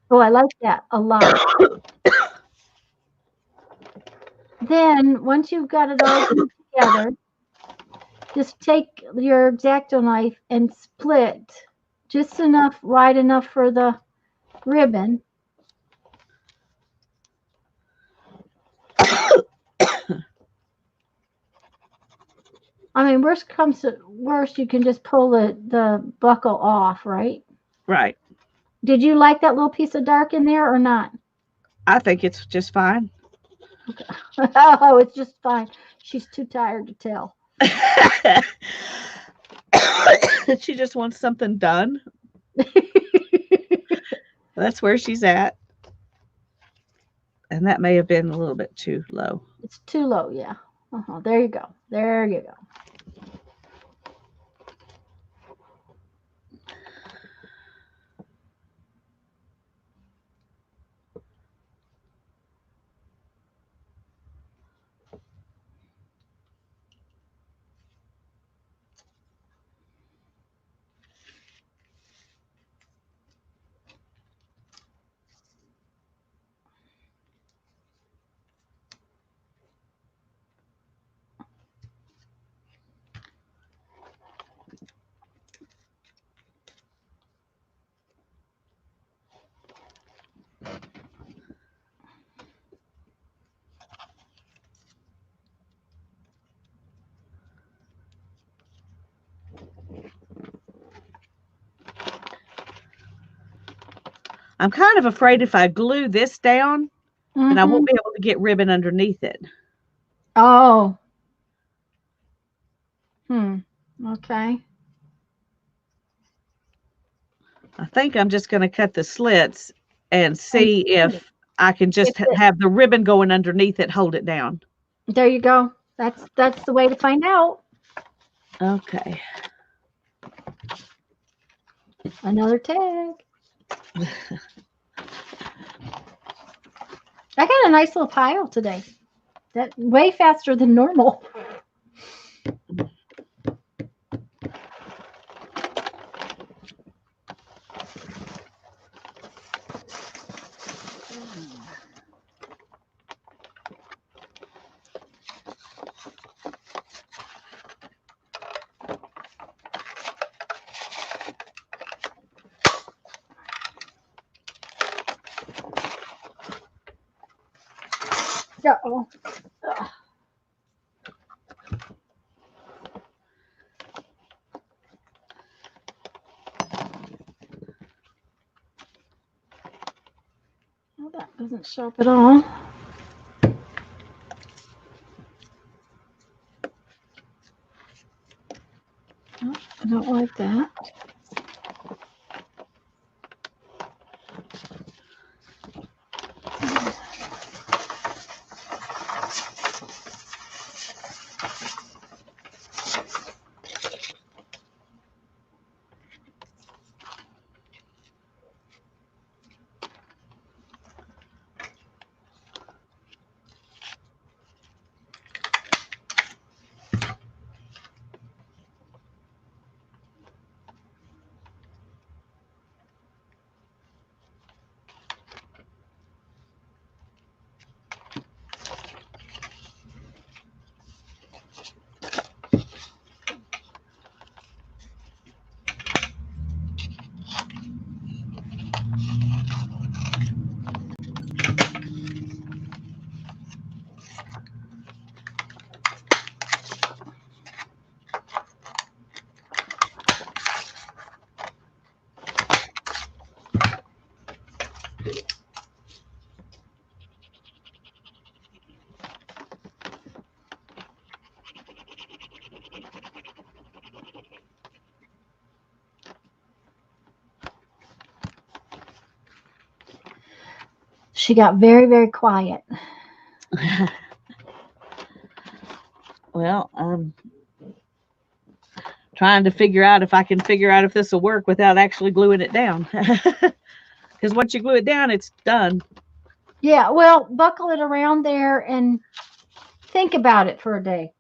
Oh, I like that a lot. Then once you've got it all together, just take your X-Acto knife and split just enough, wide enough for the ribbon. I mean, worst comes to worst, you can just pull the buckle off, right? Right. Did you like that little piece of dark in there or not? I think it's just fine. Okay. Oh, it's just fine. She's too tired to tell. She just wants something done. That's where she's at. And that may have been a little bit too low. It's too low, yeah. There you go. There you go. I'm kind of afraid if I glue this down, then I won't be able to get ribbon underneath it. Oh. Okay. I think I'm just going to cut the slits and see if I can just have the ribbon going underneath it, hold it down. There you go. That's the way to find out. Okay. Another tag. I got a nice little pile today. That way faster than normal. Uh-oh. Well, that doesn't show up at all. Oh, I don't like that. She got very, very quiet. Well, I'm trying to figure out if I can figure out if this will work without actually gluing it down. Because once you glue it down, it's done. Yeah, well, buckle it around there and think about it for a day.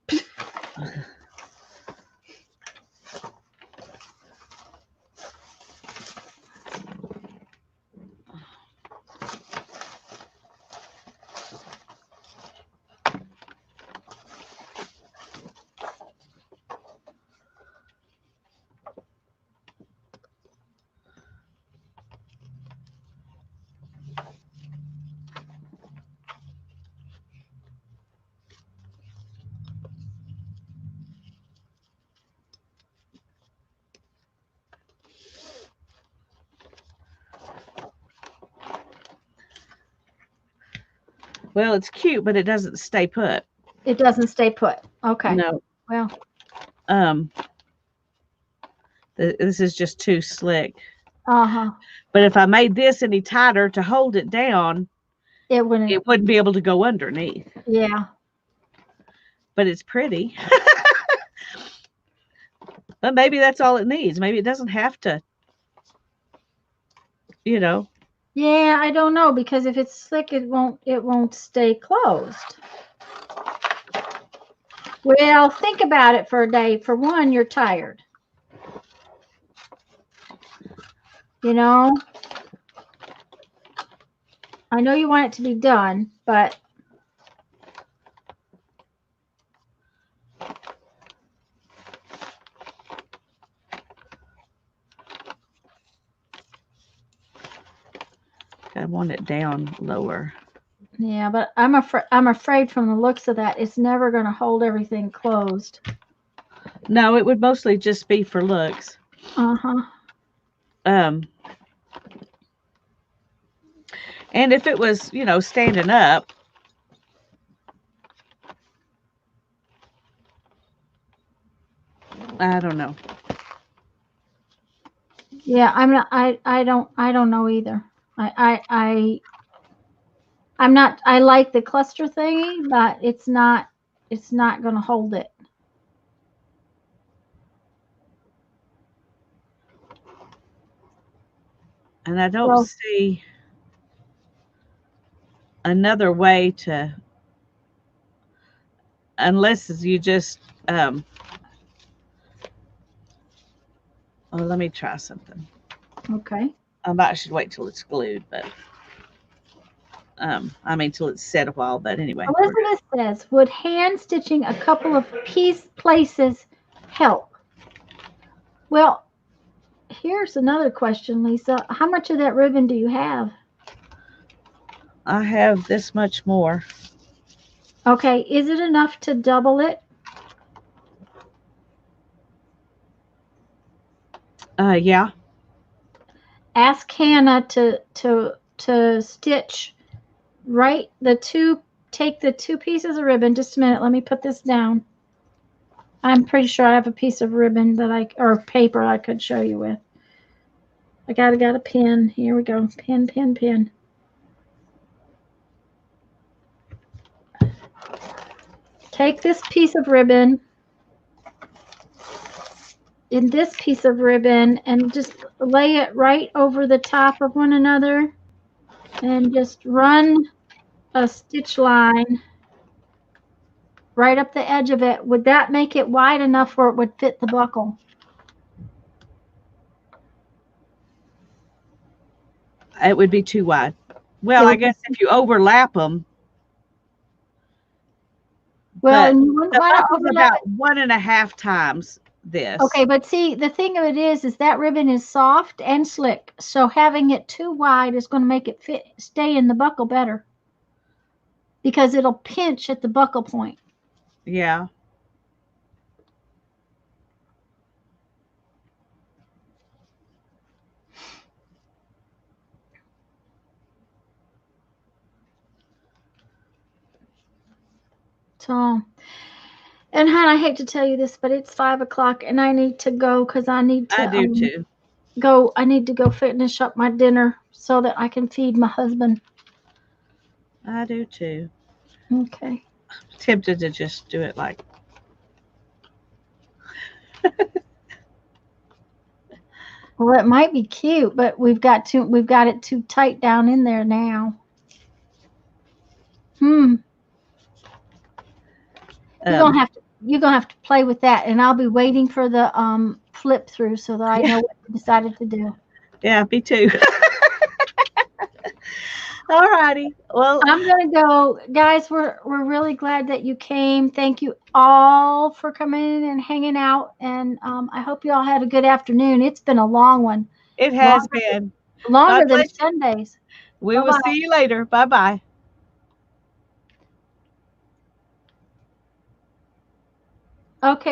Well, it's cute, but it doesn't stay put. It doesn't stay put. Okay. No. Well, this is just too slick. uh-huh. But if I made this any tighter to hold it down, It wouldn't be able to go underneath. Yeah. But it's pretty. But maybe that's all it needs. Maybe it doesn't have to, you know. Yeah, I don't know, because if it's slick, it won't stay closed. Well, think about it for a day. For one, you're tired. You know, I know you want it to be done, but I want it down lower. yeah, but I'm afraid from the looks of that, it's never going to hold everything closed. No, it would mostly just be for looks. Uh-huh. And if it was, you know, standing up, I don't know. Yeah, I don't know either. I like the cluster thingy, but it's not going to hold it. And I don't see another way to, unless you just, well, let me try something. Okay. I should wait till it's glued, but, I mean, till it's set a while, but anyway. Elizabeth says, would hand stitching a couple of places help? Well, here's another question, Lisa. How much of that ribbon do you have? I have this much more. Okay, is it enough to double it? Yeah. Ask Hannah to stitch take the two pieces of ribbon. Just a minute, let me put this down. I'm pretty sure I have a piece of ribbon or paper I could show you with. I got a pin. Here we go. Pin. Take this piece of ribbon in this piece of ribbon and just lay it right over the top of one another and just run a stitch line right up the edge of it. Would that make it wide enough where it would fit the buckle? It would be too wide. Well, I guess if you overlap them. Well, and you wouldn't the want to buckle's overlap about 1.5 times this. Okay, but see, the thing of it is that ribbon is soft and slick, so having it too wide is going to make it stay in the buckle better because it'll pinch at the buckle point. Yeah. So, and hon, I hate to tell you this, but it's 5 o'clock and I need to go because I need to I do too. go. I need to go finish up my dinner so that I can feed my husband. I do too. Okay. I'm tempted to just do it like. Well, it might be cute, but we've got it too tight down in there now. You're gonna have to play with that, and I'll be waiting for the flip through so that I know what you decided to do. Yeah, me too. All righty. Well, I'm gonna go, guys. We're really glad that you came. Thank you all for coming and hanging out, and I hope you all had a good afternoon. It's been a long one. it has been Longer God than bless you. Sundays. We will Bye-bye. see you later. Bye-bye. Okay.